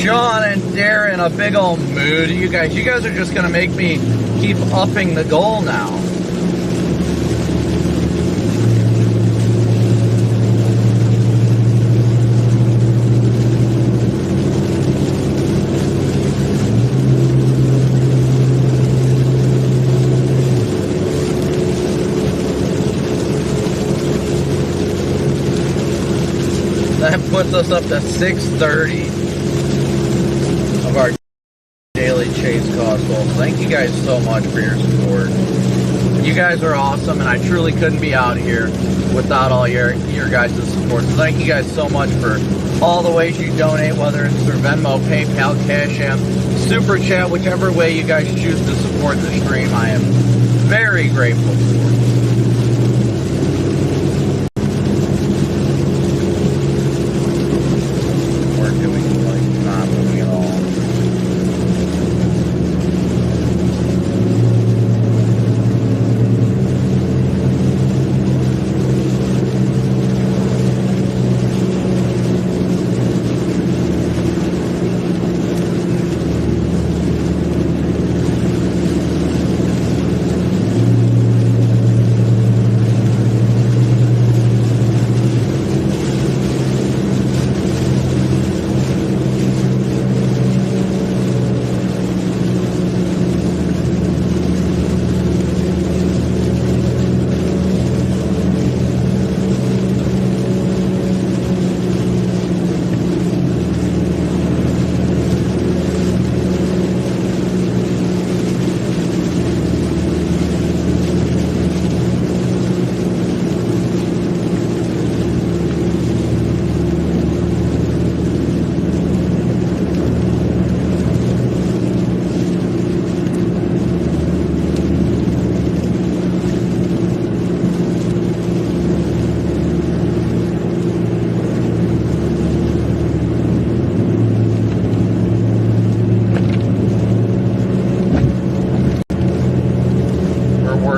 Sean and Darren, a big old mood. You guys are just gonna make me keep upping the goal now. That puts us up to 630 of our daily chase cost goal. Thank you guys so much for your support. You guys are awesome, and I truly couldn't be out here without all your guys' support. So thank you guys so much for all the ways you donate, whether it's through Venmo, PayPal, Cash App, Super Chat, whichever way you guys choose to support the stream. I am very grateful for.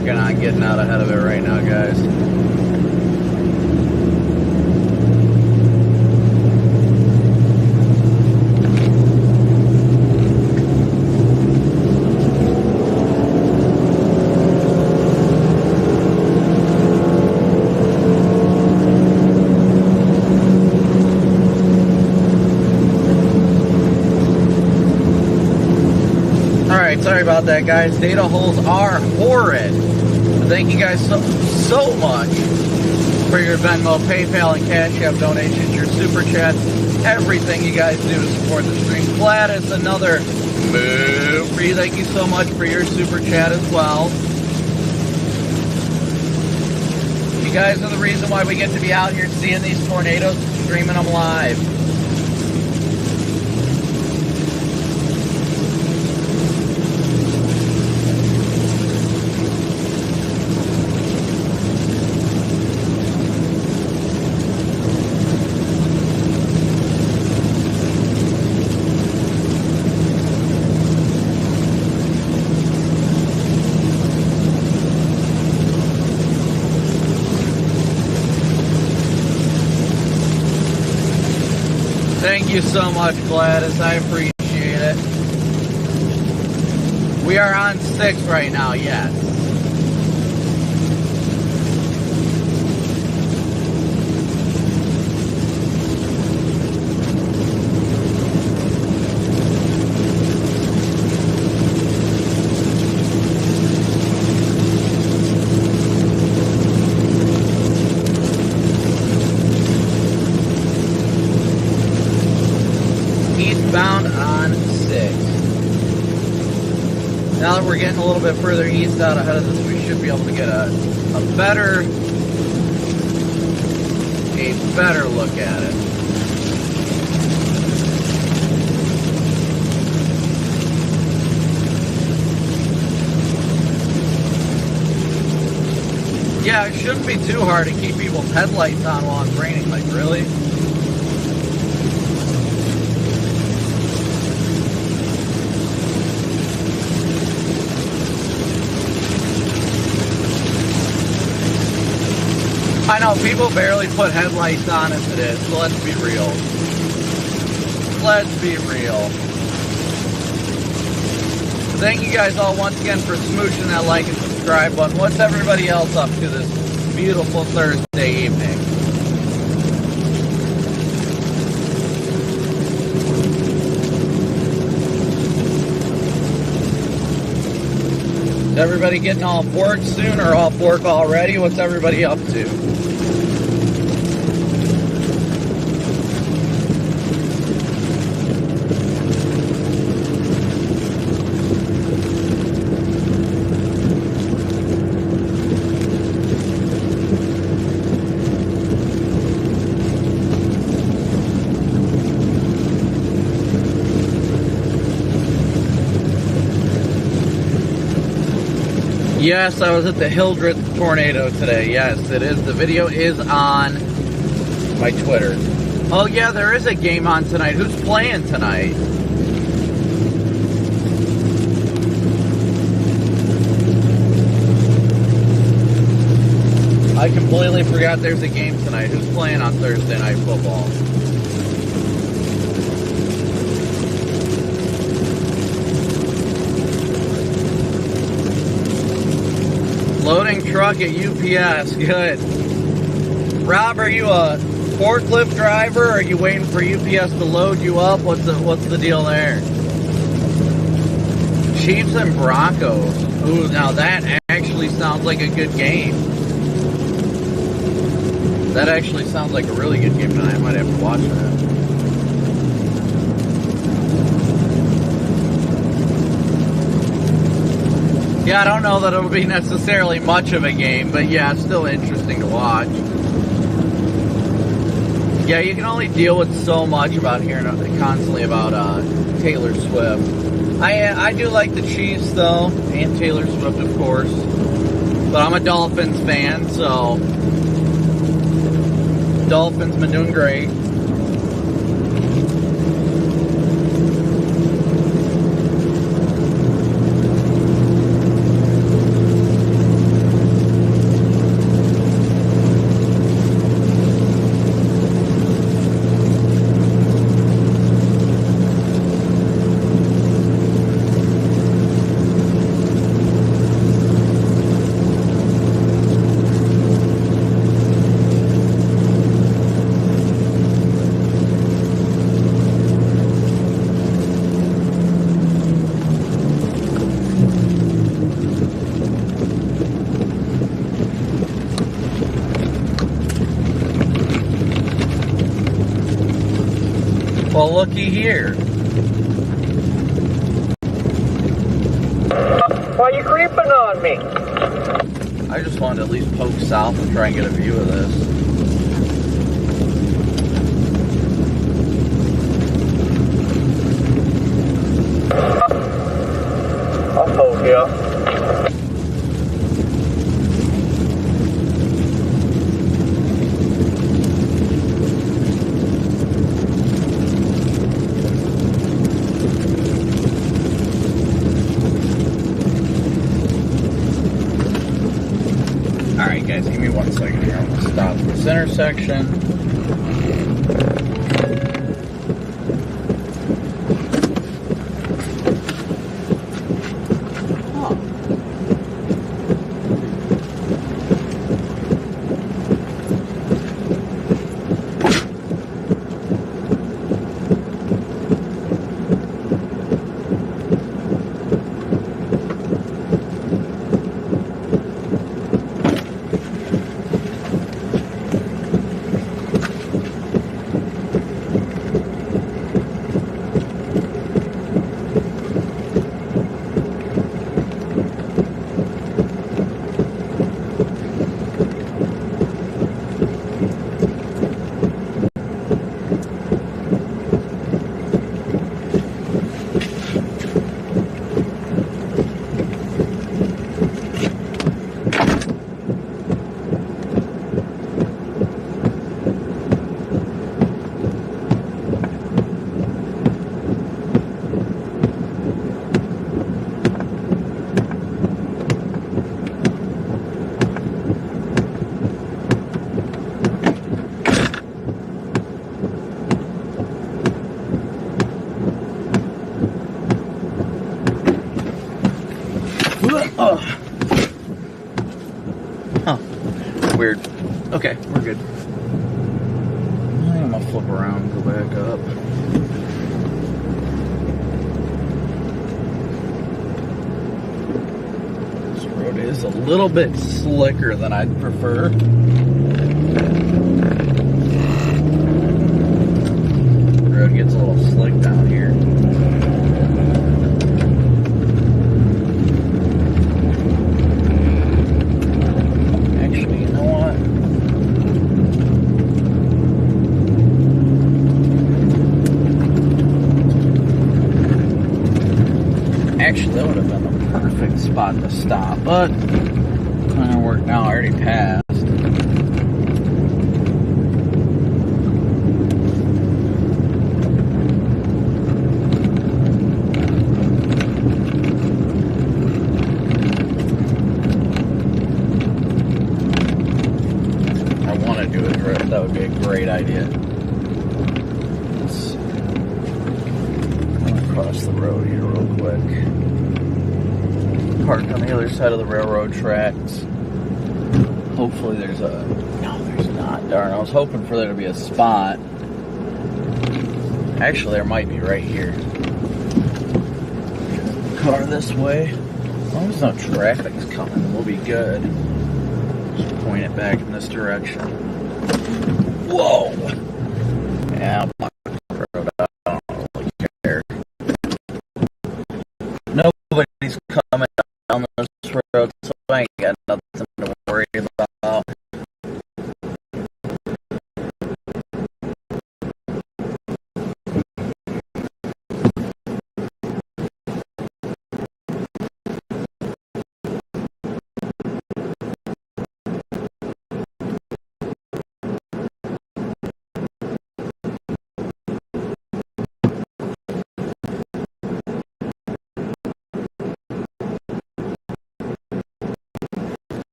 working on getting out ahead of it right now, guys. Sorry about that, guys. Data holes are horrid. Thank you guys so much for your Venmo, PayPal, and Cash App donations, your Super Chats, everything you guys do to support the stream. Gladys, another move for you. Thank you so much for your Super Chat as well. You guys are the reason why we get to be out here seeing these tornadoes, streaming them live. Thank you so much, Gladys. I appreciate it. We are on 6 right now, yes. Eastbound on 6. Now that we're getting a little bit further east out ahead of this, we should be able to get a better look at it. Yeah, it shouldn't be too hard to keep people's headlights on while it's raining, like really. I know, people barely put headlights on as it is, so let's be real. Let's be real. Thank you guys all once again for smooshing that like and subscribe button. What's everybody else up to this beautiful Thursday evening? Is everybody getting off work soon or off work already? What's everybody up to? Yes, I was at the Hildreth tornado today. Yes, it is. The video is on my Twitter. Oh yeah, there is a game on tonight. Who's playing tonight? I completely forgot there's a game tonight. Who's playing on Thursday Night Football? Loading truck at UPS, good. Rob, are you a forklift driver, or are you waiting for UPS to load you up? What's the deal there? Chiefs and Broncos. Ooh, now that actually sounds like a good game. That actually sounds like a really good game tonight. I might have to watch that. Yeah, I don't know that it'll be necessarily much of a game, but yeah, it's still interesting to watch. Yeah, you can only deal with so much about hearing constantly about Taylor Swift. I do like the Chiefs, though, and Taylor Swift, of course. But I'm a Dolphins fan, so Dolphins been doing great. looky here. Why are you creeping on me? I just wanted to at least poke south and try and get a view of this. I'll poke you. Alright guys, give me 1 second here. I'm going to stop at this intersection. Huh. Weird. Okay, we're good. I'm gonna flip around and go back up. This road is a little bit slicker than I'd prefer. The road gets a little slick down here. Actually, that would have been the perfect spot to stop, but it's not gonna work now. I already passed. I want to do a drift. That would be a great idea. Let's cross the road here real quick. Parked on the other side of the railroad tracks. Hopefully there's a... No, there's not. Darn, I was hoping for there to be a spot. Actually, there might be right here. Car this way. As long as no traffic's coming, we'll be good. Just point it back in this direction. Whoa! Yeah, I'm not road. I don't really care. Nobody's coming down this road, so I ain't got nothing to worry about.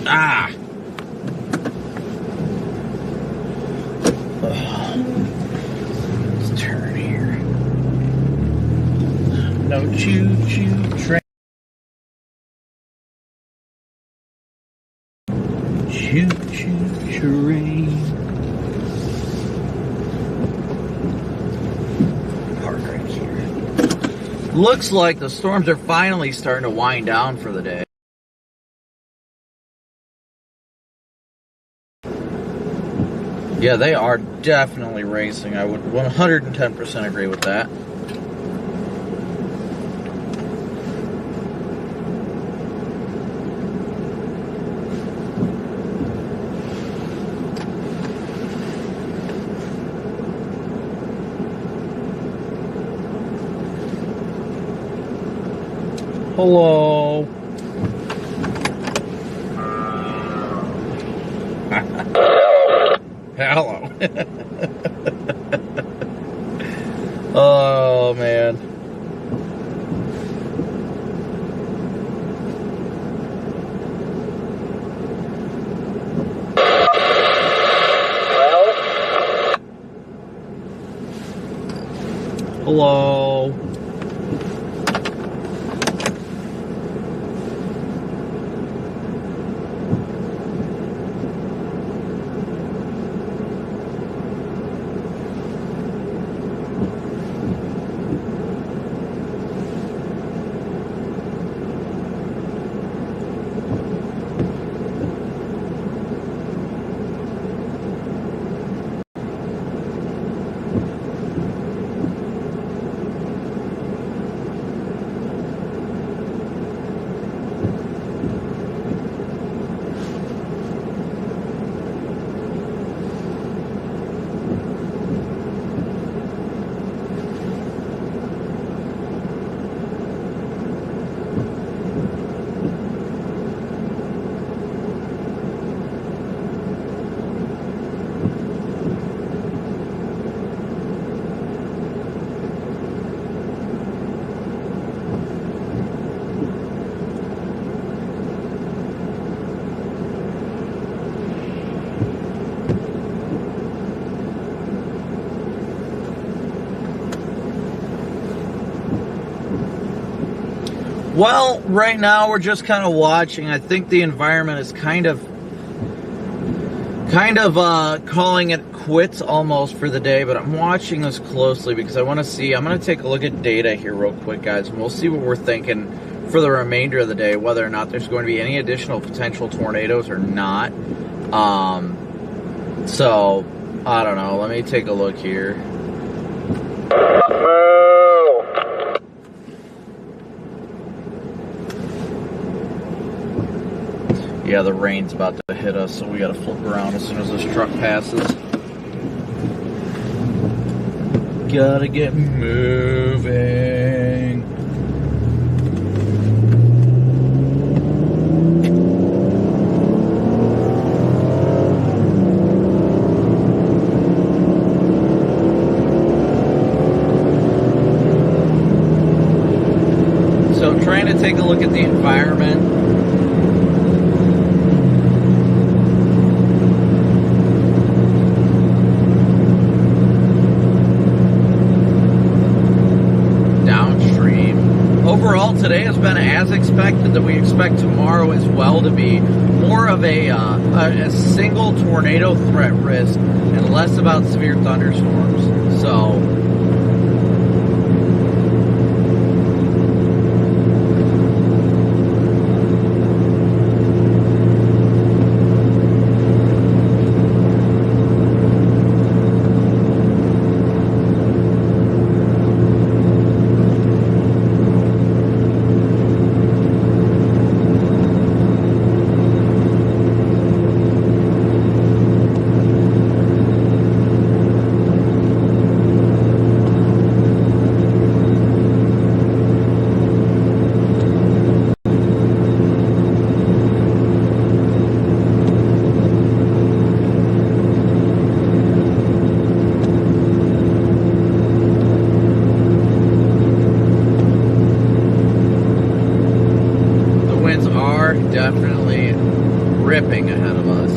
Ah! No choo-choo train. Choo-choo train. Park right here. Looks like the storms are finally starting to wind down for the day. Yeah, they are definitely racing. I would 110% agree with that. Hello. Hello. Oh, man. Hello. Well, right now we're just kind of watching. I think the environment is kind of calling it quits almost for the day, but I'm watching this closely because I want to see. I'm going to take a look at data here real quick, guys, and we'll see what we're thinking for the remainder of the day, whether or not there's going to be any additional potential tornadoes or not. So, I don't know. Let me take a look here. Yeah, the rain's about to hit us, so we gotta flip around as soon as this truck passes. Gotta get moving. So trying to take a look at the environment. Overall, today has been as expected. That we expect tomorrow as well to be more of a single tornado threat risk and less about severe thunderstorms. So, definitely ripping ahead of us.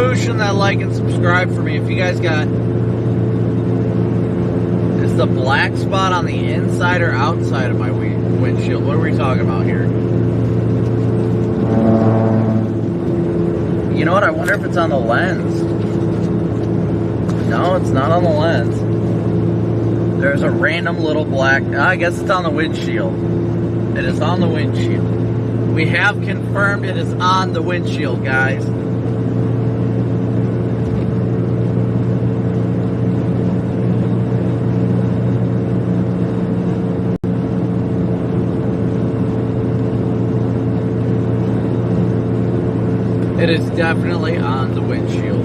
smooshing that like and subscribe for me. If you guys got... Is the black spot on the inside or outside of my windshield? What are we talking about here? You know what? I wonder if it's on the lens. No, it's not on the lens. There's a random little black... I guess it's on the windshield. It is on the windshield. We have confirmed it is on the windshield, guys. It is definitely on the windshield.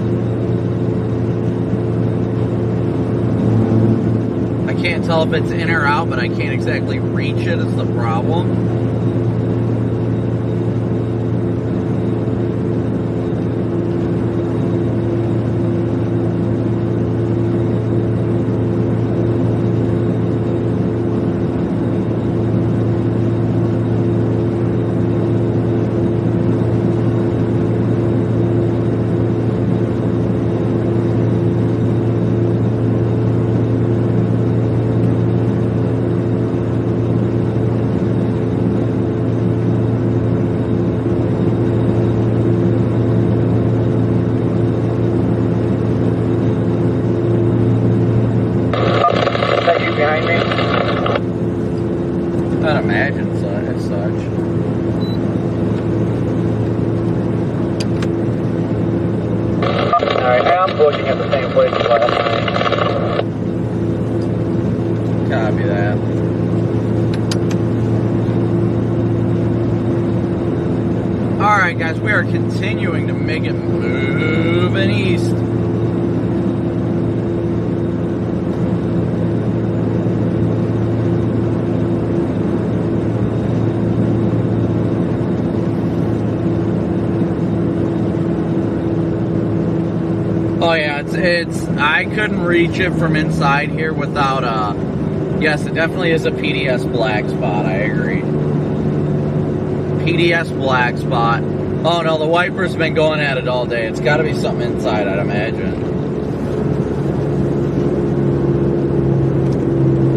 I can't tell if it's in or out, but I can't exactly reach it is the problem. I'd imagine so, as such. Alright, I'm looking at the same place as last night. Copy that. Alright guys, we are continuing to make it moving east. Oh yeah, it's I couldn't reach it from inside here without yes, it definitely is a PDS black spot, I agree. PDS black spot. Oh no, the wiper's been going at it all day. It's gotta be something inside, I'd imagine.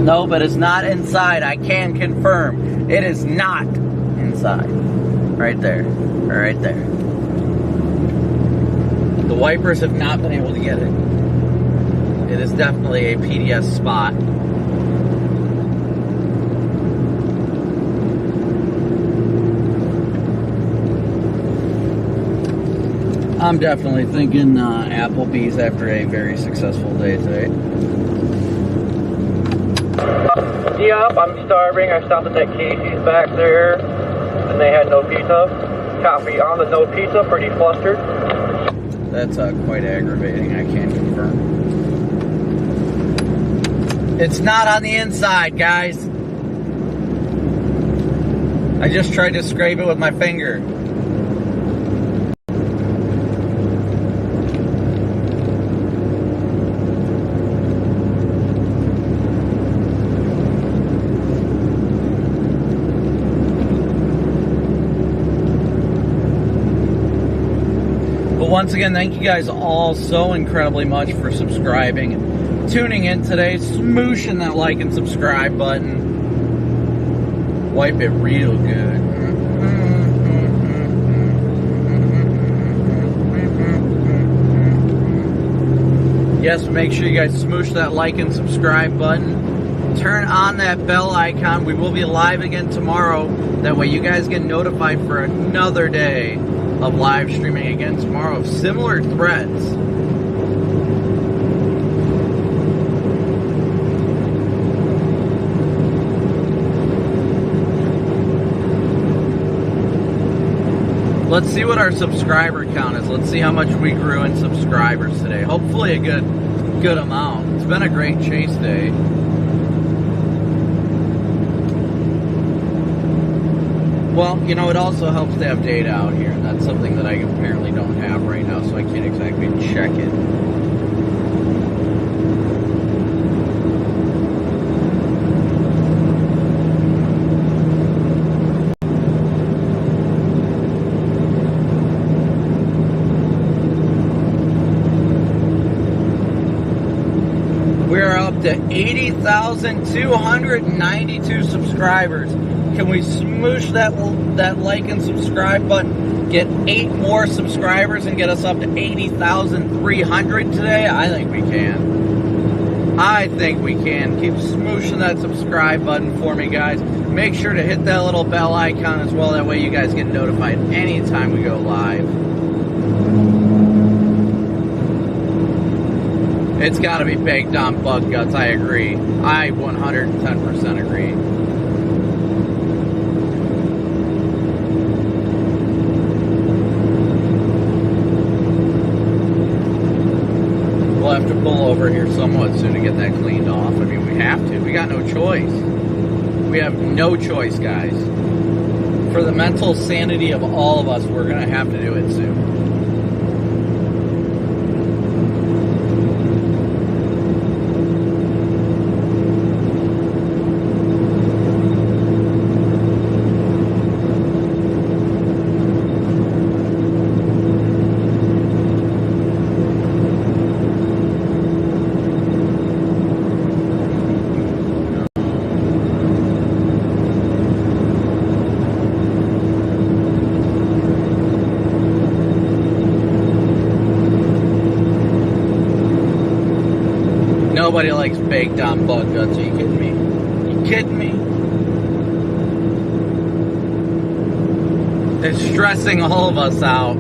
No, but it's not inside, I can confirm. It is not inside. Right there. Right there. The wipers have not been able to get it. It is definitely a PDS spot. I'm definitely thinking Applebee's after a very successful day today. Yep, I'm starving. I stopped at that Casey's back there, and they had no pizza. Copy on the no pizza, pretty flustered. That's quite aggravating, I can confirm. It's not on the inside, guys. I just tried to scrape it with my finger. Once again, thank you guys all so incredibly much for subscribing and tuning in today. Smooshing that like and subscribe button. Wipe it real good. Yes, make sure you guys smoosh that like and subscribe button. Turn on that bell icon. We will be live again tomorrow. That way you guys get notified for another day of live streaming again tomorrow of similar threads. Let's see what our subscriber count is. Let's see how much we grew in subscribers today. Hopefully a good amount. It's been a great chase day. Well, you know, it also helps to have data out here, and that's something that I apparently don't have right now, so I can't exactly check it. up to 80,292 subscribers. Can we smoosh that like and subscribe button, get 8 more subscribers, and get us up to 80,300 today? I think we can. I think we can. Keep smooshing that subscribe button for me, guys. Make sure to hit that little bell icon as well. That way you guys get notified anytime we go live. It's got to be baked on bug guts. I agree. I 110% agree. We'll have to pull over here somewhat soon to get that cleaned off. I mean, we have to. We got no choice. We have no choice, guys. For the mental sanity of all of us, we're going to have to do it soon. Nobody likes baked on bug guts. Are you kidding me? Are you kidding me? It's stressing all of us out.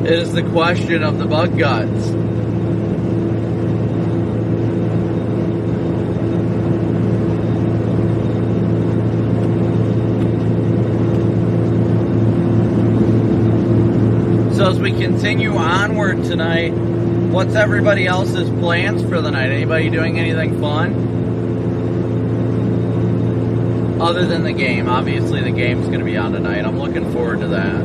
It is the question of the bug guts. So as we continue onward tonight, what's everybody else's plans for the night? Anybody doing anything fun? Other than the game. Obviously the game's going to be on tonight. I'm looking forward to that.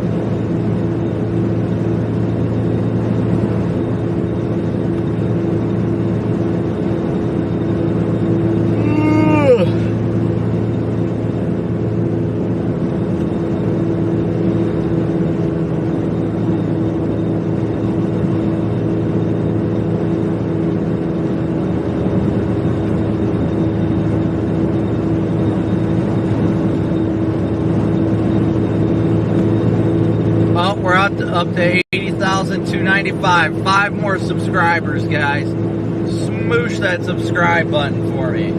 Up to 80,295. 5 more subscribers, guys. Smoosh that subscribe button for me.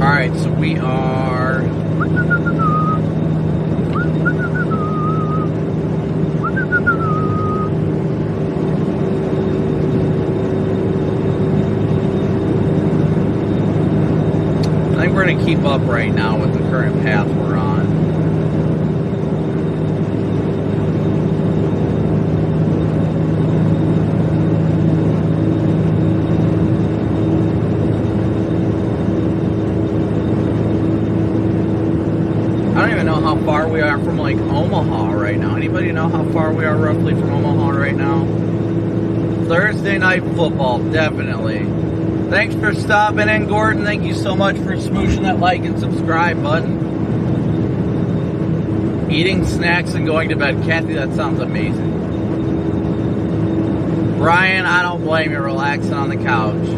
Alright, so we are... we're going to keep up right now with the current path we're on. I don't even know how far we are from like Omaha right now. Anybody know how far we are roughly from Omaha right now? Thursday night football, definitely. Thanks for stopping in, Gordon. Thank you so much for smooshing that like and subscribe button. Eating snacks and going to bed. Kathy, that sounds amazing. Brian, I don't blame you, relaxing on the couch.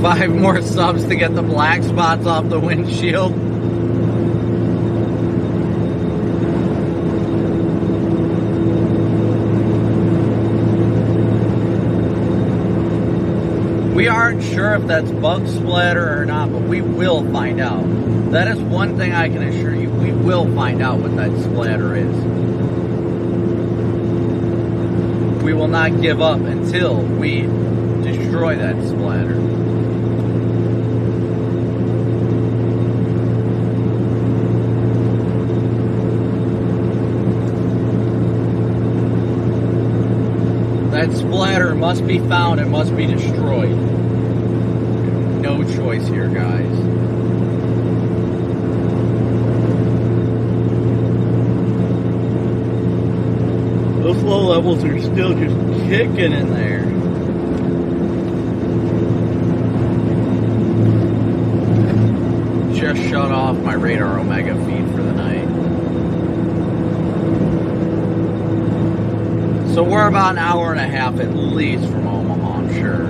Five more subs to get the black spots off the windshield. We aren't sure if that's bug splatter or not, but we will find out. That is one thing I can assure you. We will find out what that splatter is. We will not give up until we destroy that splatter. That splatter must be found and must be destroyed. No choice here, guys. flow levels are still just kicking in there. Just shut off my Radar Omega feed for the night. So we're about an hour and a half at least from Omaha, I'm sure.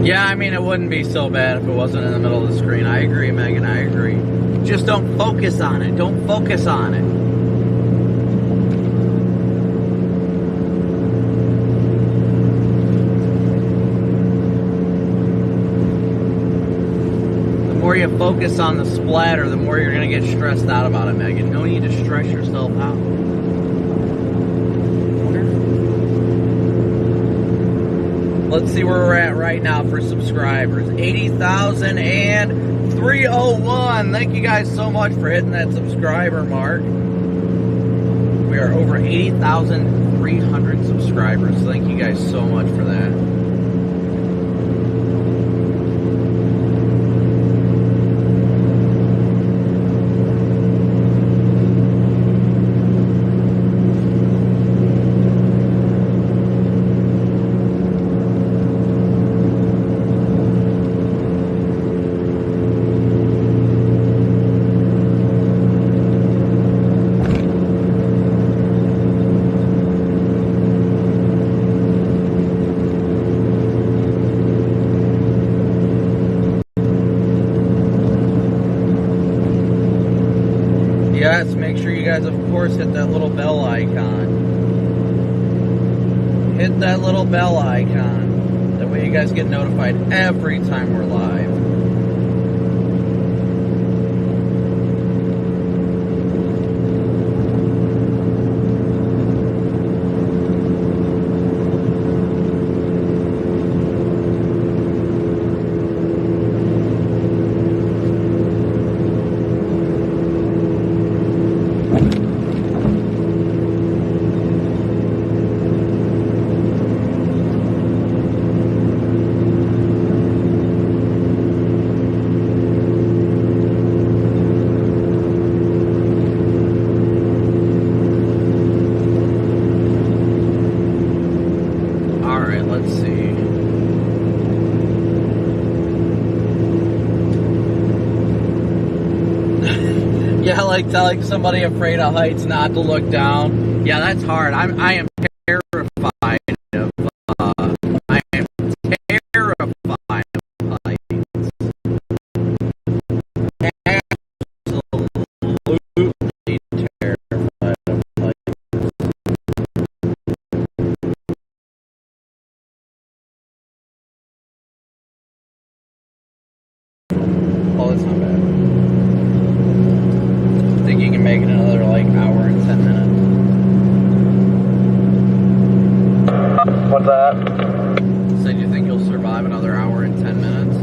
Yeah, I mean, it wouldn't be so bad if it wasn't in the middle of the screen. I agree, Megan, I agree. Just don't focus on it. Don't focus on it. The more you focus on the splatter, the more you're going to get stressed out about it, Megan. No need to stress yourself out. Let's see where we're at right now for subscribers. 80,301. Thank you guys so much for hitting that subscriber mark. We are over 80,300 subscribers. Thank you guys so much for that. Yes, make sure you guys, of course, hit that little bell icon. Hit that little bell icon. That way you guys get notified every time we're live. Yeah, like telling somebody afraid of heights not to look down. Yeah, that's hard. I am terrified of I am terrified of heights. Absolutely terrified of heights. Oh, that's not bad. Think you can make it another like hour and 10 minutes? What's that? So do you think you'll survive another hour and 10 minutes?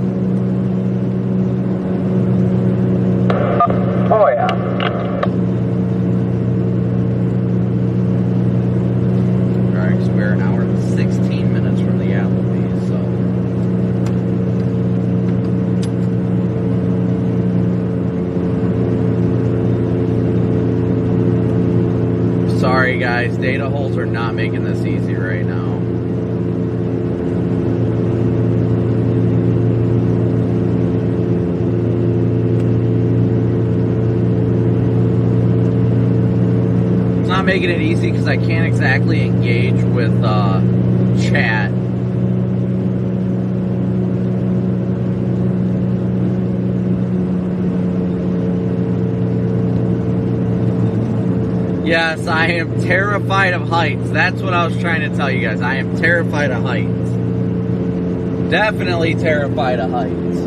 Oh yeah. Alright, because we're an hour and 16 minutes from the Applebee's, so. Sorry guys, data holes are not making this easy right now. It's not making it easy because I can't exactly engage with chat. Yes, I am terrified of heights. That's what I was trying to tell you guys. I am terrified of heights. Definitely terrified of heights.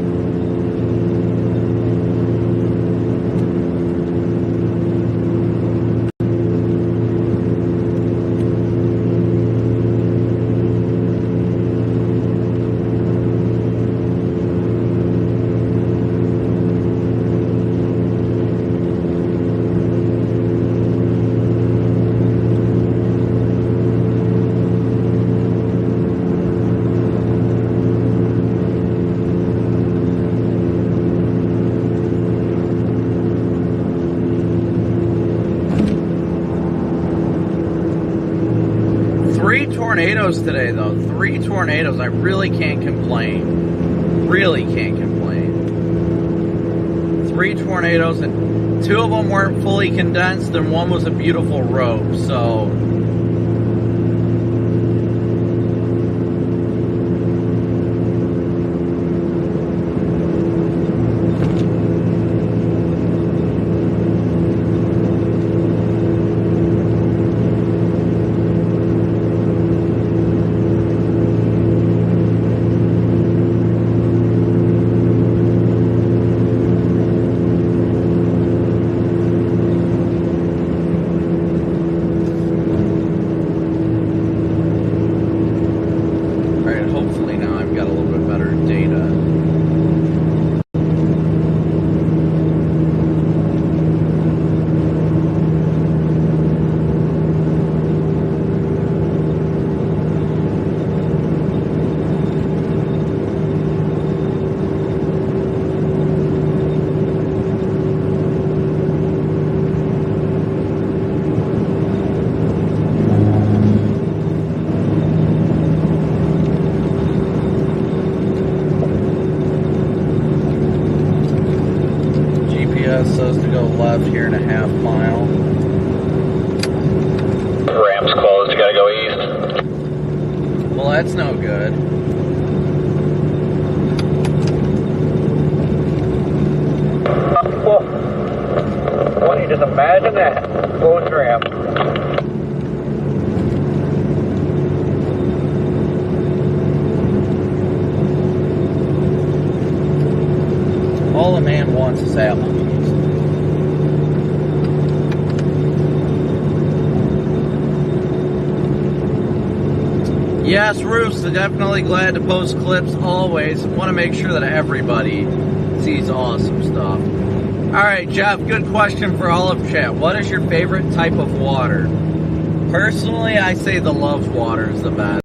tornadoes today, though. 3 tornadoes. I really can't complain. Really can't complain. 3 tornadoes, and 2 of them weren't fully condensed, and 1 was a beautiful rope, so... Says to go left here in a half mile. Ramp's closed, you gotta go east. Well, that's no good. Well, why don't you just imagine that? Closed ramp. All a man wants is apple juice. Yes, Roofs, definitely glad to post clips always. Want to make sure that everybody sees awesome stuff. Alright, Jeff, good question for all of chat. What is your favorite type of water? Personally, I say the Love's water is the best.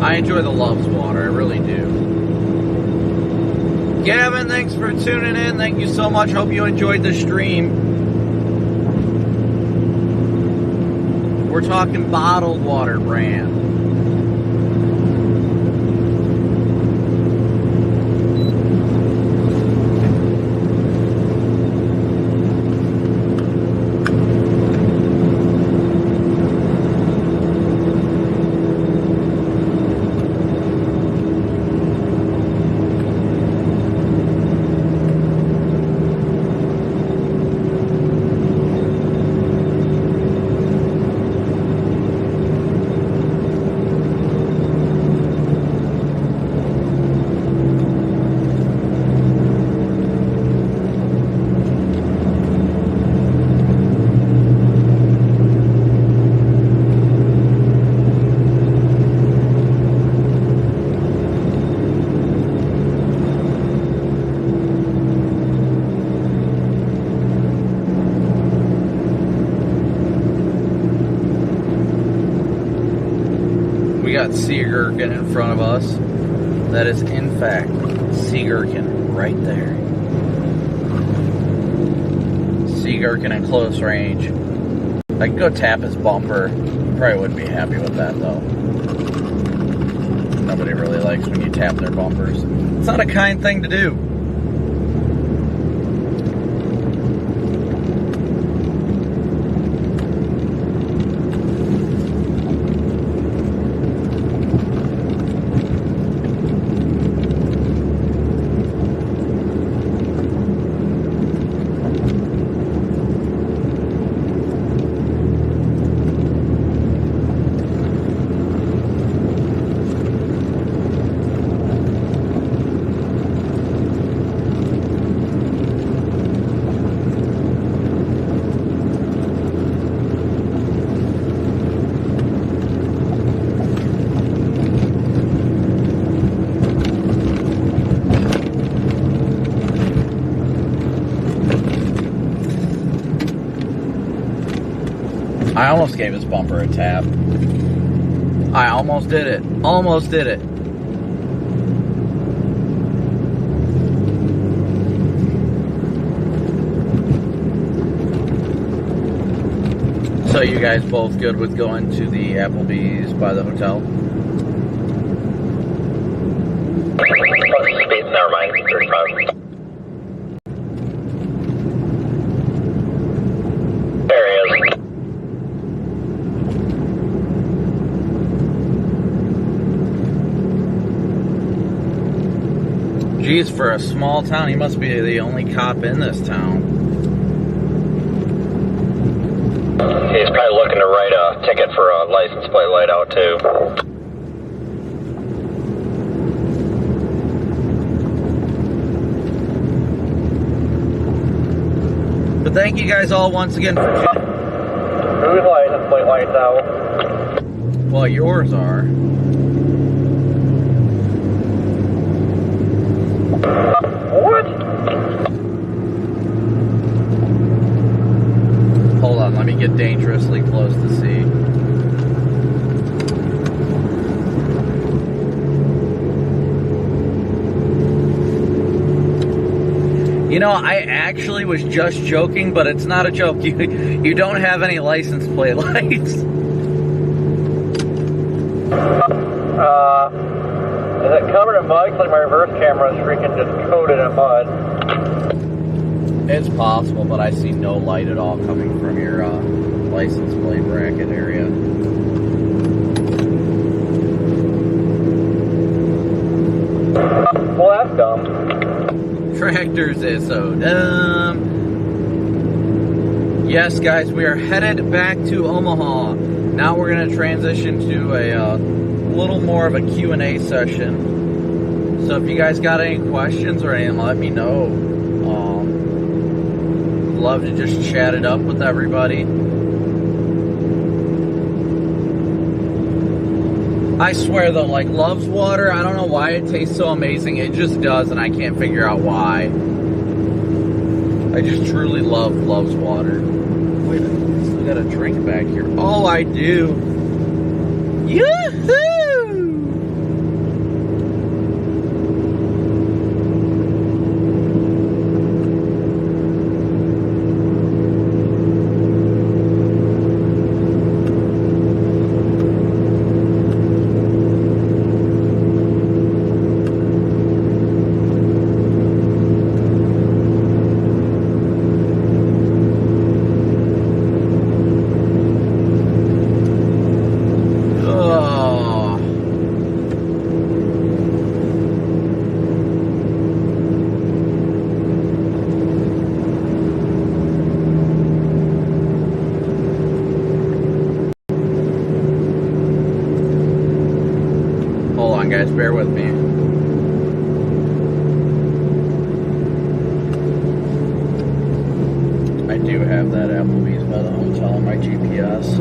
I enjoy the Love's water, I really do. Gavin, thanks for tuning in. Thank you so much. Hope you enjoyed the stream. We're talking bottled water brand. We got sea gherkin in front of us. That is, in fact, sea gherkin right there. Sea gherkin in close range. I could go tap his bumper. Probably wouldn't be happy with that, though. Nobody really likes when you tap their bumpers. It's not a kind thing to do. I almost gave his bumper a tap. I almost did it. Almost did it. So you guys both good with going to the Applebee's by the hotel? Speed, never mind, 35. There he is. Geez, for a small town, he must be the only cop in this town. He's probably looking to write a ticket for a license plate light out too. But thank you guys all once again for... Whose license plate lights out? Well, yours are. What? Hold on, let me get dangerously close to see. You know, I actually was just joking, but it's not a joke. You don't have any license plate lights. Is it covered in mud? Like my reverse camera is freaking just coated in mud. It's possible, but I see no light at all coming from your license plate bracket area. Well, that's dumb. Tractors is so dumb. Yes, guys, we are headed back to Omaha. Now we're going to transition to a little more of a Q&A session. So if you guys got any questions or anything, let me know. Love to just chat it up with everybody. I swear though, like Love's water, I don't know why it tastes so amazing. It just does, and I can't figure out why. I just truly love Love's water. Wait a minute, I still got a drink back here. Oh, I do. Yoo-hoo! Guys, bear with me. I do have that Applebee's by the hotel on my GPS.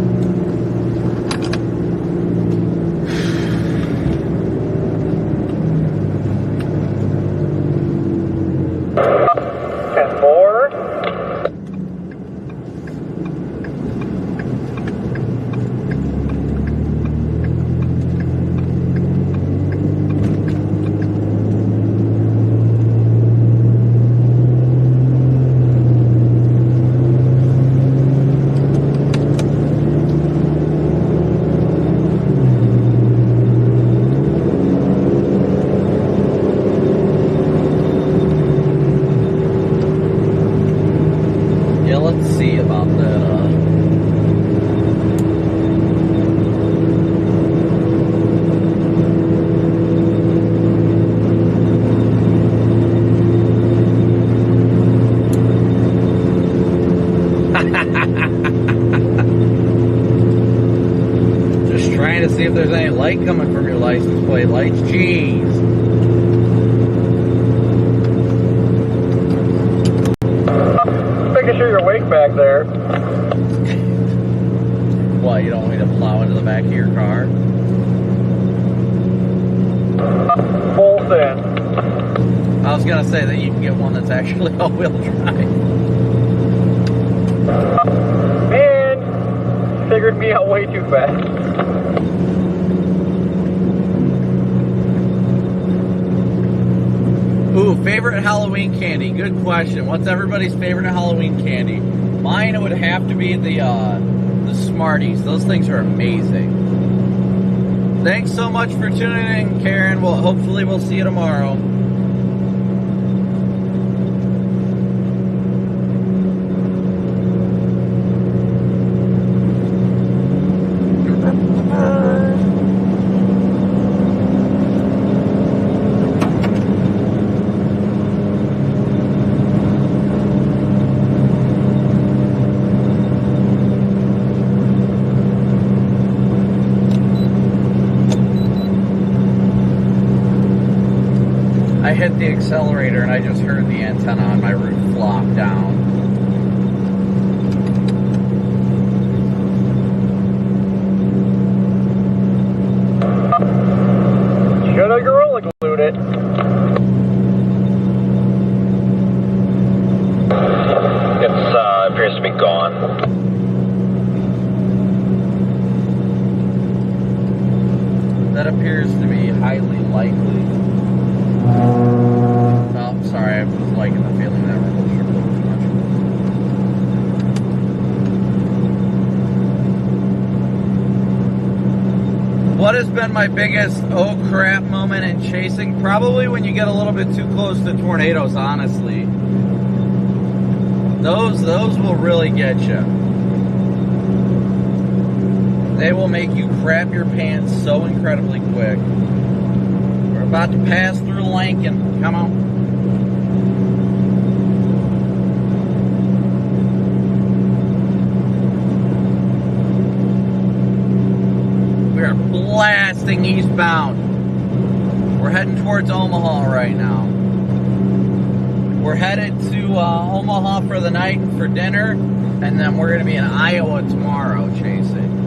Just trying to see if there's any light coming from your license plate lights. Jeez. Making sure you're awake back there. What, you don't want me to plow into the back of your car? Full send. I was gonna say that you can get one that's actually all-wheel drive. Man, figured me out way too fast. Ooh, favorite Halloween candy. Good question. What's everybody's favorite Halloween candy? Mine would have to be the Smarties. Those things are amazing. Thanks so much for tuning in, Karen. Well, hopefully we'll see you tomorrow. I hit the accelerator and I just heard the antenna on my roof flop down. Should I gorilla glued it? It appears to be gone. That appears to be highly likely. Oh, sorry, I was liking the feeling that we're too much. What has been my biggest oh crap moment in chasing? Probably when you get a little bit too close to tornadoes, honestly. Those will really get you. They will make you crap your pants so incredibly quick. We're about to pass through Lincoln. Come on. We are blasting eastbound. We're heading towards Omaha right now. We're headed to Omaha for the night and for dinner, and then we're going to be in Iowa tomorrow chasing.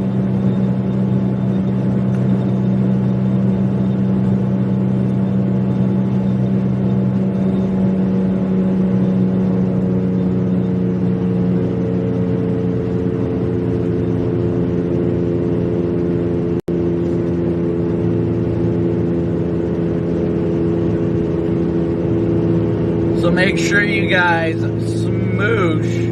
So make sure you guys smoosh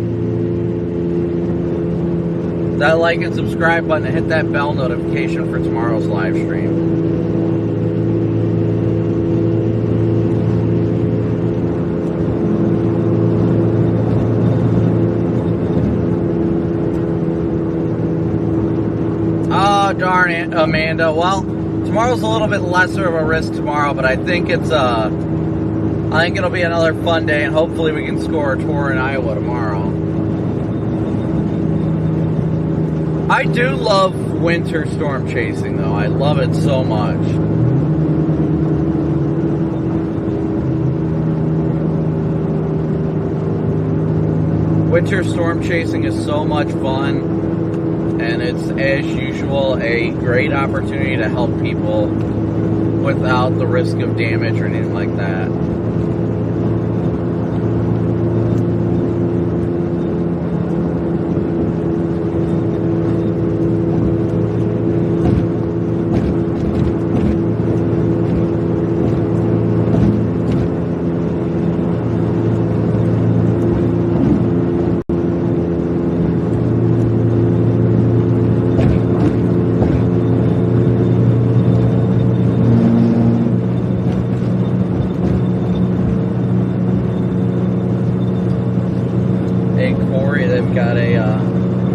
that like and subscribe button and hit that bell notification for tomorrow's live stream. Oh, darn it, Amanda. Well, tomorrow's a little bit lesser of a risk tomorrow, but I think it'll be another fun day, and hopefully we can score a tour in Iowa tomorrow. I do love winter storm chasing, though. I love it so much. Winter storm chasing is so much fun, and it's, as usual, a great opportunity to help people without the risk of damage or anything like that. They've got a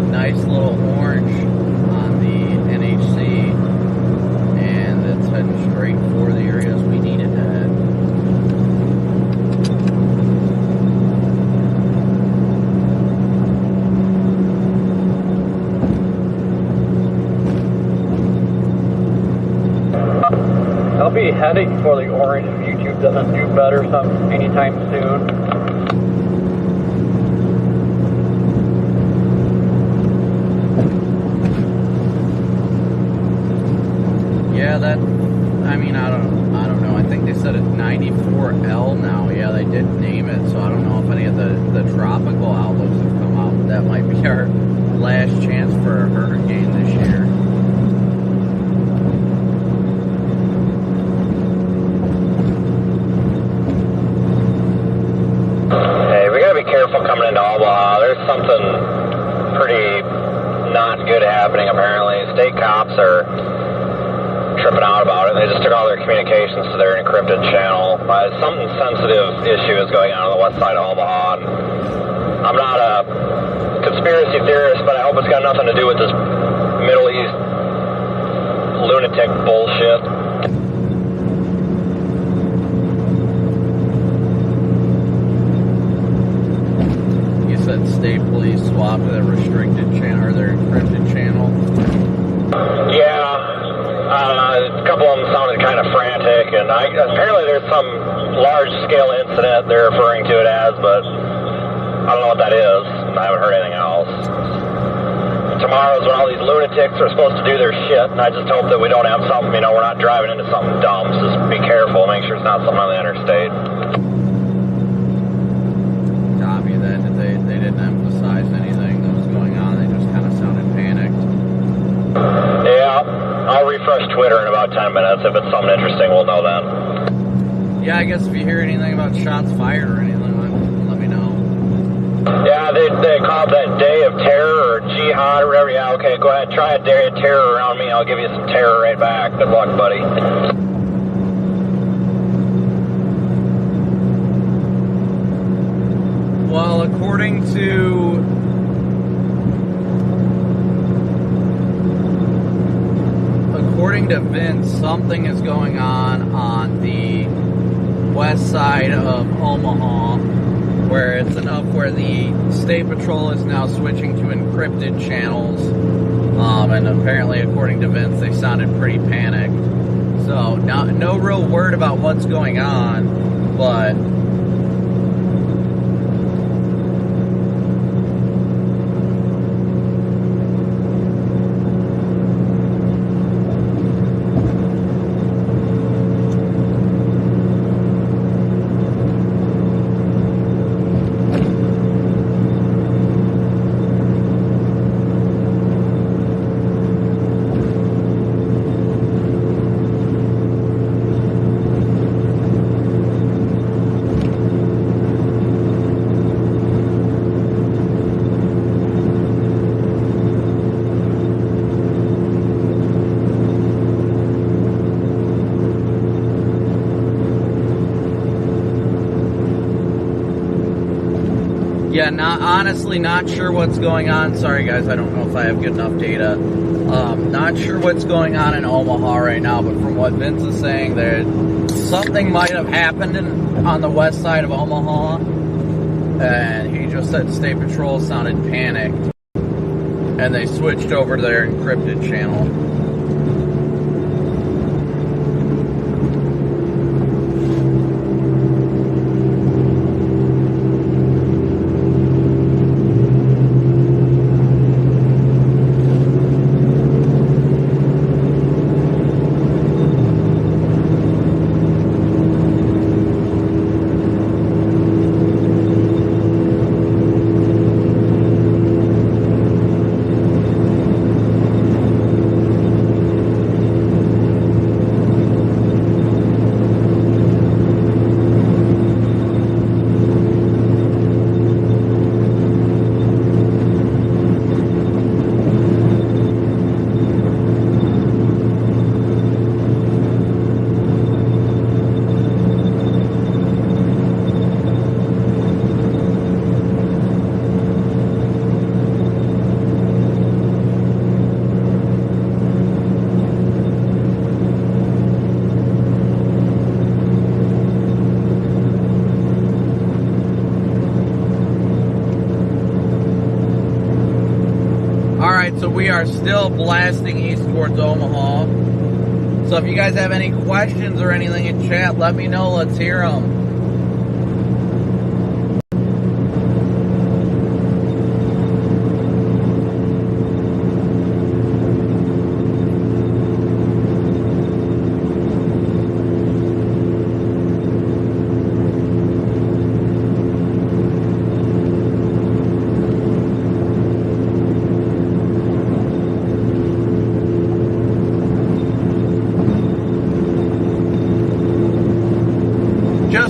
nice little orange on the NHC, and it's heading straight for the areas we need it to head. I'll be heading for the orange if YouTube doesn't do better anytime soon. Yeah, I don't know. I think they said it's 94L now. Yeah, they did name it, so I don't know if any of the tropical outlooks have come out. That might be our last chance for a hurricane this year. Hey, we gotta be careful coming into Omaha. There's something pretty not good happening tripping out about it. They just took all their communications to their encrypted channel. Some sensitive issue is going on the west side of Omaha. And I'm not a conspiracy theorist, but I hope it's got nothing to do with this Middle East lunatic bullshit. You said state police swapped their restricted channel or their encrypted channel? Yeah. A couple of them sounded kind of frantic, and apparently there's some large-scale incident they're referring to it as, but I don't know what that is, and I haven't heard anything else. Tomorrow's when all these lunatics are supposed to do their shit, and I just hope that we don't have something, we're not driving into something dumb, so just be careful, make sure it's not something on the interstate. Copy that. They didn't emphasize anything that was going on, they just kind of sounded panicked. Yeah. I'll refresh Twitter in about 10 minutes. If it's something interesting, we'll know then. Yeah, I guess if you hear anything about shots fired or anything, let me know. Yeah, they called that day of terror or jihad or whatever. Yeah, okay, go ahead. Try a day of terror around me. I'll give you some terror right back. Good luck, buddy. Well, according to Vince, something is going on the west side of Omaha, where it's enough where the State Patrol is now switching to encrypted channels, and apparently, according to Vince, they sounded pretty panicked. So, no real word about what's going on, but yeah, honestly, not sure what's going on. Sorry, guys, I don't know if I have good enough data. Not sure what's going on in Omaha right now, but from what Vince is saying, there something might have happened on the west side of Omaha, and he just said State Patrol sounded panicked, and they switched over to their encrypted channel. So we are still blasting east towards Omaha. So if you guys have any questions or anything in chat, let me know. Let's hear them.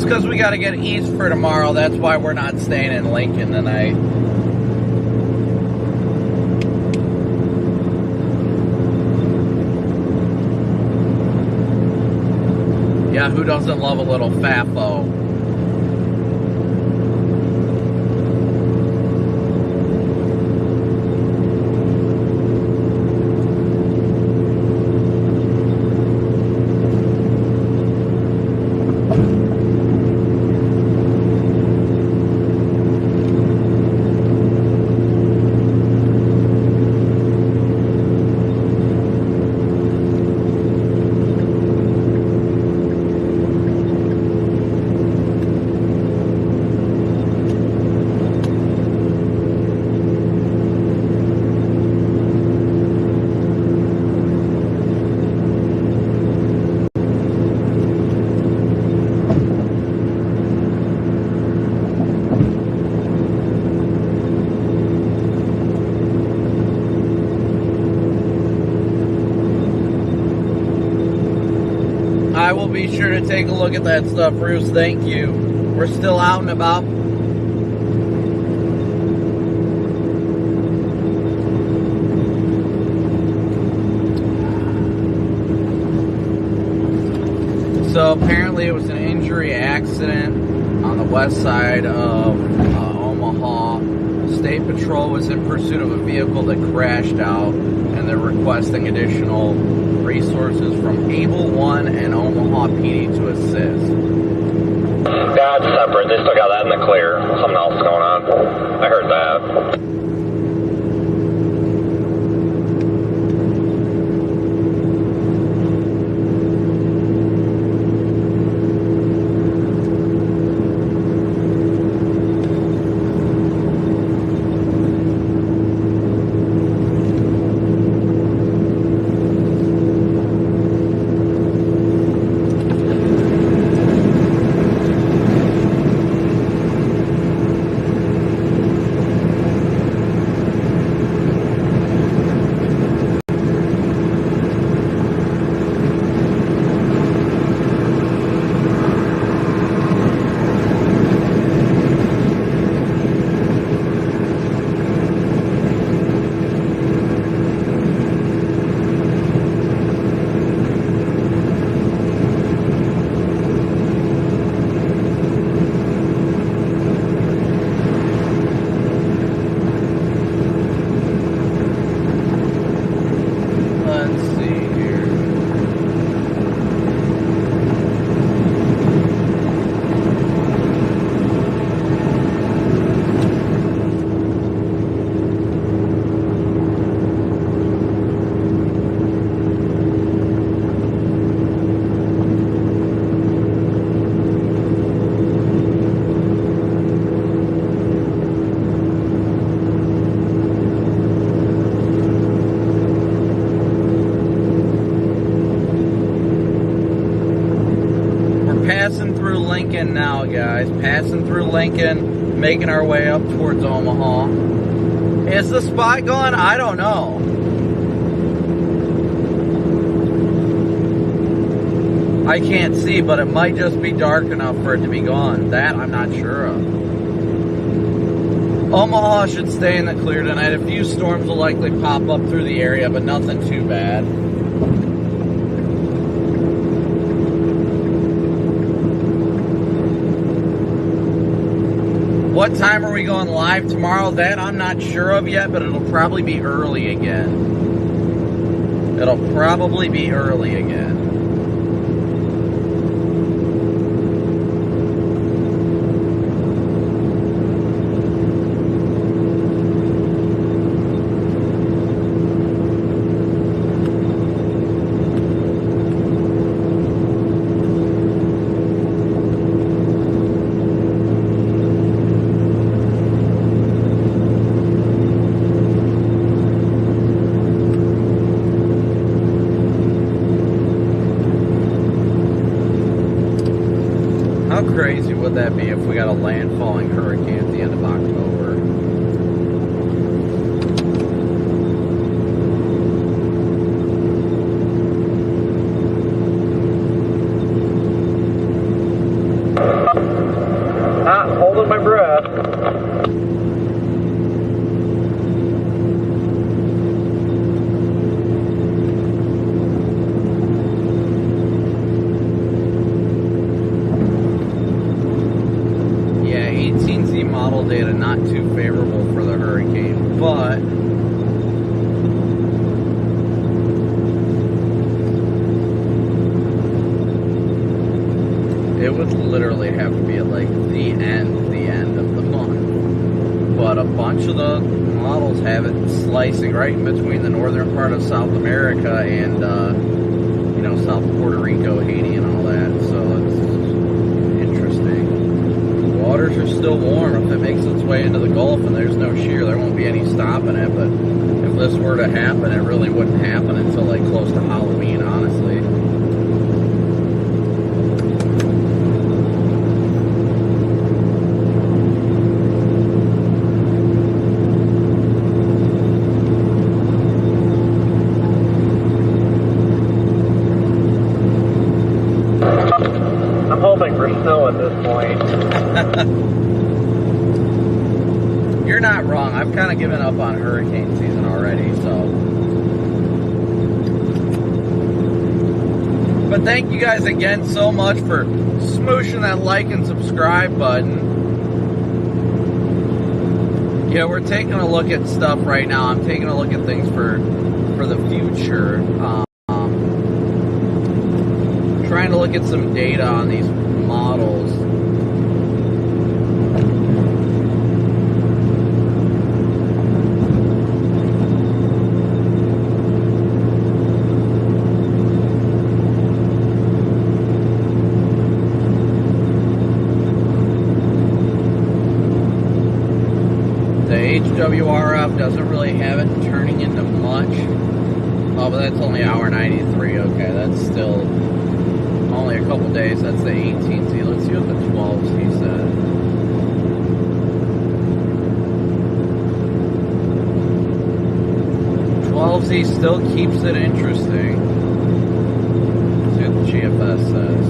Because we got to get east for tomorrow, that's why we're not staying in Lincoln tonight. Yeah, who doesn't love a little FAFO? I will be sure to take a look at that stuff, Bruce. Thank you. We're still out and about. So apparently it was an injury accident on the west side of Omaha. State Patrol was in pursuit of a vehicle that crashed out, and they're requesting additional resources from Able One and Omaha PD to assist. Yeah, it's separate. They still got that in the clear. Something else going on. I heard that. Lincoln now, guys. Passing through Lincoln, making our way up towards Omaha. Is the spot gone? I don't know. I can't see, but it might just be dark enough for it to be gone. That I'm not sure of. Omaha should stay in the clear tonight. A few storms will likely pop up through the area, but nothing too bad. What time are we going live tomorrow? That I'm not sure of yet, but it'll probably be early again. It'll probably be early again. How crazy would that be if we got a landfalling hurricane at the end of October? Not holding my breath. again, not too favorable for the Hurricane, but it would literally have to be at like the end of the month. But a bunch of the models have it slicing right in between the northern part of South America and you know, South Puerto Rico, Haiti, and all that. So it's interesting. Waters are still warm. If it makes its way into the Gulf and there's no shear, there won't be any stopping it. But if this were to happen, it really wouldn't happen until like close to Halloween, honestly. I'm hoping for snow at this point. You're not wrong. I've kind of given up on hurricane season already, so. But thank you guys again so much for smooshing that like and subscribe button. Yeah, we're taking a look at stuff right now. I'm taking a look at things for the future. Trying to look at some data on these models. The HWRF doesn't really have it turning into much. Oh, but that's only hour 93. Okay, that's still only a couple days. That's the 18Z. Let's see what the 12Z said. Z still keeps it interesting. Let's see what the GFS says.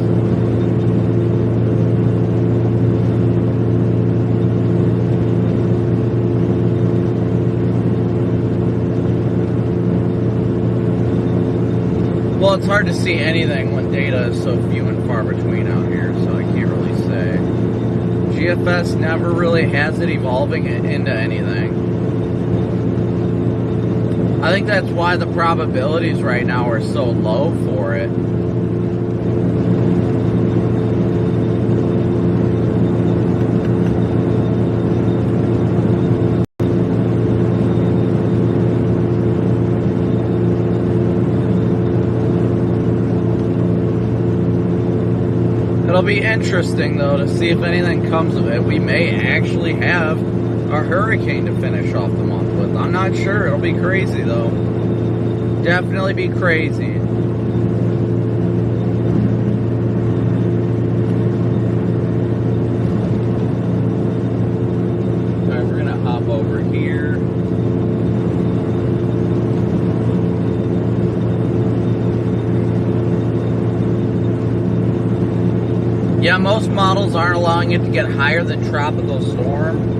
Well, it's hard to see anything when data is so few and far between out here, so I can't really say. GFS never really has it evolving into anything. I think that's why the probabilities right now are so low for it. It'll be interesting, though, to see if anything comes of it. We may actually have a hurricane to finish off the month with. I'm not sure. It'll be crazy, though. Definitely be crazy. Alright, we're gonna hop over here. Yeah, most models aren't allowing it to get higher than tropical storm.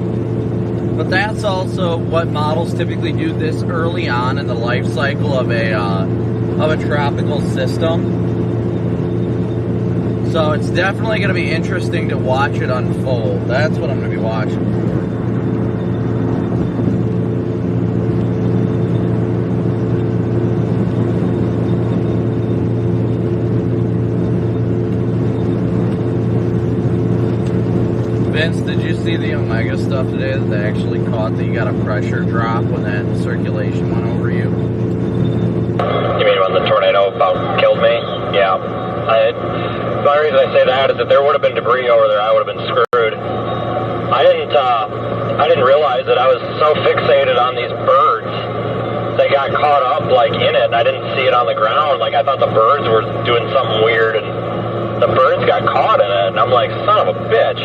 But that's also what models typically do this early on in the life cycle of a tropical system. So it's definitely going to be interesting to watch it unfold. That's what I'm going to be watching for. Vince, did you see the Omega stuff today that they actually caught that you got a pressure drop when that circulation went over you? You mean when the tornado about killed me? Yeah. The only reason I say that is that there would have been debris over there, I would have been screwed. I didn't realize that I was so fixated on these birds. They got caught up like in it, and I didn't see it on the ground. Like I thought the birds were doing something weird, and the birds got caught in it, and I'm like, son of a bitch.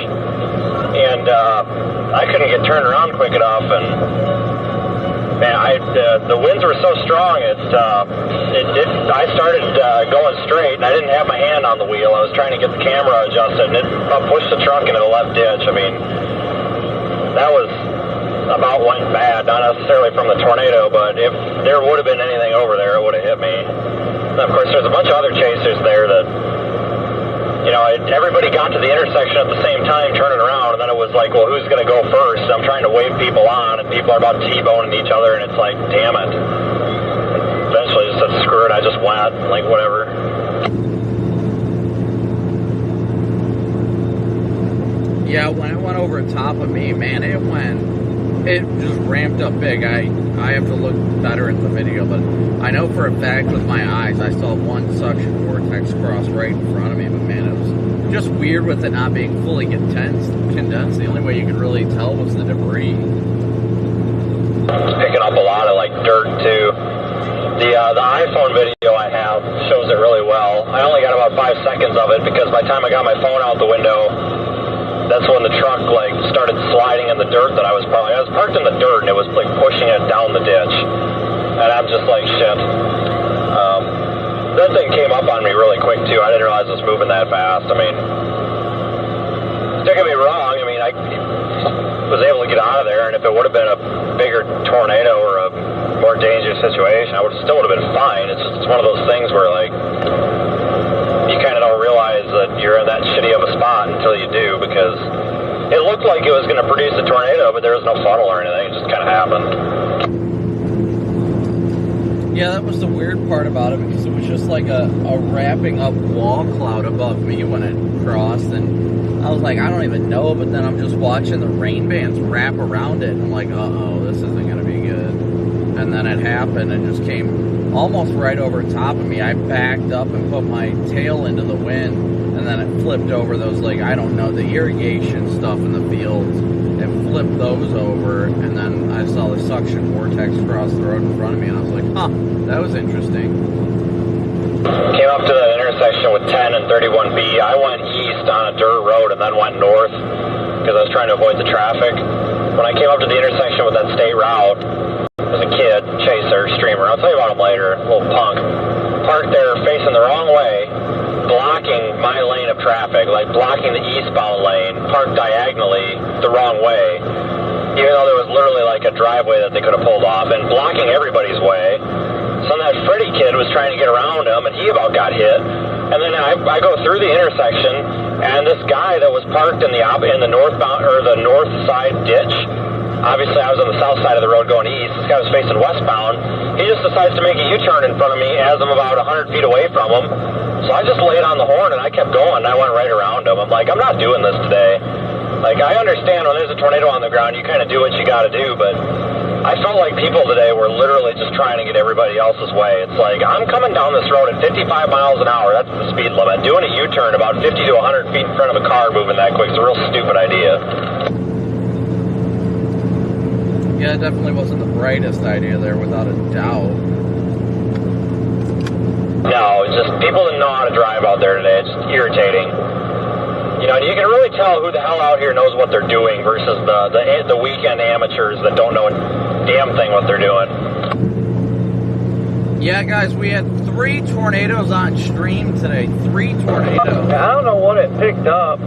And I couldn't get turned around quick enough, and man, the winds were so strong. I started going straight, and I didn't have my hand on the wheel. I was trying to get the camera adjusted, and it pushed the truck into the left ditch. I mean, that was about went bad, not necessarily from the tornado, but if there would have been anything over there, it would have hit me. And of course, there's a bunch of other chasers there that, you know, everybody got to the intersection at the same time, turning around, and then it was like, well, who's going to go first? I'm trying to wave people on, and people are about T-boning each other, and it's like, damn it. Eventually, I just said, screw it, I just went, like, whatever. Yeah, when it went over top of me, man, it just ramped up big. I have to look better at the video, but I know for a fact with my eyes, I saw one suction vortex cross right in front of me, but man, it was just weird with it not being fully condensed. The only way you could really tell was the debris. Picking up a lot of, like, dirt, too. The iPhone video I have shows it really well. I only got about 5 seconds of it because by the time I got my phone out the window, that's when the truck, like, started sliding in the dirt that I was parked in the dirt, and it was, like, pushing it down the ditch. And I'm just like, shit. That thing came up on me really quick, too. I didn't realize it was moving that fast. I mean, don't get me wrong. I mean, I was able to get out of there, and if it would have been a bigger tornado or a more dangerous situation, I still would have been fine. It's one of those things where, like, you kind of don't realize that you're in that shitty of a spot until you do, because it looked like it was going to produce a tornado, but there was no funnel or anything. It just kind of happened. Yeah, that was the weird part about it, because it was just like a wrapping up wall cloud above me when it crossed, and I was like, I don't even know, but then I'm just watching the rain bands wrap around it, and I'm like, uh-oh, this isn't going to be good. And then it happened and just came almost right over top of me. I backed up and put my tail into the wind, and then it flipped over those, like, I don't know, the irrigation stuff in the fields. It flipped those over, and then I saw the suction vortex cross the road in front of me, and I was like, huh, that was interesting. Came up to the intersection with 10 and 31B. I went east on a dirt road and then went north because I was trying to avoid the traffic. When I came up to the intersection with that state route, as a kid, chaser, streamer, I'll tell you about him later, little punk, parked there facing the wrong way, blocking my lane of traffic, like blocking the eastbound lane, parked diagonally the wrong way, even though there was literally like a driveway that they could have pulled off, and blocking everybody's way. So that Freddy kid was trying to get around him, and he about got hit. And then I go through the intersection, and this guy that was parked in the northbound, or the north side ditch, obviously I was on the south side of the road going east, this guy was facing westbound, he just decides to make a U-turn in front of me as I'm about 100 feet away from him. So I just laid on the horn, and I kept going, and I went right around him. I'm like, I'm not doing this today. Like, I understand when there's a tornado on the ground, you kind of do what you got to do, but I felt like people today were literally just trying to get everybody else's way. It's like, I'm coming down this road at 55 miles an hour. That's the speed limit. Doing a U-turn about 50 to 100 feet in front of a car moving that quick is a real stupid idea. Yeah, it definitely wasn't the brightest idea there, without a doubt. No, it's just people didn't know how to drive out there today. It's just irritating. You know, you can really tell who the hell out here knows what they're doing versus the weekend amateurs that don't know a damn thing what they're doing. Yeah, guys, we had 3 tornadoes on stream today. 3 tornadoes. I don't know what it picked up.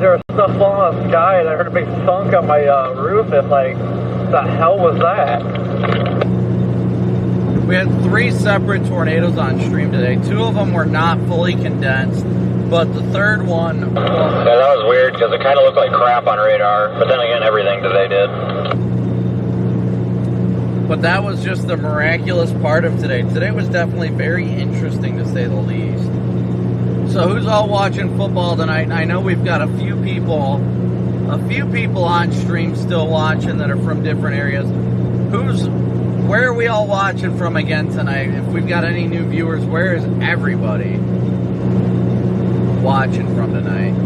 There was stuff falling out of the sky, and I heard a big thunk on my roof. And like, the hell was that? We had 3 separate tornadoes on stream today. 2 of them were not fully condensed, but the third one was. Yeah, that was weird because it kind of looked like crap on radar, but then again, everything today did. But that was just the miraculous part of today. Today was definitely very interesting, to say the least. So who's all watching football tonight? I know we've got a few people on stream still watching that are from different areas. Where are we all watching from again tonight? If we've got any new viewers, where is everybody watching from tonight?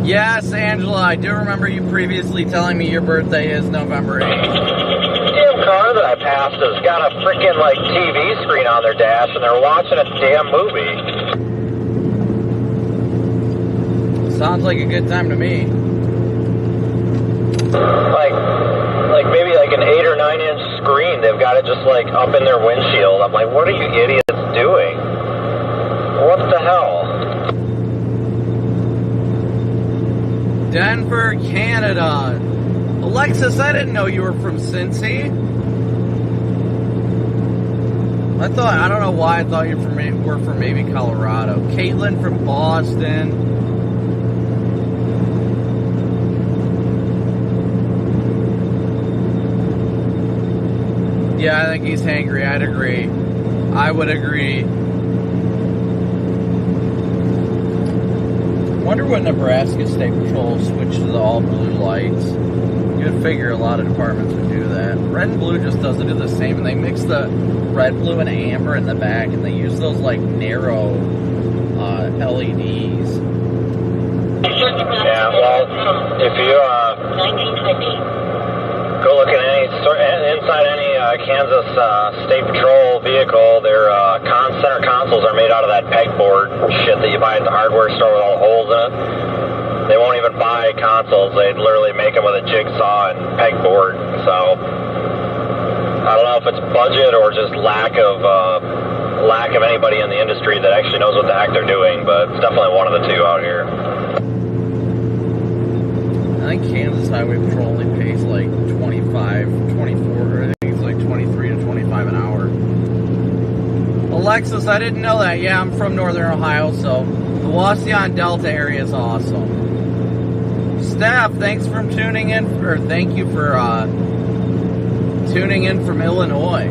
Yes, Angela, I do remember you previously telling me your birthday is November 8th. Damn car that I passed has got a freaking like TV screen on their dash, and they're watching a damn movie. Sounds like a good time to me. Like maybe like an 8 or 9 inch screen. They've got it just like up in their windshield. I'm like, what are you idiots doing? What the hell? Pittsburgh, Canada. Alexis, I didn't know you were from Cincy. I don't know why I thought you were from maybe Colorado. Caitlin from Boston. Yeah, I think he's hangry. I'd agree. I would agree. Wonder when Nebraska State Patrol switched to the all blue lights. You'd figure a lot of departments would do that. Red and blue just doesn't do the same, and they mix the red, blue, and amber in the back, and they use those like narrow LEDs. Yeah, well, if you go look at inside any Kansas State Patrol vehicle, their center consoles are made out of that pegboard shit that you buy at the hardware store with all the holes in it. They won't even buy consoles. They literally make them with a jigsaw and pegboard. So I don't know if it's budget or just lack of anybody in the industry that actually knows what the heck they're doing, but it's definitely one of the two out here. I think Kansas Highway Patrol only pays like 25, 24, or I think it's like 23 to 25 an hour. Alexis, I didn't know that. Yeah, I'm from Northern Ohio, so the Wauseon Delta area is awesome. Steph, thanks for tuning in, or thank you for tuning in from Illinois.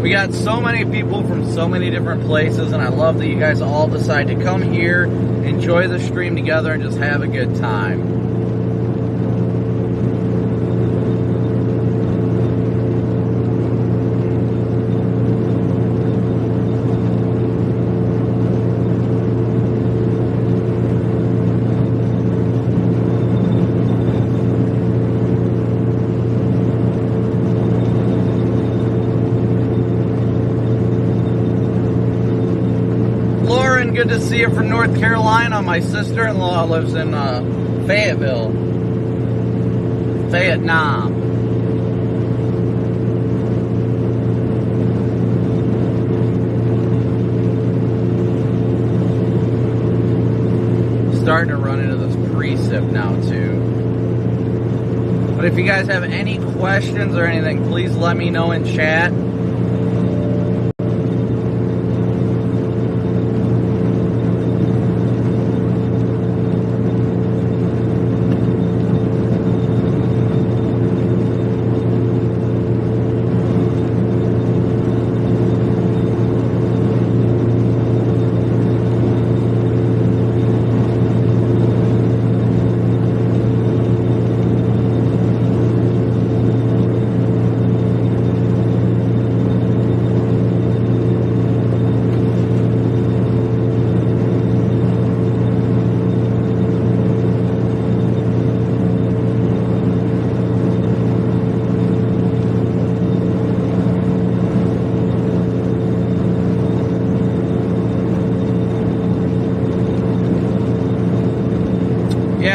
We got so many people from so many different places, and I love that you guys all decide to come here, enjoy the stream together, and just have a good time. Good to see you from North Carolina. My sister-in-law lives in Fayetteville, Vietnam. Starting to run into this precip now too. But if you guys have any questions or anything, please let me know in chat.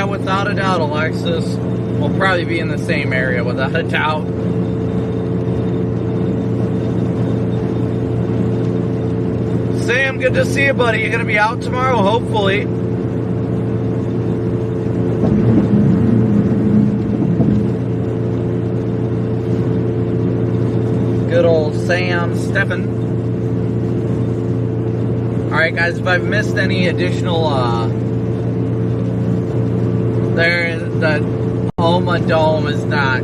Without a doubt, Alexis, we'll probably be in the same area, without a doubt. Sam, good to see you, buddy. You gonna be out tomorrow, hopefully. Good old Sam Steffen. Alright, guys, if I've missed any additional, the Homa Dome is not.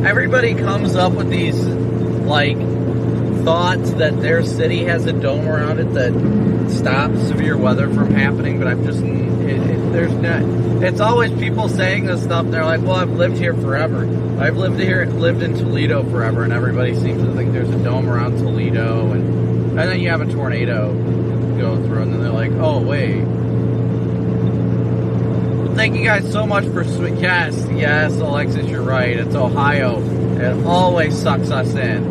Everybody comes up with these, like, thoughts that their city has a dome around it that stops severe weather from happening, but I'm just, there's not. It's always people saying this stuff, and they're like, well, I've lived here forever. I've lived in Toledo forever, and everybody seems to think there's a dome around Toledo, and then you have a tornado go through, and then they're like, oh, wait. Thank you guys so much for yes, Alexis, you're right. It's Ohio. It always sucks us in.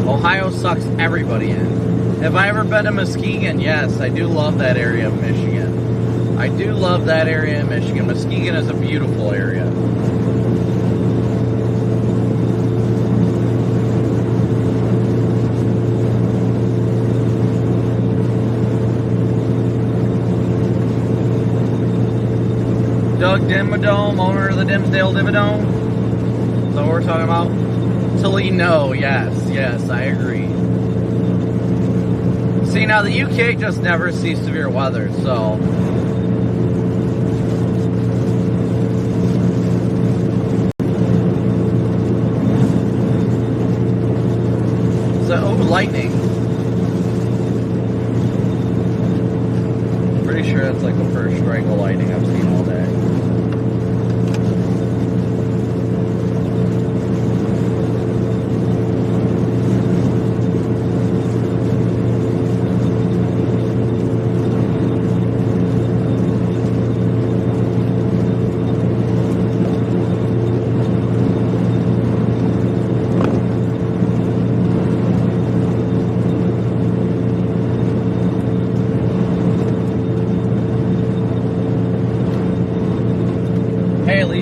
Ohio sucks everybody in. Have I ever been to Muskegon? Yes, I do love that area of Michigan. I do love that area of Michigan. Muskegon is a beautiful area. Doug Dimmadome, owner of the Dimsdale Dividome. Is that what we're talking about? Toledo, yes, I agree. See, now the UK just never sees severe weather, so. Oh, lightning. Pretty sure that's like the first strike of lightning I've seen all day.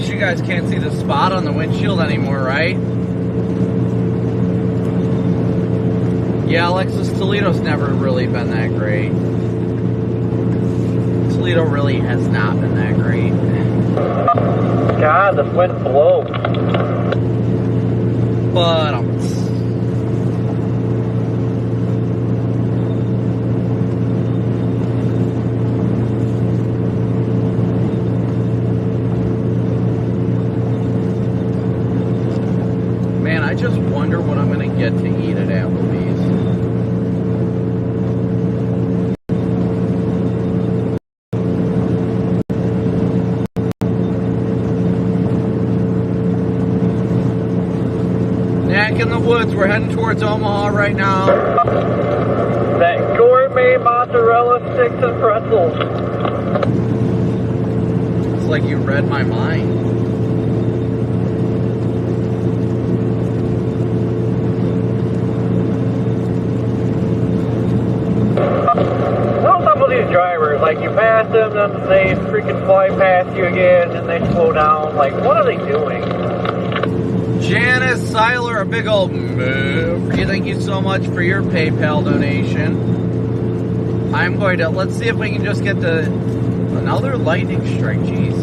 You guys can't see the spot on the windshield anymore, right? Yeah, Alexis, Toledo's never really been that great. Toledo really has not been that great. God, the wind blows. But I just wonder what I'm going to get to eat at Applebee's. Neck in the woods, we're heading towards Omaha right now. That gourmet mozzarella sticks and pretzels. It's like you read my mind. Drivers, like you pass them, then they freaking fly past you again, and they slow down. Like, what are they doing? Janice Seiler, a big old move. Thank you so much for your PayPal donation. I'm going to, let's see if we can just get to another lightning strike, jeez.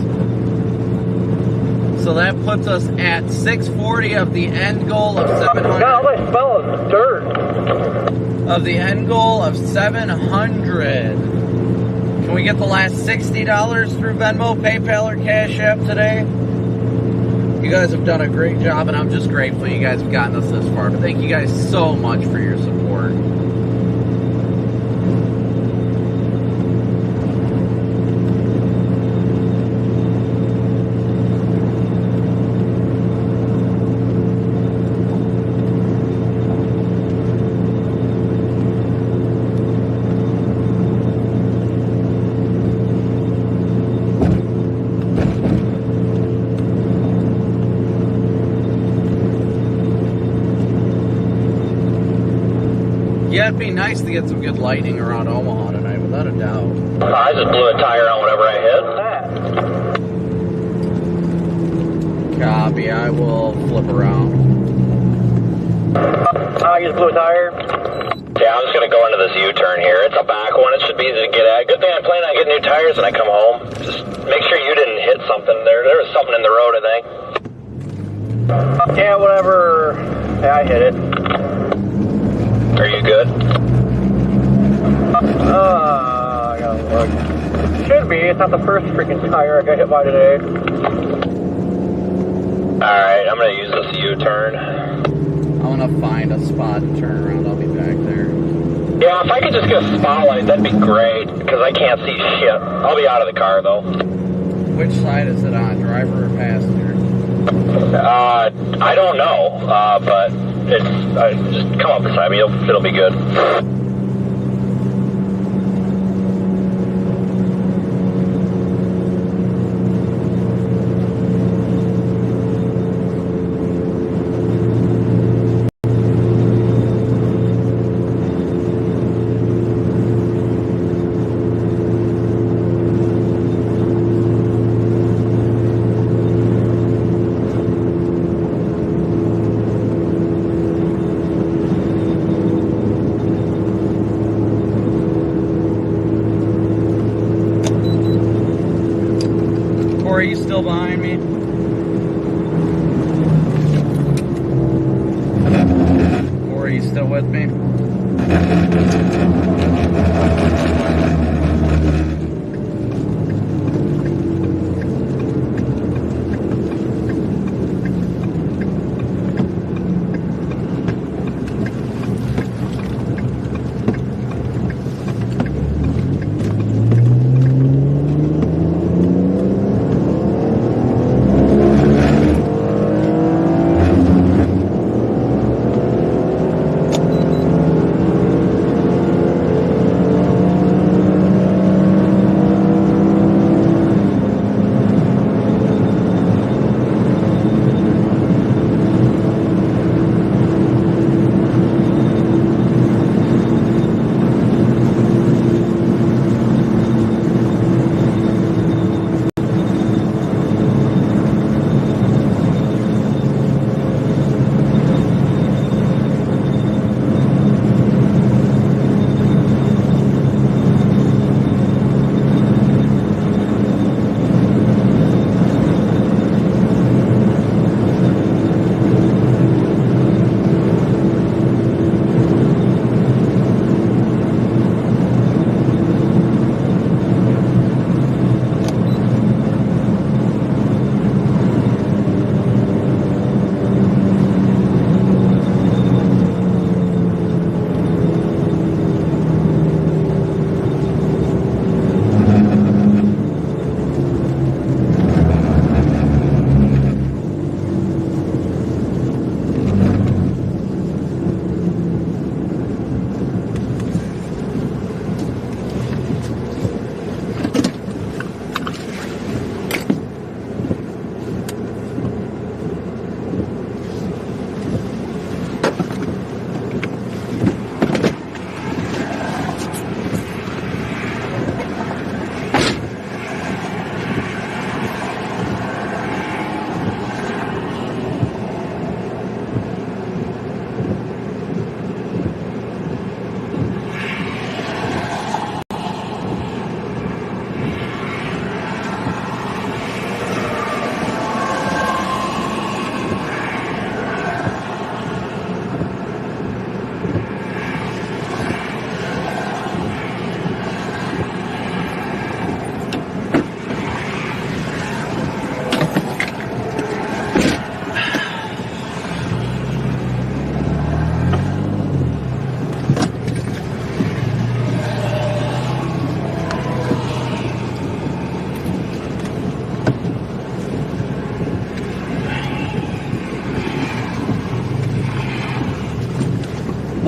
So that puts us at 640 of the end goal of 700. God, all I smell is dirt. Of the end goal of 700. Can we get the last $60 through Venmo, PayPal, or Cash App today? You guys have done a great job, and I'm just grateful you guys have gotten us this far. But thank you guys so much for your support. Yeah, it'd be nice to get some good lightning around Omaha tonight, without a doubt. I just blew a tire on whatever I hit. Copy, I will flip around. I just blew a tire. Yeah, I'm just going to go into this U-turn here. It's a back one. It should be easy to get at. Good thing I'm planning on getting new tires when I come home. Just make sure you didn't hit something there. There was something in the road, I think. Yeah, whatever. Yeah, I hit it. Are you good? I gotta look. Should be. It's not the first freaking tire I got hit by today. Alright, I'm going to use this U-turn. I'm going to find a spot and turn around. I'll be back there. Yeah, if I could just get a spotlight, that'd be great, because I can't see shit. I'll be out of the car, though. Which side is it on, driver or passenger? I don't know, but it's just come up beside me. It'll be good. still behind me? Corey, you still with me?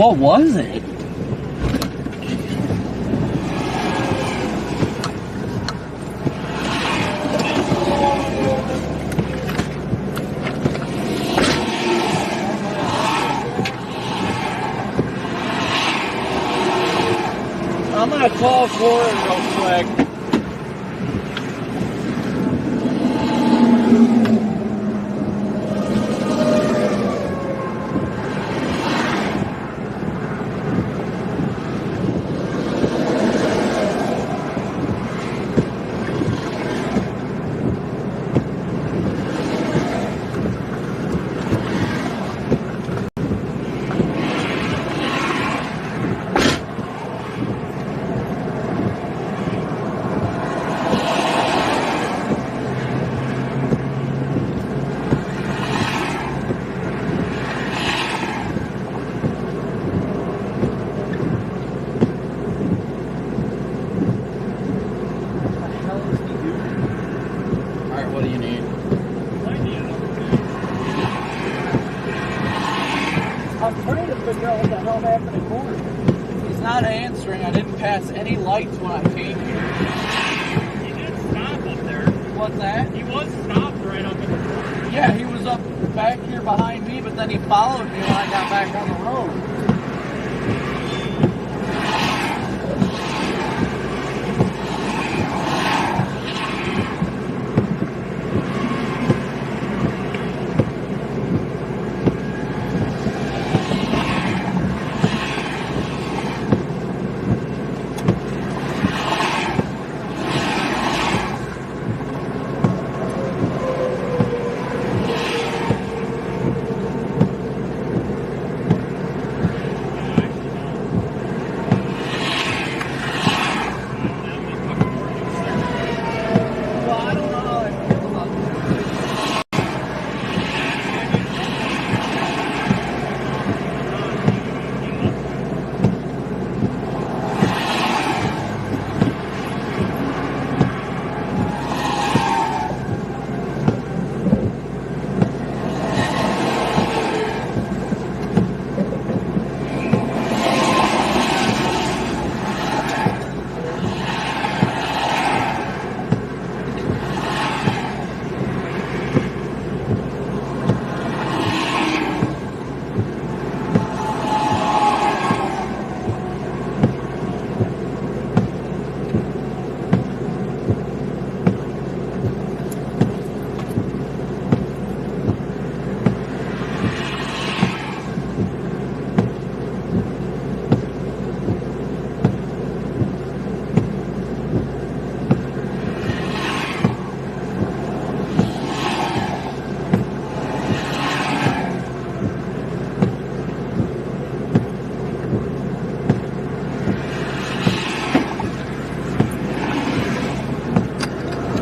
What was it? I'm gonna call Corey real quick. What do you need? I'm trying to figure out what the hell happened to Corey. He's not answering. I didn't pass any lights when I came here. He did stop up there. What's that? He was stopped right up in the corner. Yeah, he was up back here behind me, but then he followed me when I got back on the road.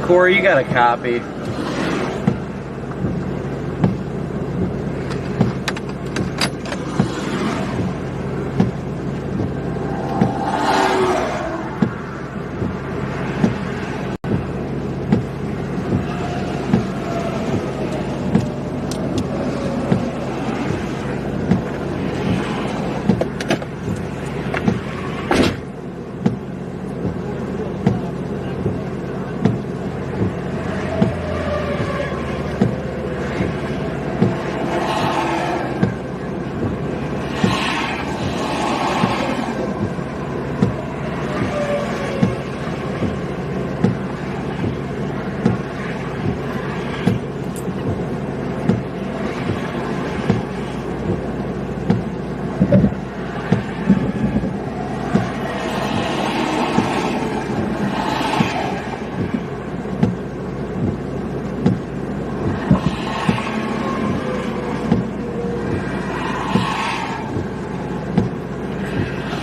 Corey, you got a copy.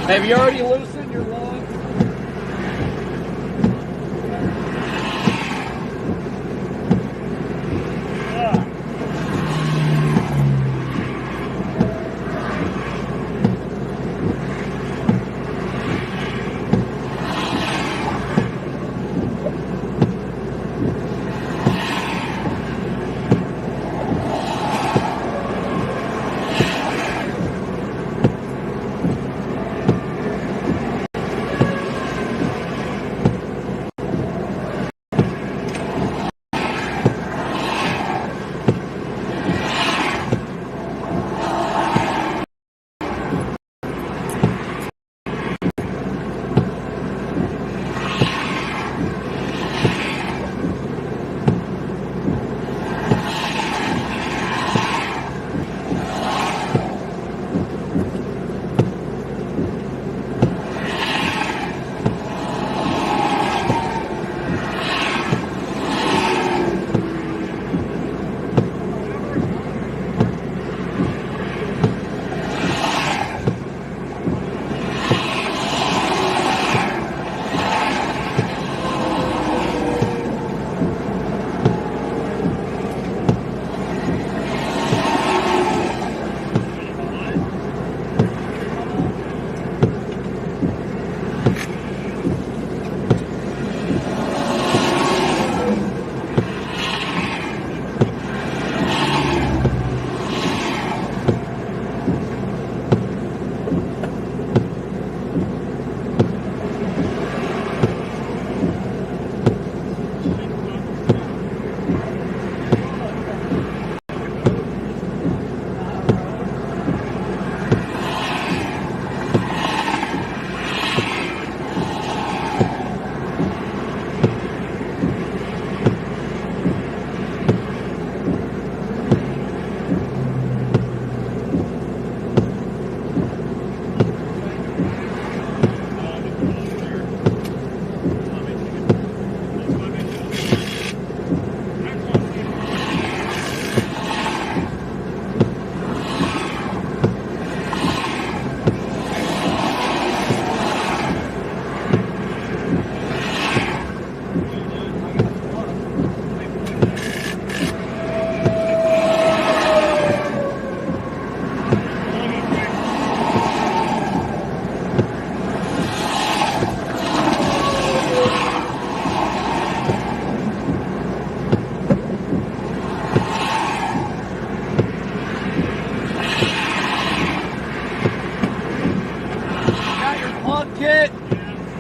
Have you already loosened your log?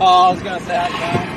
Oh, I was gonna say that.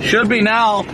Should be now.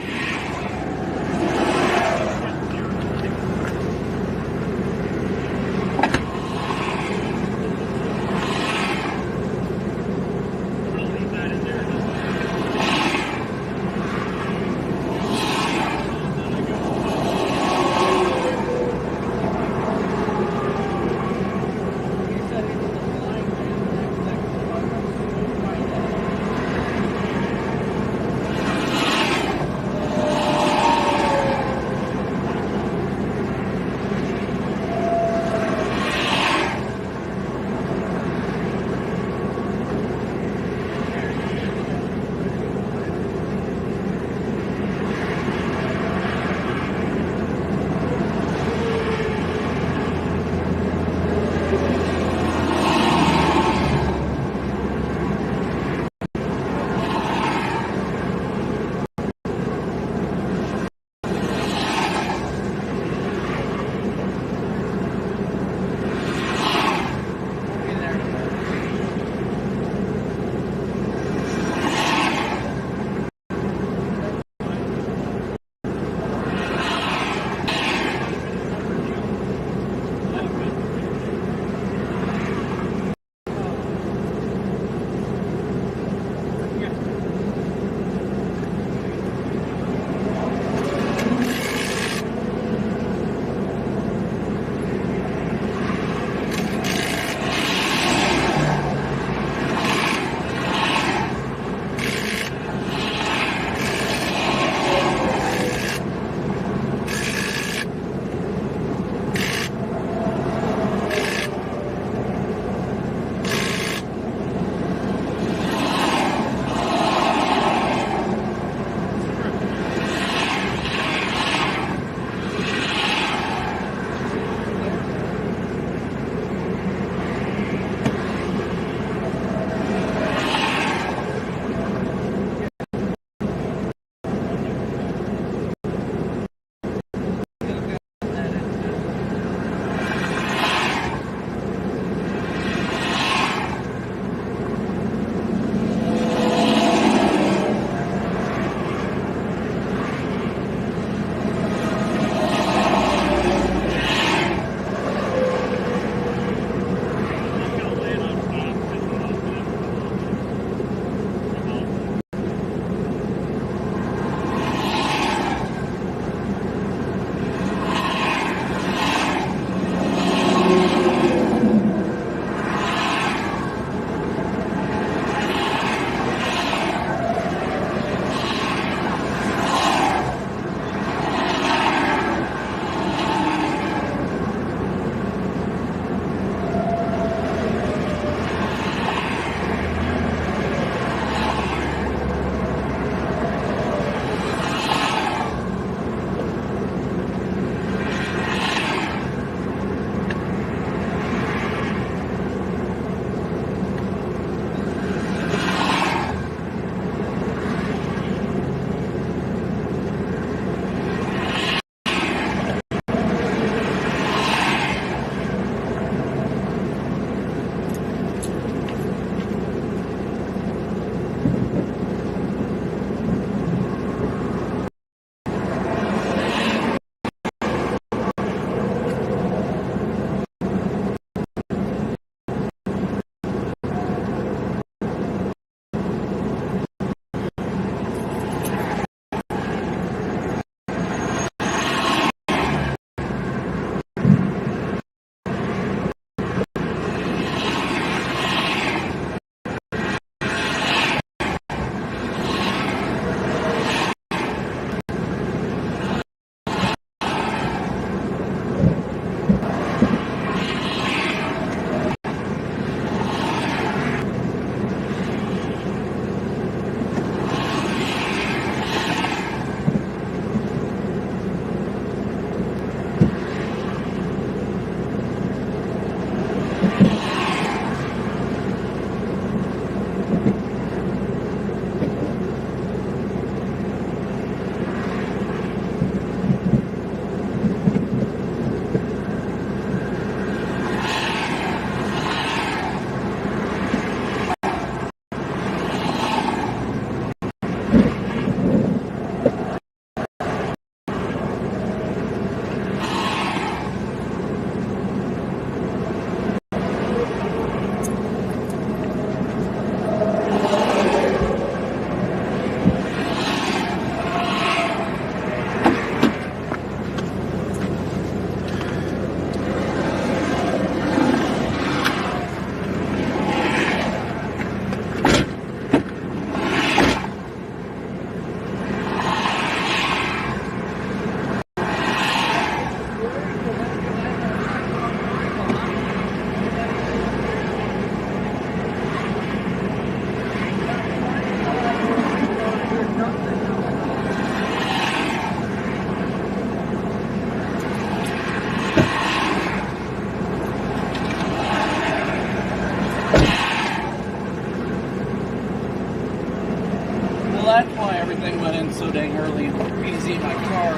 dang early and busy in my car.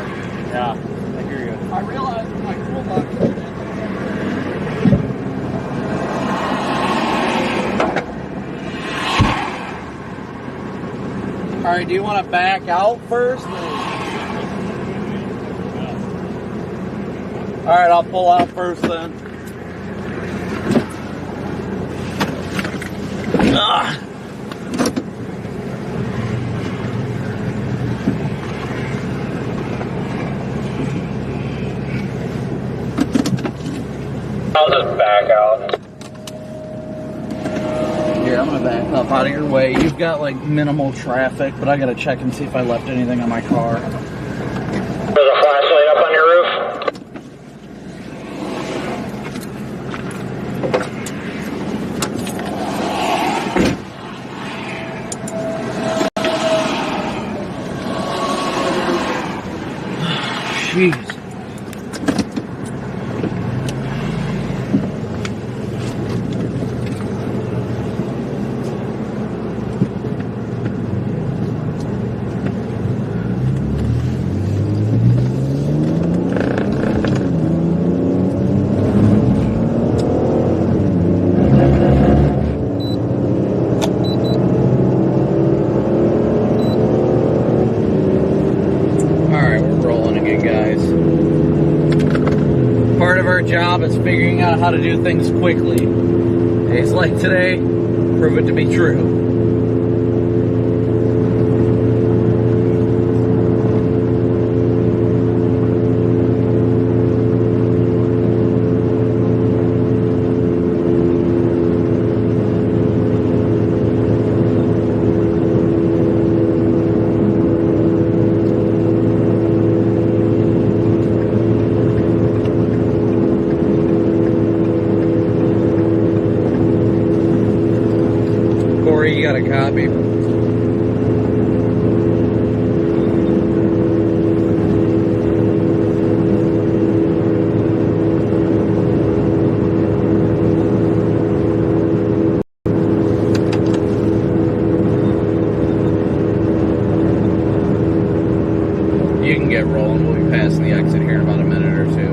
Yeah, I hear you. I realized my toolbox. All right, do you want to back out first? All right, I'll pull out first then. Ah. I'll just back out. Here, I'm gonna back up out of your way. You've got like minimal traffic, but I gotta check and see if I left anything on my car. There's a flashlight up on your roof. Jeez. Job is figuring out how to do things quickly. Days like today prove it to be true. You got a copy. You can get rolling. We'll be passing the exit here in about a minute or two.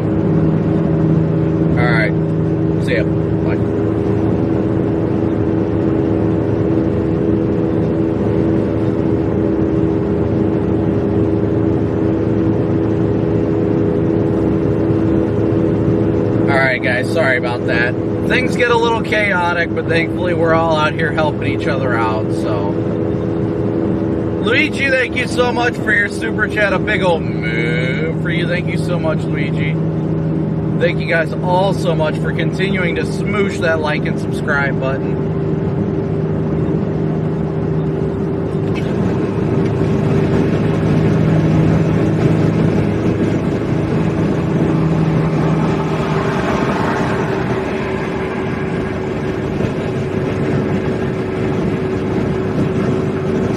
All right. See ya. Bye. Guys, sorry about that. Things get a little chaotic, but thankfully we're all out here helping each other out, so. Luigi, thank you so much for your super chat. A big old move for you. Thank you so much, Luigi. Thank you guys all so much for continuing to smoosh that like and subscribe button.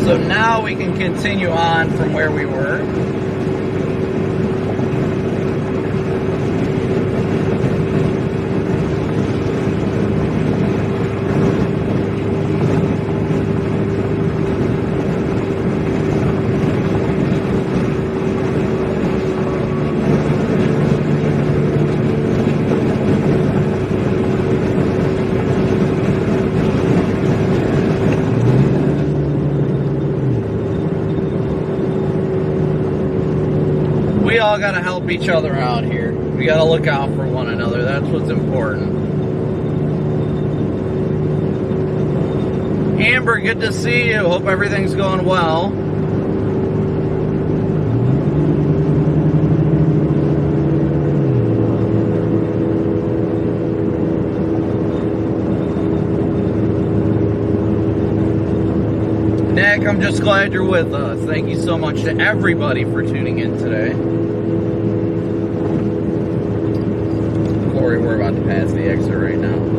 So now we can continue on from where we were. We all gotta help each other out here. We gotta look out for one another. That's what's important. Amber, good to see you. Hope everything's going well. Nick, I'm just glad you're with us. Thank you so much to everybody for tuning in today. Corey, we're about to pass the exit right now.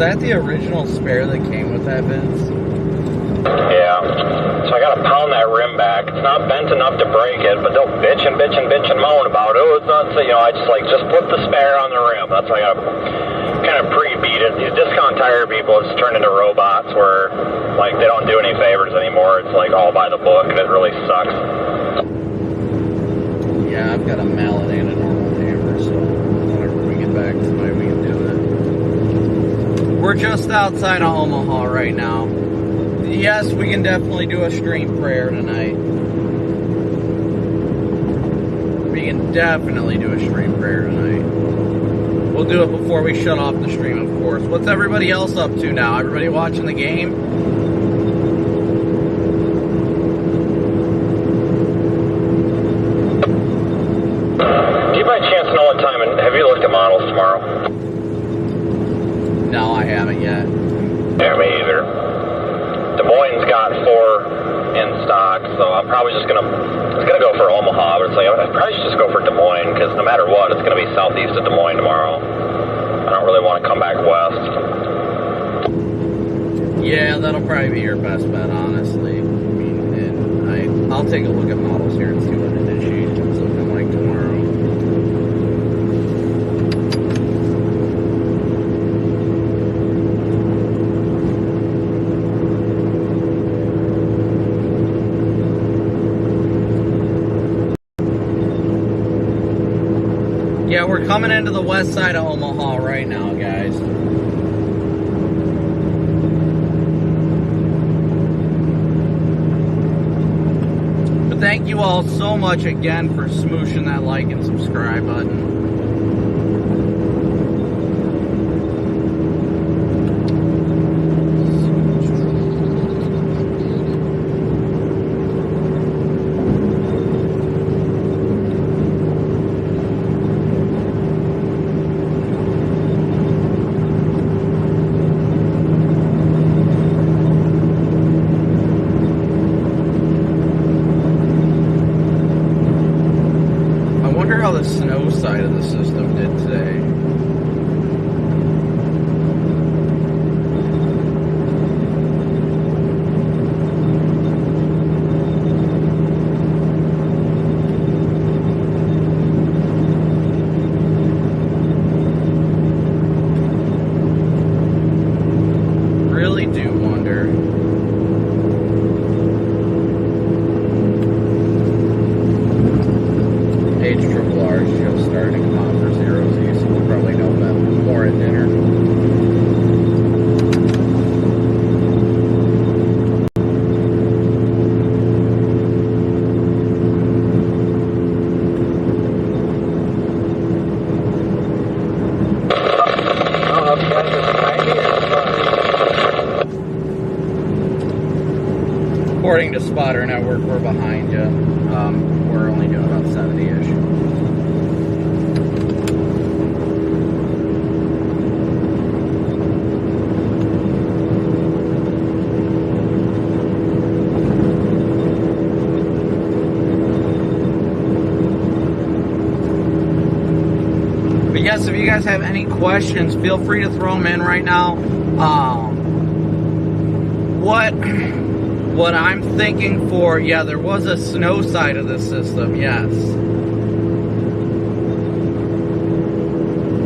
that the original spare that came with that, Vince? Yeah. So I gotta pound that rim back. It's not bent enough to break it, but they'll bitch and moan about it. Oh, it's not, so, I just put the spare on the rim. That's why I gotta kind of pre-beat it. These discount tire people just turn into robots where, they don't do any favors anymore. It's, all by the book, and it really sucks. Yeah, I've got a mallet and a normal hammer, so whenever we get back tonight, we can do it. We're just outside of Omaha right now. Yes, we can definitely do a stream prayer tonight. We can definitely do a stream prayer tonight. We'll do it before we shut off the stream, of course. What's everybody else up to now? Everybody watching the game? Do you by chance know what time, and have you looked at models tomorrow? No, I haven't yet. Yeah, me either. Des Moines got 4 in stock, so I'm probably just gonna go for Omaha, but I probably should just go for Des Moines, because no matter what, it's gonna be southeast of Des Moines tomorrow. I don't really want to come back west. Yeah, that'll probably be your best bet, honestly. I mean, and I'll take a look at models here and see what initiation's looking like tomorrow. Yeah, we're coming into the west side of Omaha right now, guys. But thank you all so much again for smooshing that like and subscribe button. The snow side of the system did today. Really do wonder. H-triple-R is just starting to come out for 0Z, so we'll probably know that more at dinner. According to Spotter Network, we're behind you. We're only doing about 70-ish. But yes, if you guys have any questions, feel free to throw them in right now. What I'm thinking for, yeah, there was a snow side of the system, yes.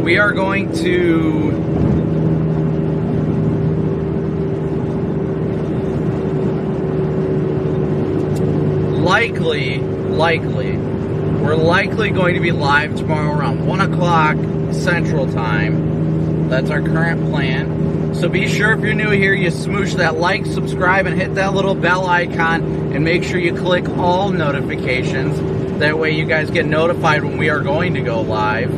We are going to we're likely going to be live tomorrow around 1 o'clock Central Time. That's our current plan. So be sure if you're new here, you smoosh that like, subscribe, and hit that little bell icon, and make sure you click all notifications. That way you guys get notified when we are going to go live.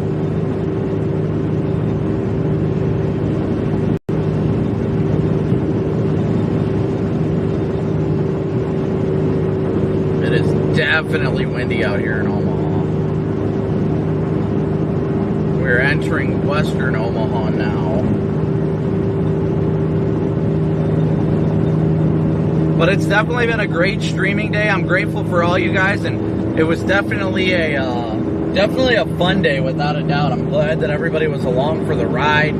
It is definitely windy out here in Omaha. We're entering western Omaha now. But it's definitely been a great streaming day. I'm grateful for all you guys, and it was definitely a fun day without a doubt. I'm glad that everybody was along for the ride.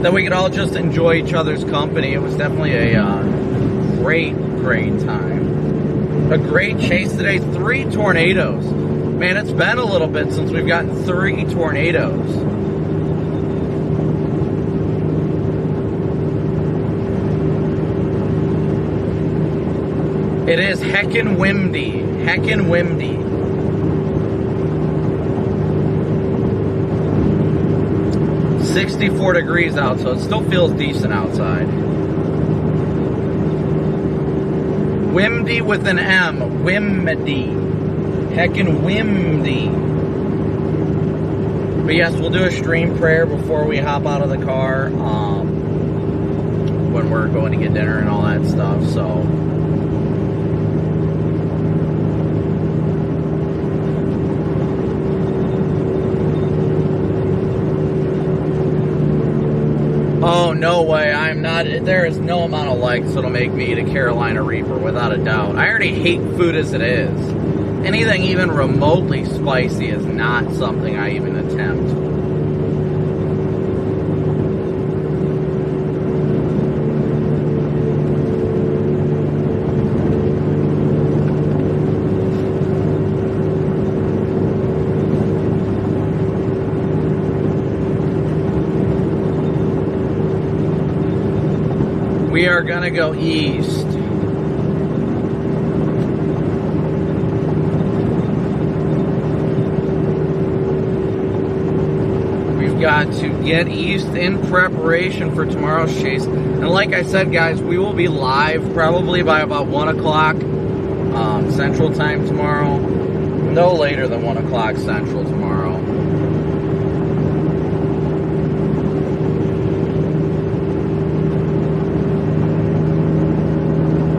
that we could all just enjoy each other's company. It was definitely a great time. A great chase today. 3 tornadoes. Man, it's been a little bit since we've gotten 3 tornadoes. It is heckin' windy. Heckin' windy. .64 degrees out, so it still feels decent outside. Windy with an M. Windy. Heckin' windy. But yes, we'll do a stream prayer before we hop out of the car. When we're going to get dinner and all that stuff, so. Oh, no way. I'm not. There is no amount of likes that'll make me eat a Carolina Reaper, without a doubt. I already hate food as it is. Anything even remotely spicy is not something I even attempt. We are gonna go east. We've got to get east in preparation for tomorrow's chase. And like I said, guys, we will be live probably by about 1 o'clock Central Time tomorrow. No later than 1 o'clock Central tomorrow.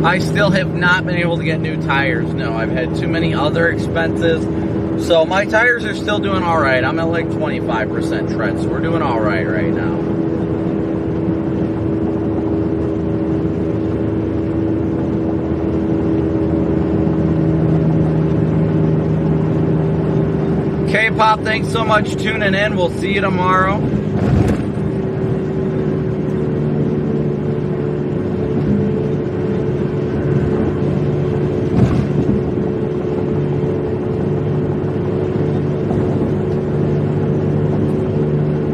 I still have not been able to get new tires. No, I've had too many other expenses. So my tires are still doing all right. I'm at like 25% tread, so we're doing all right now. K-Pop, thanks so much for tuning in. We'll see you tomorrow.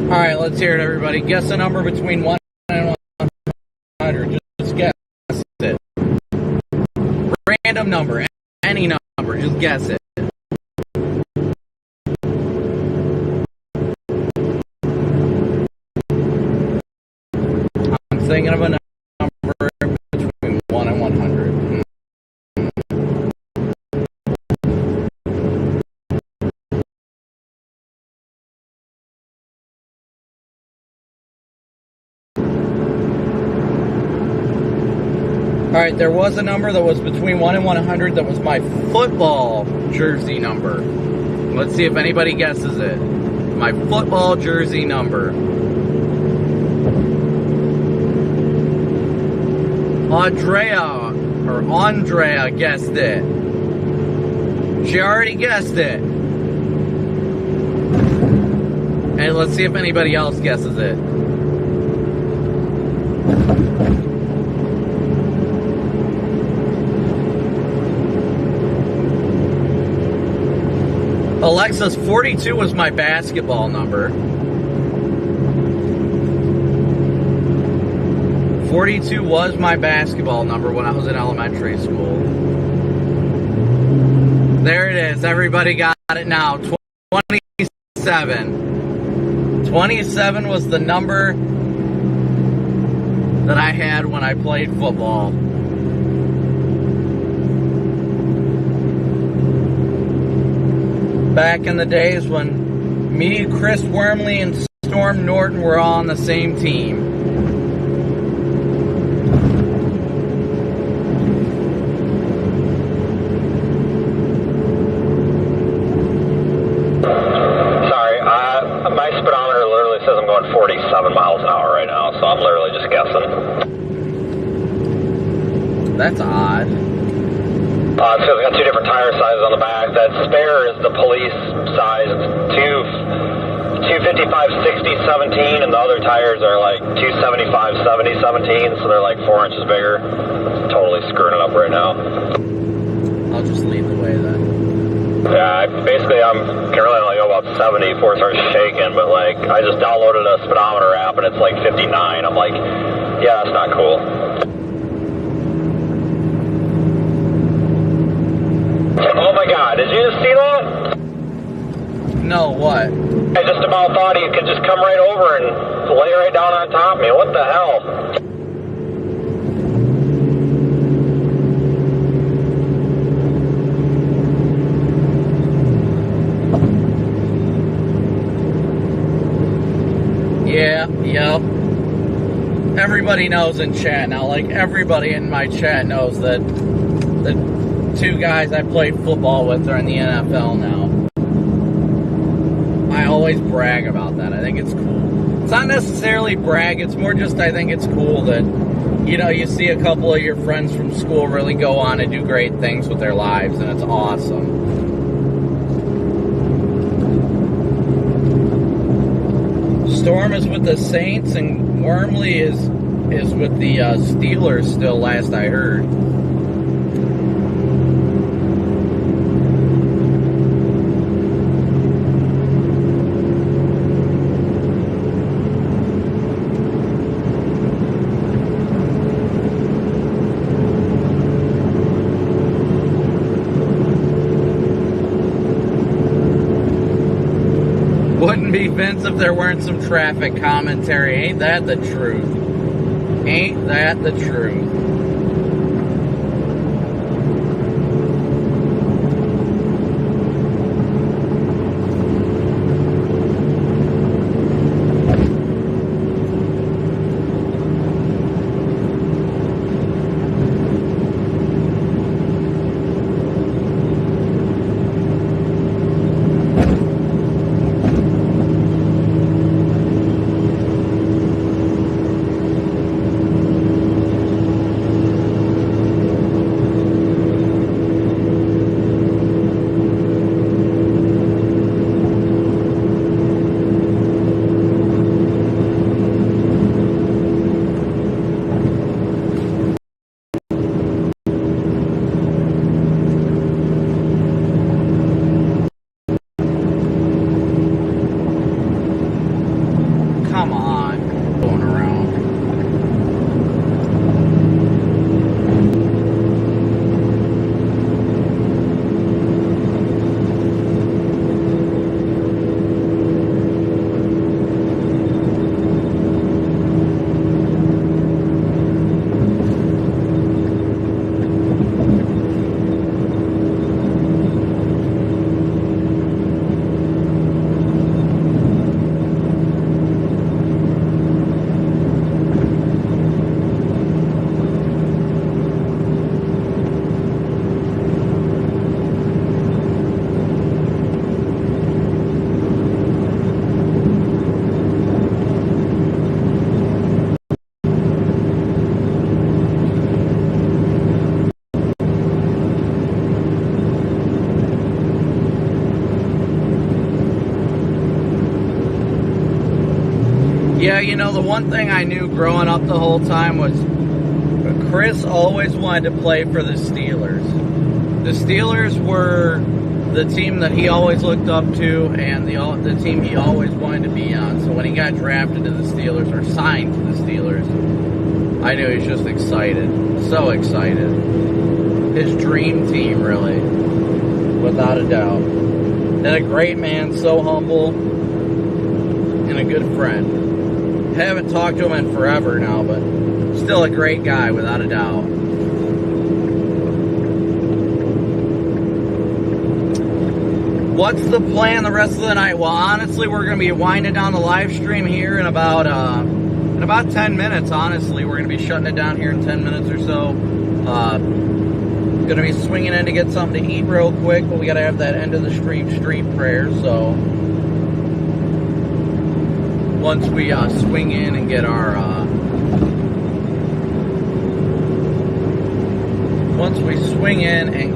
Alright, let's hear it, everybody. Guess a number between 1 and 100. Just guess it. Random number. Any number. Just guess it. I'm thinking of a number between 1 and 100. Alright, there was a number that was between 1 and 100 that was my football jersey number. Let's see if anybody guesses it. My football jersey number. Andrea guessed it. She already guessed it. And let's see if anybody else guesses it. Alexa's 42 was my basketball number. 42 was my basketball number when I was in elementary school. There it is. Everybody got it now. 27. 27 was the number that I had when I played football. Back in the days when me, Chris Wormley, and Storm Norton were all on the same team. Sorry, my speedometer literally says I'm going 47 miles an hour right now, so I'm literally just guessing. That's odd. It says I got 2 different tire sizes on the back. That spare is the police sized 2 255 60 17, and the other tires are like 275 70 17, so they're like 4 inches bigger. Totally screwing it up right now. I'll just lead the way then. Yeah, I'm can really only go about 70 before it starts shaking, but like I just downloaded a speedometer app and it's like 59. I'm like, yeah, that's not cool. Oh my God, did you just see that? No, what? I just about thought he could just come right over and lay right down on top of me. What the hell? Yeah, yep. Everybody knows in chat now, like everybody in my chat knows that the two guys I played football with are in the NFL now. I always brag about that. I think it's cool. It's not necessarily brag, it's more just I think it's cool that, you know, you see a couple of your friends from school really go on and do great things with their lives, and it's awesome. Storm is with the Saints, and Wormley is with the Steelers still, last I heard. Wouldn't be Vince if there weren't some traffic commentary. Ain't that the truth? Ain't that the truth? Come on, going around. Yeah, you know, the one thing I knew growing up the whole time was Chris always wanted to play for the Steelers. The Steelers were the team that he always looked up to and the team he always wanted to be on. So when he got drafted to the Steelers or signed to the Steelers, I knew he was just excited. So excited. His dream team, really. Without a doubt. And a great man, so humble, and a good friend. Haven't talked to him in forever now, but still a great guy, without a doubt. What's the plan the rest of the night? Well, honestly, we're going to be winding down the live stream here in about 10 minutes, honestly. We're going to be shutting it down here in 10 minutes or so. Going to be swinging in to get something to eat real quick, but we got to have that end of the stream street prayer, so once we swing in and get our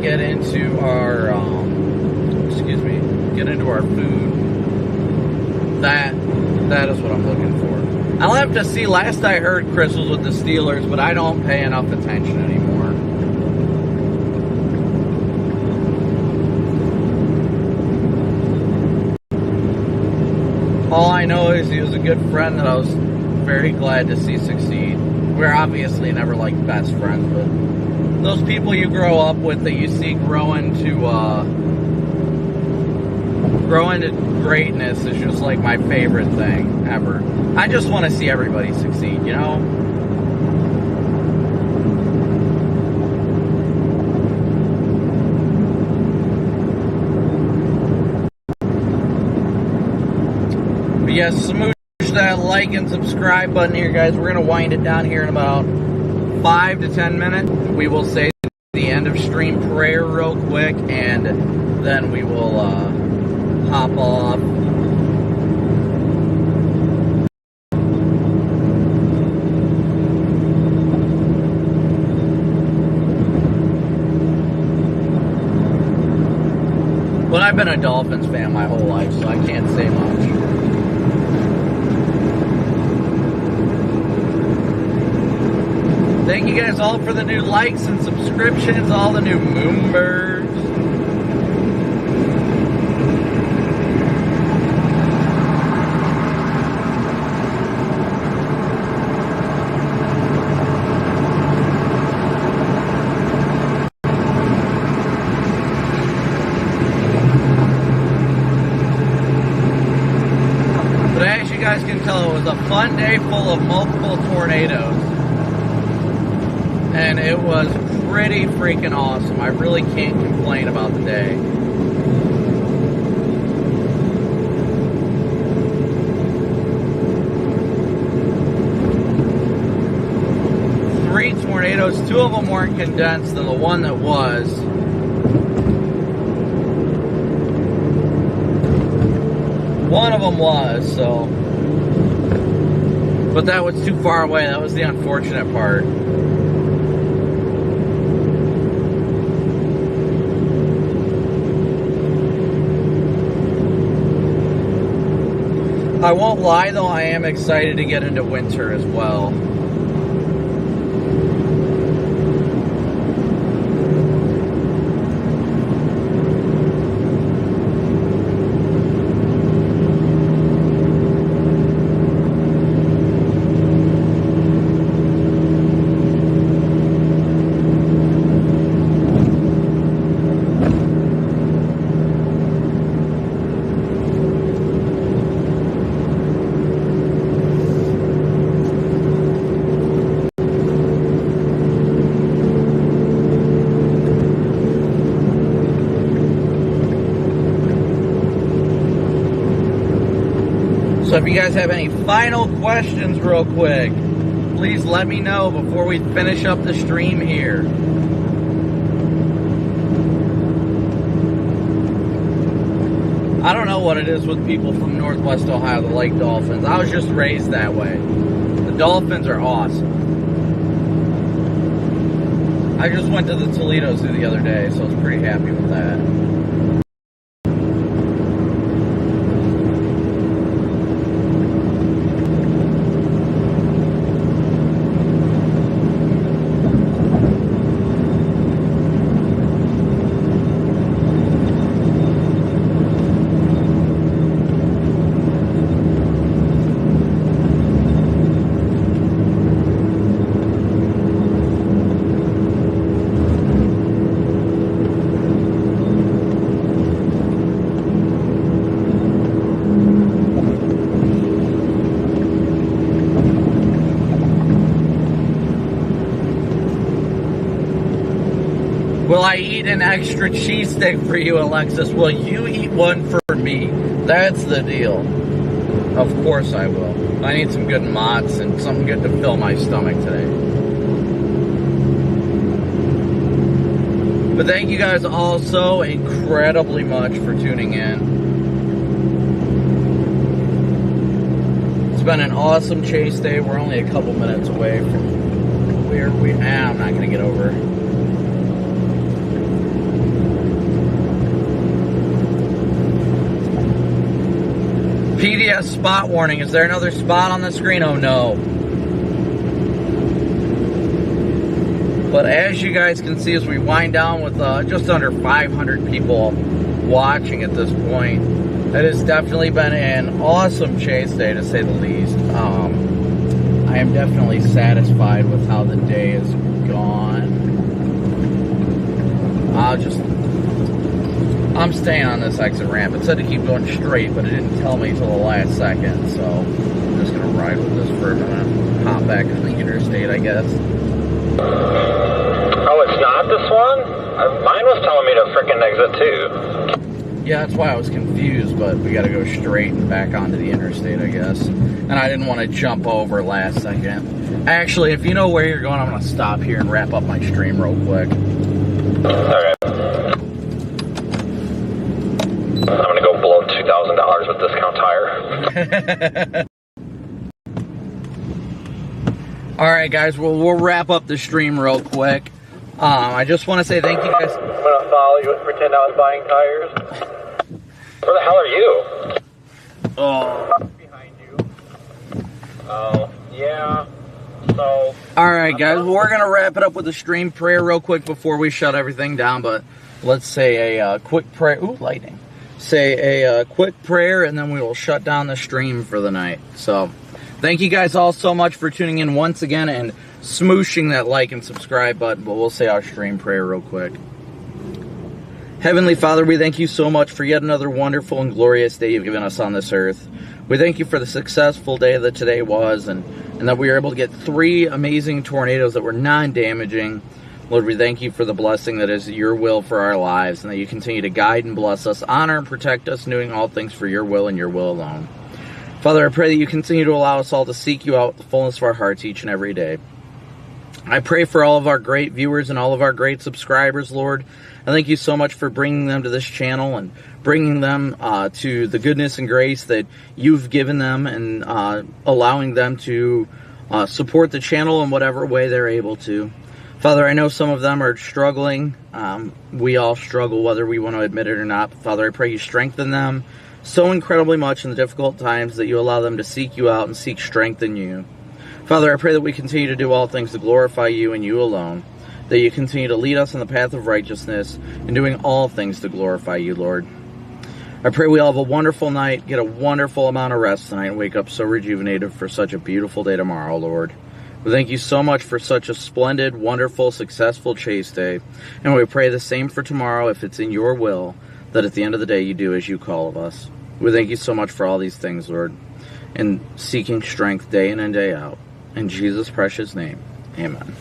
get into our get into our That is what I'm looking for. I'll have to see. Last I heard, Chris was with the Steelers, but I don't pay enough attention anymore. All I know is he was a good friend that I was very glad to see succeed. We're obviously never like best friends, but those people you grow up with that you see grow into greatness is just like my favorite thing ever. I just want to see everybody succeed, you know? But yes, smooch that like and subscribe button here, guys. We're going to wind it down here in about 5 to 10 minutes. We will say the end of stream prayer real quick, and then we will hop off. But I've been a Dolphins fan my whole life, so I can't say much. Thank you guys all for the new likes and subscriptions, all the new Moombers. But as you guys can tell, it was a fun day full of multiple tornadoes. And it was pretty freaking awesome. I really can't complain about the day. Three tornadoes, 2 of them weren't condensed, and the one that was. One of them was, so. But that was too far away. That was the unfortunate part. I won't lie though, I am excited to get into winter as well. So if you guys have any final questions real quick, please let me know before we finish up the stream here. I don't know what it is with people from Northwest Ohio that like dolphins. I was just raised that way. The Dolphins are awesome. I just went to the Toledo Zoo the other day, so I was pretty happy with that. Will I eat an extra cheese stick for you, Alexis? Will you eat one for me? That's the deal. Of course I will. I need some good mods and something good to fill my stomach today. But thank you guys all so incredibly much for tuning in. It's been an awesome chase day. We're only a couple minutes away from where we are. I'm not going to get over. broadcast spot warning. Is there another spot on the screen? Oh no. But as you guys can see, as we wind down with just under 500 people watching at this point, it has definitely been an awesome chase day, to say the least. I am definitely satisfied with how the day has gone. I'm staying on this exit ramp. It said to keep going straight, but it didn't tell me till the last second, so I'm just gonna ride with this for a minute. Hop back on the interstate, I guess. Oh, it's not this one? Mine was telling me to frickin' exit too. Yeah, that's why I was confused, but we gotta go straight and back onto the interstate, I guess. And I didn't want to jump over last second. Actually, if you know where you're going, I'm gonna stop here and wrap up my stream real quick. Okay. I'm gonna go blow $2,000 with discount tire. Alright guys, we'll wrap up the stream real quick. I just want to say thank you guys. I'm gonna follow you and pretend I was buying tires. Where the hell are you? Oh. Behind you. Oh, yeah. So. Alright guys, we're going to wrap it up with a stream prayer real quick before we shut everything down, but let's say a quick prayer. Ooh, lightning. Say a quick prayer and then we will shut down the stream for the night. So, thank you guys all so much for tuning in once again and smooshing that like and subscribe button, but we'll say our stream prayer real quick. Heavenly Father, we thank you so much for yet another wonderful and glorious day you've given us on this earth. We thank you for the successful day that today was, and that we were able to get 3 amazing tornadoes that were non-damaging. Lord, we thank you for the blessing that is your will for our lives, and that you continue to guide and bless us, honor and protect us, doing all things for your will and your will alone. Father, I pray that you continue to allow us all to seek you out with the fullness of our hearts each and every day. I pray for all of our great viewers and all of our great subscribers, Lord. I thank you so much for bringing them to this channel and bringing them to the goodness and grace that you've given them, and allowing them to support the channel in whatever way they're able to. Father, I know some of them are struggling. We all struggle, whether we want to admit it or not. But Father, I pray you strengthen them so incredibly much in the difficult times, that you allow them to seek you out and seek strength in you. Father, I pray that we continue to do all things to glorify you and you alone, that you continue to lead us in the path of righteousness and doing all things to glorify you, Lord. I pray we all have a wonderful night, get a wonderful amount of rest tonight, and wake up so rejuvenated for such a beautiful day tomorrow, Lord. We thank you so much for such a splendid, wonderful, successful chase day, and we pray the same for tomorrow, if it's in your will, that at the end of the day you do as you call of us. We thank you so much for all these things, Lord, and seeking strength day in and day out. In Jesus' precious name, amen.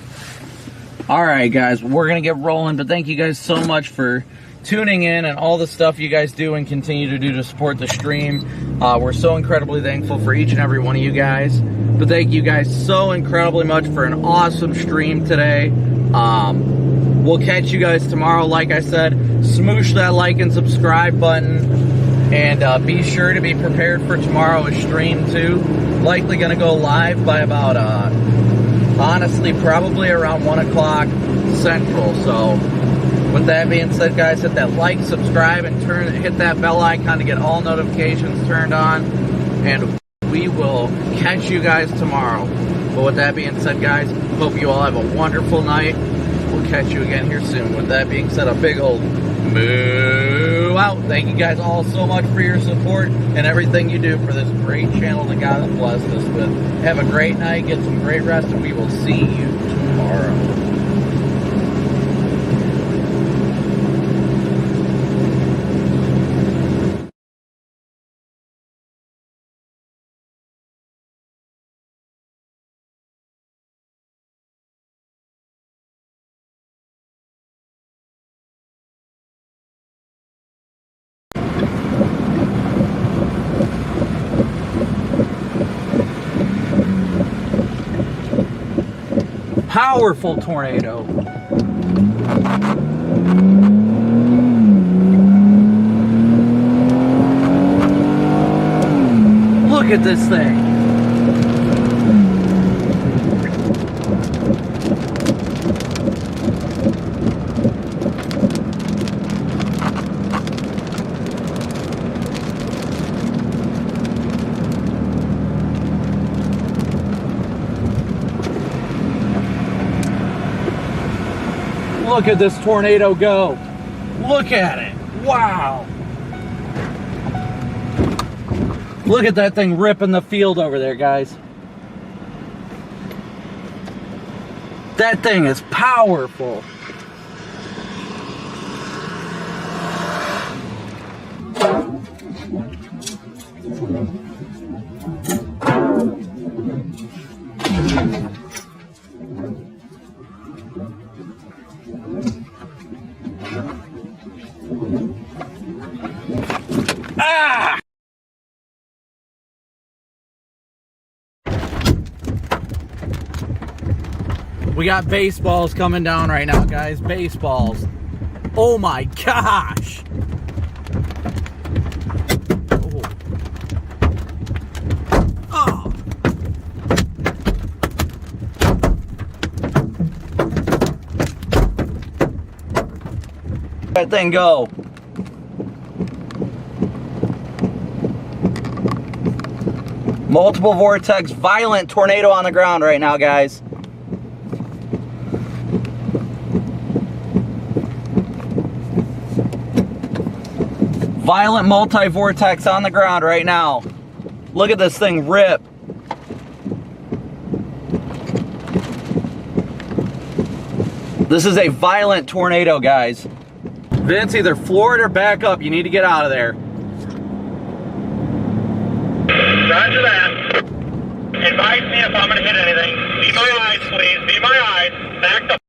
Alright guys, we're going to get rolling, but thank you guys so much for tuning in and all the stuff you guys do and continue to do to support the stream. We're so incredibly thankful for each and every one of you guys. But thank you guys so incredibly much for an awesome stream today. We'll catch you guys tomorrow. Like I said, smoosh that like and subscribe button. And be sure to be prepared for tomorrow's stream too. Likely going to go live by about, honestly, probably around 1 o'clock Central. So with that being said, guys, hit that like, subscribe, and hit that bell icon to get all notifications turned on. And we will catch you guys tomorrow. But with that being said, guys, hope you all have a wonderful night. We'll catch you again here soon. With that being said, a big old moo out. Thank you guys all so much for your support and everything you do for this great channel that God has blessed us with. Have a great night, get some great rest, and we will see you tomorrow. Powerful tornado. Look at this thing. Look at this tornado go. Look at it. Wow. Look at that thing ripping the field over there, guys. That thing is powerful. Ah! We got baseballs coming down right now, guys. Baseballs. Oh my gosh. Oh. That thing go. Multiple vortex, violent tornado on the ground right now, guys. Violent multi-vortex on the ground right now. Look at this thing rip. This is a violent tornado, guys. Vince, either floor it or back up. You need to get out of there. Roger that. Advise me if I'm going to hit anything. Be my eyes, please. Be my eyes. Back the